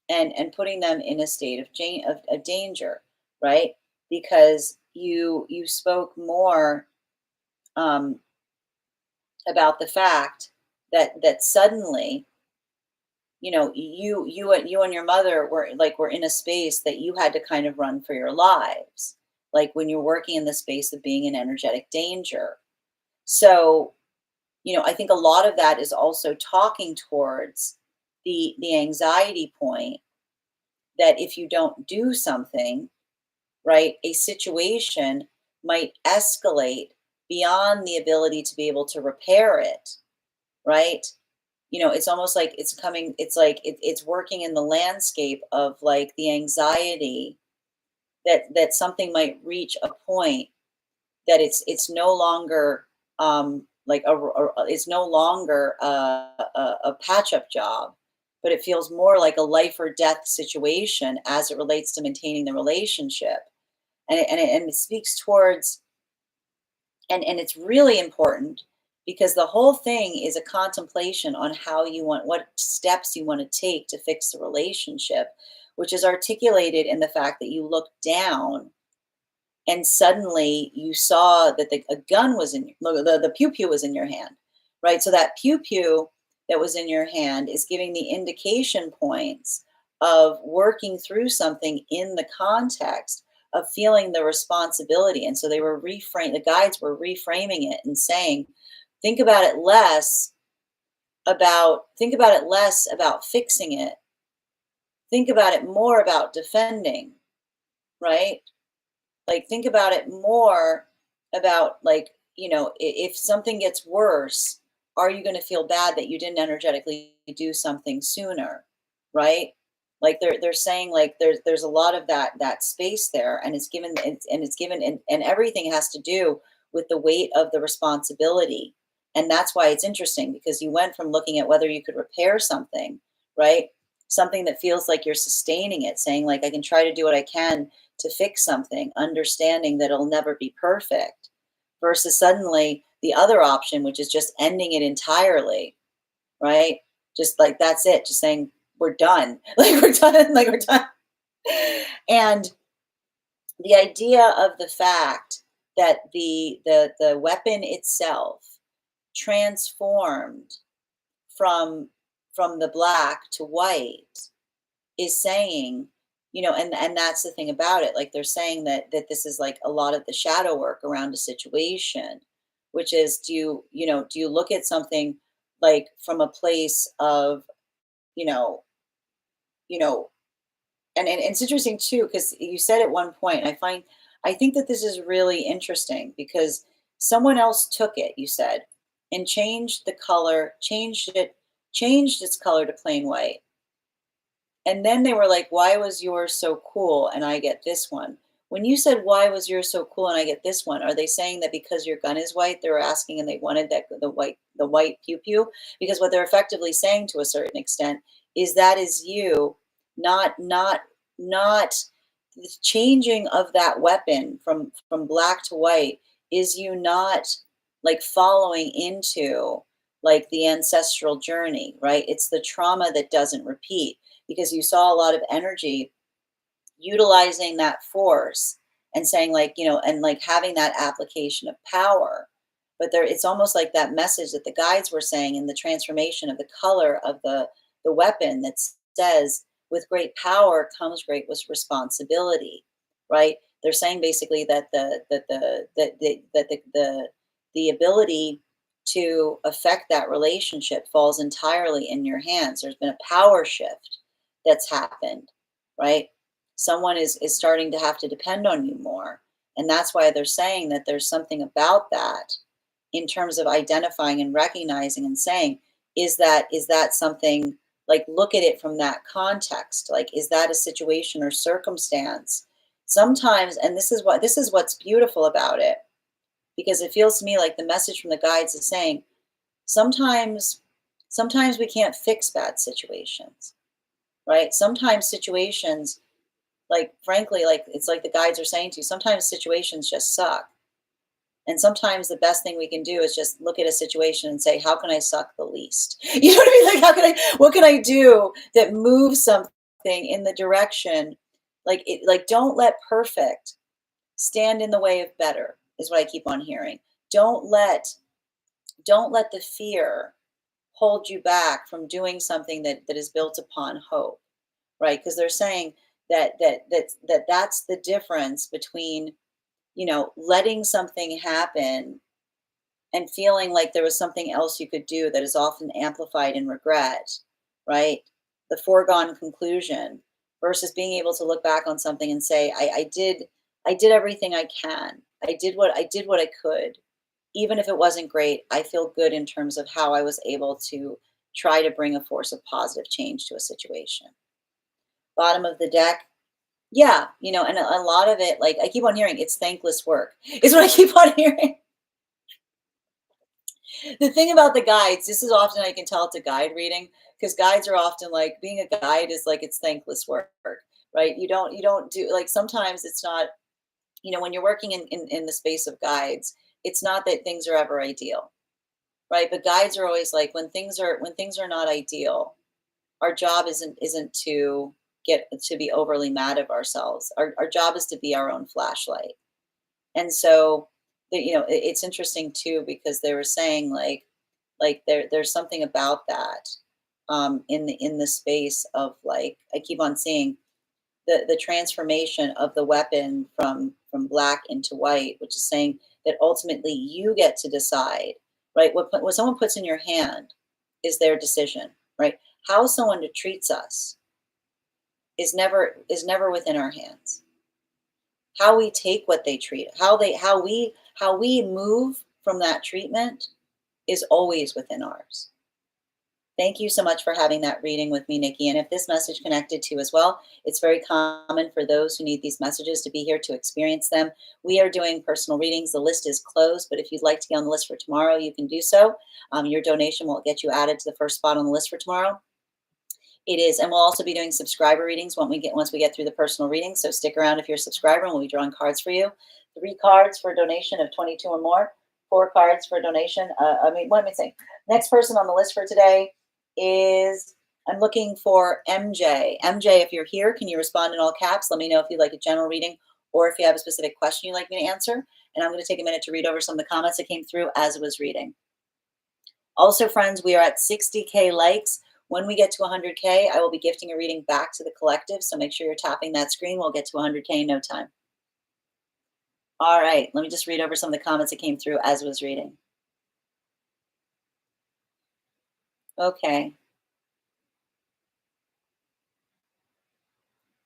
and putting them in a state of danger, right? Because you spoke more um, about the fact that suddenly, you and your mother were in a space that you had to kind of run for your lives, like when you're working in the space of being in energetic danger. So, I think a lot of that is also talking towards the anxiety point, that if you don't do something, right? A situation might escalate beyond the ability to be able to repair it, right? It's almost like it's like it's working in the landscape of like the anxiety that something might reach a point that it's no longer like it's no longer a patch up job, but it feels more like a life or death situation as it relates to maintaining the relationship, and it speaks towards, and it's really important because the whole thing is a contemplation on how you want, what steps you want to take to fix the relationship, which is articulated in the fact that you look down and suddenly you saw that a gun was in the pew pew was in your hand, right? So that pew pew that was in your hand is giving the indication points of working through something in the context of feeling the responsibility. And so the guides were reframing it and saying, think about it less think about it less about fixing it, think about it more about defending, right? Like, think about it more about, like, if something gets worse, are you going to feel bad that you didn't energetically do something sooner, right? Like they're saying, like, there's a lot of that space there, and it's given, and everything has to do with the weight of the responsibility. And that's why it's interesting, because you went from looking at whether you could repair something, right? Something that feels like you're sustaining it, saying like, I can try to do what I can to fix something, understanding that it'll never be perfect, versus suddenly the other option, which is just ending it entirely, right? Just like, that's it, just saying, we're done. Like, we're done, like, we're done. And the idea of the fact that the weapon itself transformed from the black to white is saying, and that's the thing about it, like they're saying that this is like a lot of the shadow work around a situation, which is, do you look at something like from a place of, you know you know and it's interesting too, because you said at one point, I think that this is really interesting, because someone else took it, you said, and changed the color, changed its color to plain white. And then they were like, "Why was yours so cool and I get this one?" When you said, "Why was yours so cool and I get this one?" Are they saying that because your gun is white, they were asking and they wanted that the white pew pew? Because what they're effectively saying, to a certain extent, is that is you, not the changing of that weapon from black to white is you not like following into like the ancestral journey, right? It's the trauma that doesn't repeat, because you saw a lot of energy utilizing that force and saying, like, and like having that application of power. But there, it's almost like that message that the guides were saying in the transformation of the color of the weapon, that says, with great power comes great with responsibility, right? They're saying basically that the ability to affect that relationship falls entirely in your hands. There's been a power shift that's happened, right? Someone is starting to have to depend on you more. And that's why they're saying that there's something about that, in terms of identifying and recognizing and saying, is that something, like, look at it from that context. Like, is that a situation or circumstance? Sometimes, and this is what's beautiful about it, because it feels to me like the message from the guides is saying, sometimes we can't fix bad situations, right? Sometimes situations, like, frankly, like, it's like the guides are saying to you, sometimes situations just suck. And sometimes the best thing we can do is just look at a situation and say, how can I suck the least? You know what I mean? Like, what can I do that moves something in the direction? Like, don't let perfect stand in the way of better, is what I keep on hearing. Don't let, the fear hold you back from doing something that is built upon hope, right? Because they're saying that's the difference between, letting something happen and feeling like there was something else you could do, that is often amplified in regret, right? The foregone conclusion, versus being able to look back on something and say, I did I did everything I can. I did what I could. Even if it wasn't great, I feel good in terms of how I was able to try to bring a force of positive change to a situation. Bottom of the deck, yeah, and a lot of it, like I keep on hearing, it's thankless work, is what I keep on hearing. The thing about the guides, this is often I can tell it's a guide reading because guides are often like being a guide is like it's thankless work, right? You don't do like sometimes it's not, when you're working in the space of guides, it's not that things are ever ideal, right? But guides are always like when things are not ideal, our job isn't to get to be overly mad of ourselves. Our job is to be our own flashlight. And so it's interesting too because they were saying like there's something about that in the space of like I keep on seeing the transformation of the weapon from black into white, which is saying that ultimately you get to decide, right? What someone puts in your hand is their decision, right? How someone treats us is never within our hands. How we take what they treat, how we move from that treatment is always within ours. Thank you so much for having that reading with me, Nikki. And if this message connected to you as well, it's very common for those who need these messages to be here to experience them. We are doing personal readings. The list is closed, but if you'd like to get on the list for tomorrow, you can do so. Your donation will get you added to the first spot on the list for tomorrow. It is, and we'll also be doing subscriber readings once we get through the personal readings. So stick around if you're a subscriber, and we'll be drawing cards for you. 3 cards for a donation of 22 or more. 4 cards for a donation. What am I saying? Next person on the list for today is I'm looking for MJ. MJ, if you're here, can you respond in all caps? Let me know if you'd like a general reading or if you have a specific question you'd like me to answer. And I'm going to take a minute to read over some of the comments that came through as I was reading. Also, friends, we are at 60K likes. When we get to 100K, I will be gifting a reading back to the collective. So make sure you're tapping that screen. We'll get to 100K in no time. All right, let me just read over some of the comments that came through as I was reading. Okay.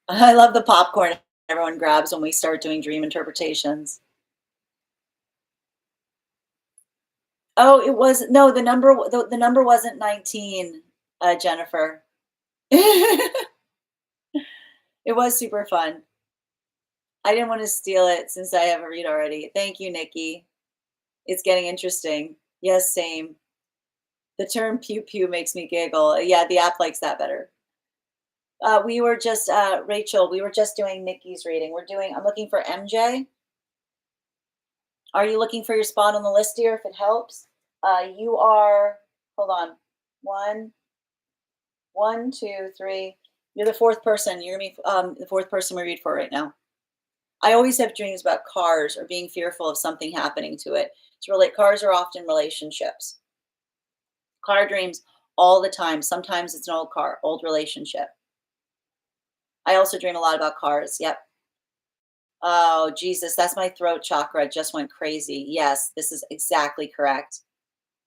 I love the popcorn everyone grabs when we start doing dream interpretations. Oh, it was no, the number wasn't 19, Jennifer. It was super fun. I didn't want to steal it since I have a read already. Thank you, Nikki. It's getting interesting. Yes, same. The term pew pew makes me giggle. Yeah, the app likes that better. We were just Rachel, we were just doing Nikki's reading. I'm looking for MJ. Are you looking for your spot on the list here if it helps? You are, hold on. One, two, three. You're the 4th person. You're the 4th person we read for right now. I always have dreams about cars or being fearful of something happening to it. Cars are often relationships. Car dreams all the time. Sometimes it's an old car, old relationship. I also dream a lot about cars. Yep. Oh, Jesus, that's my throat chakra. It just went crazy. Yes, this is exactly correct.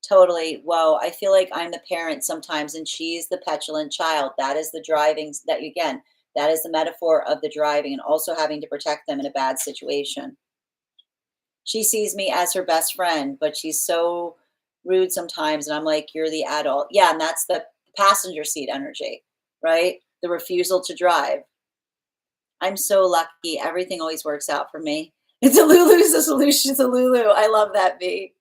Totally. Whoa. I feel like I'm the parent sometimes and she's the petulant child. That is the driving, that is the metaphor of the driving and also having to protect them in a bad situation. She sees me as her best friend, but she's so rude sometimes. And I'm like, you're the adult. Yeah. And that's the passenger seat energy, right? The refusal to drive. I'm so lucky. Everything always works out for me. It's a Lulu's a solution to Lulu. I love that, B.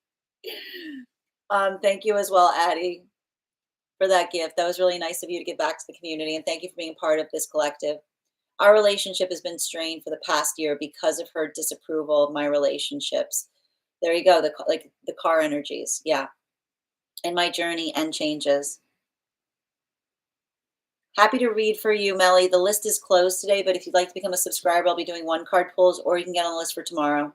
Thank you as well, Addie, for that gift. That was really nice of you to give back to the community. And thank you for being part of this collective. Our relationship has been strained for the past year because of her disapproval of my relationships. There you go. The car energies. Yeah. And my journey and changes. Happy to read for you, Melly. The list is closed today, but if you'd like to become a subscriber, I'll be doing 1 card pulls or you can get on the list for tomorrow.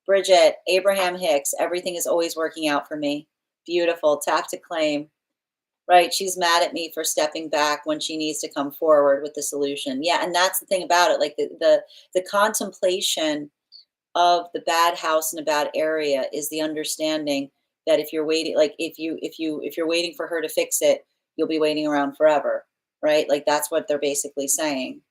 Bridget, Abraham Hicks, everything is always working out for me. Beautiful. Tap to claim. Right. She's mad at me for stepping back when she needs to come forward with the solution. Yeah. And that's the thing about it. Like the contemplation of the bad house in a bad area is the understanding that if you're waiting, like if you're waiting for her to fix it, you'll be waiting around forever. Right. Like that's what they're basically saying.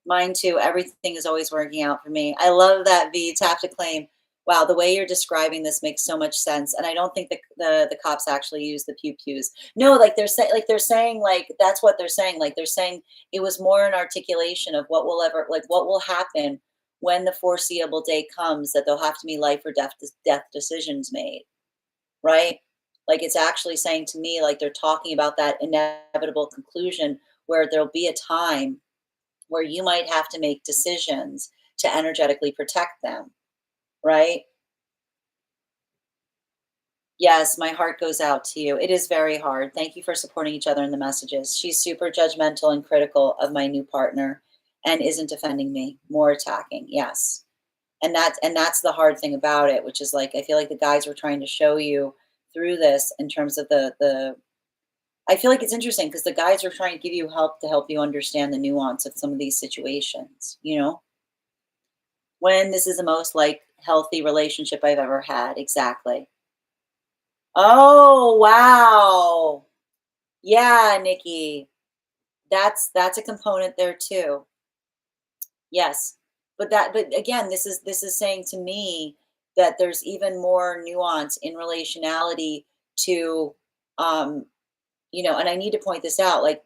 Mine too. Everything is always working out for me. I love that V, tap to claim. Wow, the way you're describing this makes so much sense. And I don't think the cops actually use the pew pews. No, like they're saying like that's what they're saying. Like they're saying it was more an articulation of what will ever like what will happen when the foreseeable day comes that there'll have to be life or death decisions made, right? Like it's actually saying to me like they're talking about that inevitable conclusion where there'll be a time where you might have to make decisions to energetically protect them, right? Yes, my heart goes out to you. It is very hard. Thank you for supporting each other in the messages. She's super judgmental and critical of my new partner and isn't defending me, more attacking. Yes. And that's the hard thing about it, which is like I feel like the guys were trying to show you through this in terms of the I feel like it's interesting because the guys are trying to give you help to help you understand the nuance of some of these situations, when this is the most like healthy relationship I've ever had. Exactly. Oh, wow. Yeah, Nikki. That's a component there too. Yes. But again, this is saying to me that there's even more nuance in relationality to um and I need to point this out, like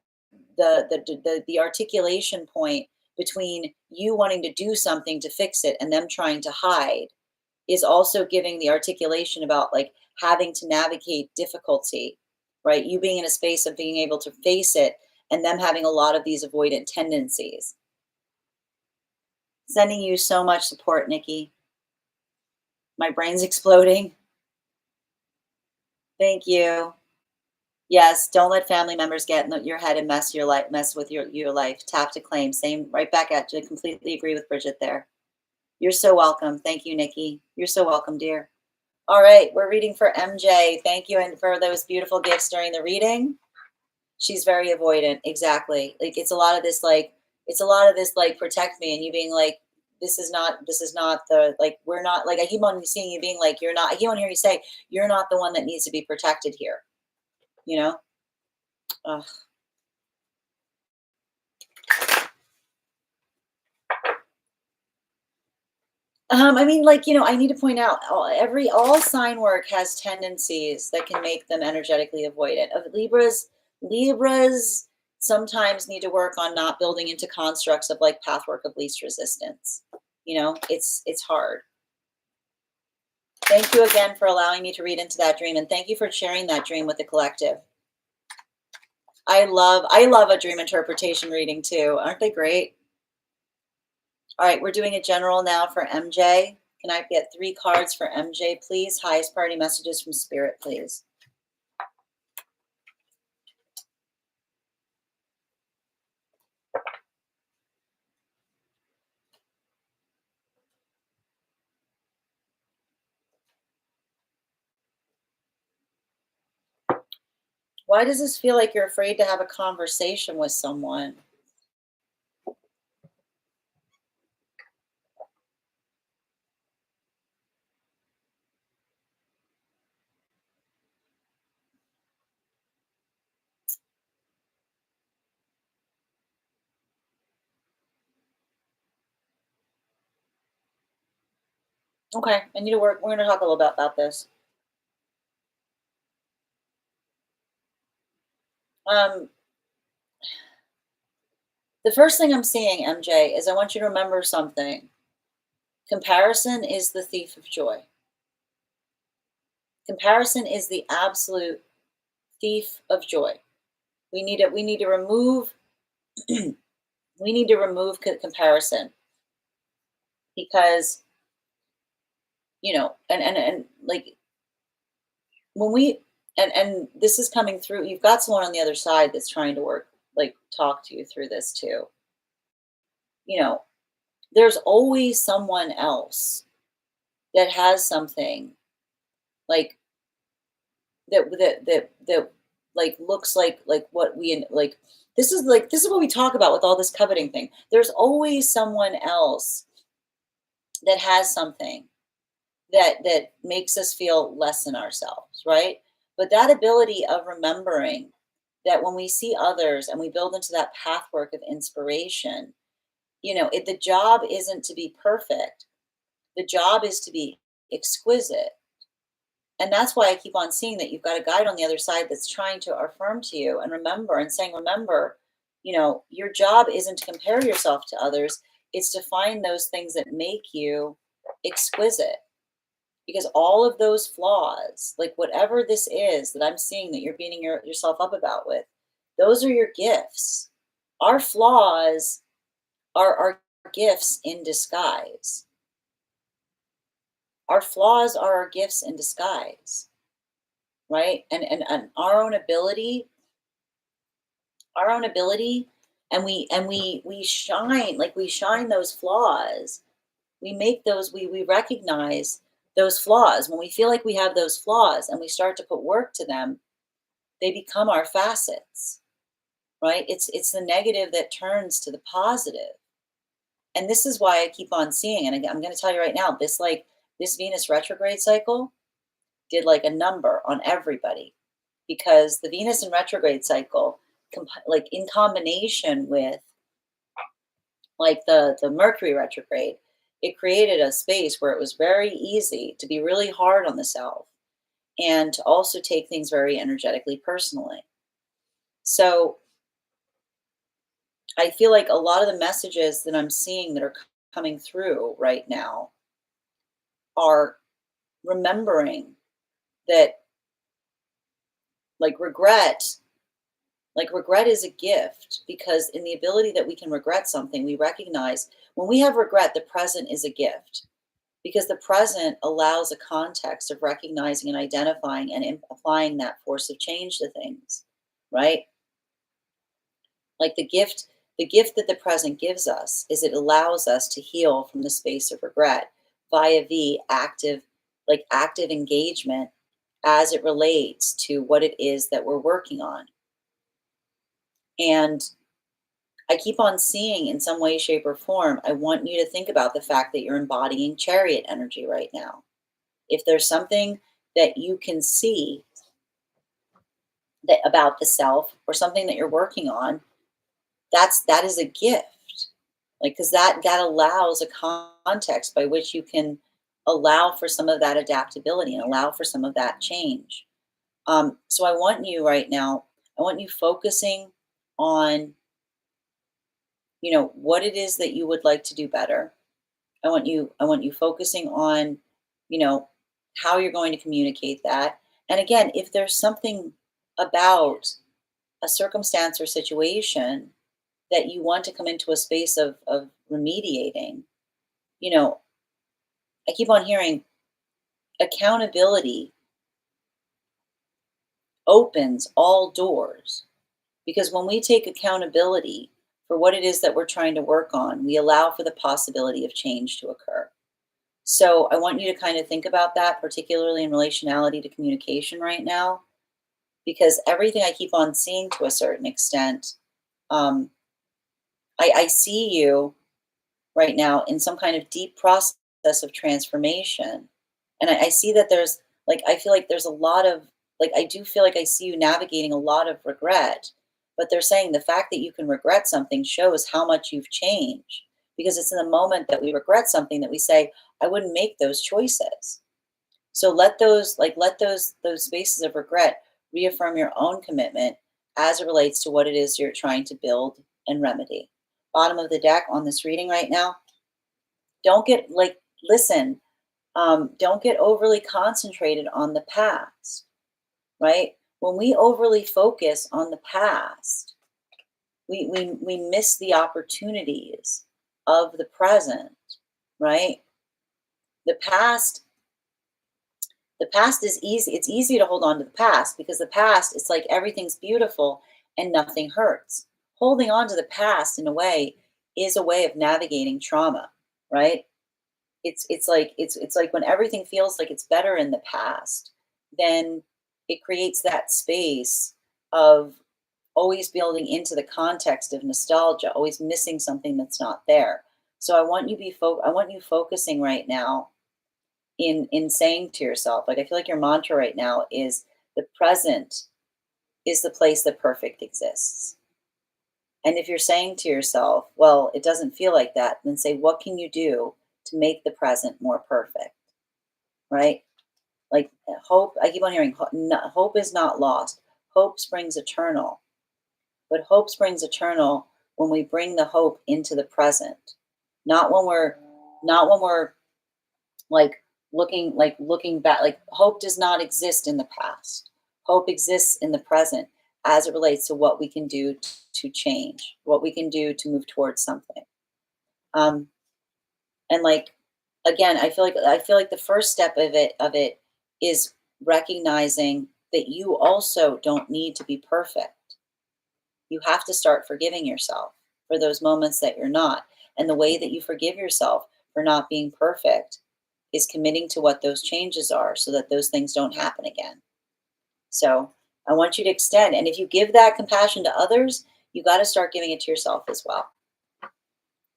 the articulation point between you wanting to do something to fix it and them trying to hide is also giving the articulation about like having to navigate difficulty, right? You being in a space of being able to face it and them having a lot of these avoidant tendencies. Sending you so much support, Nikki. My brain's exploding. Thank you. Yes, don't let family members get in your head and mess with your life. Tap to claim. Same right back at you. Completely agree with Bridget there. You're so welcome. Thank you, Nikki. You're so welcome, dear. All right, we're reading for MJ. Thank you and for those beautiful gifts during the reading. She's very avoidant. Exactly. Like it's a lot of this like protect me and you being like this is not the like we're not like I keep on seeing you being like you're not I keep on hearing you say you're not the one that needs to be protected here, you know? Ugh. I mean, like, I need to point out all sign work has tendencies that can make them energetically avoidant. Of Libras sometimes need to work on not building into constructs of like pathwork of least resistance. It's hard. Thank you again for allowing me to read into that dream, and thank you for sharing that dream with the collective. I love a dream interpretation reading too. Aren't they great? All right, we're doing a general now for MJ. Can I get 3 cards for MJ, please? Highest priority messages from Spirit, please. Why does this feel like you're afraid to have a conversation with someone? Okay, I need to work. We're going to talk a little bit about this. Um, the first thing I'm seeing, MJ, is I want you to remember something. Comparison is the thief of joy. Comparison is the absolute thief of joy. We need to remove we need to remove comparison because and like when we and this is coming through. You've got someone on the other side that's trying to talk to you through this too. You know, there's always someone else that has something like that like looks like what we like this is what we talk about with all this coveting thing. There's always someone else that has something that makes us feel less than ourselves, right? But that ability of remembering that when we see others and we build into that pathwork of inspiration, the job isn't to be perfect. The job is to be exquisite. And that's why I keep on seeing that you've got a guide on the other side that's trying to affirm to you and remember and saying, remember, your job isn't to compare yourself to others, it's to find those things that make you exquisite. Because all of those flaws, like whatever this is that I'm seeing that you're beating yourself up about with, those are your gifts. Our flaws are our gifts in disguise. Our flaws are our gifts in disguise, right? And our own ability, and we shine, like we shine those flaws. We make those, we recognize those flaws. When we feel like we have those flaws and we start to put work to them, they become our facets, right? It's the negative that turns to the positive. And this is why I keep on seeing, and I'm going to tell you right now, this Venus retrograde cycle did like a number on everybody, because the Venus in retrograde cycle, like in combination with like the Mercury retrograde, it created a space where it was very easy to be really hard on the self and to also take things very energetically personally. So I feel like a lot of the messages that I'm seeing that are coming through right now are remembering that, like regret regret is a gift, because in the ability that we can regret something, we recognize when we have regret, the present is a gift, because the present allows a context of recognizing and identifying and applying that force of change to things, right? Like the gift that the present gives us is it allows us to heal from the space of regret via the active engagement as it relates to what it is that we're working on. And I keep on seeing, in some way, shape, or form, I want you to think about the fact that you're embodying chariot energy right now. If there's something that you can see that about the self or something that you're working on, that is a gift. Like, because that allows a context by which you can allow for some of that adaptability and allow for some of that change. So I want you right now, I want you focusing on, what it is that you would like to do better. I want you focusing on, you know, how you're going to communicate that. And again, if there's something about a circumstance or situation that you want to come into a space of remediating, you know, I keep on hearing accountability opens all doors, because when we take accountability for what it is that we're trying to work on, we allow for the possibility of change to occur. So I want you to kind of think about that, particularly in relationality to communication right now, because everything I keep on seeing to a certain extent, um, I see you right now in some kind of deep process of transformation. And I see that there's, like, I feel like there's a lot of, like, I do feel like I see you navigating a lot of regret, but they're saying the fact that you can regret something shows how much you've changed, because it's in the moment that we regret something that we say, I wouldn't make those choices. So let those spaces of regret reaffirm your own commitment as it relates to what it is you're trying to build and remedy. Bottom of the deck on this reading right now. Don't get like listen. Don't get overly concentrated on the past, right? When we overly focus on the past, we miss the opportunities of the present, right? The past the past is easy. It's easy to hold on to the past, because the past, it's like everything's beautiful and nothing hurts. Holding on to the past in a way is a way of navigating trauma, right? It's like when everything feels like it's better in the past, then it creates that space of always building into the context of nostalgia, always missing something that's not there. So I want you focusing right now in saying to yourself, like, I feel like your mantra right now is the present is the place that perfect exists. And if you're saying to yourself, well, it doesn't feel like that, then say, what can you do to make the present more perfect? Right? Like hope, I keep on hearing hope is not lost. Hope springs eternal. But hope springs eternal when we bring the hope into the present. Not when we're not when we're looking back. Like hope does not exist in the past. Hope exists in the present as it relates to what we can do to change, what we can do to move towards something. Um, and like again, I feel like the first step of it is recognizing that you also don't need to be perfect. You have to start forgiving yourself for those moments that you're not. And the way that you forgive yourself for not being perfect is committing to what those changes are so that those things don't happen again. So I want you to extend. And if you give that compassion to others, you got to start giving it to yourself as well.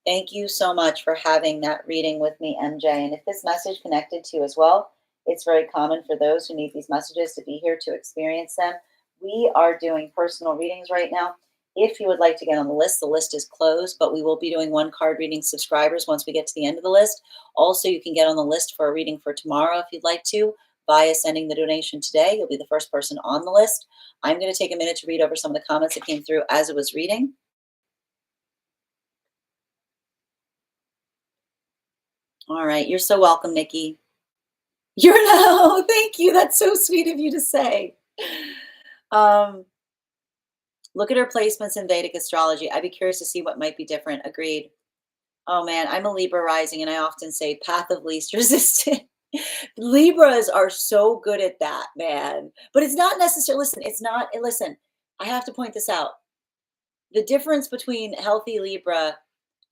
Thank you so much for having that reading with me, MJ. And if this message connected to you as well, it's very common for those who need these messages to be here to experience them. We are doing personal readings right now. If you would like to get on the list is closed, but we will be doing one card reading subscribers once we get to the end of the list. Also, you can get on the list for a reading for tomorrow if you'd like to, via sending the donation today. You'll be the first person on the list. I'm going to take a minute to read over some of the comments that came through as it was reading. All right, you're so welcome, Nikki. You're no, thank you. That's so sweet of you to say. Um, Look at her placements in Vedic astrology. I'd be curious to see what might be different. Agreed. Oh man, I'm a Libra rising, and I often say path of least resistance. Libras are so good at that, man. But it's not necessarily, listen, it's not, listen, I have to point this out. The difference between healthy Libra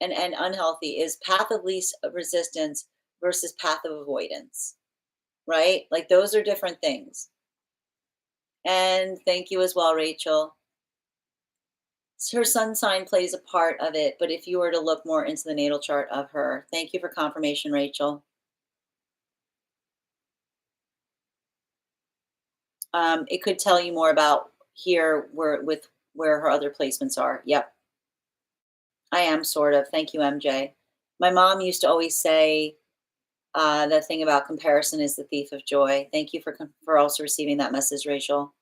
and unhealthy is path of least resistance versus path of avoidance, right? Like those are different things. And thank you as well, Rachel. Her sun sign plays a part of it, but if you were to look more into the natal chart of her, thank you for confirmation, Rachel. It could tell you more about here where her other placements are. Yep, I am sort of. Thank you, MJ. My mom used to always say the thing about comparison is the thief of joy. Thank you for also receiving that message, Rachel.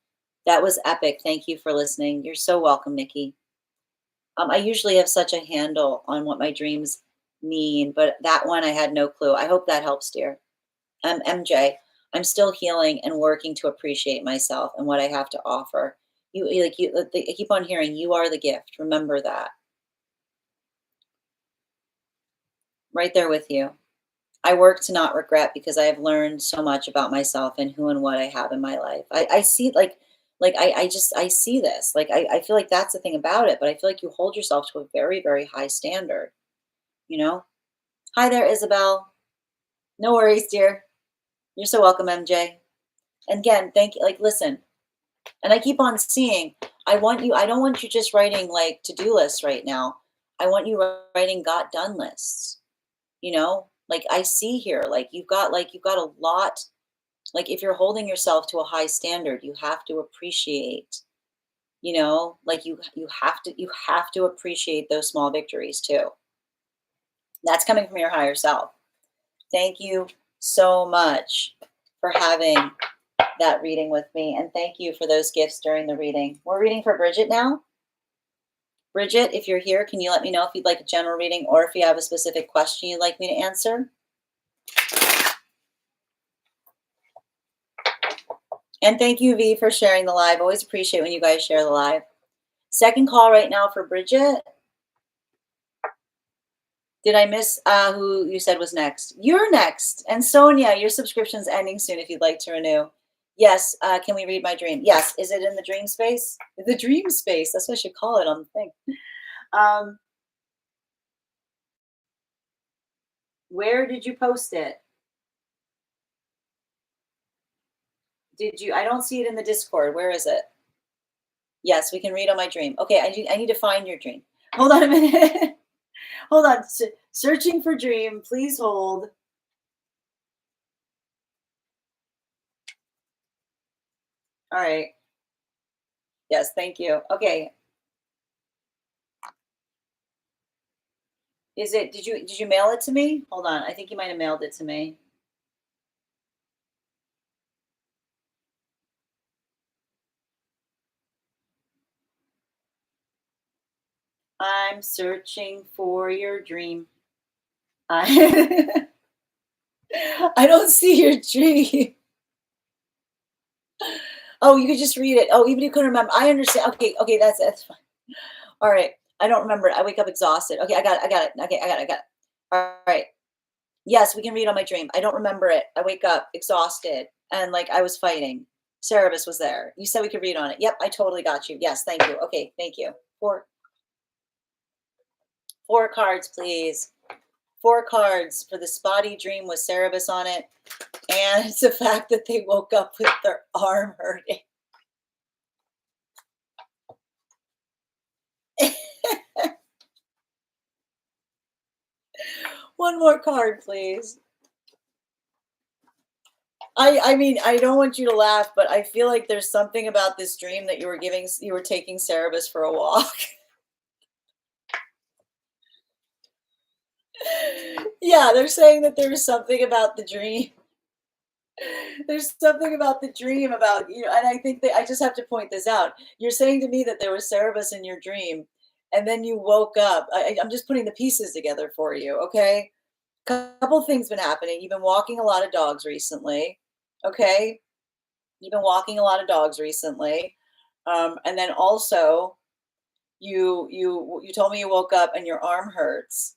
That was epic. Thank you for listening. You're so welcome, Nikki. I usually have such a handle on what my dreams mean, but that one I had no clue. I hope that helps, dear. MJ, I'm still healing and working to appreciate myself and what I have to offer. I keep on hearing you are the gift. Remember that. Right there with you. I work to not regret because I have learned so much about myself and who and what I have in my life. I see I see this. I feel like that's the thing about it, but I feel like you hold yourself to a very, very high standard, you know? Hi there, Isabel. No worries, dear. You're so welcome, MJ. And again, thank you. Like, listen, and I keep on seeing, I don't want you just writing like to-do lists right now. I want you writing got done lists, like I see here, you've got a lot. Like if you're holding yourself to a high standard, you have to appreciate, you have to appreciate those small victories too. That's coming from your higher self. Thank you so much for having that reading with me. And thank you for those gifts during the reading. We're reading for Bridget now. Bridget, if you're here, can you let me know if you'd like a general reading or if you have a specific question you'd like me to answer? And thank you, V, for sharing the live. Always appreciate when you guys share the live. Second call right now for Bridget. Did I miss who you said was next? You're next. And Sonia, your subscription's ending soon if you'd like to renew. Yes. Can we read my dream? Yes. Is it in the dream space? The dream space. That's what I should call it on the thing. Where did you post it? Did you? I don't see it in the Discord. Where is it? Yes, we can read on my dream. Okay, I need to find your dream. Hold on a minute. Hold on. Searching for dream. Please hold. All right. Yes, thank you. Okay. Is it, did you mail it to me? Hold on. I think you might have mailed it to me. I'm searching for your dream. I I don't see your dream. Oh, you could just read it. Oh, even you couldn't remember. I understand. Okay, okay, that's fine. All right. I don't remember it. I wake up exhausted. Okay, I got it. I got it. Okay, I got it. All right. Yes, we can read on my dream. I don't remember it. I wake up exhausted and like I was fighting. Cerebus was there. You said we could read on it. Yep, I totally got you. Yes, thank you. Okay, thank you. Four cards, please. Four cards for the spotty dream with Cerebus on it. And it's the fact that they woke up with their arm hurting. One more card, please. I mean, I don't want you to laugh, but I feel like there's something about this dream that you were taking Cerebus for a walk. Yeah, they're saying that there was something about the dream. There's something about the dream about, and I think that I just have to point this out. You're saying to me that there was Cerebus in your dream, and then you woke up. I'm just putting the pieces together for you, okay? Couple things been happening. You've been walking a lot of dogs recently, okay? You've been walking a lot of dogs recently, and then also you told me you woke up and your arm hurts,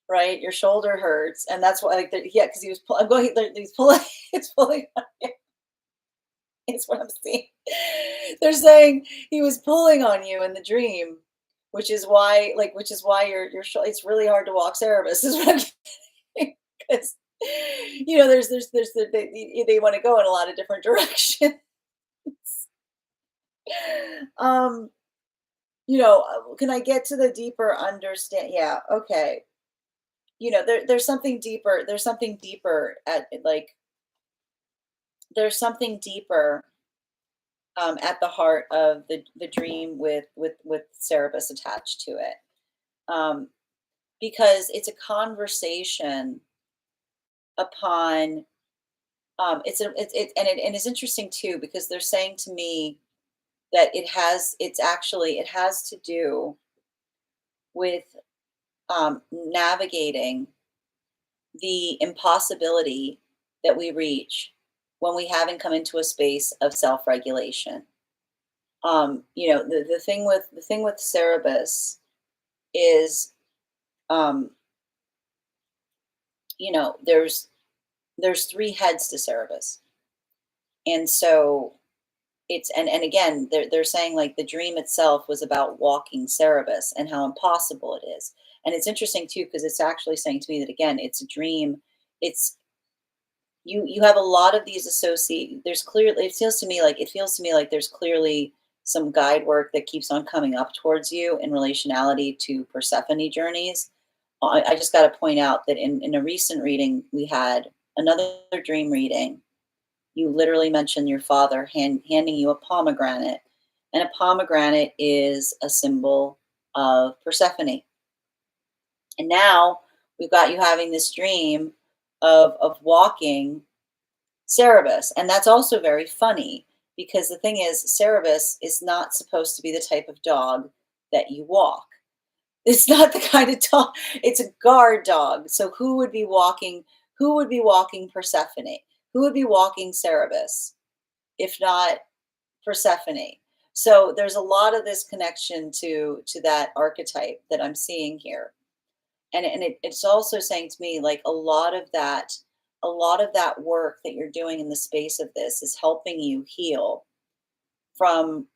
right? Your shoulder hurts, and that's why, like, yeah, because he was I'm going. He's pulling. It's pulling. It's what I'm seeing. They're saying he was pulling on you in the dream, which is why it's really hard to walk Cerebus. Is what I'm because they want to go in a lot of different directions. um, can I get to the deeper understand? Yeah, okay. There's something deeper. There's something deeper there's something deeper at the heart of the dream with Cerebus attached to it. Um, because it's a conversation upon and it's interesting too because they're saying to me that it has to do with navigating the impossibility that we reach when we haven't come into a space of self-regulation. The thing with Cerebus is, um, there's three heads to Cerebus, and so and again they're saying like the dream itself was about walking Cerebus and how impossible it is. And it's interesting too because it's actually saying to me that again it's a dream. It's you have a lot of these associate there's clearly it feels to me like there's clearly some guide work that keeps on coming up towards you in relationality to Persephone journeys. I just got to point out that in a recent reading we had another dream reading. You literally mentioned your father handing you a pomegranate, and a pomegranate is a symbol of Persephone. And now we've got you having this dream of walking Cerebus. And that's also very funny because the thing is, Cerebus is not supposed to be the type of dog that you walk. It's not the kind of dog, it's a guard dog. So who would be walking Persephone? Who would be walking Cerebus if not Persephone? So there's a lot of this connection to that archetype that I'm seeing here. And it's also saying to me like a lot of that work that you're doing in the space of this is helping you heal from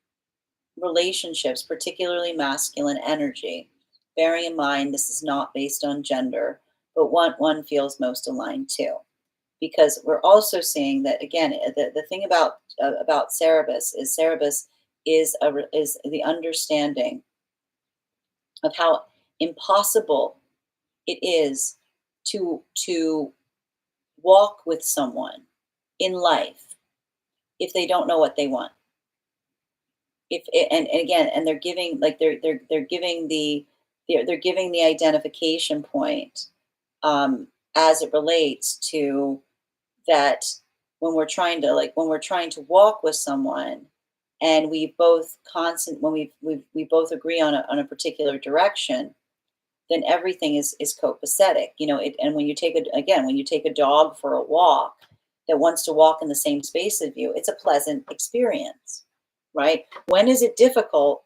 relationships, particularly masculine energy. Bearing in mind this is not based on gender, but one feels most aligned to. Because we're also seeing that again, the thing about Cerebus is the understanding of how impossible it is to walk with someone in life if they don't know what they want. If and again, and they're giving like they're giving they're giving the identification point, as it relates to that, when we're trying to walk with someone, and we both constant when we both agree on a particular direction, then everything is copacetic. And when you take when you take a dog for a walk that wants to walk in the same space as you, it's a pleasant experience, right? When is it difficult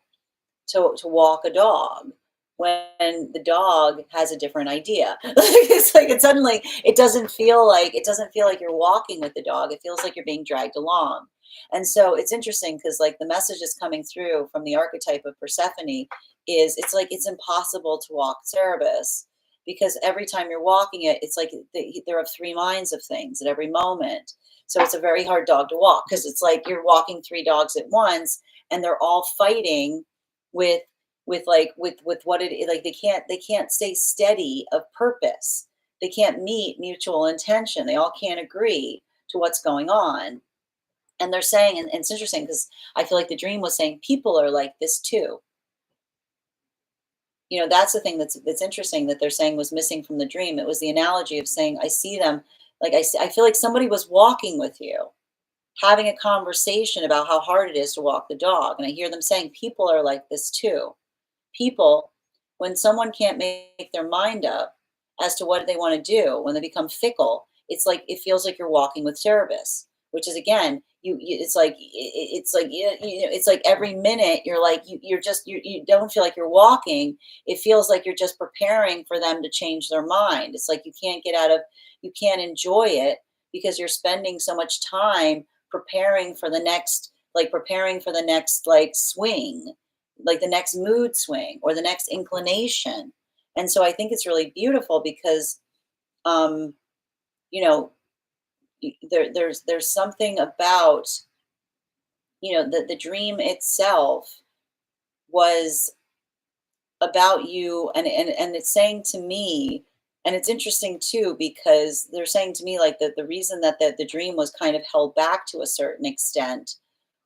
to walk a dog? When the dog has a different idea. It's like it doesn't feel like you're walking with the dog. It feels like you're being dragged along. And so it's interesting because like the message is coming through from the archetype of Persephone is it's like it's impossible to walk Cerberus, because every time you're walking it, it's like they're of three minds of things at every moment. So it's a very hard dog to walk because it's like you're walking three dogs at once, and they're all fighting with with what it is. Like they can't stay steady of purpose. They can't meet mutual intention. They all can't agree to what's going on. And they're saying, and it's interesting because I feel like the dream was saying people are like this too. That's the thing that's interesting that they're saying was missing from the dream. It was the analogy of saying I see them, like I feel like somebody was walking with you, having a conversation about how hard it is to walk the dog, and I hear them saying people are like this too. People, when someone can't make their mind up as to what they want to do, when they become fickle, it's like it feels like you're walking with Cerebus, which is again, it's like it's like it's like every minute you're like you don't feel like you're walking. It feels like you're just preparing for them to change their mind. It's like you can't enjoy it because you're spending so much time preparing for the next like swing, like the next mood swing or the next inclination. And so I think it's really beautiful because um you know there's something about the dream itself was about you, and it's saying to me, and it's interesting too because they're saying to me like that the reason that the dream was kind of held back to a certain extent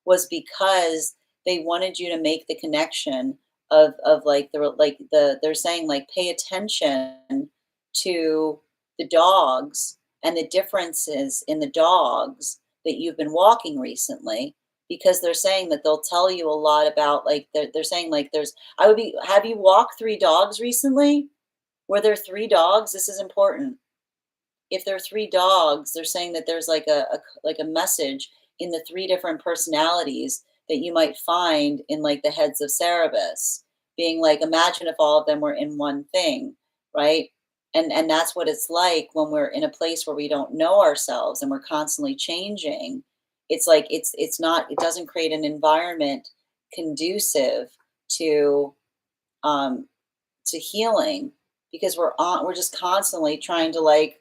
was because they wanted you to make the connection of they're saying like pay attention to the dogs and the differences in the dogs that you've been walking recently, because they're saying that they'll tell you a lot about like they're saying like there's I would be have you walked three dogs recently? Were there three dogs? This is important. If there are three dogs, they're saying that there's like a message in the three different personalities that you might find in like the heads of Cerebus, being like, imagine if all of them were in one thing, right? And that's what it's like when we're in a place where we don't know ourselves and we're constantly changing. It's like it's not it doesn't create an environment conducive to um to healing, because we're just constantly trying to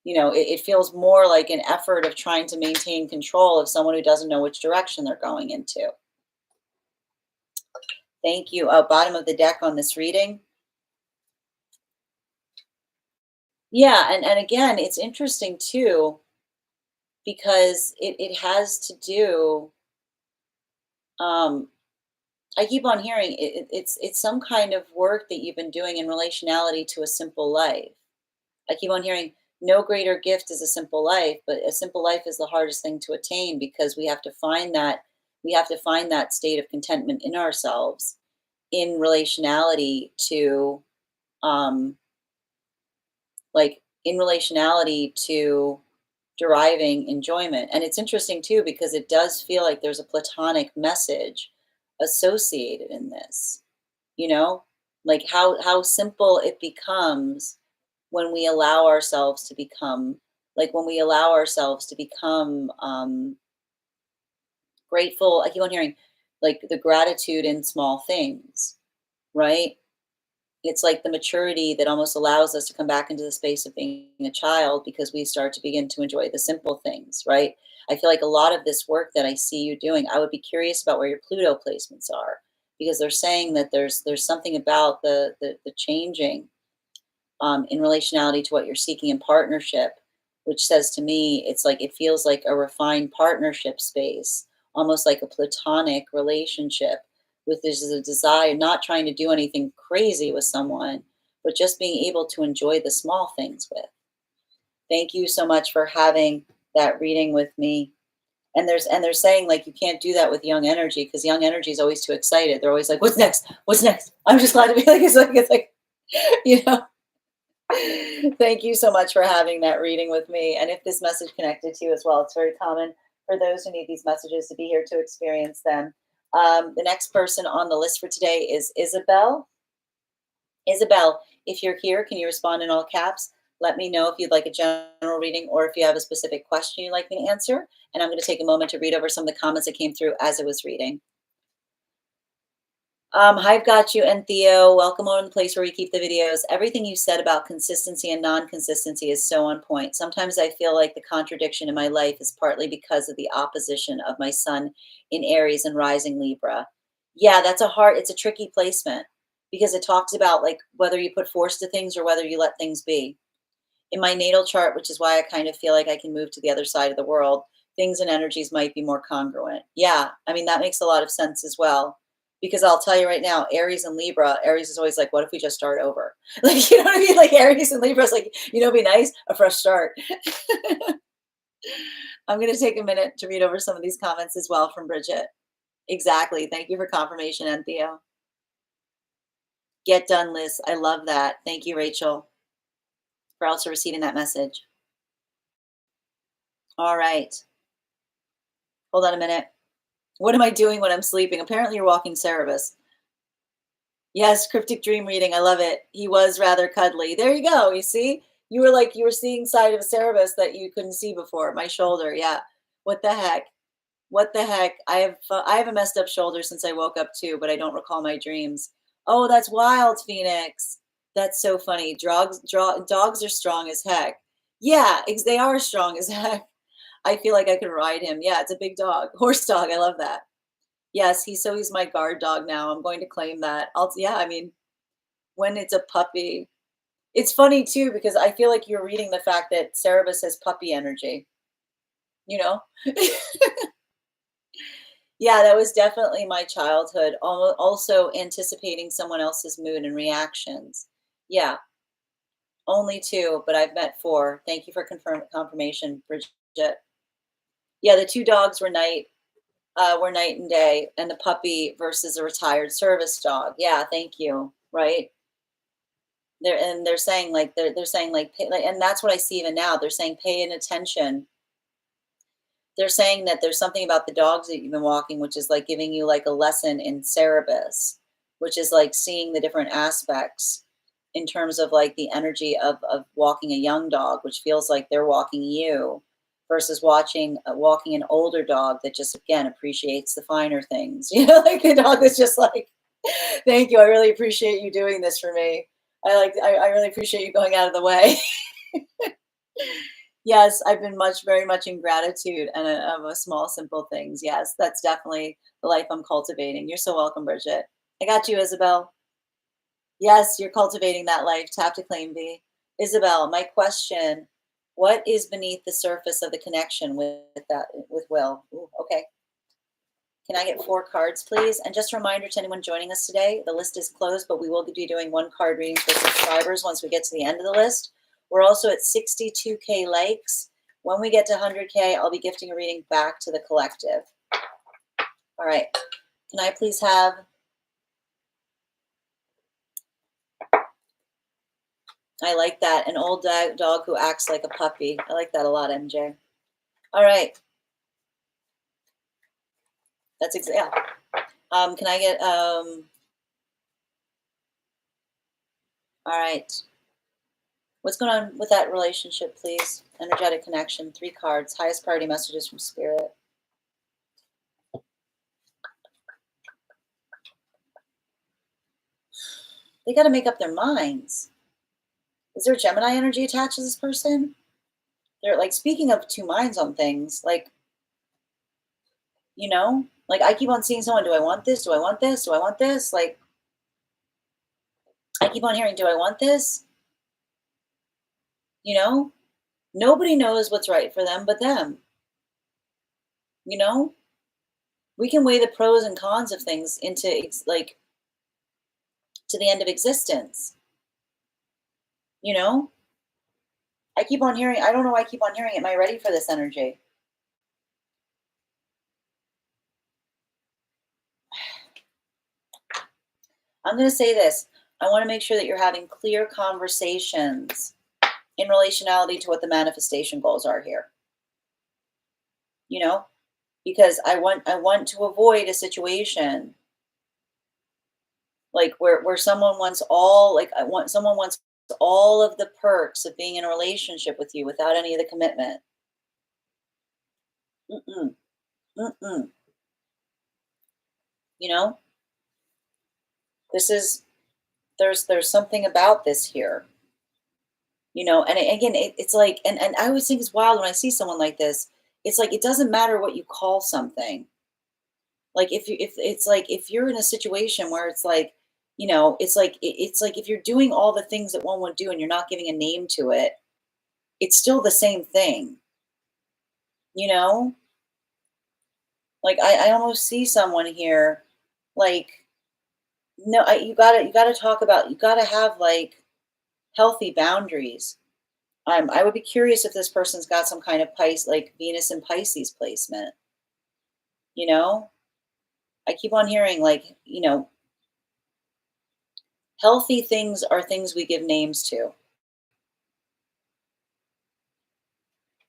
it feels more like an effort of trying to maintain control of someone who doesn't know which direction they're going into. Thank you. Bottom of the deck on this reading. Yeah, and again, it's interesting too because it has to do. um I keep on hearing it's some kind of work that you've been doing in relationality to a simple life. I keep on hearing no greater gift is a simple life, but a simple life is the hardest thing to attain because we have to find that state of contentment in ourselves in relationality to um in relationality to deriving enjoyment. And it's interesting too because it does feel like there's a platonic message associated in this, you know, like how simple it becomes when we allow ourselves to become when we allow ourselves to become grateful. I keep on hearing like the gratitude in small things, right? It's like the maturity that almost allows us to come back into the space of being a child because we start to begin to enjoy the simple things, right? I feel like a lot of this work that I see you doing, I would be curious about where your Pluto placements are, because they're saying that there's something about the changing in relationality to what you're seeking in partnership, which says to me, it's like it feels like a refined partnership space, almost like a platonic relationship with this is a desire, not trying to do anything crazy with someone, but just being able to enjoy the small things with. Thank you so much for having that reading with me. And they're saying like you can't do that with young energy because young energy is always too excited. They're always like, "What's next? What's next?" I'm just glad to be like it's like you know. Thank you so much for having that reading with me. And if this message connected to you as well, it's very common for those who need these messages to be here to experience them. The next person on the list for today is Isabel. Isabel, if you're here, can you respond in all caps? Let me know if you'd like a general reading or if you have a specific question you'd like me to answer. And I'm going to take a moment to read over some of the comments that came through as I was reading. I've got you and Theo. Welcome on the place where we keep the videos. Everything you said about consistency and non-consistency is so on point. Sometimes I feel like the contradiction in my life is partly because of the opposition of my sun in Aries and rising Libra. Yeah, it's a tricky placement because it talks about like whether you put force to things or whether you let things be. In my natal chart, which is why I kind of feel like I can move to the other side of the world, things and energies might be more congruent. Yeah, I mean, that makes a lot of sense as well. Because I'll tell you right now, Aries and Libra, Aries is always like, what if we just start over? Like, you know what I mean? Like Aries and Libra is like, be nice, a fresh start. I'm going to take a minute to read over some of these comments as well from Bridget. Exactly. Thank you for confirmation, and Theo. Get done, Liz. I love that. Thank you, Rachel, for also receiving that message. All right. Hold on a minute. What am I doing when I'm sleeping? Apparently you're walking Cerebus. Yes, cryptic dream reading. I love it. He was rather cuddly. There you go. You see? You were seeing side of Cerebus that you couldn't see before. My shoulder. Yeah. What the heck? What the heck? I have a messed up shoulder since I woke up too, but I don't recall my dreams. Oh, that's wild, Phoenix. That's so funny. Dogs are strong as heck. Yeah, they are strong as heck. I feel like I could ride him. Yeah, it's a big dog. Horse dog. I love that. Yes, he's my guard dog now. I'm going to claim that. Yeah, I mean, when it's a puppy, it's funny too because I feel like you're reading the fact that Cerebus has puppy energy. You know? Yeah, that was definitely my childhood. Also anticipating someone else's mood and reactions. Yeah, only two, but I've met four. Thank you for confirmation, Bridget. Yeah, the two dogs were night and day, and the puppy versus a retired service dog. Yeah, thank you. Right. They're saying like they're saying like, and that's what I see even now. They're saying pay an attention. They're saying that there's something about the dogs that you've been walking, which is like giving you like a lesson in Cerebus, which is like seeing the different aspects in terms of like the energy of walking a young dog, which feels like they're walking you, versus walking an older dog that just again appreciates the finer things. Like a dog that's just like, thank you, I really appreciate you doing this for me. I really appreciate you going out of the way. Yes, I've been very much in gratitude and of a small, simple things. Yes, that's definitely the life I'm cultivating. You're so welcome, Bridget. I got you, Isabel. Yes, you're cultivating that life. Tap to claim V. Isabel, my question, what is beneath the surface of the connection with Will? Ooh, okay. Can I get 4 cards, please? And just a reminder to anyone joining us today, the list is closed, but we will be doing 1 card reading for subscribers once we get to the end of the list. We're also at 62K likes. When we get to 100K, I'll be gifting a reading back to the collective. All right. Can I please have... I like that. An old dog who acts like a puppy. I like that a lot, MJ. All right. That's yeah. Can I get... all right. What's going on with that relationship, please? Energetic connection, 3 cards. Highest priority messages from Spirit. They got to make up their minds. Is there Gemini energy attached to this person? They're like, speaking of 2 minds on things, like, like I keep on seeing someone, do I want this? Do I want this? Do I want this? Like, I keep on hearing, do I want this? Nobody knows what's right for them but them. We can weigh the pros and cons of things into like to the end of existence, you know? I keep on hearing, I don't know why I keep on hearing, am I ready for this energy? I'm going to say this. I want to make sure that you're having clear conversations in relationality to what the manifestation goals are here. You know, because I want to avoid a situation like where someone wants all like I want someone wants all of the perks of being in a relationship with you without any of the commitment. Mm-mm, mm-mm. You know, this is there's something about this here. You know, and again, it's like, and I always think it's wild when I see someone like this. It's like it doesn't matter what you call something. Like if it's like if you're in a situation where it's like, it's like if you're doing all the things that one would do and you're not giving a name to it, it's still the same thing, you know? Like I almost see someone here, like, no, you gotta talk about, you gotta have like healthy boundaries. I would be curious if this person's got some kind of Pisces, like Venus and Pisces placement, you know? I keep on hearing like, healthy things are things we give names to.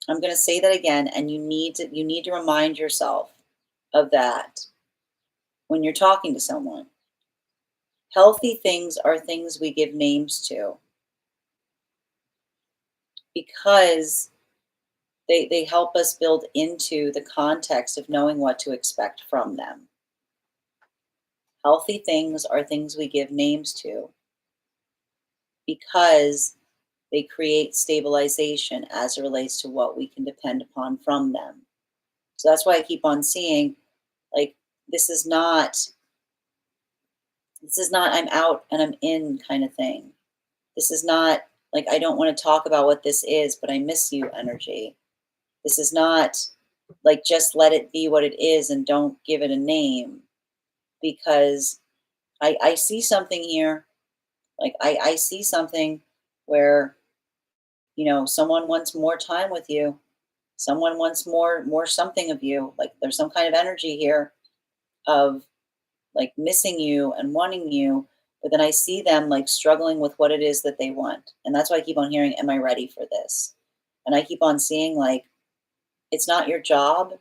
I'm going to say that again, and you need to remind yourself of that when you're talking to someone. Healthy things are things we give names to because they help us build into the context of knowing what to expect from them. Healthy things are things we give names to because they create stabilization as it relates to what we can depend upon from them. So that's why I keep on seeing like this is not this is not I'm out and I'm in kind of thing. This is not like I don't want to talk about what this is, but I miss you energy. This is not like just let it be what it is and don't give it a name because I see something here. Like I see something where, someone wants more time with you. Someone wants more something of you. Like there's some kind of energy here of like missing you and wanting you, but then I see them like struggling with what it is that they want. And that's why I keep on hearing, am I ready for this? And I keep on seeing like it's not your job.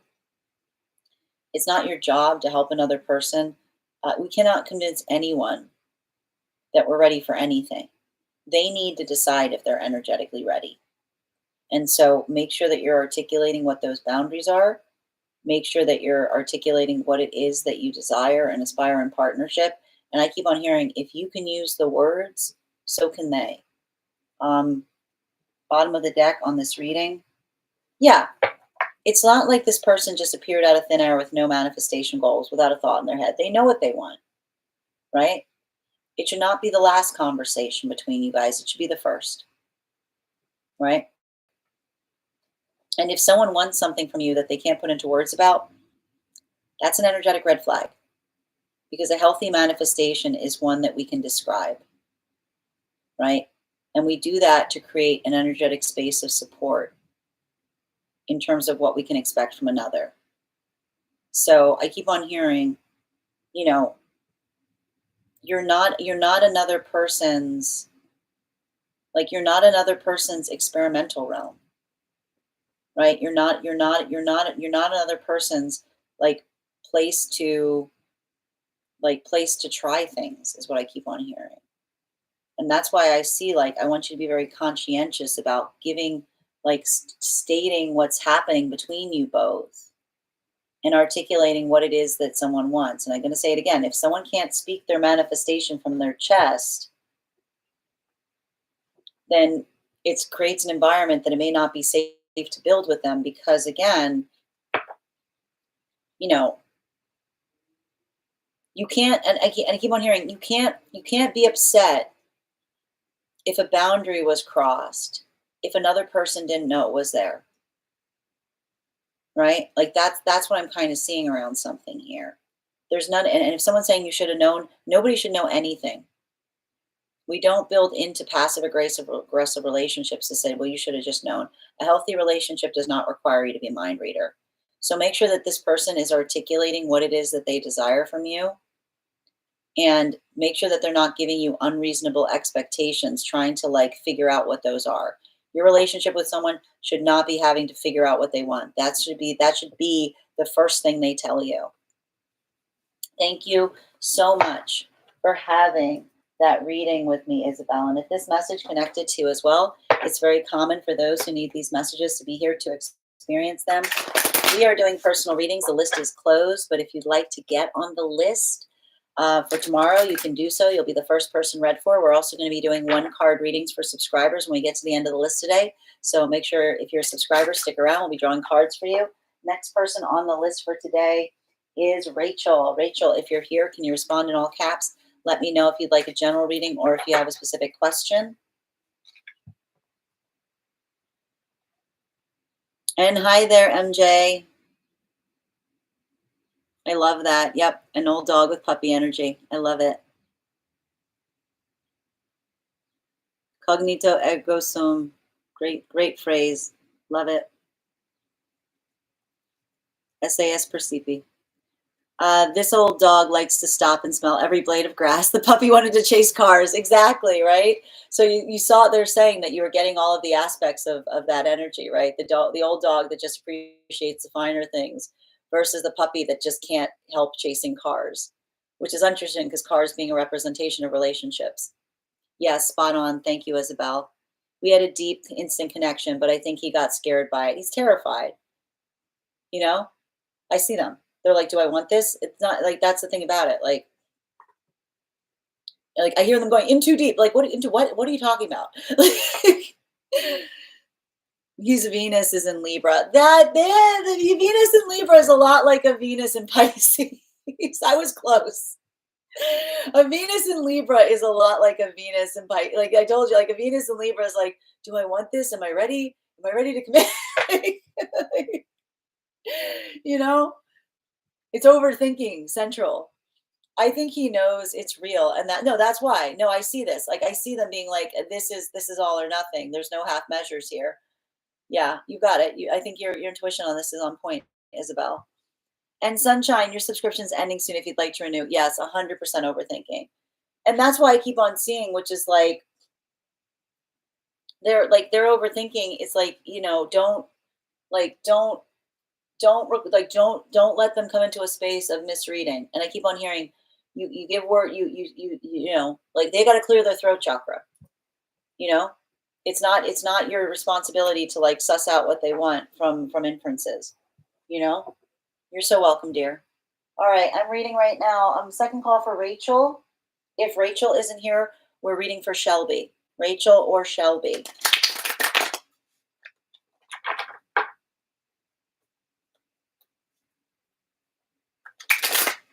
It's not your job to help another person. We cannot convince anyone that we're ready for anything. They need to decide if they're energetically ready. And so make sure that you're articulating what those boundaries are. Make sure that you're articulating what it is that you desire and aspire in partnership. And I keep on hearing, if you can use the words, so can they. Um, Bottom of the deck on this reading. Yeah, it's not like this person just appeared out of thin air with no manifestation goals, without a thought in their head. They know what they want, right? It should not be the last conversation between you guys. It should be the first, right? And if someone wants something from you that they can't put into words about, that's an energetic red flag because a healthy manifestation is one that we can describe, right? And we do that to create an energetic space of support in terms of what we can expect from another. So I keep on hearing, you know, you're not another person's you're not another person's experimental realm, right? You're not another person's like place to place to try things is what I keep on hearing. And that's why I see like I want you to be very conscientious about giving stating what's happening between you both and articulating what it is that someone wants. And I'm going to say it again, if someone can't speak their manifestation from their chest, then it creates an environment that it may not be safe to build with them because again, you know, you can't, and I keep on hearing, you can't be upset if a boundary was crossed, if another person didn't know it was there, right? Like that's what I'm kind of seeing around something here. There's none, and if someone's saying you should have known, nobody should know anything. We don't build into passive aggressive relationships to say, well, you should have just known. A healthy relationship does not require you to be a mind reader. So make sure that this person is articulating what it is that they desire from you, and make sure that they're not giving you unreasonable expectations, trying to like figure out what those are. Your relationship with someone should not be having to figure out what they want. That should be the first thing they tell you. Thank you so much for having that reading with me, Isabel. And if this message connected to you as well, it's very common for those who need these messages to be here to experience them. We are doing personal readings. The list is closed, but if you'd like to get on the list for tomorrow, you can do so. You'll be the first person read for. We're also going to be doing 1-card readings for subscribers when we get to the end of the list today. So make sure if you're a subscriber, stick around. We'll be drawing cards for you. Next person on the list for today is Rachel. Rachel, if you're here, can you respond in all caps? Let me know if you'd like a general reading or if you have a specific question. And hi there, MJ. I love that. Yep, an old dog with puppy energy. I love it. Cognito ergo sum. Great phrase. Love it. SAS percipi. This old dog likes to stop and smell every blade of grass. The puppy wanted to chase cars. Exactly, right? So you saw they're saying that you were getting all of the aspects of that energy, right? The old dog that just appreciates the finer things versus the puppy that just can't help chasing cars, which is interesting because cars being a representation of relationships. Yes, spot on. Thank you, Isabel. We had a deep, instant connection, but I think he got scared by it. He's terrified. You know, I see them. They're like, do I want this? It's not like that's the thing about it. Like I hear them going in too deep. Like, what into what? What are you talking about? His Venus is in Libra. The Venus in Libra is a lot like a Venus in Pisces. I was close. A Venus in Libra is a lot like a Venus in Pisces. Like I told you, like a Venus in Libra is like, do I want this? Am I ready? Am I ready to commit? you know, it's overthinking central. I think he knows it's real, and that's why. No, I see this. Like I see them being like, this is all or nothing. There's no half measures here. Yeah, you got it. I think your intuition on this is on point, Isabel. And Sunshine, your subscription's ending soon if you'd like to renew. Yes, 100% overthinking. And that's why I keep on seeing, which is like they're overthinking. It's like, don't like don't let them come into a space of misreading. And I keep on hearing you give word like they got to clear their throat chakra. It's not your responsibility to like suss out what they want from inferences. You're so welcome, dear. All right, I'm reading right now. Second call for Rachel. If Rachel isn't here, we're reading for Shelby. Rachel or Shelby.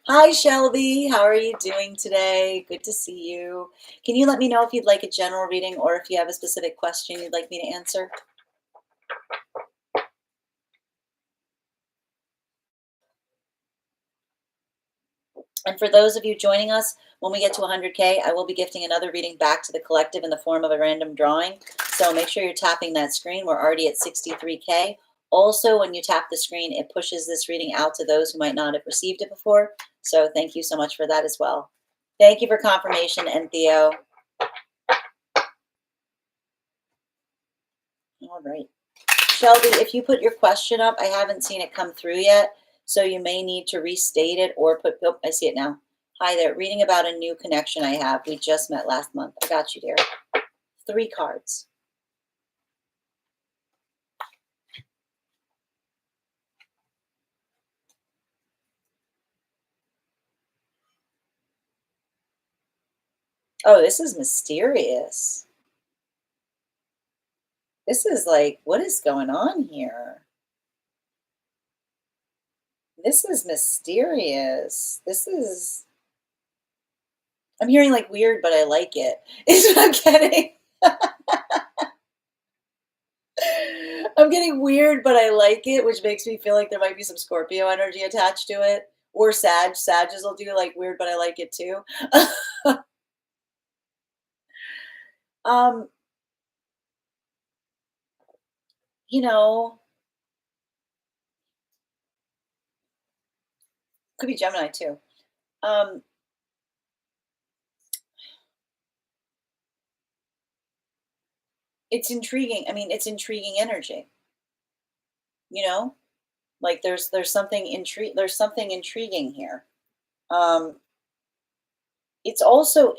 Hi, Shelby. How are you doing today? Good to see you. Can you let me know if you'd like a general reading or if you have a specific question you'd like me to answer? And for those of you joining us, when we get to 100K, I will be gifting another reading back to the collective in the form of a random drawing. So make sure you're tapping that screen. We're already at 63K. Also, when you tap the screen, it pushes this reading out to those who might not have received it before. So thank you so much for that as well. Thank you for confirmation, and Theo. All right. Shelby, if you put your question up, I haven't seen it come through yet. So you may need to restate it or oh, I see it now. Hi there, reading about a new connection I have. We just met last month. I got you, dear. 3 cards. Oh, this is mysterious. This is like, what is going on here? This is mysterious. I'm hearing like weird, but I like it. Is what I'm getting. I'm getting weird, but I like it, which makes me feel like there might be some Scorpio energy attached to it. Or Sages will do like weird, but I like it too. um, you know, could be Gemini too. Um, it's intriguing. I mean, it's intriguing energy, you know? Like there's something intriguing here. Um, it's also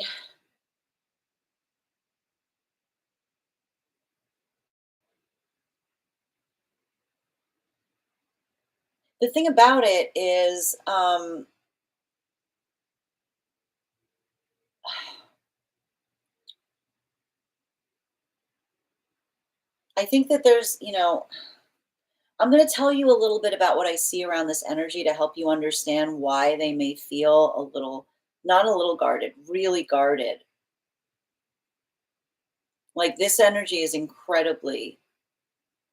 the thing about it is I think that I'm going to tell you a little bit about what I see around this energy to help you understand why they may feel a little, not a little guarded, really guarded. Like this energy is incredibly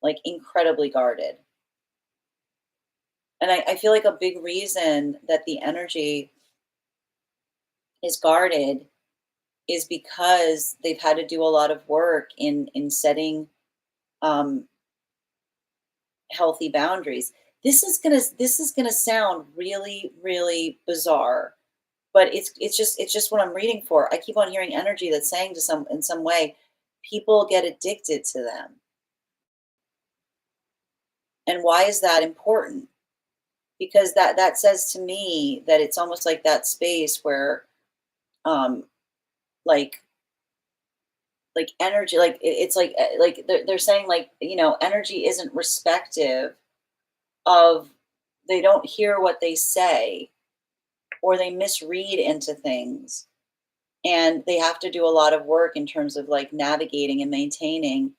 guarded. And I feel like a big reason that the energy is guarded is because they've had to do a lot of work in setting um, healthy boundaries. This is gonna sound really, really bizarre, but it's just what I'm reading for. I keep on hearing energy that's saying to some in some way, people get addicted to them. And why is that important? Because that says to me that it's almost like that space where um like energy it's like they're saying like energy isn't respective of they don't hear what they say or they misread into things and they have to do a lot of work in terms of like navigating and maintaining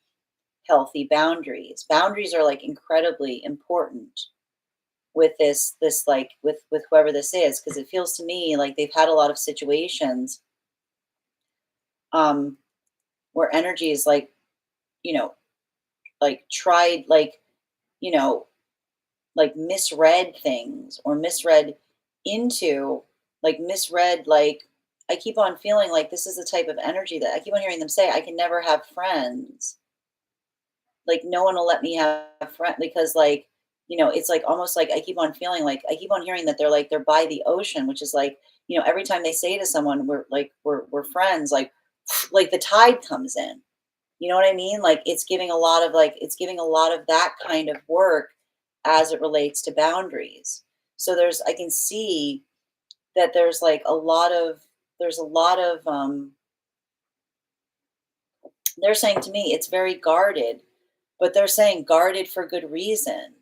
healthy boundaries. Boundaries are like incredibly important with this like with whoever this is because it feels to me like they've had a lot of situations um where energy is like you know tried you know misread things or misread into misread I keep on feeling like this is the type of energy that I keep on hearing them say I can never have friends. Like no one will let me have friends because it's like almost like I keep on feeling like I keep on hearing that they're by the ocean, which is like, every time they say to someone we're friends, like the tide comes in. You know what I mean? Like it's giving a lot of that kind of work as it relates to boundaries. So I can see that there's a lot of they're saying to me it's very guarded, but they're saying guarded for good reason.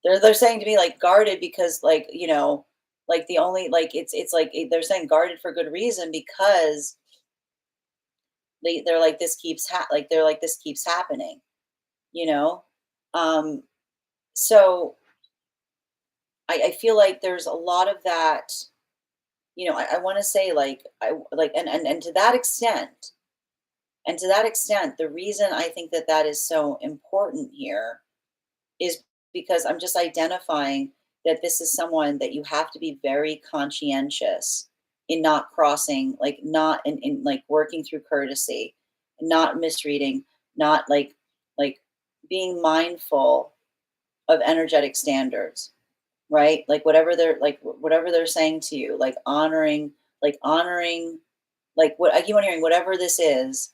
They're saying to me like guarded because like the only like it's like they're saying guarded for good reason because they're like they're like this keeps happening, you know? Um so I feel like there's a lot of that, I want to say and to that extent, the reason I think that that is so important here is because I'm just identifying that this is someone that you have to be very conscientious in not crossing, like not in like working through courtesy, not misreading, not like being mindful of energetic standards, right? Whatever they're saying to you, honoring what I keep on hearing, whatever this is,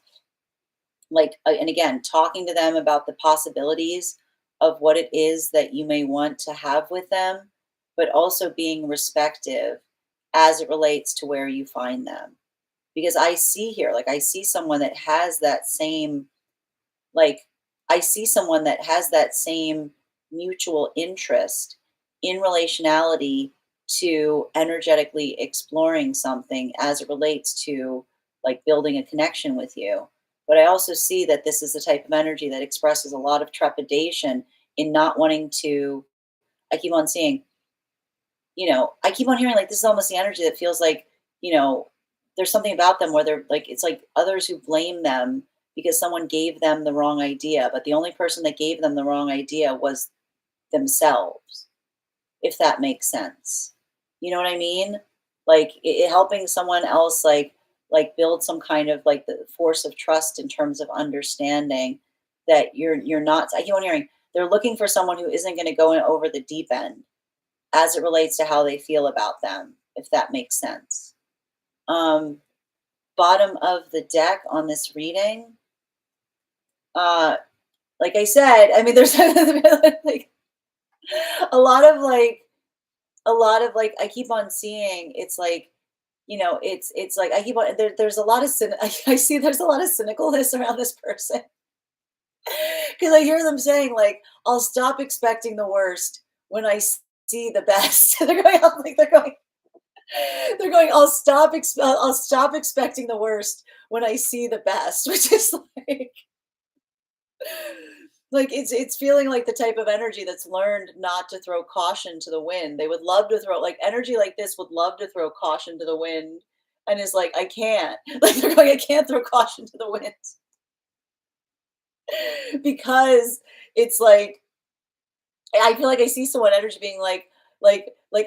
and again talking to them about the possibilities of what it is that you may want to have with them, but also being respective as it relates to where you find them, because I see here I see someone that has that same like I see someone that has that same mutual interest in relationality to energetically exploring something as it relates to building a connection with you. But I also see that this is the type of energy that expresses a lot of trepidation in not wanting to. I keep on seeing, I keep on hearing this is almost the energy that feels like, you know, there's something about them where they're like, it's like others who blame them because someone gave them the wrong idea, but the only person that gave them the wrong idea was themselves, if that makes sense. You know what I mean? Like helping someone else like build some kind of like the force of trust in terms of understanding that you're not. I keep on hearing they're looking for someone who isn't going to go in over the deep end as it relates to how they feel about them, if that makes sense. Um, Bottom of the deck on this reading, uh, like I said, I mean, there's like a lot of like I keep on seeing it's like, it's like I keep on there's a lot of I see there's a lot of cynicalness around this person because I hear them saying like I'll stop expecting the worst when see the best. They're going I'll stop expecting the worst when I see the best, which is like it's feeling like the type of energy that's learned not to throw caution to the wind. They would love to throw like energy like this would love to throw caution to the wind and is like, I can't. Like they're going, I can't throw caution to the wind because it's like I feel like I see someone energy being like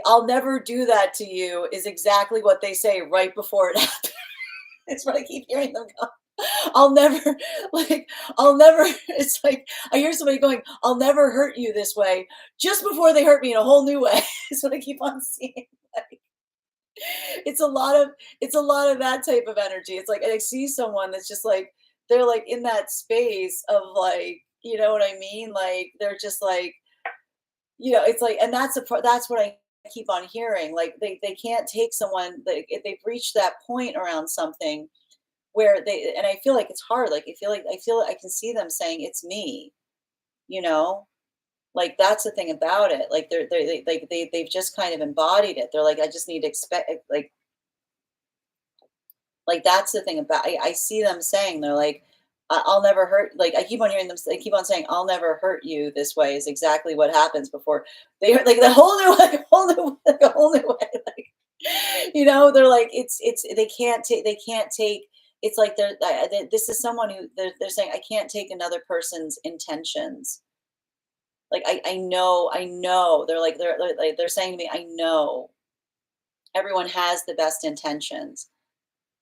I'll never do that to you is exactly what they say right before it happens. It's what I keep hearing them go. I'll never, I'll never, it's like, I hear somebody going, I'll never hurt you this way, just before they hurt me in a whole new way. Is what I keep on seeing. Like, it's a lot of that type of energy. It's like, I see someone that's just like, they're like in that space of like, you know what I mean? Like, they're just like, it's like, and that's what I keep on hearing. Like, they can't take someone, like, if they've reached that point around something where and I feel like it's hard. Like I feel I can see them saying it's me, you know? Like that's the thing about it. Like they've just kind of embodied it. They're like, I just need to expect like that's the thing about I see them saying they're like, I'll never hurt like I keep on hearing them they keep on saying, I'll never hurt you this way is exactly what happens before they hurt like the whole new like a whole new like a whole new way. Like they're like it's they can't take it's like this is someone who they're saying I can't take another person's intentions like I know they're saying to me I know everyone has the best intentions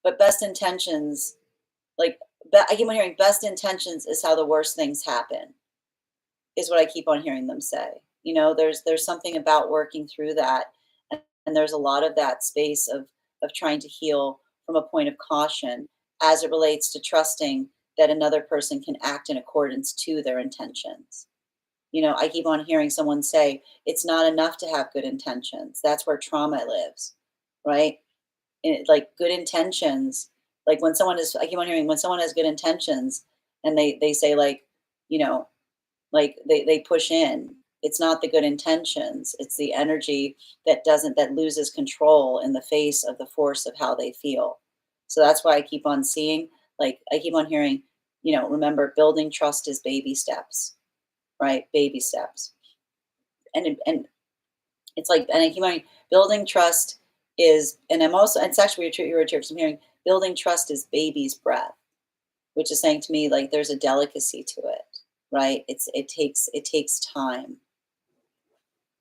but best intentions like I keep on hearing best intentions is how the worst things happen is what I keep on hearing them say. There's something about working through that, and there's a lot of that space of trying to heal from a point of caution as it relates to trusting that another person can act in accordance to their intentions. I keep on hearing someone say it's not enough to have good intentions. That's where trauma lives, right? Like good intentions, like when someone is, I keep on hearing when someone has good intentions and they say you know, like they push in. It's not the good intentions. It's the energy that loses control in the face of the force of how they feel. So that's why I keep on seeing, like I keep on hearing, remember building trust is baby steps, right? Baby steps. And it's like, and I keep on building trust is, and I'm also, it's actually your word here, because I'm hearing building trust is baby's breath, which is saying to me, like, there's a delicacy to it, right? It takes time.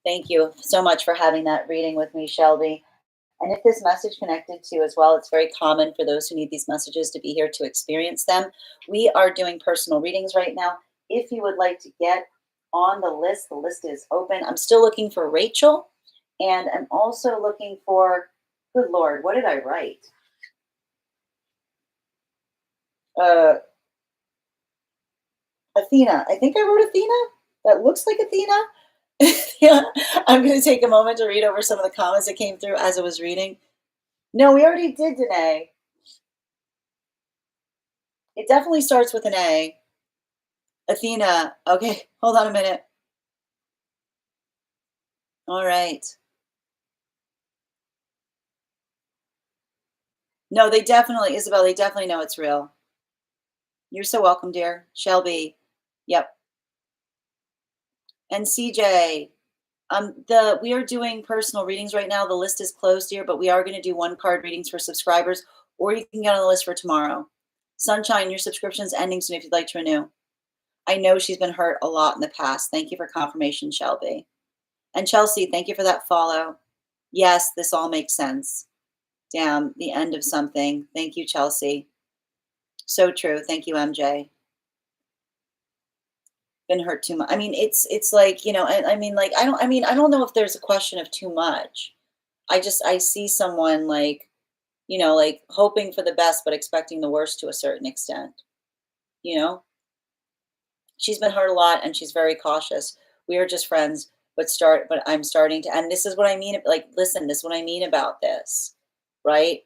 Thank you so much for having that reading with me, Shelby. And if this message connected to you as well, it's very common for those who need these messages to be here to experience them. We are doing personal readings right now. If you would like to get on the list is open. I'm still looking for Rachel, and I'm also looking for, good Lord, what did I write? Uh, Athena. I think I wrote Athena. That looks like Athena. Yeah, I'm going to take a moment to read over some of the comments that came through as I was reading. No, we already did Danae. It definitely starts with an A. Athena. Okay, hold on a minute. All right. No, they definitely, Isabel, they definitely know it's real. You're so welcome, dear. Shelby. Yep. And CJ. We are doing personal readings right now. The list is closed here, but we are going to do one card readings for subscribers, or you can get on the list for tomorrow. Sunshine, your subscription's ending soon if you'd like to renew. I know she's been hurt a lot in the past. Thank you for confirmation, Shelby. And Chelsea, thank you for that follow. Yes, this all makes sense. Damn, the end of something. Thank you, Chelsea. So true. Thank you, MJ. Been hurt too much. I mean, it's like, I mean, like, I don't know if there's a question of too much. I see someone like, like hoping for the best, but expecting the worst to a certain extent, you know? She's been hurt a lot and she's very cautious. We are just friends, but I'm starting to, and this is what I mean. Like, listen, this is what I mean about this, right?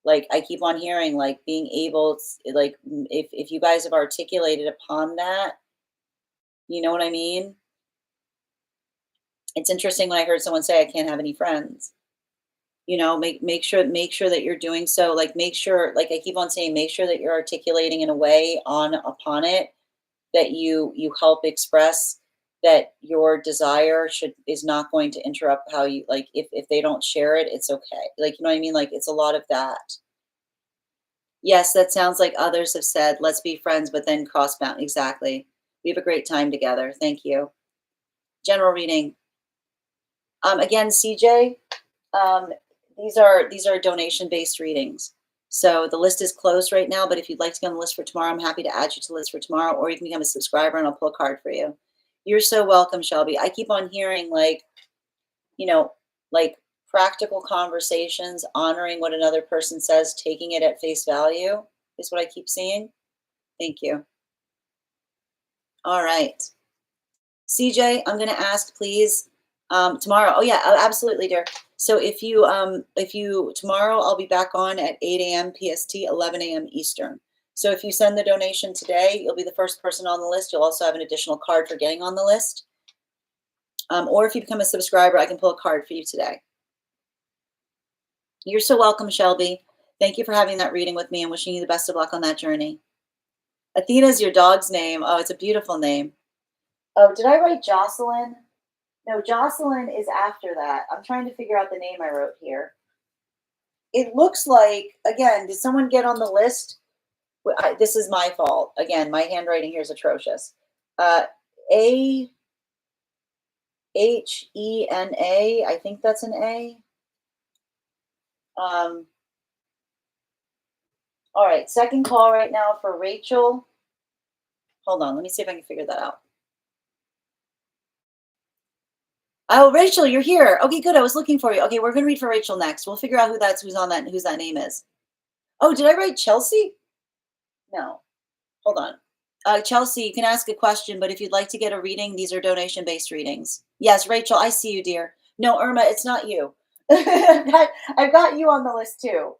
Like, I keep on hearing, like, being able to, like, if you guys have articulated upon that, you know what I mean? It's interesting when I heard someone say, I can't have any friends. Make sure that you're doing so. Like, make sure, like I keep on saying, make sure that you're articulating in a way on upon it that you help express that your desire is not going to interrupt how you, like, if they don't share it, it's okay. Like, you know what I mean? Like, it's a lot of that. Yes, that sounds like others have said, let's be friends, but then cross bound. Exactly. We have a great time together. Thank you. General reading. Again, CJ, um, these are donation based readings. So the list is closed right now, but if you'd like to get on the list for tomorrow, I'm happy to add you to the list for tomorrow, or you can become a subscriber and I'll pull a card for you. You're so welcome, Shelby. I keep on hearing, like, like practical conversations, honoring what another person says, taking it at face value is what I keep seeing. Thank you. All right. CJ, I'm going to ask, please, tomorrow. Oh yeah, absolutely, dear. So if you tomorrow, I'll be back on at 8 a.m. PST, 11 a.m. Eastern. So if you send the donation today, you'll be the first person on the list. You'll also have an additional card for getting on the list. Or if you become a subscriber, I can pull a card for you today. You're so welcome, Shelby. Thank you for having that reading with me and wishing you the best of luck on that journey. Athena's your dog's name. Oh, it's a beautiful name. Oh, did I write Jocelyn? No, Jocelyn is after that. I'm trying to figure out the name I wrote here. It looks like, again, did someone get on the list? This is my fault. Again, my handwriting here is atrocious. A-H-E-N-A, I think that's an A. All right, second call right now for Rachel. Hold on, let me see if I can figure that out. Oh, Rachel, you're here. Okay, good. I was looking for you. Okay, we're gonna read for Rachel next. We'll figure out who's that name is. Oh, did I write Chelsea? No. Hold on. Chelsea, you can ask a question, but if you'd like to get a reading, these are donation-based readings. Yes, Rachel, I see you, dear. No, Irma, it's not you. I've got you on the list too.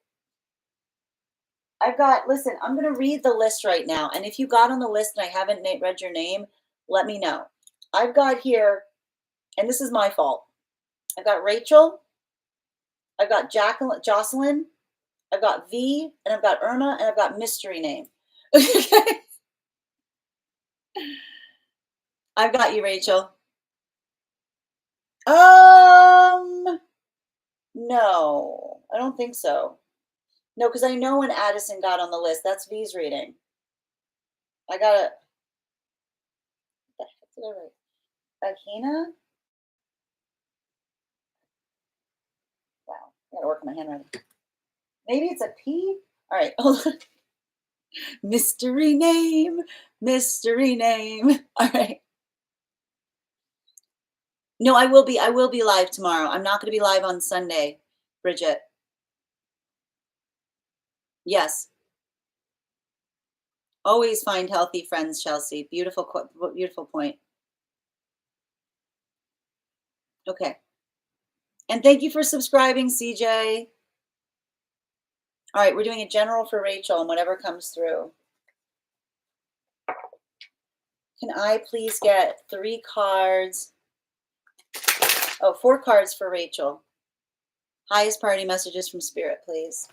Listen, I'm going to read the list right now. And if you got on the list and I haven't read your name, let me know. I've got here, and this is my fault. I've got Rachel, I've got Jocelyn, I've got V, and I've got Irma, and I've got mystery name. I've got you, Rachel. No, I don't think so. No, because I know when Addison got on the list. That's V's reading. I got it. What the heck did I write? Akina? Wow, I gotta work on my handwriting. Maybe it's a P? All right, hold on. Mystery name, mystery name. All right. No, I will be live tomorrow. I'm not going to be live on Sunday, Bridget. Yes. Always find healthy friends, Chelsea. Beautiful point. Okay. And thank you for subscribing, CJ. All right, we're doing a general for Rachel and whatever comes through. Can I please get 3 cards? Oh, 4 cards for Rachel. Highest party messages from Spirit, please.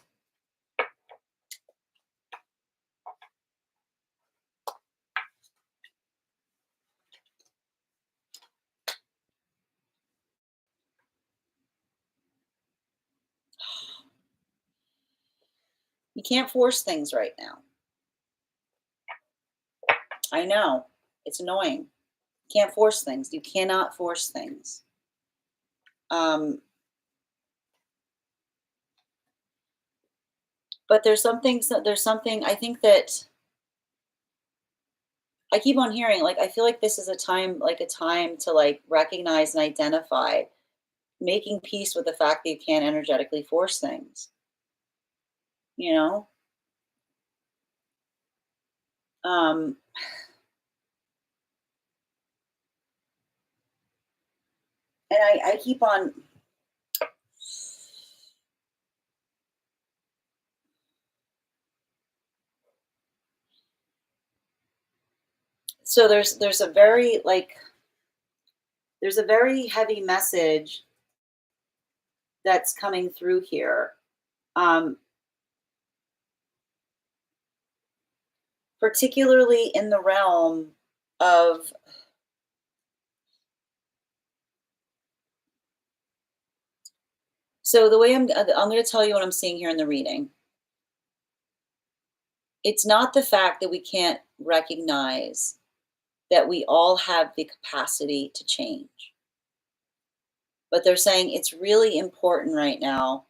You can't force things right now. I know. It's annoying. You can't force things. You cannot force things. Um, but there's something I think that I keep on hearing, like, I feel like this is a time to like recognize and identify making peace with the fact that you can't energetically force things, you know? Um, and I keep on, so there's a very heavy message that's coming through here. Um, Particularly in the realm of, so the way I'm going to tell you what I'm seeing here in the reading. It's not the fact that we can't recognize that we all have the capacity to change, but they're saying it's really important right now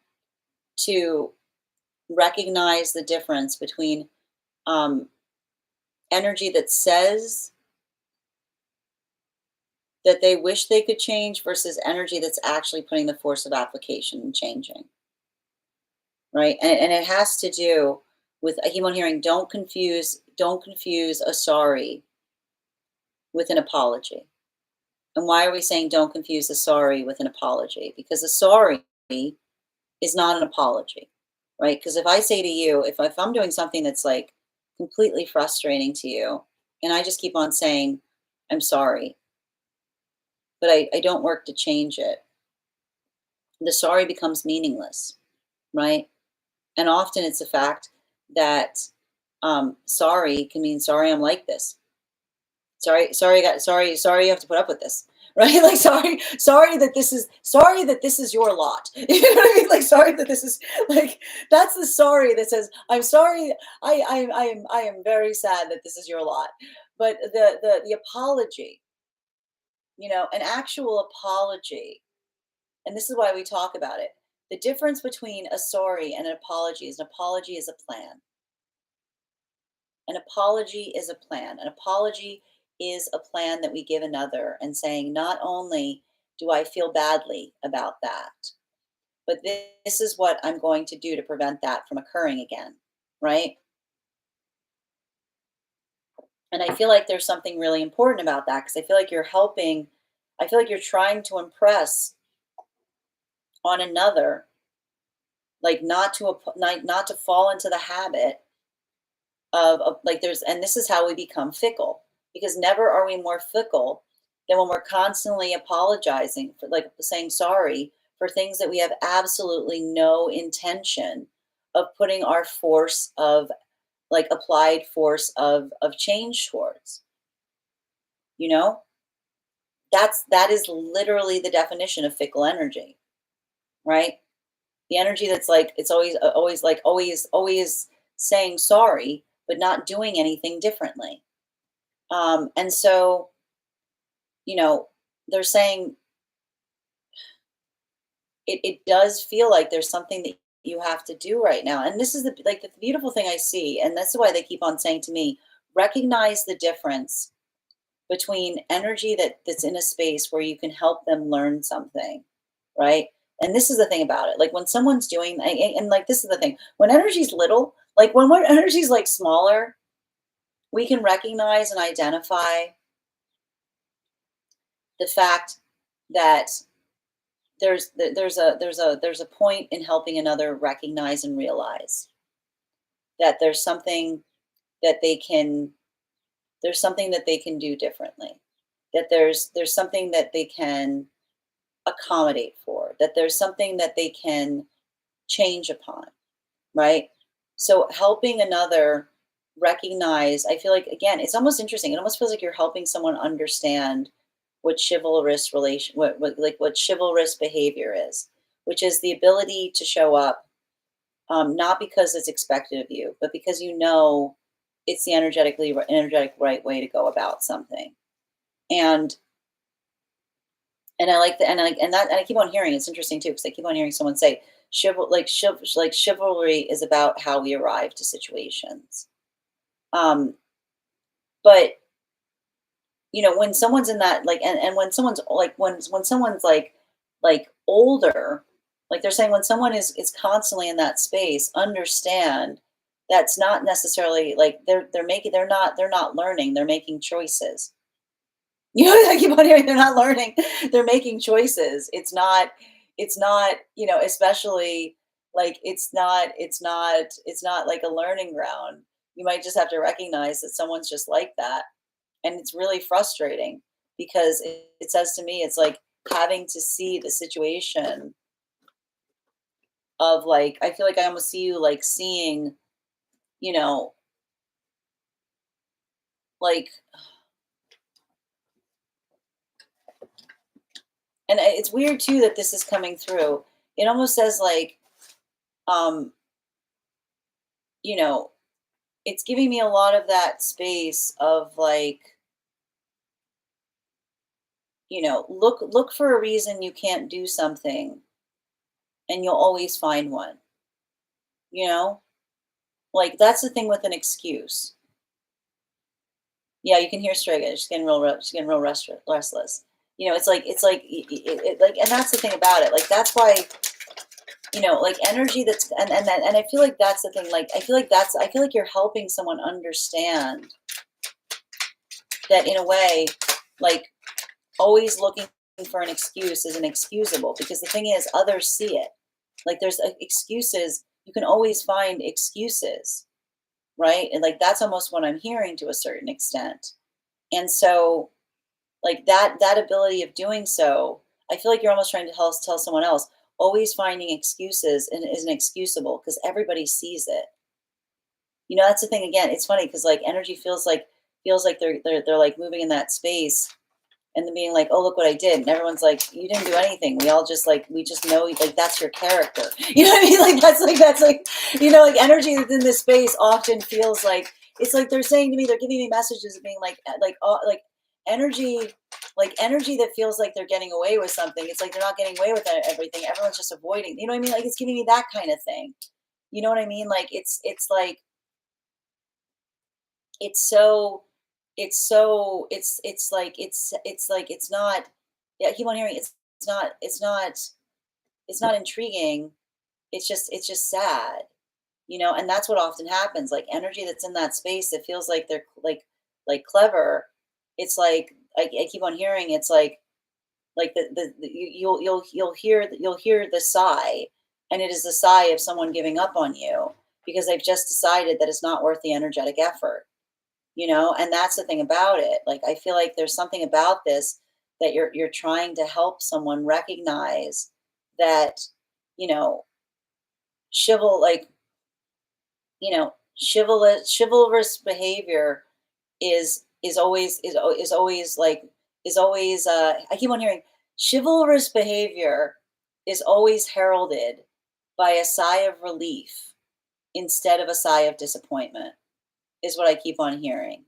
to recognize the difference between um, energy that says that they wish they could change versus energy that's actually putting the force of application and changing, right? And it has to do with, I keep on hearing, don't confuse a sorry with an apology. And why are we saying don't confuse a sorry with an apology? Because a sorry is not an apology, right? Because if I say to you, if I'm doing something that's like completely frustrating to you, and I just keep on saying, I'm sorry, but I don't work to change it, the sorry becomes meaningless, right? And often it's the fact that sorry can mean sorry, I'm like this. Sorry you have to put up with this. Right? Like sorry that this is your lot. You know what I mean? Like sorry that this is like that's the sorry that says, I'm sorry, I am very sad that this is your lot. But the apology, an actual apology, and this is why we talk about it. The difference between a sorry and an apology is an apology is a plan. An apology is a plan. An apology is a plan that we give another and saying, not only do I feel badly about that, but this is what I'm going to do to prevent that from occurring again. Right. And I feel like there's something really important about that because I feel like you're helping, I feel like you're trying to impress on another, like not to fall into the habit of like there's and this is how we become fickle because never are we more fickle than when we're constantly apologizing for like saying sorry for things that we have absolutely no intention of putting our force of like applied force of change towards, you know that is literally the definition of fickle energy, right? The energy that's like it's always saying sorry but not doing anything differently. And so, you know, they're saying it does feel like there's something that you have to do right now. And this is the beautiful thing I see. And that's why they keep on saying to me, recognize the difference between energy that's in a space where you can help them learn something, right? And this is the thing about it. Like when someone's doing, and like this is the thing, when energy's little, like when energy's like smaller, we can recognize and identify the fact that there's a point in helping another recognize and realize that that they can there's something that they can do differently, that there's something that they can accommodate for, that there's something that they can change upon, right? So helping another recognize, I feel like again, it's almost interesting. It almost feels like you're helping someone understand what chivalrous relation, what chivalrous behavior is, which is the ability to show up, not because it's expected of you, but because you know it's the energetic right way to go about something. And I like the and I like and that and I keep on hearing it's interesting too because I keep on hearing someone say chivalry is about how we arrive to situations. Um, but when someone's in that and when someone's when someone's like older, like they're saying when someone is constantly in that space, understand that's not necessarily like they're not learning, they're making choices. I keep on hearing they're not learning, they're making choices. It's not, especially like it's not like a learning ground. You might just have to recognize that someone's just like that. And it's really frustrating because it says to me, it's like having to see the situation of like, I feel like I almost see you like seeing, you know, like, and it's weird too that this is coming through. It almost says like, um, you know, it's giving me a lot of that space of like, look for a reason you can't do something and you'll always find one, you know? Like that's the thing with an excuse. Yeah, you can hear Strega. She's getting real restless. Like, and that's the thing about it. Like that's why, like energy that's and I feel like that's the thing. Like I feel like you're helping someone understand that in a way, like always looking for an excuse is inexcusable because the thing is others see it. Like there's excuses. You can always find excuses, right? And like that's almost what I'm hearing to a certain extent. And so like that ability of doing so, I feel like you're almost trying to tell someone else always finding excuses and is inexcusable because everybody sees it. That's the thing. Again, it's funny because like energy feels like they're like moving in that space and then being like, oh, look what I did. And everyone's like, you didn't do anything. We all just like, we just know like that's your character. You know what I mean? Like, like energy within this space often feels like, it's like they're saying to me, they're giving me messages of being like energy, like energy that feels like they're getting away with something. It's like they're not getting away with everything. Everyone's just avoiding. You know what I mean? Like it's giving me that kind of thing. You know what I mean? Like it's like it's so it's like it's not. Yeah, I keep on hearing it's not intriguing. It's just sad, and that's what often happens. Like energy that's in that space that feels like they're like clever. It's like I keep on hearing it's like you'll hear the sigh, and it is the sigh of someone giving up on you because they've just decided that it's not worth the energetic effort. And that's the thing about it. Like I feel like there's something about this that you're trying to help someone recognize that you know chival you know chivalrous behavior is always I keep on hearing chivalrous behavior is always heralded by a sigh of relief instead of a sigh of disappointment is what I keep on hearing.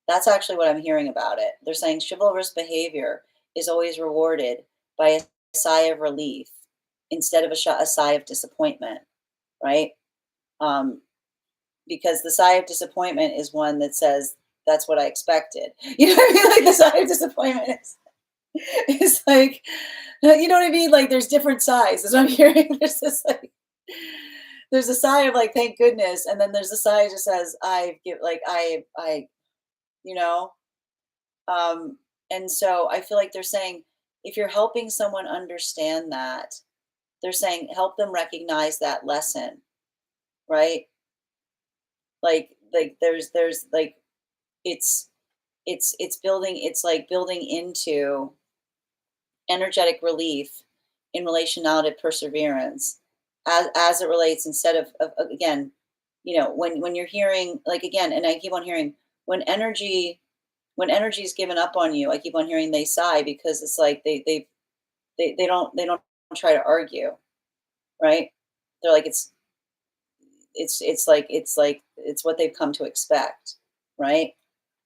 That's actually what I'm hearing about it. They're saying chivalrous behavior is always rewarded by a sigh of relief instead of a sigh of disappointment, right? Um, because the sigh of disappointment is one that says, that's what I expected. You know what I mean? Like the sigh of disappointment is like, you know what I mean? Like there's different sighs. As I'm hearing, there's a sigh of like, thank goodness. And then there's a sigh that just says, you know, Um, and so I feel like they're saying if you're helping someone understand that, they're saying help them recognize that lesson, right? Like there's like it's it's like building into energetic relief in relation now to perseverance as it relates instead of again, when you're hearing like again, and I keep on hearing when energy when energy's given up on you, I keep on hearing they sigh because it's like they don't try to argue, right? They're like it's it's what they've come to expect, right?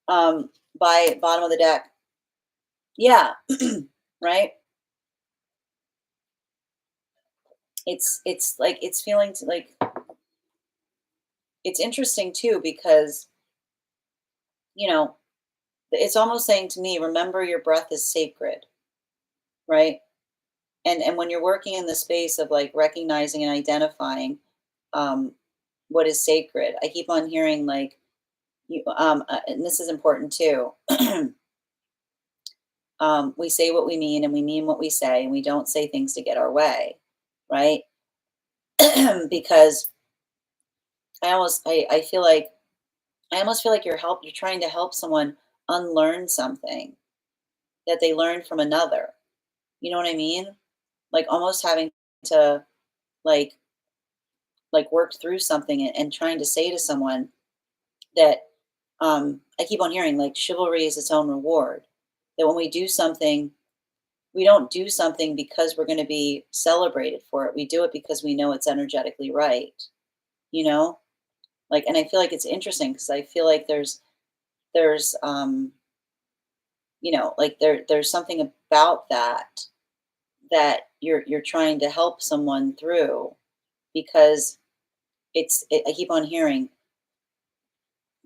By bottom of the deck. Yeah, right? It's like it's feeling like it's interesting too because, you know, it's almost saying to me, remember your breath is sacred, right? And when you're working in the space of like recognizing and identifying um what is sacred, I keep on hearing like you and this is important too. We say what we mean and we mean what we say and we don't say things to get our way, right? Because I feel like I almost feel like you're trying to help someone unlearn something that they learned from another. You know what I mean? Like almost having to like work through something and trying to say to someone that I keep on hearing like chivalry is its own reward. That when we do something, we don't do something because we're going to be celebrated for it. We do it because we know it's energetically right. You know, like, and I feel like it's interesting because I feel like there's like there's something about that that you're trying to help someone through because I keep on hearing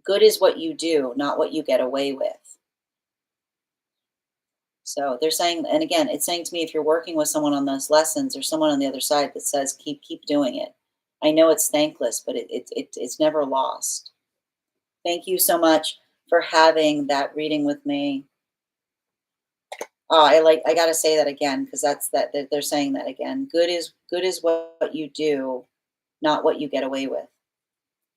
good is what you do, not what you get away with. So they're saying, and again, it's saying to me, if you're working with someone on those lessons, there's someone on the other side that says, keep doing it. I know it's thankless, but it's never lost. Thank you so much for having that reading with me. Oh, I gotta say that again because that they're saying that again. Good is what you do, not what you get away with.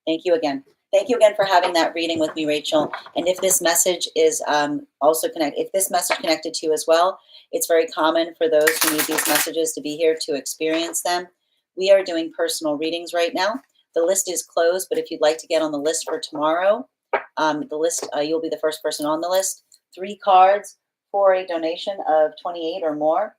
Thank you again. Thank you again for having that reading with me, Rachel. And if this message is if this message connected to you as well, it's very common for those who need these messages to be here to experience them. We are doing personal readings right now. The list is closed, but if you'd like to get on the list for tomorrow, the list you'll be the first person on the list. 3 cards for a donation of 28 or more.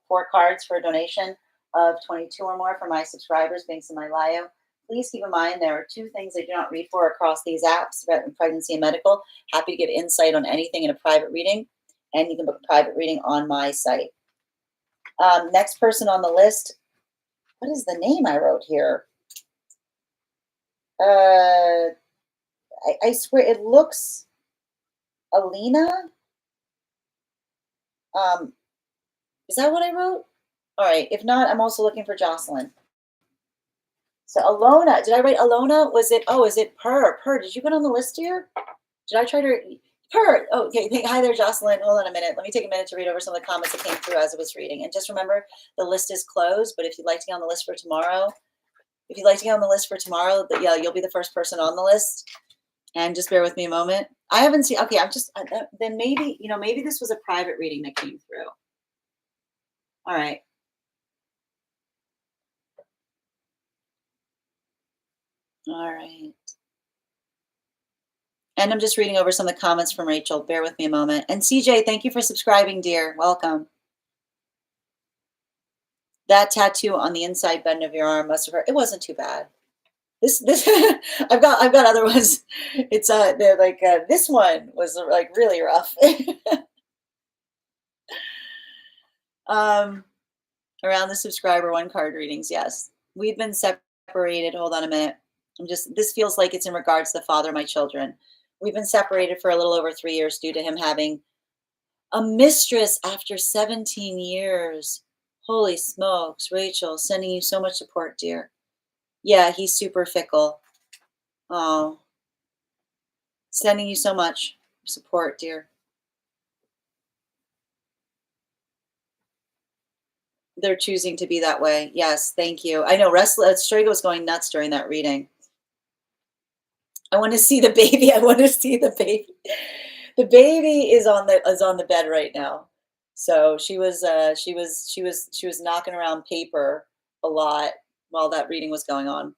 4 cards for a donation of 22 or more for my subscribers, links in my bio. Please keep in mind there are 2 things I do not read for across these apps, pregnancy and medical. Happy to give insight on anything in a private reading, and you can book a private reading on my site. Next person on the list, what is the name I wrote here? I swear it looks Alina. Is that what I wrote? All right. If not, I'm also looking for Jocelyn. So Alona, did I write Alona? Was it? Oh, is it Per? Per, did you get on the list here? Did I try to? Per. Oh, okay. Hi there, Jocelyn. Hold on a minute. Let me take a minute to read over some of the comments that came through as I was reading. And just remember, the list is closed. But if you'd like to get on the list for tomorrow, yeah, you'll be the first person on the list. And just bear with me a moment. I haven't seen. Okay, I'm just. Then maybe maybe this was a private reading that came through. All right. All right. And I'm just reading over some of the comments from Rachel. Bear with me a moment. And CJ, thank you for subscribing, dear. Welcome. That tattoo on the inside button of your arm must have hurt. It wasn't too bad. This I've got other ones. It's they're like this one was like really rough. Around the subscriber 1 card readings. Yes, we've been separated. Hold on a minute. This feels like it's in regards to the father of my children. We've been separated for a little over 3 years due to him having a mistress after 17 years. Holy smokes, Rachel, sending you so much support, dear. Yeah, he's super fickle. Oh, sending you so much support, dear. They're choosing to be that way. Yes, thank you. I know Strega was going nuts during that reading. I want to see the baby. I want to see the baby. The baby is on the bed right now. So she was knocking around paper a lot while that reading was going on.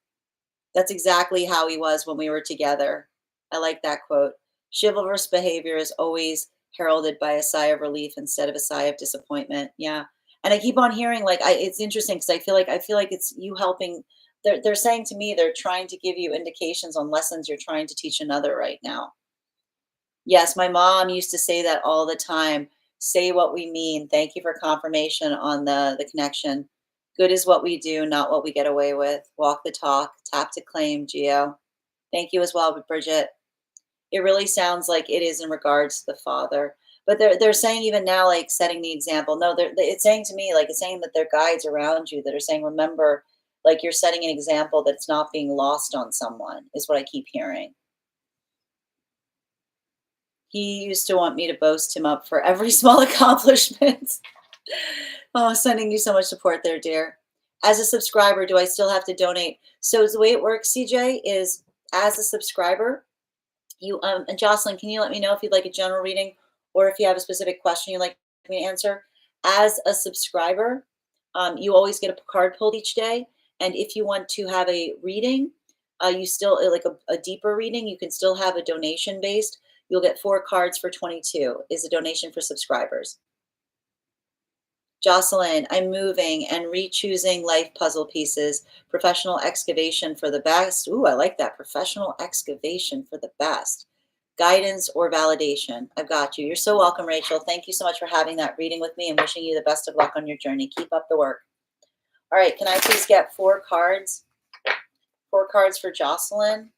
That's exactly how he was when we were together. I like that quote. Chivalrous behavior is always heralded by a sigh of relief instead of a sigh of disappointment. Yeah. And I keep on hearing it's interesting because I feel like it's you helping They're saying to me they're trying to give you indications on lessons you're trying to teach another right now. Yes, my mom used to say that all the time. Say what we mean. Thank you for confirmation on the connection. Good is what we do, not what we get away with. Walk the talk. Tap to claim, Geo. Thank you as well, Bridget. It really sounds like it is in regards to the father. But they're saying even now, like setting the example. No, it's saying to me, like it's saying that there are guides around you that are saying, remember, like you're setting an example that's not being lost on someone, is what I keep hearing. He used to want me to boast him up for every small accomplishment. Oh, sending you so much support there, dear. As a subscriber, do I still have to donate? So the way it works, CJ, is as a subscriber, you and Jocelyn, can you let me know if you'd like a general reading or if you have a specific question you'd like me to answer? As a subscriber, you always get a card pulled each day, and if you want to have a reading, you still like a deeper reading. You can still have a donation based. You'll get 4 cards for 22. Is a donation for subscribers. Jocelyn, I'm moving and re-choosing life puzzle pieces. Professional excavation for the best. Ooh, I like that. Professional excavation for the best. Guidance or validation. I've got you. You're so welcome, Rachel. Thank you so much for having that reading with me and wishing you the best of luck on your journey. Keep up the work. All right, can I please get 4 cards? 4 cards for Jocelyn.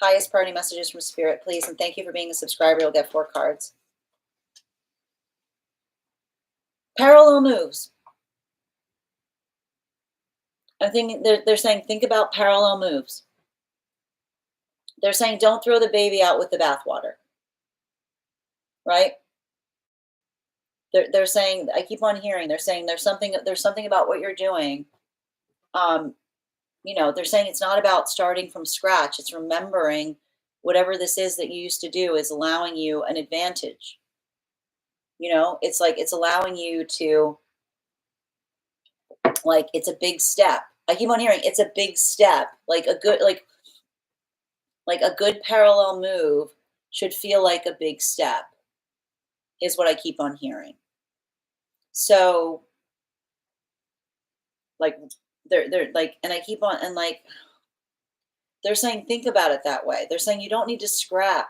Highest priority messages from Spirit, please. And thank you for being a subscriber. You'll get 4 cards. Parallel moves. I'm thinking they're saying think about parallel moves. They're saying don't throw the baby out with the bathwater. Right? They're saying, I keep on hearing, they're saying there's something about what you're doing. They're saying it's not about starting from scratch. It's remembering whatever this is that you used to do is allowing you an advantage. It's like it's allowing you to, like, it's a big step. I keep on hearing it's a big step, like a good parallel move should feel like a big step, is what I keep on hearing. So, like, they're like, and I keep on, and like, they're saying think about it that way. They're saying you don't need to scrap.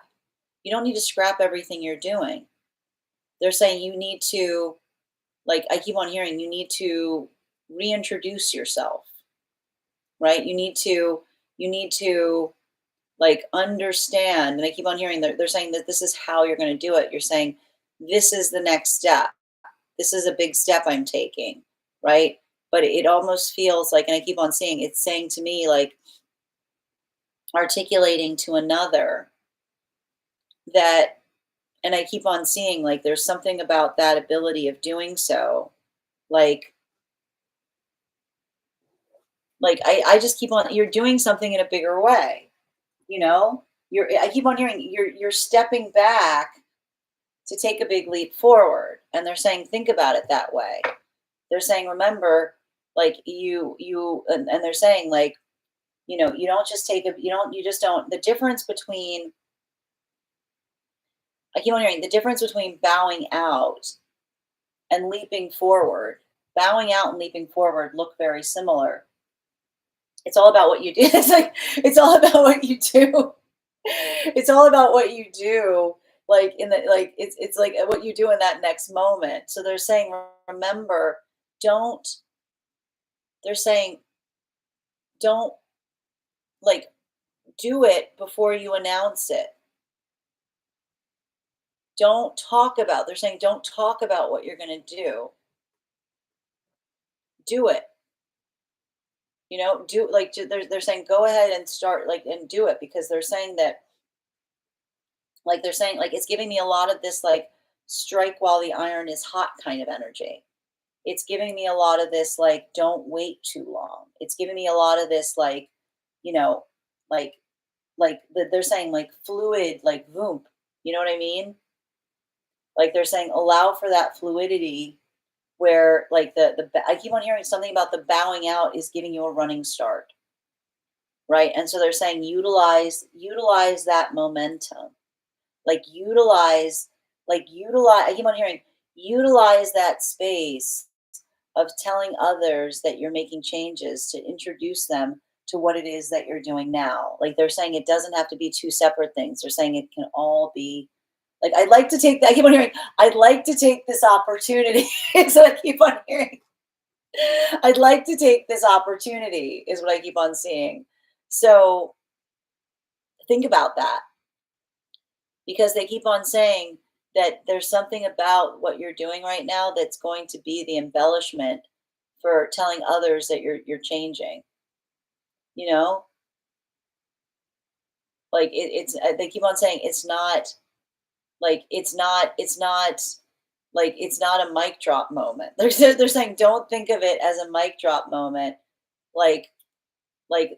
You don't need to scrap everything you're doing. They're saying you need to, like, I keep on hearing you need to reintroduce yourself, right? You need to like understand. And I keep on hearing they're saying that this is how you're going to do it. You're saying this is the next step. This is a big step I'm taking, right? But it almost feels like, and I keep on seeing it's saying to me, like, articulating to another that, and I keep on seeing, like, there's something about that ability of doing so, like I just keep on, you're doing something in a bigger way, I keep on hearing you're stepping back to take a big leap forward, and they're saying think about it that way. They're saying remember, like, and they're saying, like, you don't just take a, you just don't, the difference between, I keep on hearing the difference between bowing out and leaping forward. Bowing out and leaping forward look very similar. It's all about what you do. It's like it's all about what you do. It's all about what you do. Like in the, like it's like what you do in that next moment. So they're saying remember, don't. They're saying don't, like, do it before you announce it. Don't talk about. They're saying don't talk about what you're going to do. Do it. Do, like, they're saying go ahead and start, like, and do it, because they're saying that, like, they're saying, like, it's giving me a lot of this, like, strike while the iron is hot kind of energy. It's giving me a lot of this, like, don't wait too long. It's giving me a lot of this, like, you know like they're saying, like, fluid, like, voomp. You know what I mean? Like, they're saying allow for that fluidity, where, like, I keep on hearing something about the bowing out is giving you a running start, right? And so they're saying utilize that momentum, like utilize I keep on hearing utilize that space of telling others that you're making changes to introduce them to what it is that you're doing now. Like they're saying it doesn't have to be two separate things. They're saying it can all be like, I'd like to take, I keep on hearing, I'd like to take this opportunity. So I keep on hearing, I'd like to take this opportunity is what I keep on seeing. So think about that, because they keep on saying that there's something about what you're doing right now that's going to be the embellishment for telling others that you're changing, you know? Like it's they keep on saying it's not like it's not a mic drop moment. They're saying don't think of it as a mic drop moment. Like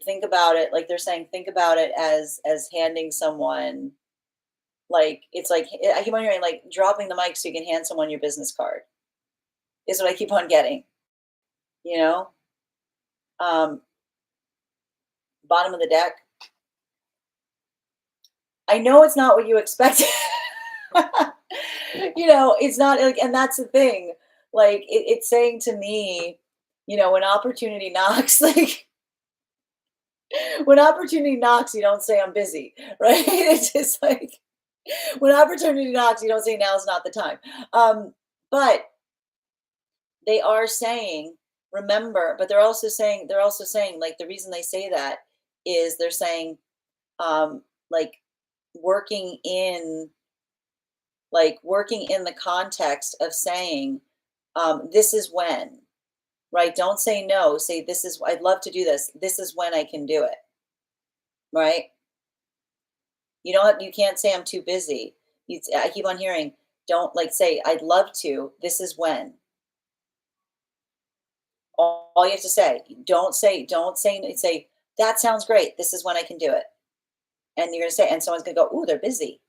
think about it, like they're saying think about it as handing someone, like it's like I keep on hearing like dropping the mic so you can hand someone your business card is what I keep on getting, you know? Um, bottom of the deck. I know it's not what you expected. It's not like, and that's the thing. Like it's saying to me, when opportunity knocks, like when opportunity knocks, you don't say I'm busy, right? It's just like when opportunity knocks, you don't say now's not the time. But they are saying, remember, but they're also saying, like the reason they say that is they're saying, like working in working in the context of saying, this is when, right? Don't say no. Say, this is, I'd love to do this. This is when I can do it, right? You can't say I'm too busy. I keep on hearing, don't like say, I'd love to, this is when. All you have to say, say, that sounds great. This is when I can do it. And you're going to say, and someone's going to go, ooh, they're busy.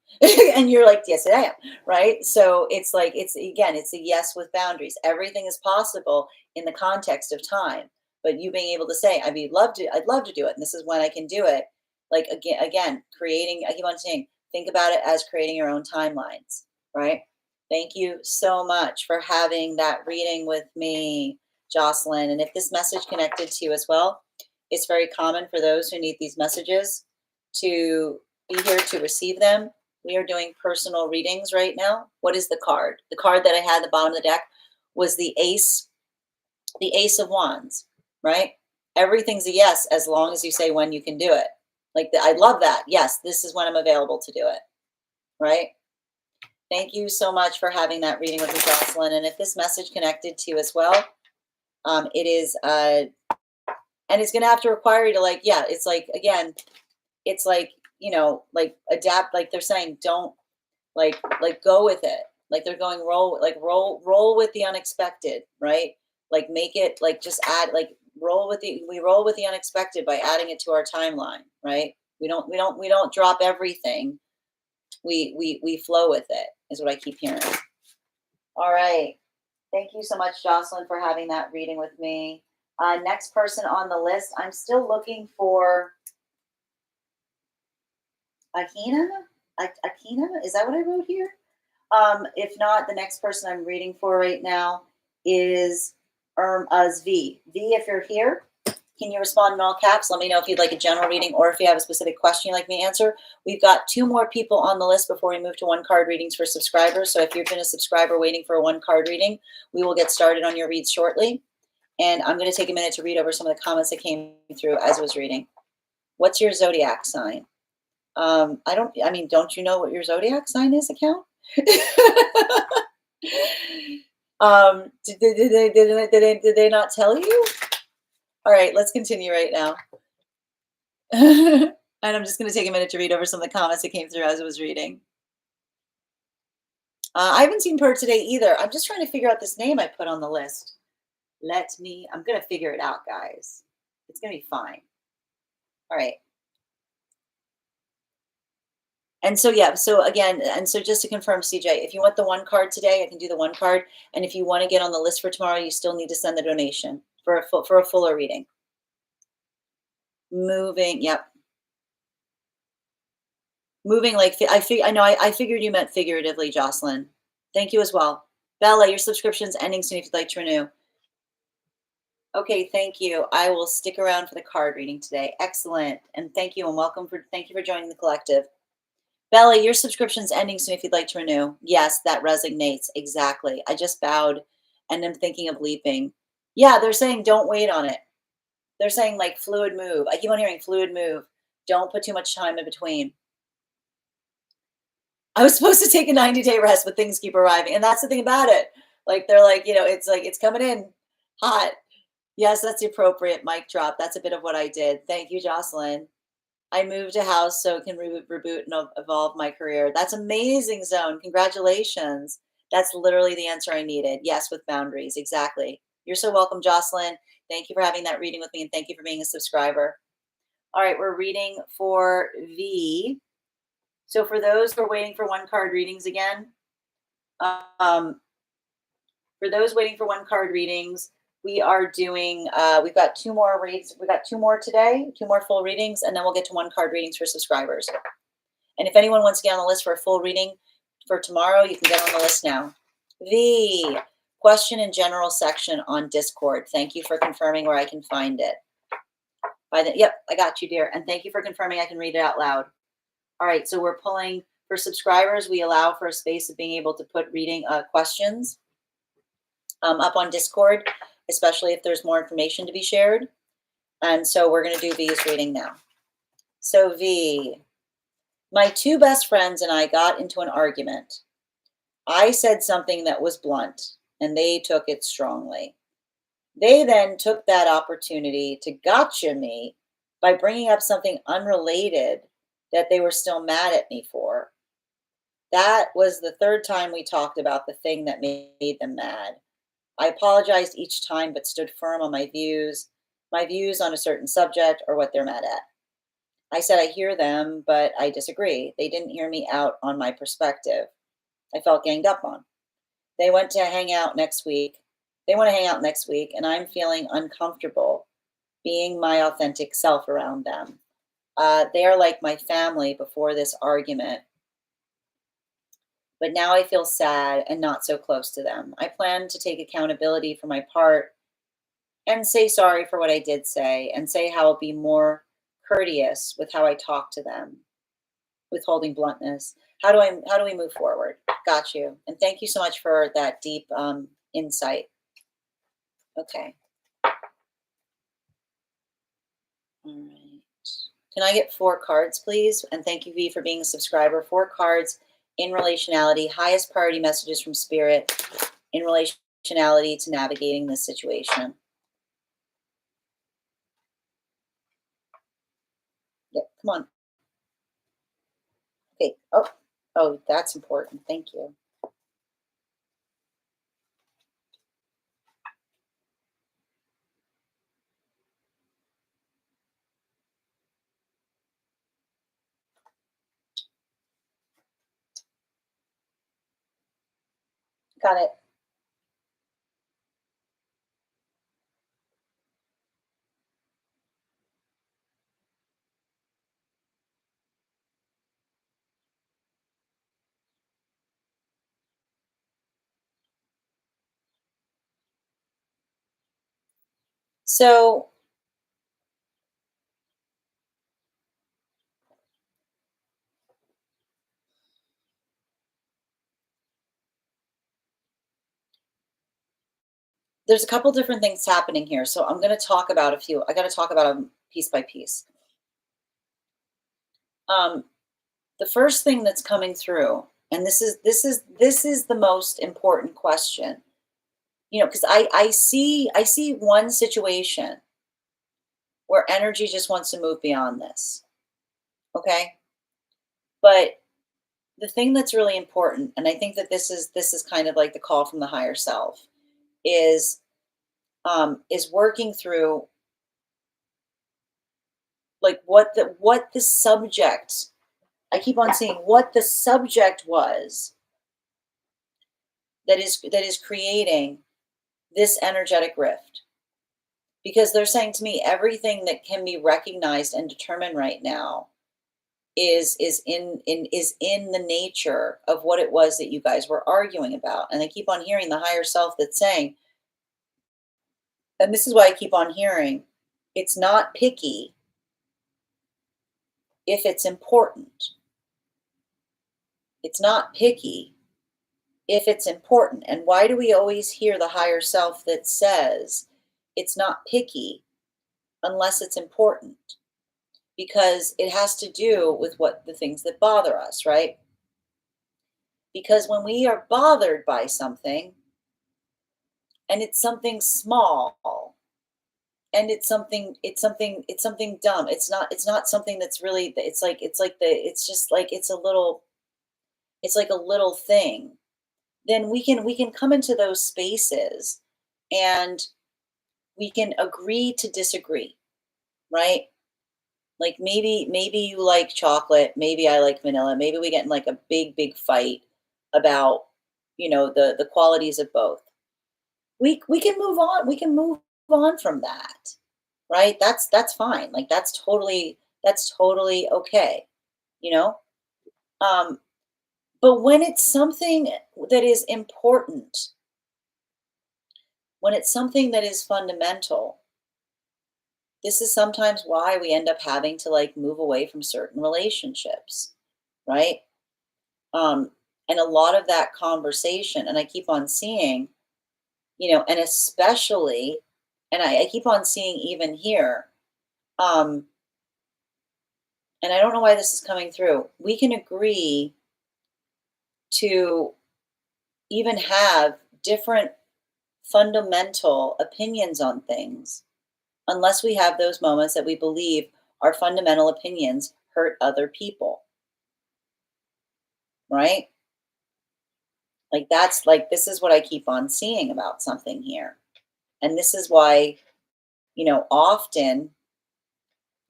And you're like, yes, I am. Right. So it's like, it's a yes with boundaries. Everything is possible in the context of time. But you being able to say, I'd love to do it. And this is when I can do it. Like, again, creating, I keep on saying, think about it as creating your own timelines. Right. Thank you so much for having that reading with me, Jocelyn. And if this message connected to you as well, it's very common for those who need these messages to be here to receive them. We are doing personal readings right now. What is the card? The card that I had at the bottom of the deck was the Ace of Wands, right? Everything's a yes as long as you say when you can do it. I love that. Yes, this is when I'm available to do it, right? Thank you so much for having that reading with me, Jocelyn. And if this message connected to you as well, it is, and it's going to have to require you to it's like, again, it's like, adapt, like they're saying, don't go with it. Like they're going roll with the unexpected, right? Like make it just add, we roll with the unexpected by adding it to our timeline, right? We don't drop everything. We flow with it is what I keep hearing. All right. Thank you so much, Jocelyn, for having that reading with me. Next person on the list, I'm still looking for Akina? Is that what I wrote here? If not, the next person I'm reading for right now is V. V, if you're here, can you respond in all caps? Let me know if you'd like a general reading or if you have a specific question you'd like me to answer. We've got 2 more people on the list before we move to 1-card readings for subscribers. So if you've been a subscriber waiting for a 1-card reading, we will get started on your reads shortly. And I'm going to take a minute to read over some of the comments that came through as I was reading. What's your zodiac sign? Don't you know what your zodiac sign is, account? Did they not tell you? All right, let's continue right now. And I'm just going to take a minute to read over some of the comments that came through as I was reading. I haven't seen Per today either. I'm just trying to figure out this name I put on the list. I'm going to figure it out, guys. It's going to be fine. All right. And so, yeah, so just to confirm, CJ, if you want the 1 card today, I can do the 1 card. And if you want to get on the list for tomorrow, you still need to send the donation for a fuller reading. Moving, yep. Moving, I figured you meant figuratively, Jocelyn. Thank you as well. Bella, your subscription's ending soon if you'd like to renew. Okay, thank you. I will stick around for the card reading today. Excellent. And thank you and thank you for joining the collective. Belly, your subscription's ending soon if you'd like to renew. Yes, that resonates. Exactly. I just bowed and am thinking of leaping. Yeah, they're saying don't wait on it. They're saying like fluid move. I keep on hearing fluid move. Don't put too much time in between. I was supposed to take a 90-day rest, but things keep arriving. And that's the thing about it. Like they're like, it's coming in hot. Yes, that's the appropriate mic drop. That's a bit of what I did. Thank you, Jocelyn. I moved a house so it can reboot and evolve my career. That's amazing, Zone. Congratulations. That's literally the answer I needed. Yes, with boundaries. Exactly. You're so welcome, Jocelyn. Thank you for having that reading with me, and thank you for being a subscriber. All right, we're reading for V. So for those who are waiting for one card readings again, um, for those waiting for one card readings, we are doing, we've got two more reads. We got two more today, two more full readings, and then we'll get to one card readings for subscribers. And if anyone wants to get on the list for a full reading for tomorrow, you can get on the list now. The question and general section on Discord. Thank you for confirming where I can find it. Yep, I got you, dear. And thank you for confirming I can read it out loud. All right, so we're pulling for subscribers. We allow for a space of being able to put reading questions up on Discord, especially if there's more information to be shared. And so we're going to do V's reading now. So V, my two best friends and I got into an argument. I said something that was blunt, and they took it strongly. They then took that opportunity to gotcha me by bringing up something unrelated that they were still mad at me for. That was the third time we talked about the thing that made them mad. I apologized each time, but stood firm on my views on a certain subject or what they're mad at. I said I hear them, but I disagree. They didn't hear me out on my perspective. I felt ganged up on. They want to hang out next week. And I'm feeling uncomfortable being my authentic self around them. They are like my family before this argument, but now I feel sad and not so close to them. I plan to take accountability for my part and say sorry for what I did say, and say how I'll be more courteous with how I talk to them, withholding bluntness. How do we move forward? Got you. And thank you so much for that deep insight. Okay. All right. Can I get 4 cards, please? And thank you, V, for being a subscriber. 4 cards in relationality, highest priority messages from Spirit in relationality to navigating this situation. Yep, come on. Okay. Oh, that's important. Thank you. Got it. So there's a couple different things happening here. So I'm going to talk about a few. I got to talk about them piece by piece. The first thing that's coming through, and this is the most important question, because I see one situation where energy just wants to move beyond this. Okay, but the thing that's really important, and I think that this is kind of like the call from the higher self, is working through like what the subject. I keep on seeing what the subject was that is creating this energetic rift. Because they're saying to me everything that can be recognized and determined right now is in the nature of what it was that you guys were arguing about. And I keep on hearing the higher self that's saying, And this is why I keep on hearing it's not picky if it's important. It's not picky if it's important. And why do we always hear the higher self that says it's not picky unless it's important? Because it has to do with what the things that bother us, right? Because when we are bothered by something and it's something small and it's something dumb. It's not something that's really it's just like it's like a little thing. Then we can come into those spaces and we can agree to disagree, right? Like maybe you like chocolate, maybe I like vanilla, maybe we get in like a big fight about, the qualities of both. We can move on. We can move on from that. Right? That's fine. Like that's totally okay, you know? Um but when it's something that is important, when it's something that is fundamental, this is sometimes why we end up having to like move away from certain relationships, right? Um, and a lot of that conversation, and I keep on seeing, and especially, and I keep on seeing even here, um, and I don't know why this is coming through. We can agree to even have different fundamental opinions on things unless we have those moments that we believe our fundamental opinions hurt other people, right? Like that's like this is what I keep on seeing about something here. And this is why, often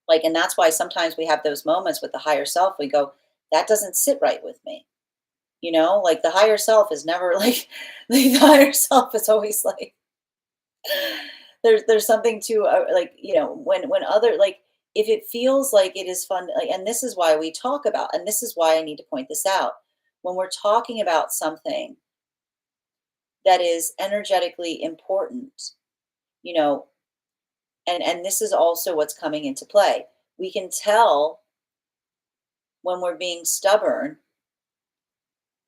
like and that's why sometimes we have those moments with the higher self we go that doesn't sit right with me. Like the higher self is never like the higher self is always like there's something to like when other like if it feels like it is fun like and this is why we talk about and this is why I need to point this out when we're talking about something that is energetically important, you know and this is also what's coming into play. We can tell when we're being stubborn.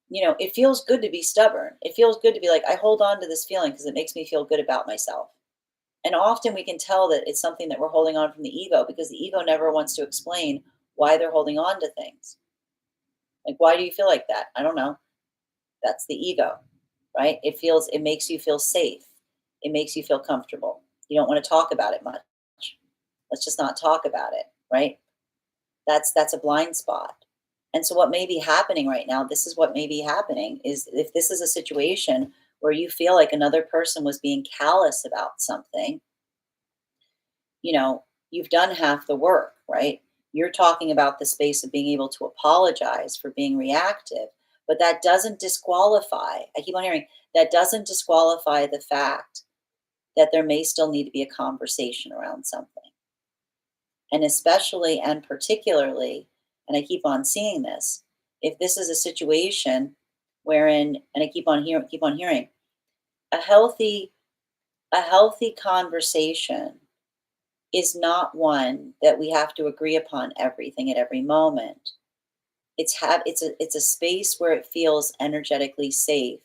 It feels good to be stubborn. It feels good to be like I hold on to this feeling because it makes me feel good about myself. And often we can tell that it's something that we're holding on from the ego because the ego never wants to explain why they're holding on to things. Like, why do you feel like that? I don't know. That's the ego, right? It makes you feel safe. It makes you feel comfortable. You don't want to talk about it much. Let's just not talk about it, right? That's a blind spot. And so what may be happening right now, this is what may be happening is if this is a situation where you feel like another person was being callous about something, you've done half the work, right? You're talking about the space of being able to apologize for being reactive, but that doesn't disqualify. I keep on hearing that doesn't disqualify the fact that there may still need to be a conversation around something. And especially and particularly, and I keep on seeing this, if this is a situation wherein, and I keep on hearing, a healthy, a healthy conversation is not one that we have to agree upon everything at every moment. It's a space where it feels energetically safe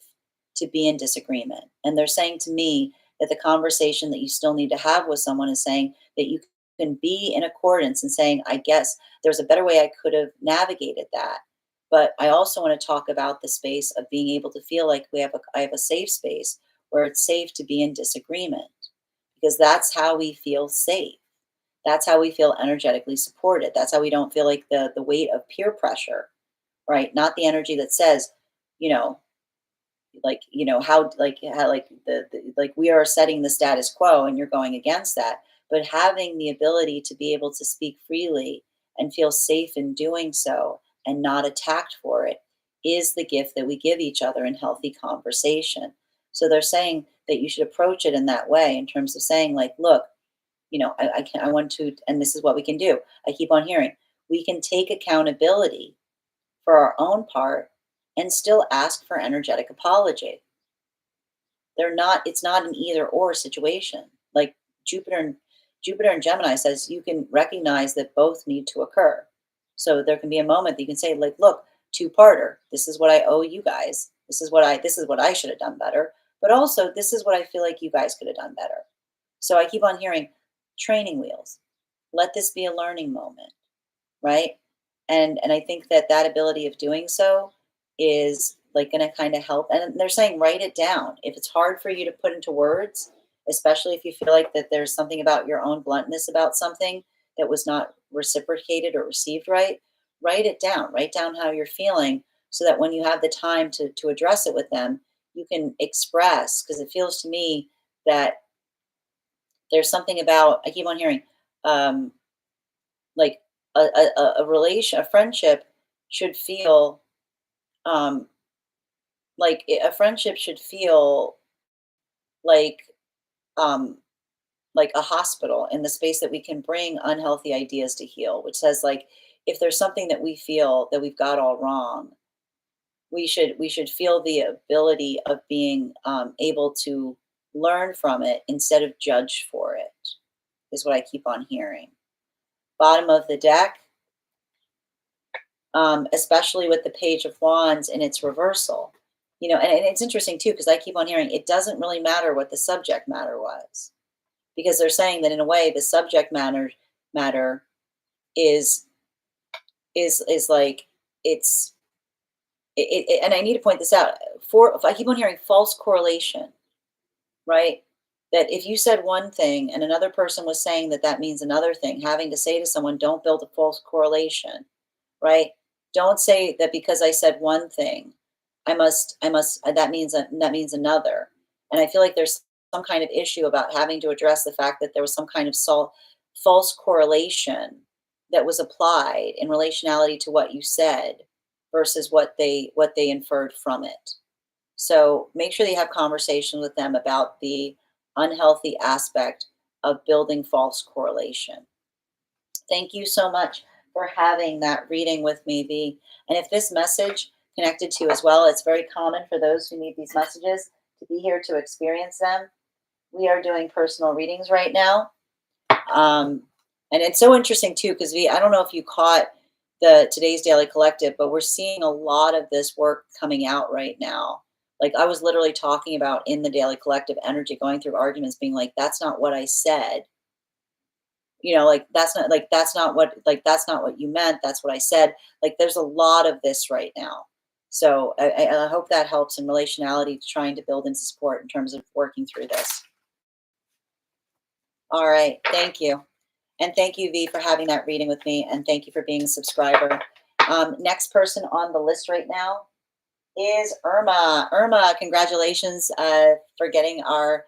to be in disagreement. And they're saying to me that the conversation that you still need to have with someone is saying that you can be in accordance and saying, I guess there's a better way I could have navigated that. But I also want to talk about the space of being able to feel like I have a safe space where it's safe to be in disagreement because that's how we feel safe. That's how we feel energetically supported. That's how we don't feel like the weight of peer pressure, right? Not the energy that says, you know, how like the like we are setting the status quo and you're going against that. But having the ability to be able to speak freely and feel safe in doing so and not attacked for it is the gift that we give each other in healthy conversation. So they're saying that you should approach it in that way in terms of saying, like, look, I want to, and this is what we can do. I keep on hearing we can take accountability for our own part and still ask for energetic apology. It's not an either or situation. Like Jupiter and Gemini says you can recognize that both need to occur. So there can be a moment that you can say, like, look, two-parter. This is what I owe you guys. This is what I should have done better. But also, this is what I feel like you guys could have done better. So I keep on hearing training wheels. Let this be a learning moment, right? And I think that that ability of doing so is like going to kind of help. And they're saying write it down. If it's hard for you to put into words, especially if you feel like that there's something about your own bluntness about something that was not reciprocated or received right, write it down. Write down how you're feeling so that when you have the time to address it with them, you can express, because it feels to me that there's something about, I keep on hearing, um, like a relation, a friendship should feel um, a friendship should feel like um, like a hospital in the space that we can bring unhealthy ideas to heal. Which says, like, if there's something that we feel that we've got all wrong, we should feel the ability of being able to learn from it instead of judge for it. Is what I keep on hearing. Bottom of the deck, especially with the Page of Wands in its reversal. And it's interesting too, because I keep on hearing it doesn't really matter what the subject matter was, because they're saying that in a way the subject matter is is like it's and I need to point this out. If I keep on hearing false correlation, right? That if you said one thing and another person was saying that that means another thing, having to say to someone, don't build a false correlation, right? Don't say that because I said one thing, that means another. And I feel like there's some kind of issue about having to address the fact that there was some kind of false correlation that was applied in relationality to what you said versus what they inferred from it. So make sure that you have conversation with them about the unhealthy aspect of building false correlation. Thank you so much for having that reading with me, V. And if this message connected to you as well, it's very common for those who need these messages to be here to experience them. We are doing personal readings right now. And it's so interesting too, because V, I don't know if you caught the today's Daily Collective, but we're seeing a lot of this work coming out right now. Like I was literally talking about in the Daily Collective energy, going through arguments, being like, that's not what I said. That's not what you meant. That's what I said. Like there's a lot of this right now. So I hope that helps in relationality, trying to build into support in terms of working through this. All right. Thank you. And thank you, V, for having that reading with me. And thank you for being a subscriber. Next person on the list right now is Irma. Irma, congratulations for getting our,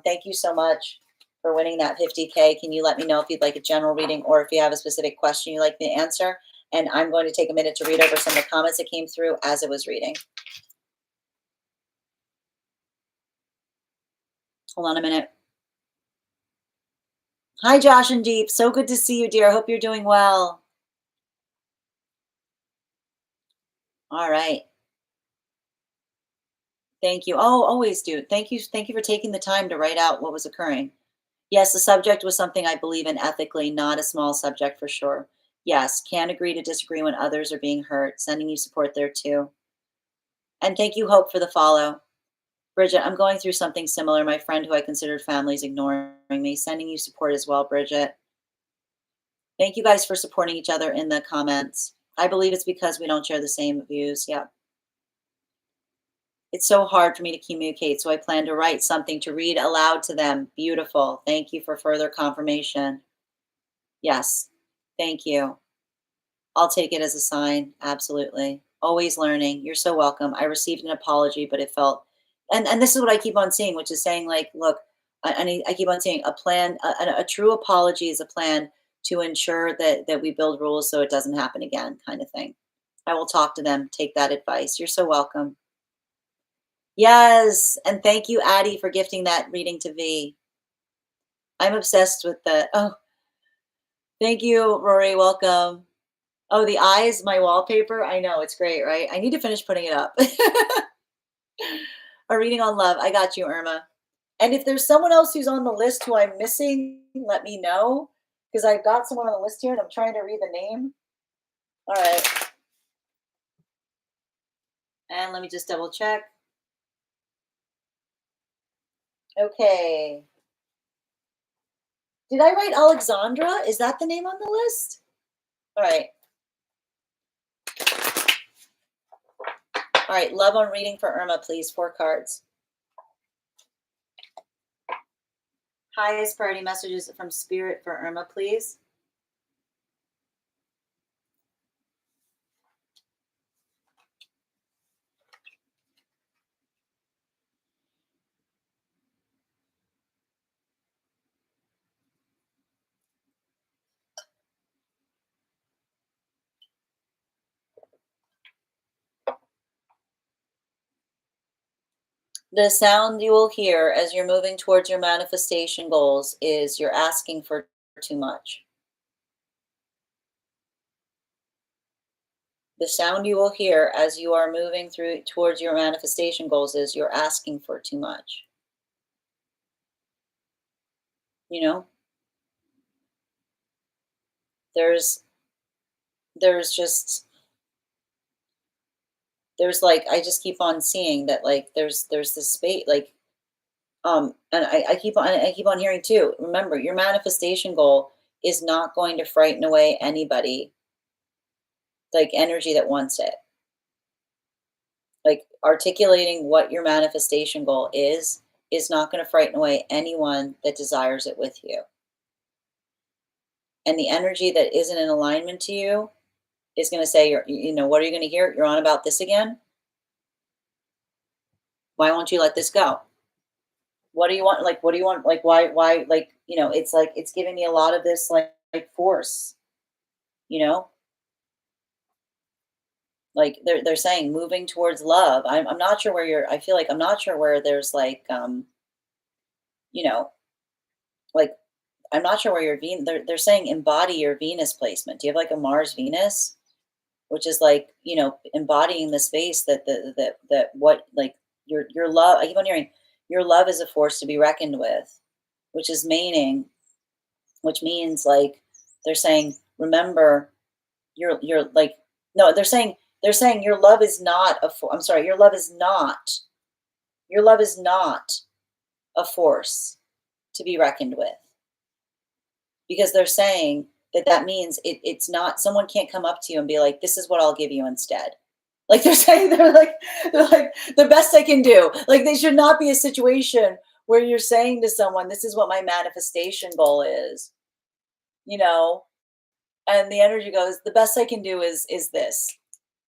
thank you so much for winning that 50K. Can you let me know if you'd like a general reading or if you have a specific question you'd like me to answer? And I'm going to take a minute to read over some of the comments that came through as it was reading. Hold on a minute. Hi, Josh and Deep. So good to see you, dear. I hope you're doing well. All right. Thank you. Oh, always do. Thank you. Thank you for taking the time to write out what was occurring. Yes, the subject was something I believe in ethically, not a small subject for sure. Yes, can agree to disagree when others are being hurt. Sending you support there too. And thank you, Hope, for the follow. Bridget, I'm going through something similar. My friend who I considered family is ignoring me. Sending you support as well, Bridget. Thank you guys for supporting each other in the comments. I believe it's because we don't share the same views. Yeah. It's so hard for me to communicate, so I plan to write something to read aloud to them. Beautiful. Thank you for further confirmation. Yes. Thank you. I'll take it as a sign. Absolutely. Always learning. You're so welcome. I received an apology, but it felt, and this is what I keep on seeing, which is saying, like, look, I keep on saying a plan, a true apology is a plan to ensure that we build rules so it doesn't happen again, kind of thing. I will talk to them, take that advice. You're so welcome. Yes. And thank you, Addie, for gifting that reading to V. I'm obsessed with the, oh, thank you, Rory. Welcome. Oh, the eyes, my wallpaper. I know, it's great, right? I need to finish putting it up. A reading on love. I got you, Irma. And if there's someone else who's on the list who I'm missing, let me know, because I've got someone on the list here and I'm trying to read the name. All right. And let me just double check. Okay. Did I write Alexandra? Is that the name on the list? All right. All right. Love on reading for Irma, please. 4 cards. Highest priority messages from Spirit for Irma, please. The sound you will hear as you're moving towards your manifestation goals is you're asking for too much. The sound you will hear as you are moving through towards your manifestation goals is you're asking for too much. You know, there's just there's like I just keep on seeing that like there's this space like and I keep on hearing too. Remember, your manifestation goal is not going to frighten away anybody, like energy that wants it. Like articulating what your manifestation goal is not going to frighten away anyone that desires it with you. And the energy that isn't in alignment to you is going to say, what are you going to hear? You're on about this again? Why won't you let this go? What do you want? Like, what do you want? Like, why, like, it's like, it's giving me a lot of this, like force, you know, like they're saying moving towards love. I'm not sure where I feel like I'm not sure where there's like, you know, like, I'm not sure where your Venus, they're saying embody your Venus placement. Do you have like a Mars Venus? Which is like, embodying the space that what like your love. I keep on hearing your love is a force to be reckoned with, which is which means like they're saying, remember, you're like no, they're saying your love is not I'm sorry, your love is not a force to be reckoned with, because they're saying that means it's not, someone can't come up to you and be like, this is what I'll give you instead. Like they're saying, they're like the best I can do. Like they should not be a situation where you're saying to someone, this is what my manifestation goal is, you know, and the energy goes, the best I can do is this,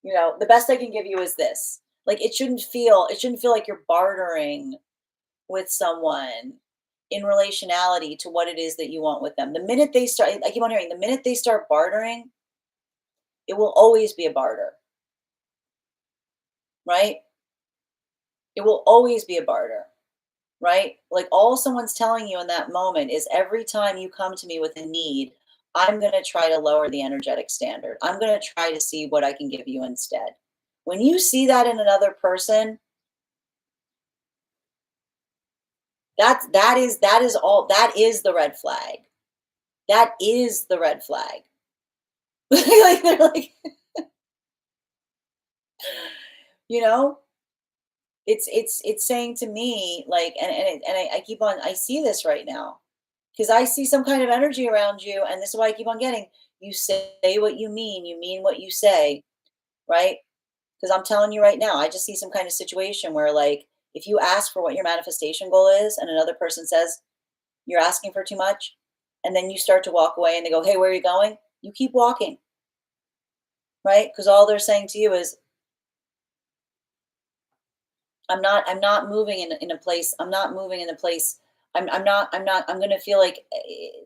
the best I can give you is this. Like it shouldn't feel like you're bartering with someone in relationality to what it is that you want with them. The minute they start, I keep on hearing, the minute they start bartering, it will always be a barter, right? It will always be a barter, right? Like all someone's telling you in that moment is every time you come to me with a need, I'm going to try to lower the energetic standard. I'm going to try to see what I can give you instead. When you see that in another person, that is the red flag. That is the red flag. Like they're like, you know, it's saying to me like, I keep on, I see this right now because I see some kind of energy around you, and this is why I keep on getting, you say what you mean what you say, right? Because I'm telling you right now, I just see some kind of situation where like if you ask for what your manifestation goal is and another person says you're asking for too much, and then you start to walk away and they go, hey, where are you going? You keep walking, right? Because all they're saying to you is, I'm not moving in a place. I'm not moving in a place. I'm going to feel like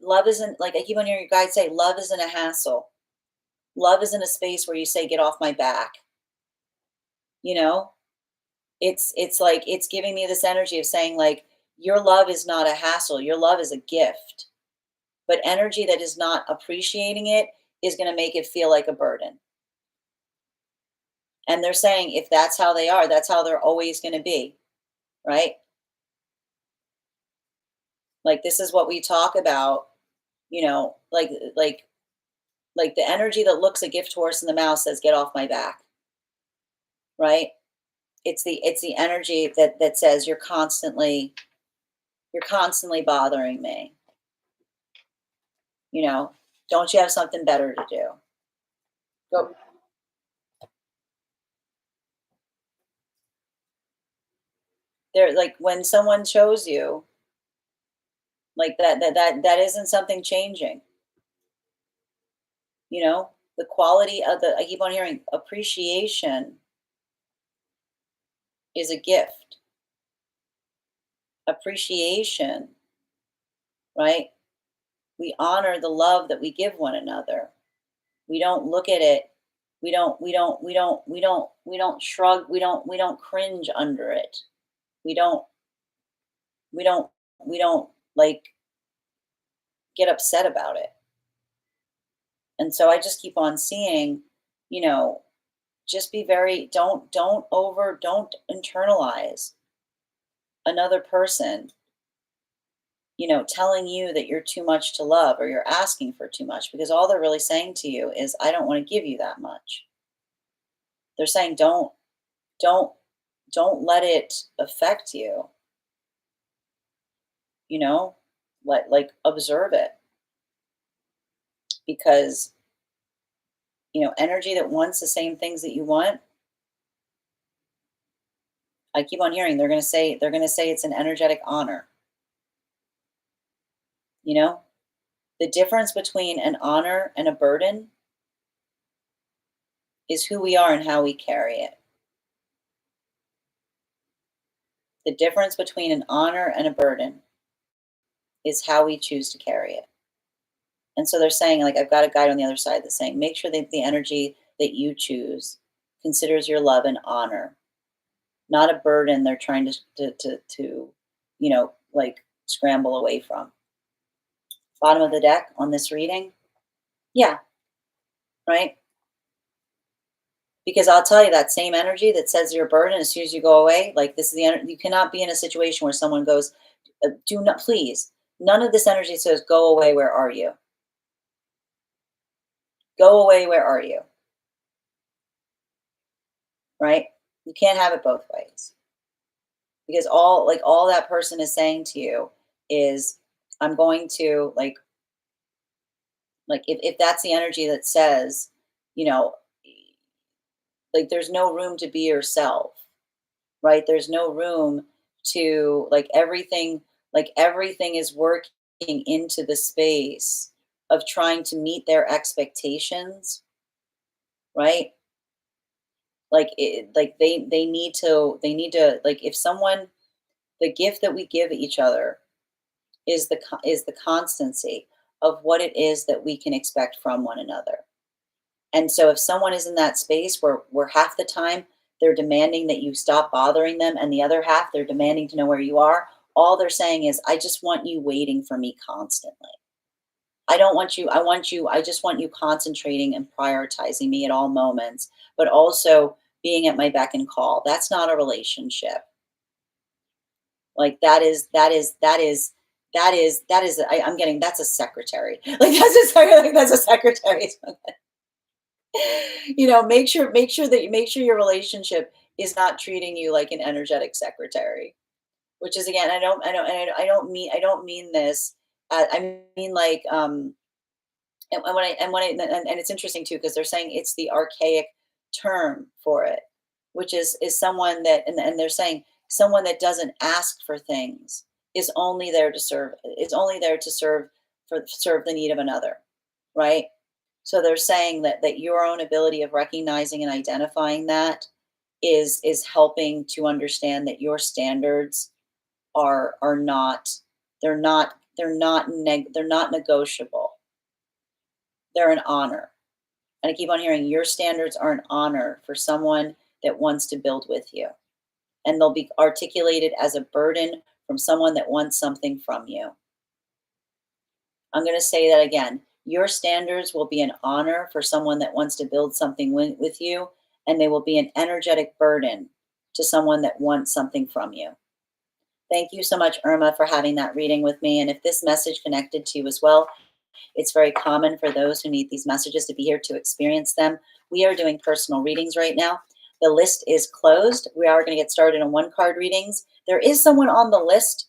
love isn't, like I keep on hearing your guide say, love isn't a hassle. Love isn't a space where you say, get off my back. You know, it's like, it's giving me this energy of saying like, your love is not a hassle. Your love is a gift, but energy that is not appreciating it is going to make it feel like a burden. And they're saying, if that's how they are, that's how they're always going to be. Right. Like, this is what we talk about, like like the energy that looks a gift horse in the mouth says, "Get off my back," right? It's the energy that says you're constantly bothering me. You know, don't you have something better to do? Go. They're like when someone shows you like that isn't something changing. The quality of the I keep on hearing appreciation is a gift. Appreciation, right? We honor the love that we give one another. We don't look at it. We don't shrug. We don't cringe under it. We don't we don't we don't like get upset about it. And so I just keep on seeing, you know, just be very don't internalize another person, telling you that you're too much to love or you're asking for too much because all they're really saying to you is I don't want to give you that much. They're saying don't don't let it affect you, you know? Like observe it because, energy that wants the same things that you want, I keep on hearing they're going to say it's an energetic honor, you know? The difference between an honor and a burden is who we are and how we carry it. The difference between an honor and a burden is how we choose to carry it. And so they're saying, like, I've got a guide on the other side that's saying, make sure that the energy that you choose considers your love an honor, not a burden they're trying to like scramble away from. Bottom of the deck on this reading. Yeah, right. Because I'll tell you that same energy that says you're a burden as soon as you go away, like this is the energy. You cannot be in a situation where someone goes, do not, please. None of this energy says, go away, where are you? Go away, where are you? Right? You can't have it both ways. Because all that person is saying to you is, I'm going to if that's the energy that says, you know, like there's no room to be yourself, right? There's no room to everything is working into the space of trying to meet their expectations, right? Like they need to like if someone the gift that we give each other is the constancy of what it is that we can expect from one another. And so if someone is in that space where half the time they're demanding that you stop bothering them and the other half they're demanding to know where you are, all they're saying is I just want you waiting for me constantly. I don't want you I just want you concentrating and prioritizing me at all moments, but also being at my beck and call. That's not a relationship. Like I'm getting that's a secretary. Like that's a secretary. Make sure your relationship is not treating you like an energetic secretary. Which is again, I don't mean this. I mean like and it's interesting too because they're saying it's the archaic term for it, which is someone that and they're saying someone that doesn't ask for things is only there to serve for serve the need of another, right? So they're saying that your own ability of recognizing and identifying that is helping to understand that your standards are not they're not negotiable. They're an honor. And I keep on hearing your standards are an honor for someone that wants to build with you. And they'll be articulated as a burden from someone that wants something from you. I'm going to say that again. Your standards will be an honor for someone that wants to build something with you, and they will be an energetic burden to someone that wants something from you. Thank you so much, Irma, for having that reading with me. And if this message connected to you as well, it's very common for those who need these messages to be here to experience them. We are doing personal readings right now. The list is closed. We are going to get started on one card readings. There is someone on the list.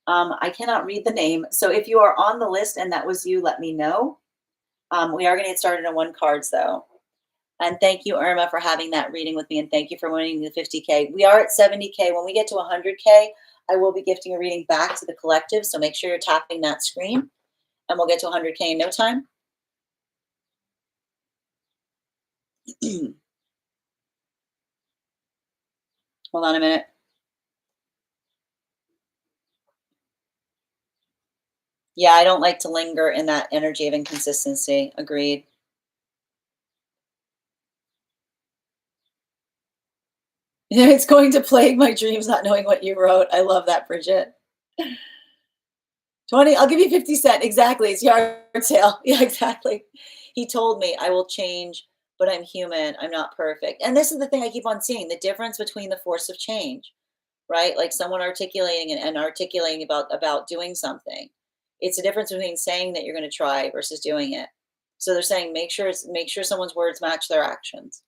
I cannot read the name. So if you are on the list and that was you, let me know. We are going to get started on one cards though. And thank you, Irma, for having that reading with me. And thank you for winning the 50K. We are at 70K. When we get to 100K, I will be gifting a reading back to the collective. So make sure you're tapping that screen. And we'll get to 100K in no time. Hold on a minute. Yeah, I don't like to linger in that energy of inconsistency. Agreed. It's going to plague my dreams not knowing what you wrote. I love that, Bridget. 20, I'll give you 50 cents. Exactly. It's yard sale. Yeah, exactly. He told me I will change, but I'm human. I'm not perfect. And this is the thing I keep on seeing, the difference between the force of change, right? Like someone articulating and articulating about doing something. It's a difference between saying that you're going to try versus doing it. So they're saying make sure someone's words match their actions.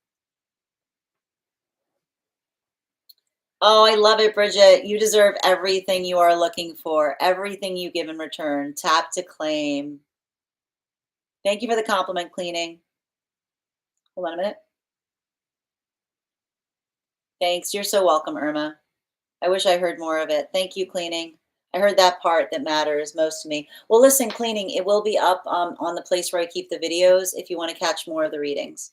Oh, I love it, Bridget. You deserve everything you are looking for, everything you give in return. Tap to claim. Thank you for the compliment, cleaning. Hold on a minute. Thanks. You're so welcome, Irma. I wish I heard more of it. Thank you, cleaning. I heard that part that matters most to me. Well, listen, cleaning, it will be up on the place where I keep the videos if you want to catch more of the readings.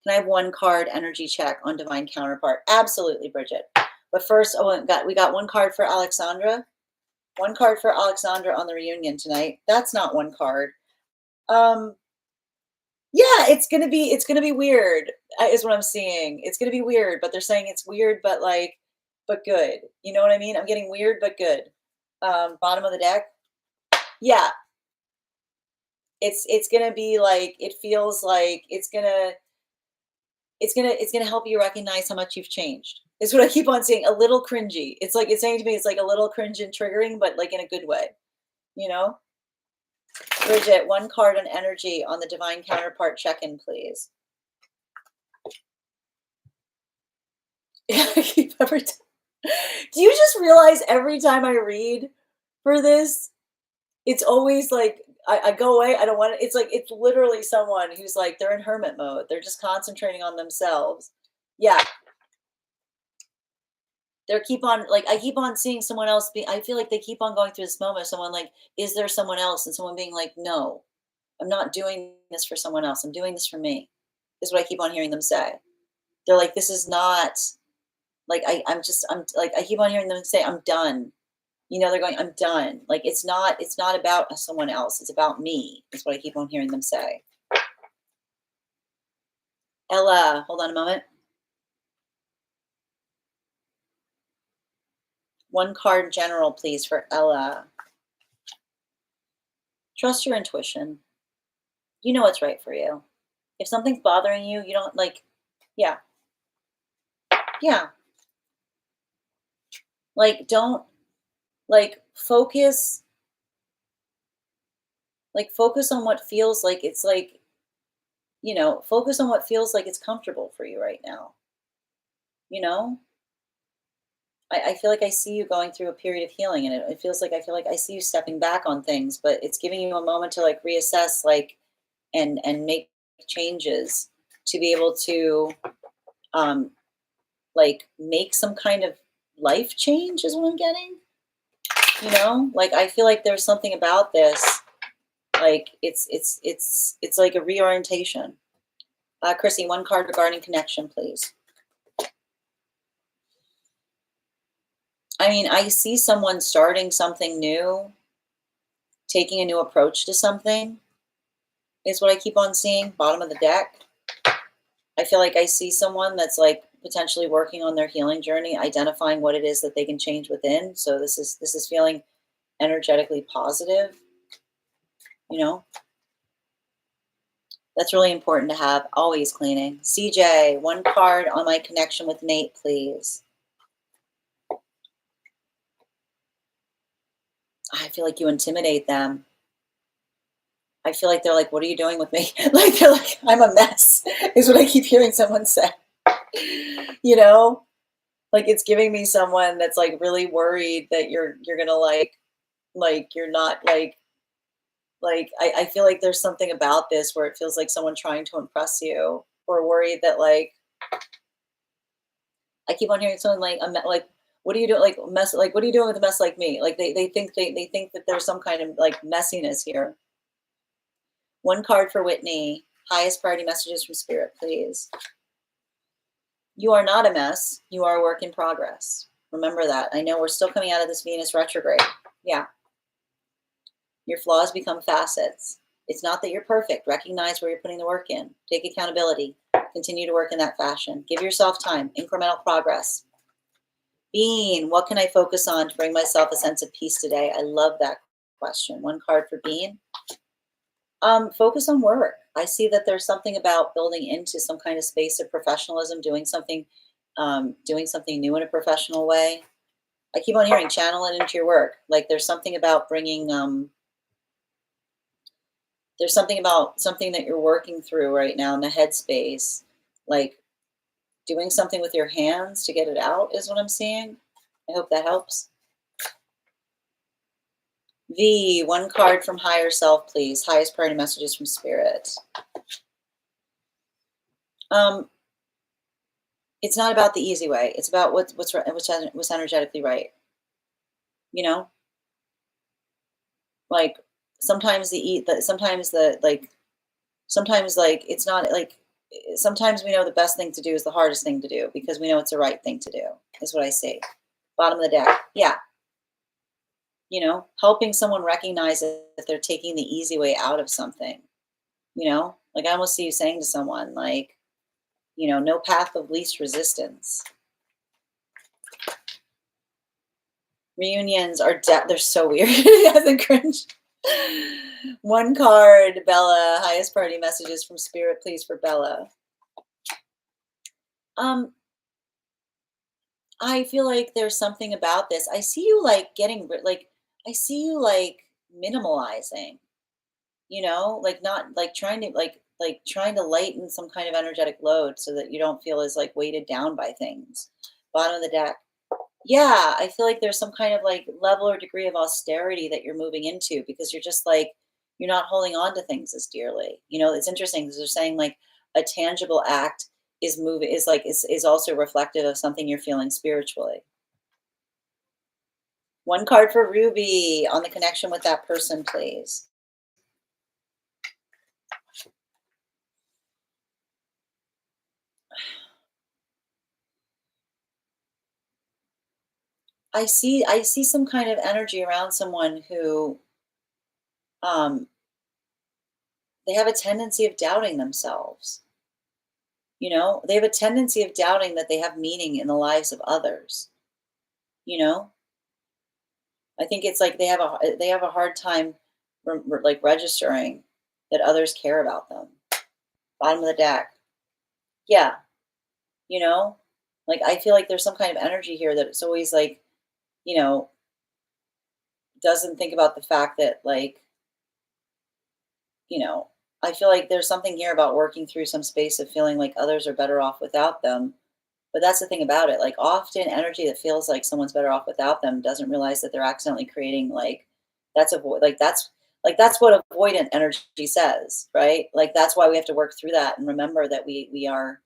Can I have one card energy check on divine counterpart? Absolutely, Bridget. But first, we got one card for Alexandra. One card for Alexandra on the reunion tonight. That's not one card. Yeah, it's gonna be weird, is what I'm seeing. It's gonna be weird, but they're saying it's weird, but but good. You know what I mean? I'm getting weird, but good. Bottom of the deck. Yeah, it's gonna be like it feels like it's gonna help you recognize how much you've changed. Is what I keep on saying. A little cringy. It's like it's saying to me, it's like a little cringe and triggering, but like in a good way. You know? Bridget, one card on energy on the divine counterpart check-in, please. Every time. Do you just realize every time I read for this, it's always like I go away. I don't want it. It's like it's literally someone who's like they're in hermit mode. They're just concentrating on themselves. Yeah, they keep on like I keep on seeing someone else be. I feel like they keep on going through this moment. Someone like, is there someone else? And someone being like, no, I'm not doing this for someone else. I'm doing this for me. Is what I keep on hearing them say. They're like, this is not like I'm like I keep on hearing them say, I'm done. You know, they're going, I'm done. Like it's not about someone else. It's about me. Is what I keep on hearing them say. Ella, hold on a moment. One card general, please, for Ella. Trust your intuition. You know what's right for you. If something's bothering you, you don't like, yeah. Yeah. Like, don't focus on what feels like it's like, focus on what feels like it's comfortable for you right now. You know? I feel like I see you going through a period of healing and it feels like I feel like I see you stepping back on things, but it's giving you a moment to like reassess and make changes to be able to um make some kind of life change is what I'm getting. Like I feel like there's something about this, like it's like a reorientation. Chrissy, one card regarding connection, please. I mean, I see someone starting something new, taking a new approach to something is what I keep on seeing. Bottom of the deck. I feel like I see someone that's like potentially working on their healing journey, identifying what it is that they can change within. So this is feeling energetically positive. That's really important to have. Always cleaning. CJ, one card on my connection with Nate, please. I feel like you intimidate them. I feel like they're like, "What are you doing with me?" Like, they're like, "I'm a mess," is what I keep hearing someone say. You know? Like, it's giving me someone that's, like, really worried that you're gonna, you're not, I feel like there's something about this where it feels like someone trying to impress you, or worried that, I keep on hearing someone like, like, "What are you doing?" Like, mess, like, "What are you doing with a mess like me?" Like, they think that there's some kind of, like, messiness here. One card for Whitney. Highest priority messages from spirit, please. You are not a mess. You are a work in progress. Remember that. I know we're still coming out of this Venus retrograde. Yeah. Your flaws become facets. It's not that you're perfect. Recognize where you're putting the work in. Take accountability. Continue to work in that fashion. Give yourself time. Incremental progress. Bean, what can I focus on to bring myself a sense of peace today? I love that question. One card for Bean. Focus on work. I see that there's something about building into some kind of space of professionalism, doing something new in a professional way. I keep on hearing channel it into your work. Like, there's something about bringing, there's something about something that you're working through right now in the headspace, like doing something with your hands to get it out is what I'm seeing. I hope that helps. V, one card from higher self, please. Highest priority messages from spirit. It's not about the easy way. It's about what's energetically right. You know, like sometimes sometimes like it's not like sometimes we know the best thing to do is the hardest thing to do because we know it's the right thing to do. Is what I say. Bottom of the deck. Yeah. Helping someone recognize that they're taking the easy way out of something. Like I almost see you saying to someone like, no path of least resistance. Reunions are they're so weird. As a cringe. One card, Bella. Highest priority messages from spirit, please, for Bella. I feel like there's something about this. I see you like I see you like minimalizing. Like not like trying to trying to lighten some kind of energetic load so that you don't feel as like weighted down by things. Bottom of the deck. Yeah, I feel like there's some kind of like level or degree of austerity that you're moving into because you're just like you're not holding on to things as dearly. It's interesting because they're saying like a tangible act is also reflective of something you're feeling spiritually. One card for Ruby on the connection with that person, please. I see some kind of energy around someone who um they have a tendency of doubting themselves. They have a tendency of doubting that they have meaning in the lives of others. You know, I think it's like they have a hard time like registering that others care about them. Bottom of the deck. Yeah, you know, like I feel like there's some kind of energy here that it's always like, you know, doesn't think about the fact that you know, I feel like there's something here about working through some space of feeling like others are better off without them. But that's the thing about it. Like often energy that feels like someone's better off without them doesn't realize that they're accidentally creating that's avoid that's what avoidant energy says, right? Like that's why we have to work through that and remember that we are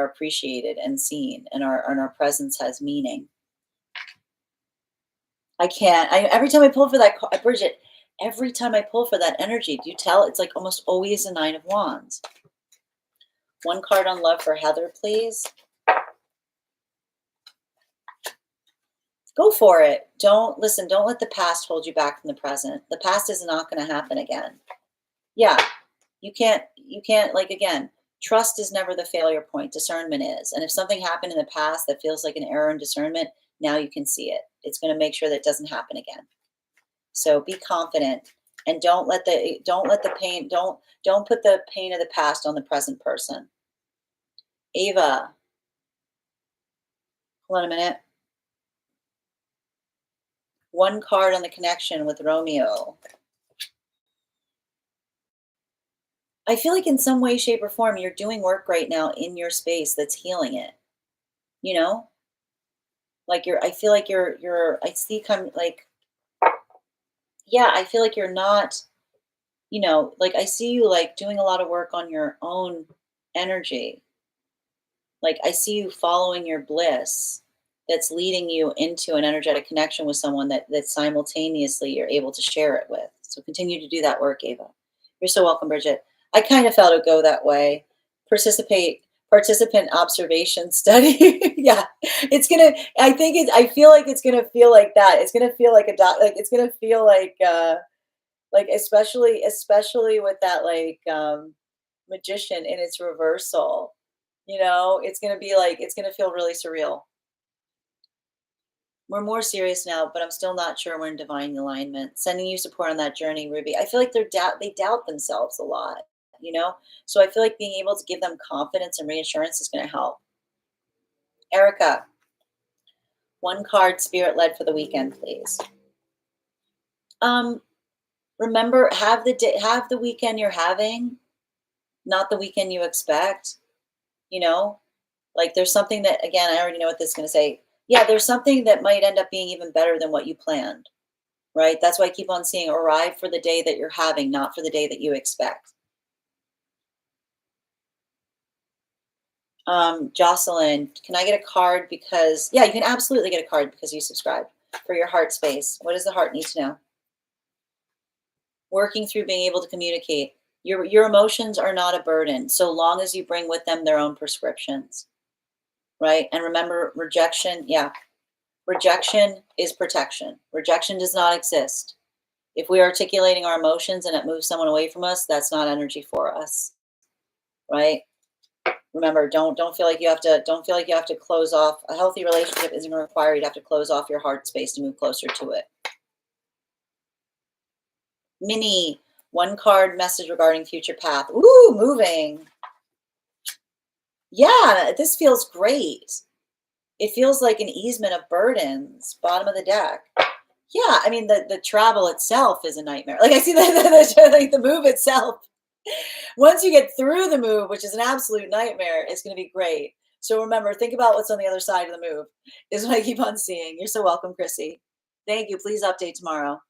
appreciated and seen and our presence has meaning. I can't. Every time I pull for that, Bridget. Every time I pull for that energy, do you tell? It's like almost always a Nine of Wands. One card on love for Heather, please. Go for it. Don't listen. Don't let the past hold you back from the present. The past is not going to happen again. Yeah, you can't like again. Trust is never the failure point. Discernment is. And if something happened in the past that feels like an error in discernment, now you can see it. It's going to make sure that it doesn't happen again. So be confident and don't let the pain don't put the pain of the past on the present person. Ava, hold on a minute. One card on the connection with Romeo. I feel like in some way, shape, or form, you're doing work right now in your space that's healing it. You know, like I feel like I see come like, yeah, I feel like you're not, like I see you like doing a lot of work on your own energy. Like I see you following your bliss that's leading you into an energetic connection with someone that simultaneously you're able to share it with. So continue to do that work, Ava. You're so welcome, Bridget. I kind of felt it go that way. Participant observation study. Yeah. I feel like it's gonna feel like that. It's gonna feel like it's gonna feel like especially with that magician in its reversal. It's gonna be like it's gonna feel really surreal. We're more serious now, but I'm still not sure we're in divine alignment. Sending you support on that journey, Ruby. I feel like they doubt themselves a lot, you know? So I feel like being able to give them confidence and reassurance is gonna help. Erica, one card spirit led for the weekend, please. Um, Remember, have the weekend you're having, not the weekend you expect, you know? Like there's something that, again, I already know what this is going to say. Yeah, there's something that might end up being even better than what you planned, right? That's why I keep on seeing arrive for the day that you're having, not for the day that you expect. Jocelyn, can I get a card because, yeah, you can absolutely get a card because you subscribed for your heart space. What does the heart need to know? Working through being able to communicate. Your emotions are not a burden so long as you bring with them their own prescriptions, right? And remember, rejection, yeah, rejection is protection. Rejection does not exist. If we're articulating our emotions and it moves someone away from us, that's not energy for us, right? Remember, don't feel like you have to close off. A healthy relationship isn't going to require you to have to close off your heart space to move closer to it. Minnie, one card message regarding future path. Ooh, moving. Yeah, this feels great. It feels like an easement of burdens, bottom of the deck. Yeah, I mean the travel itself is a nightmare. Like I see like the move itself. Once you get through the move, which is an absolute nightmare, it's going to be great. So remember, think about what's on the other side of the move. Is what I keep on seeing. You're so welcome, Chrissy. Thank you. Please update tomorrow.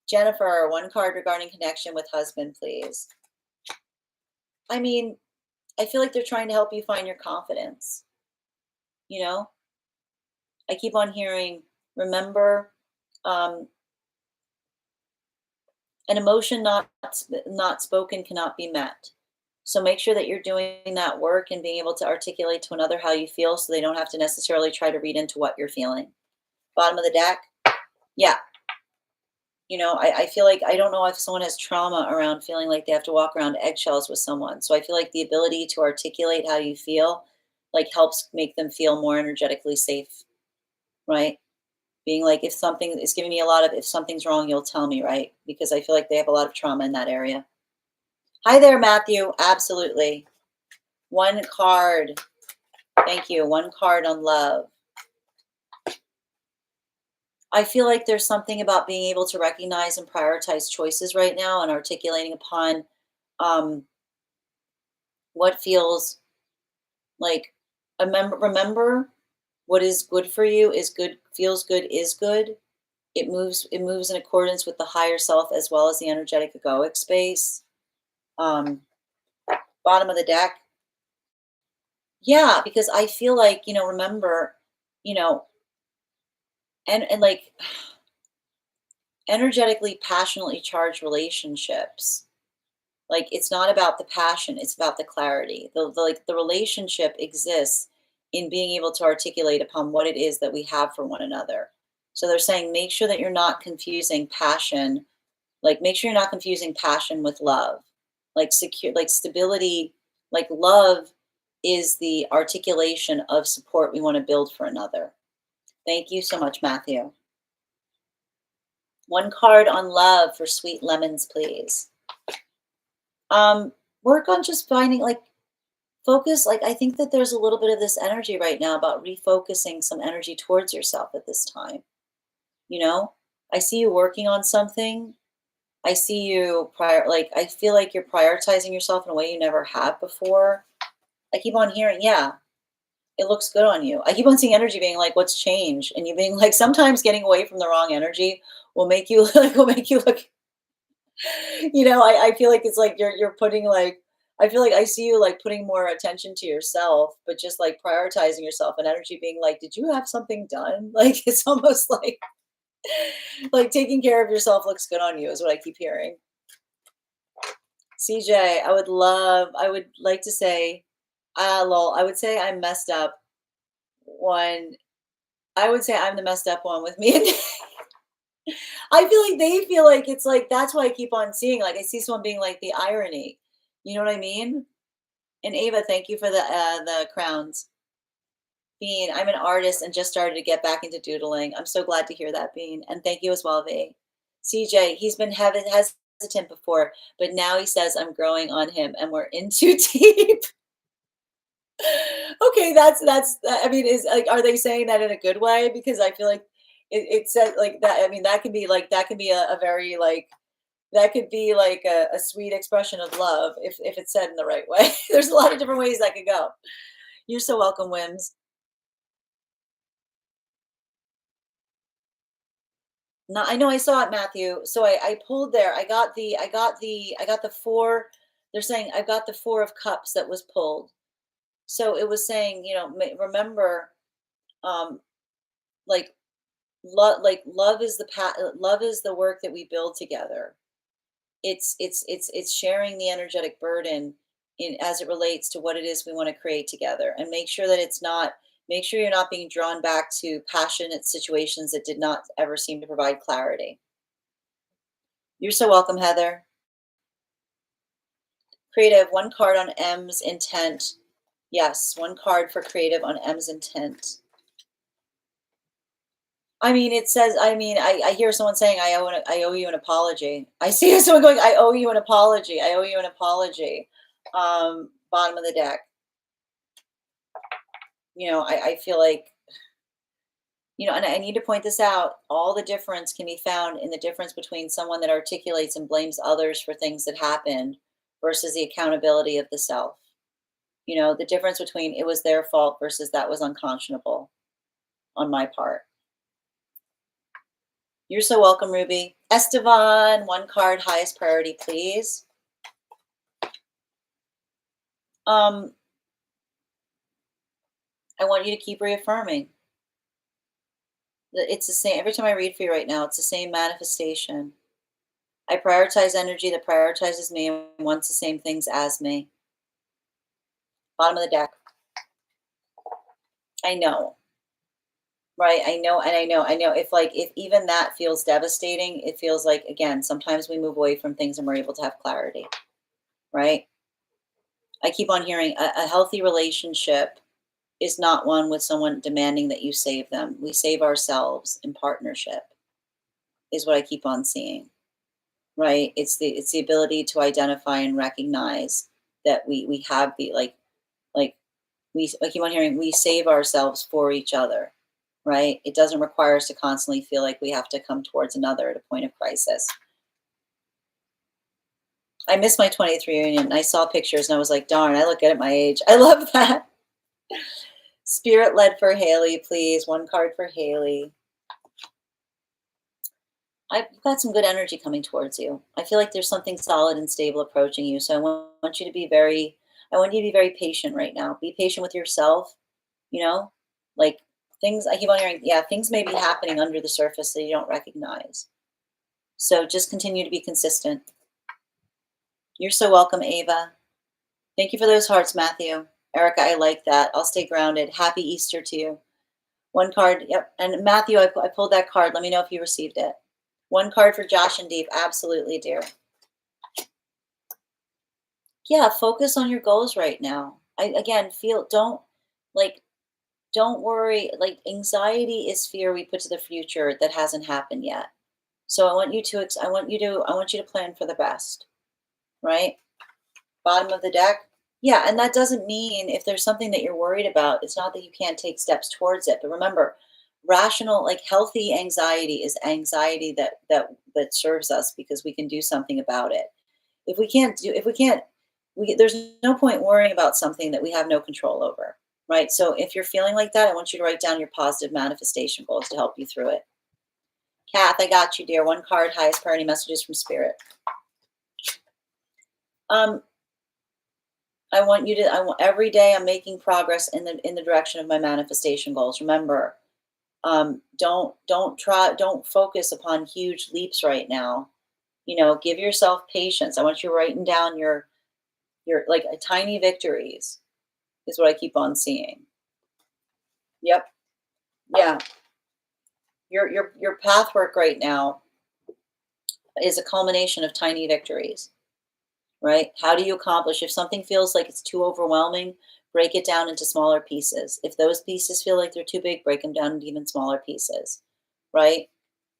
Jennifer, one card regarding connection with husband, please. I mean, I feel like they're trying to help you find your confidence. You know, I keep on hearing, remember, um, an emotion not spoken cannot be met. So make sure that you're doing that work and being able to articulate to another how you feel so they don't have to necessarily try to read into what you're feeling. Bottom of the deck. Yeah. I feel like I don't know if someone has trauma around feeling like they have to walk around eggshells with someone. So I feel like the ability to articulate how you feel like helps make them feel more energetically safe, right? Being like, if something is giving me a lot of, if something's wrong, you'll tell me, right? Because I feel like they have a lot of trauma in that area. Hi there, Matthew. Absolutely. One card. Thank you. One card on love. I feel like there's something about being able to recognize and prioritize choices right now and articulating upon um, what feels like. Remember, what is good for you is good, feels good is good. It moves in accordance with the higher self as well as the energetic egoic space. Bottom of the deck. Yeah, because I feel like, remember, you know, and like energetically, passionately charged relationships. Like it's not about the passion, it's about the clarity. The relationship exists in being able to articulate upon what it is that we have for one another. So they're saying make sure that you're not confusing passion, like make sure you're not confusing passion with love. Like secure, like stability, like love is the articulation of support we want to build for another. Thank you so much, Matthew. One card on love for sweet lemons, please. Work on just finding like focus. Like I think that there's a little bit of this energy right now about refocusing some energy towards yourself at this time, you know? I see you working on something. I see you like, I feel like you're prioritizing yourself in a way you never have before. I keep on hearing, yeah, it looks good on you. I keep on seeing energy being like, what's changed? And you being like, sometimes getting away from the wrong energy will make you like, will make you look, I feel like it's like you're putting like, I feel like I see you like putting more attention to yourself, but just like prioritizing yourself and energy being like, did you have something done? Like it's almost like taking care of yourself looks good on you is what I keep hearing. CJ, I would like to say, lol, I would say I'm messed up one. I would say I'm the messed up one with me. And I feel like they feel like it's like, that's why I keep on seeing, like, I see someone being like the irony. You know what I mean? And Ava, thank you for the crowns. Bean, I'm an artist and just started to get back into doodling. I'm so glad to hear that, Bean. And thank you as well, V. CJ, he's been hesitant before, but now he says I'm growing on him and we're in too deep. Okay, that's I mean, is like, are they saying that in a good way? Because I feel like it said like that. I mean, that can be like, that can be a very like, that could be like a sweet expression of love if it's said in the right way. There's a lot of different ways that could go. You're so welcome, Wims. No, I know I saw it, Matthew. So I pulled there. I got the four. They're saying I got the four of cups that was pulled. So it was saying, remember, um, like love is love is the work that we build together. It's sharing the energetic burden in as it relates to what it is we want to create together, and make sure that it's not. Make sure you're not being drawn back to passionate situations that did not ever seem to provide clarity. You're so welcome, Heather. Creative, one card on M's intent. Yes, one card for creative on M's intent. I mean, it says, I hear someone saying, I owe you an apology. I see someone going, I owe you an apology. I owe you an apology. Bottom of the deck. I feel like, and I need to point this out. All the difference can be found in the difference between someone that articulates and blames others for things that happened versus the accountability of the self. The difference between it was their fault versus that was unconscionable on my part. You're so welcome, Ruby. Estevan, one card, highest priority, please. I want you to keep reaffirming. It's the same every time I read for you right now. It's the same manifestation. I prioritize energy that prioritizes me and wants the same things as me. Bottom of the deck. I know. Right. I know. And I know if even that feels devastating, it feels like, again, sometimes we move away from things and we're able to have clarity. Right. I keep on hearing a healthy relationship is not one with someone demanding that you save them. We save ourselves in partnership, is what I keep on seeing. Right. It's the ability to identify and recognize that we have the like I keep on hearing we save ourselves for each other. Right? It doesn't require us to constantly feel like we have to come towards another at a point of crisis. I missed my 20th reunion and I saw pictures and I was like, darn, I look good at my age. I love that. Spirit led for Haley, please. One card for Haley. I've got some good energy coming towards you. I feel like there's something solid and stable approaching you. So want you to be I want you to be very patient right now. Be patient with yourself, like things I keep on hearing, yeah, things may be happening under the surface that you don't recognize. So just continue to be consistent. You're so welcome, Ava. Thank you for those hearts, Matthew. Erica, I like that. I'll stay grounded. Happy Easter to you. One card. Yep. And Matthew, I pulled that card. Let me know if you received it. One card for Josh and Deep. Absolutely, dear. Yeah, focus on your goals right now. Don't worry. Like, anxiety is fear we put to the future that hasn't happened yet. So I want you to plan for the best, right? Bottom of the deck. Yeah, and that doesn't mean if there's something that you're worried about, it's not that you can't take steps towards it. But remember, rational, like healthy anxiety is anxiety that serves us because we can do something about it. If we can't, there's no point worrying about something that we have no control over, right? So if you're feeling like that, I want you to write down your positive manifestation goals to help you through it. Kath, I got you, dear. One card, highest priority messages from spirit. I want you to, every day I'm making progress in the direction of my manifestation goals. Remember, don't focus upon huge leaps right now. Give yourself patience. I want you writing down your like tiny victories is what I keep on seeing. Yep. Yeah. Your path work right now is a culmination of tiny victories, right? How do you accomplish if something feels like it's too overwhelming? Break it down into smaller pieces. If those pieces feel like they're too big, break them down into even smaller pieces, right?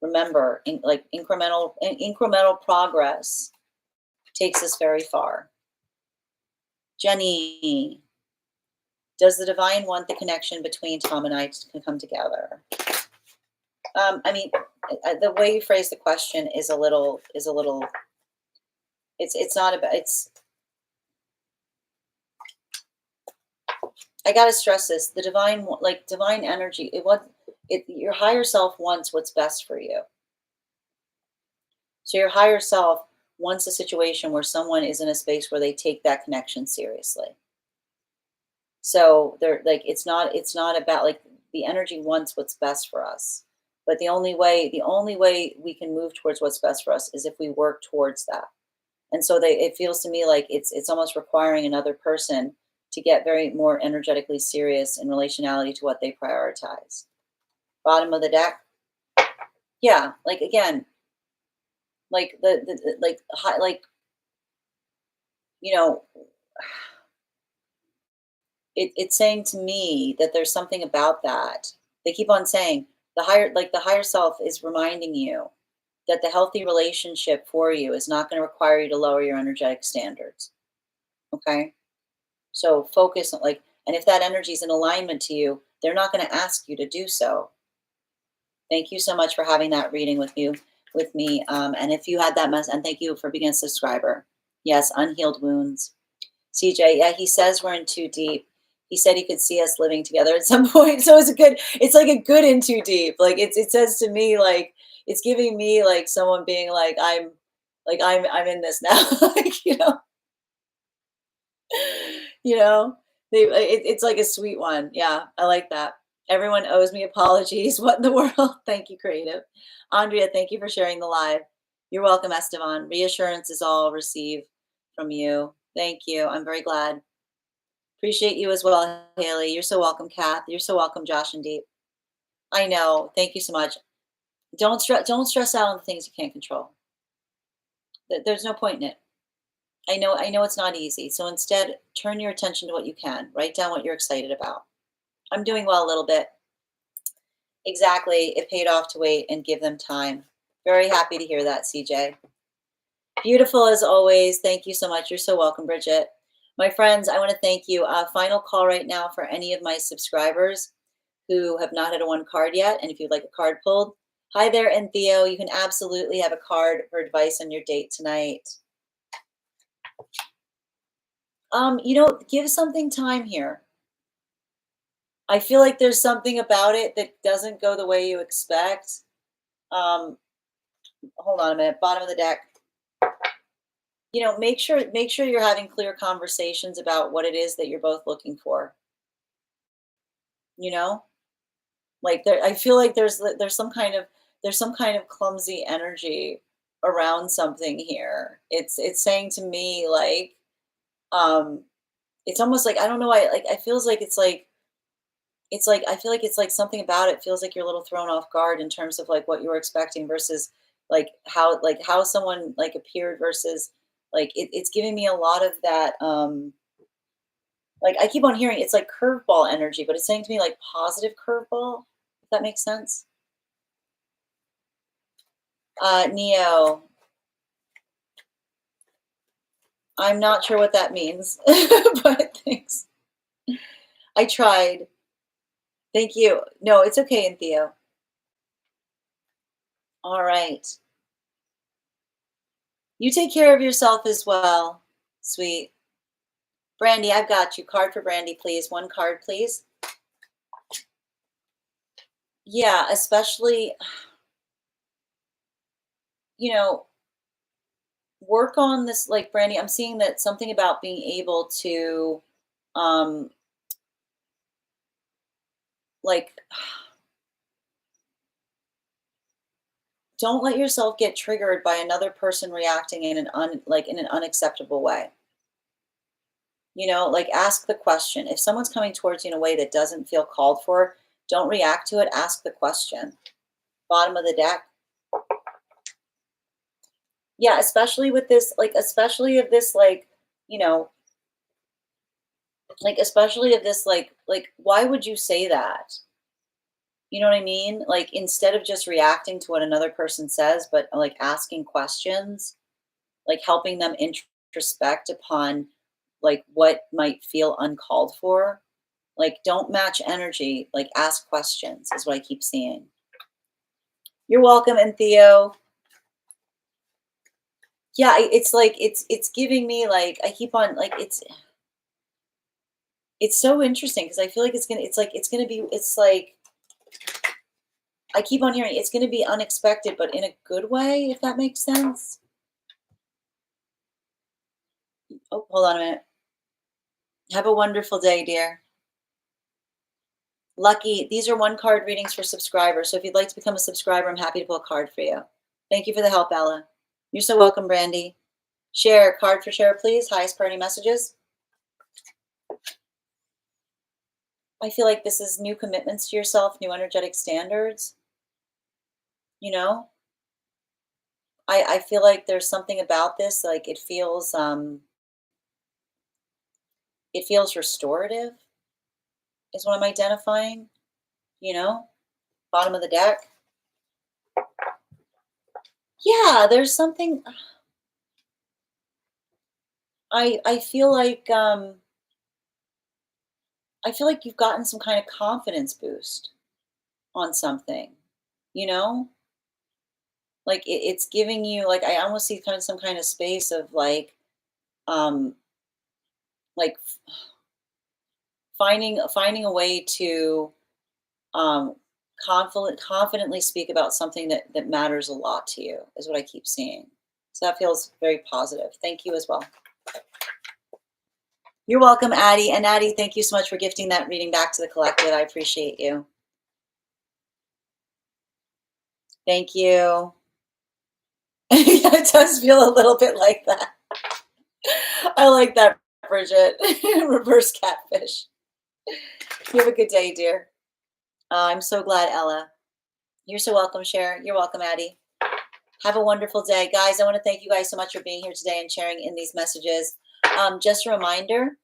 Remember, like incremental progress takes us very far. Jenny, does the divine want the connection between Tom and I to come together? I mean, the way you phrase the question is a little. It's not about. It's. I gotta stress this: the divine, like divine energy. Your higher self wants what's best for you. So your higher self wants a situation where someone is in a space where they take that connection seriously. So they're like, it's not about like the energy wants what's best for us. But the only way we can move towards what's best for us is if we work towards that. And so it feels to me like it's almost requiring another person to get very more energetically serious in relationality to what they prioritize. Bottom of the deck. Yeah, like again, like you know, it's saying to me that there's something about that. They keep on saying the higher self is reminding you that the healthy relationship for you is not going to require you to lower your energetic standards. Okay? So focus on and if that energy is in alignment to you, they're not going to ask you to do so. Thank you so much for having that reading with me. And if you had that mess, and thank you for being a subscriber. Yes, unhealed wounds. CJ, yeah, he says we're in too deep. He said he could see us living together at some point. So it's like a good in too deep. Like it says to me, like it's giving me like someone being I'm in this now. like, you know, it's like a sweet one. Yeah, I like that. Everyone owes me apologies. What in the world? Thank you, creative. Andrea, thank you for sharing the live. You're welcome, Esteban. Reassurance is all received from you. Thank you. I'm very glad. Appreciate you as well, Haley. You're so welcome, Kath. You're so welcome, Josh and Deep. I know. Thank you so much. Don't stress out on the things you can't control. There's no point in it. I know it's not easy. So instead, turn your attention to what you can. Write down what you're excited about. I'm doing well a little bit. Exactly. It paid off to wait and give them time. Very happy to hear that, CJ. Beautiful as always. Thank you so much. You're so welcome, Bridget. My friends, I want to thank you. Final call right now for any of my subscribers who have not had a one card yet. And if you'd like a card pulled, hi there, and Theo, you can absolutely have a card for advice on your date tonight. Give something time here. I feel like there's something about it that doesn't go the way you expect. Hold on a minute. Bottom of the deck. Make sure you're having clear conversations about what it is that you're both looking for. I feel like there's some kind of clumsy energy around something here. It's saying to me it's almost like I don't know why it feels like I feel like it's like something about it feels like you're a little thrown off guard in terms of like what you were expecting versus how someone appeared versus it's giving me a lot of that I keep on hearing it's like curveball energy, but it's saying to me like positive curveball, if that makes sense. Neo, I'm not sure what that means, but thanks. I tried. Thank you. No, it's okay, and Theo. All right. You take care of yourself as well, sweet. Brandy, I've got you. Card for Brandy, please. One card, please. Yeah, especially, you know, work on this, like Brandy, I'm seeing that something about being able to, um, like, don't let yourself get triggered by another person reacting in in an unacceptable way. Like ask the question. If someone's coming towards you in a way that doesn't feel called for, don't react to it. Ask the question. Bottom of the deck. Yeah, especially with this, especially if this, you know, especially if this, why would you say that? You know what I mean? Like, instead of just reacting to what another person says, but like asking questions, like helping them introspect upon like what might feel uncalled for. Like, don't match energy, like ask questions is what I keep seeing. You're welcome, and Theo. Yeah, it's like it's giving me like I keep on like it's so interesting because I feel like it's gonna be it's like I keep on hearing it's gonna be unexpected, but in a good way, if that makes sense. Oh, hold on a minute. Have a wonderful day, dear. Lucky, these are one card readings for subscribers. So if you'd like to become a subscriber, I'm happy to pull a card for you. Thank you for the help, Ella. You're so welcome, Brandy. Share, card for share, please. Highest priority messages. I feel like this is new commitments to yourself, new energetic standards. You know, I feel like there's something about this, like it feels restorative, is what I'm identifying, you know, bottom of the deck. Yeah, there's something I I feel like you've gotten some kind of confidence boost on something, you know? Like it's giving you like I almost see kind of some kind of space of um like finding a way to um confidently speak about something that matters a lot to you is what I keep seeing. So that feels very positive. Thank you as well. You're welcome, Addie. And Addie, thank you so much for gifting that reading back to the collective. I appreciate you. Thank you. Yeah, it does feel a little bit like that. I like that, Bridget. Reverse catfish. You have a good day, dear. I'm so glad, Ella. You're so welcome, Cher. You're welcome, Addie. Have a wonderful day. Guys, I want to thank you guys so much for being here today and sharing in these messages. Just a reminder,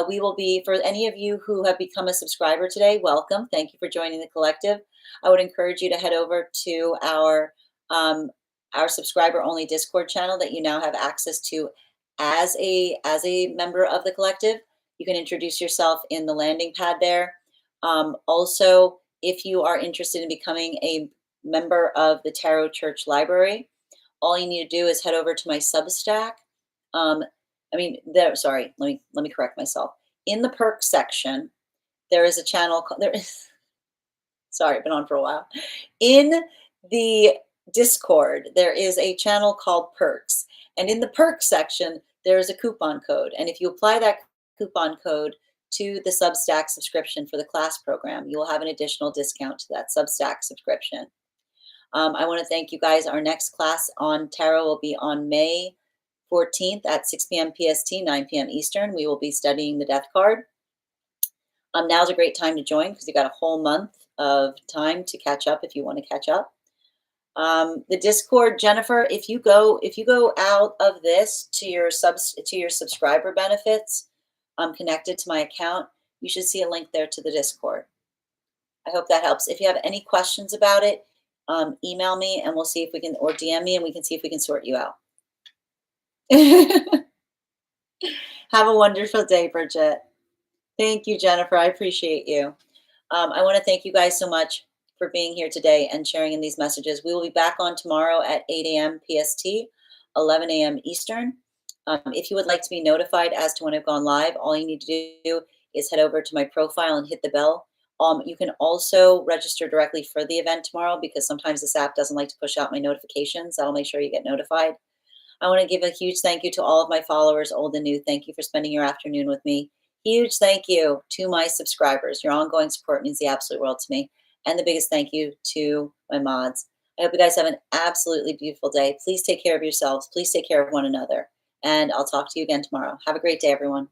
we will be, for any of you who have become a subscriber today, welcome. Thank you for joining the collective. I would encourage you to head over to our subscriber only Discord channel that you now have access to as a member of the collective. You can introduce yourself in the landing pad there. Also, if you are interested in becoming a member of the Tarot Church Library, all you need to do is head over to my Substack. Um, sorry, let me correct myself. In the perks section, there is a channel there is sorry, been on for a while. In the Discord, there is a channel called Perks. And in the perks section, there is a coupon code. And if you apply that coupon code to the Substack subscription for the class program, you will have an additional discount to that Substack subscription. I want to thank you guys. Our next class on tarot will be on May 14th at 6 p.m. PST, 9 p.m. Eastern. We will be studying the Death card. Now's a great time to join because you got a whole month of time to catch up if you want to catch up. The Discord, Jennifer, if you go out of this to your subscriber benefits, connected to my account, you should see a link there to the Discord. I hope that helps. If you have any questions about it, email me and we'll see if we can, or DM me and we can see if we can sort you out. Have a wonderful day, Bridget. Thank you, Jennifer. I appreciate you. I want to thank you guys so much for being here today and sharing in these messages. We will be back on tomorrow at 8 a.m. PST, 11 a.m. Eastern. If you would like to be notified as to when I've gone live, all you need to do is head over to my profile and hit the bell. You can also register directly for the event tomorrow because sometimes this app doesn't like to push out my notifications. That'll make sure you get notified. I want to give a huge thank you to all of my followers, old and new. Thank you for spending your afternoon with me. Huge thank you to my subscribers. Your ongoing support means the absolute world to me. And the biggest thank you to my mods. I hope you guys have an absolutely beautiful day. Please take care of yourselves. Please take care of one another. And I'll talk to you again tomorrow. Have a great day, everyone.